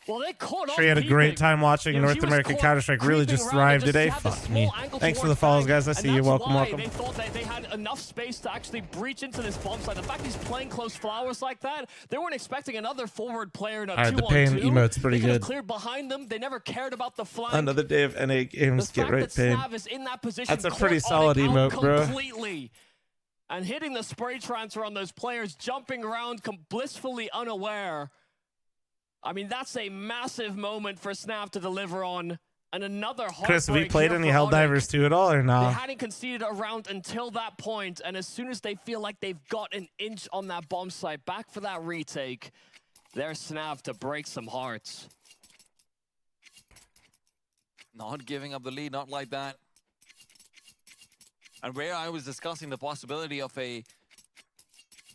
Well, they caught Sure, you had a great time watching North American Counter-Strike. Really just thrived today. Fuck me. Thanks for the follows, guys. I see you. Welcome, welcome. They thought that they had enough space to actually breach into this bomb site. The fact he's playing close flowers like that, they weren't expecting another forward player in a 2-on-2. Alright, the pain emote's pretty they good. Cleared behind them. They never cared about the flank. Another day of NA games. Get right, pain. That's a pretty solid emote, bro. Completely. And hitting the spray transfer on those players, jumping around blissfully unaware. I mean, that's a massive moment for Snap to deliver on. And another Chris, have you played any Helldivers 2 at all or They no? hadn't conceded a round until that point, and as soon as they feel like they've got an inch on that bomb site, back for that retake, there's Snap to break some hearts. Not giving up the lead, not like that. And where I was discussing the possibility of a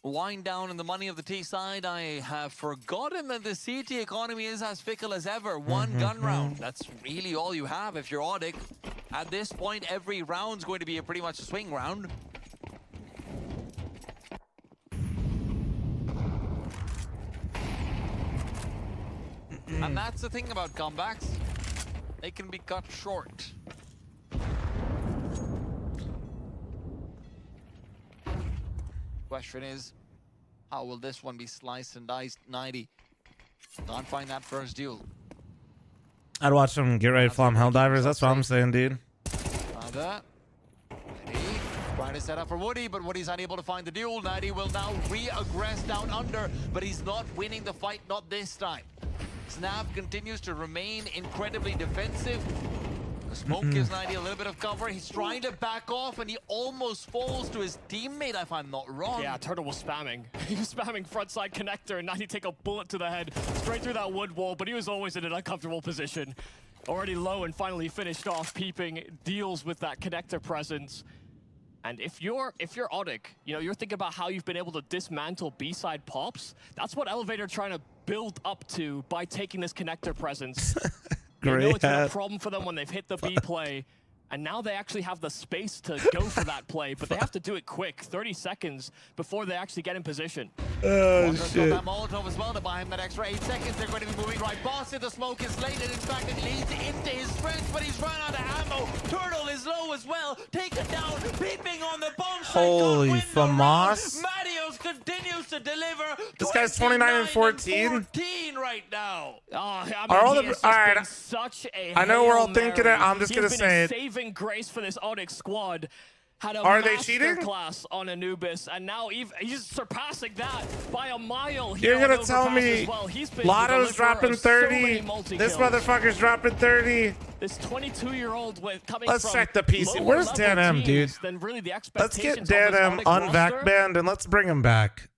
wind down in the money of the T side, I have forgotten that the CT economy is as fickle as ever. One gun round. That's really all you have if you're Audic. At this point, every round's going to be pretty much a swing round. And that's the thing about comebacks. They can be cut short. Question is, how will this one be sliced and diced? 90. Can't find that first duel. I'd watch them get ready to fly Helldivers. That's what I'm saying, dude. That. 90. Trying to set up for Woody, but Woody's unable to find the duel. 90 will now re-aggress down under, but he's not winning the fight, not this time. Snap continues to remain incredibly defensive. The smoke gives 90 a little bit of cover. He's trying to back off, and he almost falls to his teammate, if I'm not wrong. Yeah, Turtle was spamming. He was spamming frontside connector, and 90 take a bullet to the head, straight through that wood wall, but he was always in an uncomfortable position. Already low and finally finished off. Peeping deals with that connector presence. And if you're Audic, you know, you're thinking about how you've been able to dismantle B-side pops. That's what Elevator trying to build up to by taking this connector presence. They know it's been a problem for them when they've hit the B play, and now they actually have the space to go for that play, but they have to do it quick, 30 seconds before they actually get in position. Oh, Walker's shit. got that Molotov as well to buy him that extra 8 seconds. They're going to be moving right. Boss in the smoke is late, and in fact it leads into his strength, but he's run out of ammo. Turtle is low as well. Taken down, peeping on the bomb site. Holy FAMAS. Marios continues to deliver. This guy's 29 and 14. 14 right now. Oh, I mean, Are all he the has just alright? been such a I know we're all Hail thinking it. Mary. I'm just He gonna has say been a it. saving grace for this Audic squad. Had a Are they cheating? masterclass on Anubis, and now he's surpassing that by a mile. You're here gonna on tell Overpass me as well. He's been Lotto's the dropping deliverer of so many 30. multi-kills. This motherfucker's dropping 30. This 22-year-old with coming Let's from check the PC. lower Where's level Dan M, dude? teams than really the Let's get expectations Dan of this M Audic roster. unvac banned and let's bring him back.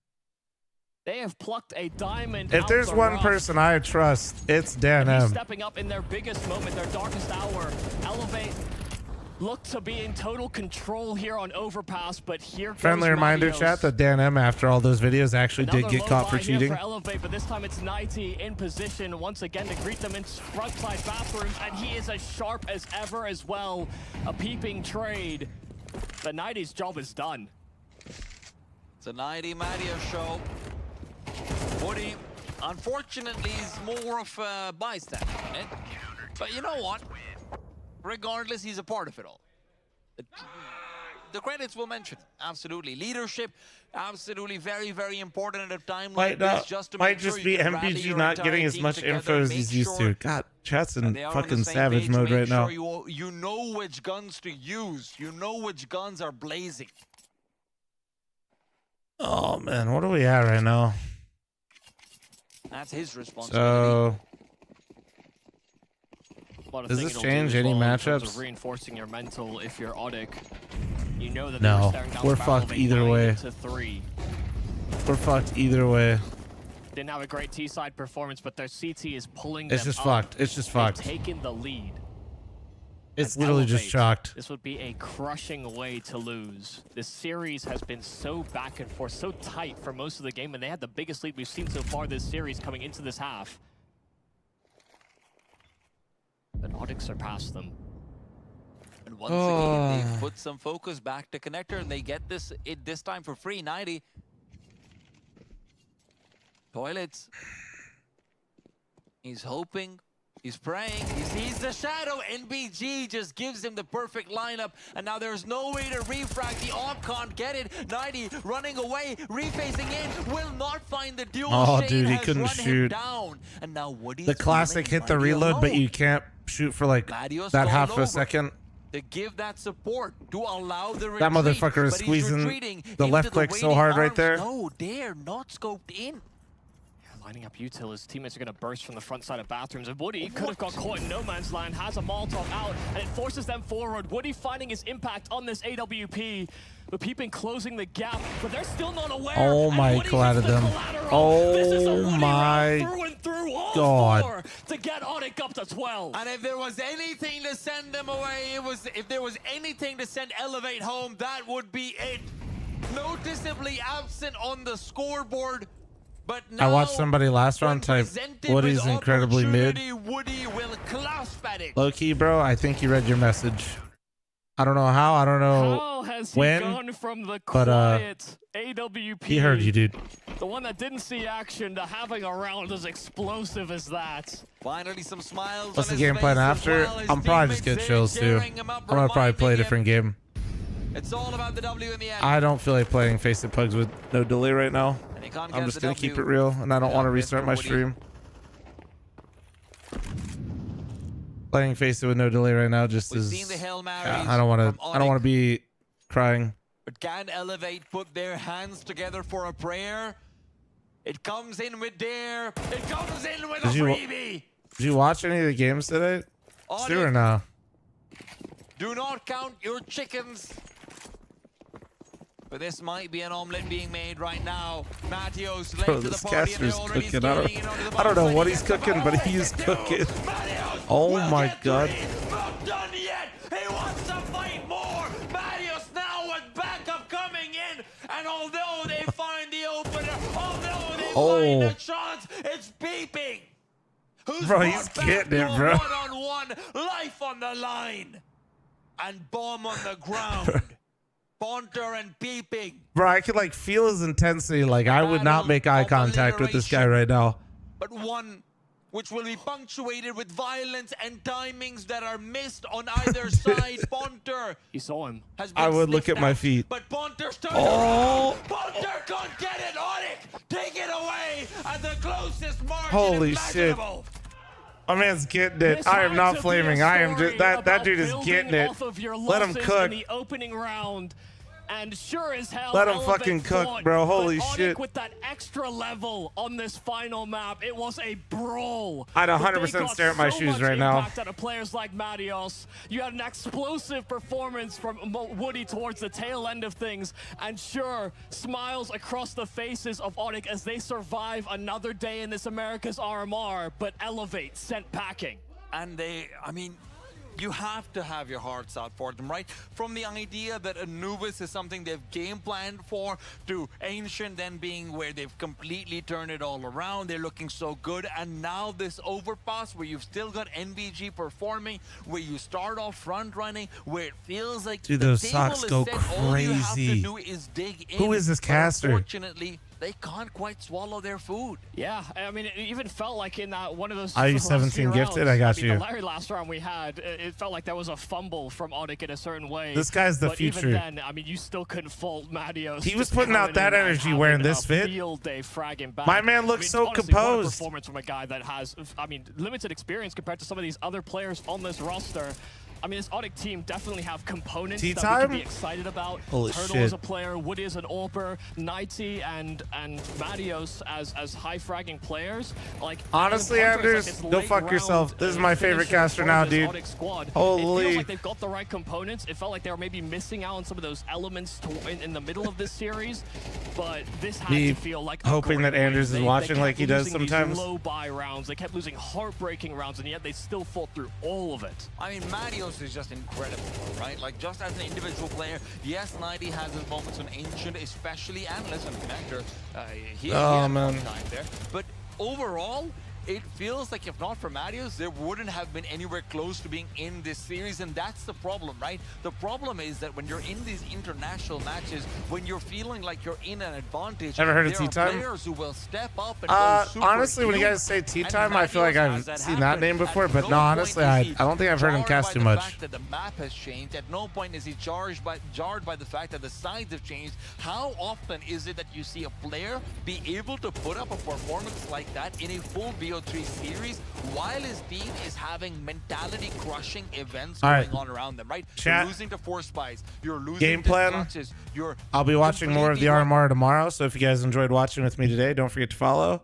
They have plucked a diamond. If out there's the one rough. person I trust, it's Dan He's M. stepping up in their biggest moment, their darkest hour. Elevate look to be in total control here on Overpass, but here Friendly goes reminder, Marios. chat, that Dan M, after all those videos, actually did Another get low caught for buy here cheating. For Elevate, but this time it's 90 in position once again to greet them in frontside bathrooms, and he is as sharp as ever as well. A peeping trade. The 90's job is done. It's a 90 Madia show. Woody, unfortunately, is more of a bystander in it. But you know what? Regardless, he's a part of it all. The credits will mention, absolutely. Leadership, absolutely very, very important at a time like this. Just to make sure be you can rally MPG your not entire getting as team much together, info as make he's used sure to. God, chat's in they are on the fucking same savage page, mode make right now. sure you know which guns to use. You know which guns are blazing. Oh man, what are we at right now? That's his responsibility. So, does this change any matchups? Reinforcing your mental if you're Audic. You know that No, they were staring down we're the barrel fucked of a either 9 way. to 3. We're fucked either way. Didn't have a great T-side performance, but their CT is pulling It's them just up. fucked. It's just They've fucked. taken the lead. It's And literally just Elevate, shocked. This would be a crushing way to lose. This series has been so back and forth, so tight for most of the game, and they had the biggest lead we've seen so far this series coming into this half. But Audic surpassed them. And once again, they put some focus back to connector, and they get this time for free. 90. Toilets. He's hoping. He's praying. He sees the shadow. NBG just gives him the perfect lineup. And now there's no way to refrag. The AWP can't get it. 90 running away. Refacing in. Will not find the duel. Oh, Shane dude, he has couldn't run him shoot. down. And now Woody's The classic feeling hit the mighty reload, but alone. you can't shoot for like Marios that all half over a second. To give that support, to allow the retreat. That motherfucker is but he's squeezing retreating the into left click so waiting hard right arms. there. No, they're not scoped in. Lining up util, his teammates are going to burst from the front side of bathrooms. And Woody could have got caught in no man's land, has a Molotov out, and it forces them forward. Woody finding his impact on this AWP, but Peeping closing the gap, but they're still not aware. Oh my, collided them. Oh my God. To get Onic up to 12. And if there was anything to send them away, if there was anything to send Elevate home, that would be it. Noticeably absent on the scoreboard. But now, I watched somebody last round type Woody's incredibly mid. Woody will clasp at it. Low key, bro, I think you read your message. I don't know how, I don't know How has when, he gone from the but quiet AWP, he heard you, dude. the one that didn't see action, to having a round as explosive as that? Finally, some smiles. What's the on game his plan face after? as well. His I'm probably just teammates get chills too. cheering him up, I'm gonna probably play a reminding different game. It's all about the W in the end. I don't feel like playing Face It Pugs with no delay right now. And he can't I'm get just the gonna W. keep it real, and I don't want to restart my Woody. stream. Playing Face It with no delay right now just We've is. seen the Hail Marys I don't want from to. I don't want to be crying. But can Elevate put their hands together for a prayer? It comes in with dare. It comes in with a freebie. Did you watch any of the games today? Stu or no? Do not count your chickens. But this might be an omelet being made right now. Matteo's late Bro, to the this party and they're caster's already cooking. skating in onto the I don't know box. what he's cooking, but he's cooking. Oh my God. Not done yet. He wants to fight more. Matteos now with backup coming in. And although they find the opener, although they find the shots, it's beeping. Who's Bro, he's getting it, bro. One-on-one, life on the line. And bomb on the ground. Bonter and Peeping. Bro, I could like feel his intensity. Like I would not make eye contact with this guy right now. But one which will be punctuated with violence and timings that are missed on either side. Bonter. You saw him. I would look at my feet. But Bonter's turned Oh. around. Bonter can't get it on it. Take it away at the closest margin Holy shit. imaginable. My man's getting it. I am not flaming. I am just that dude is getting it. Let him cook. In the opening round. And sure as hell, Let him Elevate fucking cook, fought, bro. Holy but Onic shit. with that extra level on this final map, it was a brawl. I'd But 100% they got stare at my so shoes much right now. impact out of players like Matteos. You had an explosive performance from Woody towards the tail end of things. And sure, smiles across the faces of Onic as they survive another day in this America's RMR, but Elevate sent packing. And they, I mean, you have to have your hearts out for them, right? From the idea that Anubis is something they've game planned for, to Ancient then being where they've completely turned it all around. They're looking so good. And now this overpass where you've still got NBG performing, where you start off front running, where it feels like Dude, the those table socks is go set. All you have to crazy. do is dig in. Who is this But caster? unfortunately, they can't quite swallow their food. Yeah, I mean, it even felt like in that one of those IU last 17 few gifted, rounds, I got mean, you. The very last round we had, it felt like there was a fumble from Onic in a certain way. This guy's the but future. Even then, I mean, you still couldn't fault Matteos. He was just putting out coming that in and energy having wearing a this fit. Field day fragging back. My man looks so honestly, what a composed. performance from a guy that has, I mean, limited experience compared to some of these other players on this roster. I mean, this Onic team definitely have components Tea that we can time? be excited about. Holy Turtle shit. is a player, Woody is an AWPer, Nighty and Matteos as high fragging players. Like Honestly, Hunter is Anders, this go late fuck round, yourself. This is my favorite finisher caster for now, this dude. Onic squad. It Holy. feels like they've got the right components. It felt like they were maybe missing out on some of those elements in the middle of this series, but this had Me to feel like a hoping great that Anders win. is watching kept like he does losing these sometimes. low buy rounds. They kept losing heartbreaking rounds, and yet they still fought through all of it. I mean, Matteos is just incredible, right? Like, just as an individual player, yes, 90 has his moments on Ancient, especially, and listen, Connector, he Oh, had man. one time there. But overall, it feels like if not for Marius, there wouldn't have been anywhere close to being in this series, and that's the problem, right? The problem is that when you're in these international matches, when you're feeling like you're in an advantage, Ever heard of there Tea Time? are players who will step up and go super honestly, when you huge, guys say Tea and Time, I feel like I've Marius seen has that name before, but no, honestly, I don't think I've heard him cast too the much. fact that the map has changed. At no point is he jarred by the fact that the sides have changed. How often is it that you see a player be able to put up a performance like that in a full BO3 series while his team is having mentality crushing events All going right. on around them, right? Chat. You're losing to Force Spies, you're losing Game to plan. clutches, you're I'll be watching more of the completely RMR tomorrow, so if you guys enjoyed watching with me today, don't forget to follow.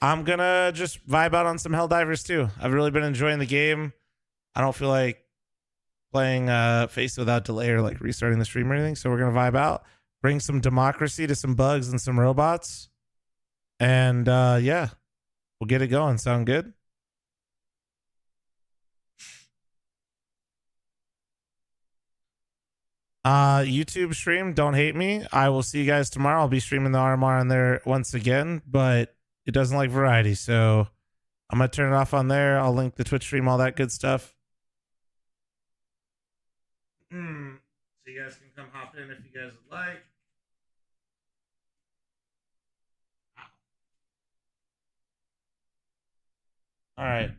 I'm gonna just vibe out on some Helldivers too. I've really been enjoying the game. I don't feel like playing Face without delay or like restarting the stream or anything, so we're gonna vibe out, bring some democracy to some bugs and some robots, and yeah, we'll get it going. Sound good? YouTube stream, don't hate me. I will see you guys tomorrow. I'll be streaming the RMR on there once again, but it doesn't like variety, so I'm gonna turn it off on there. I'll link the Twitch stream, all that good stuff. So you guys can come hop in if you guys would like. All right.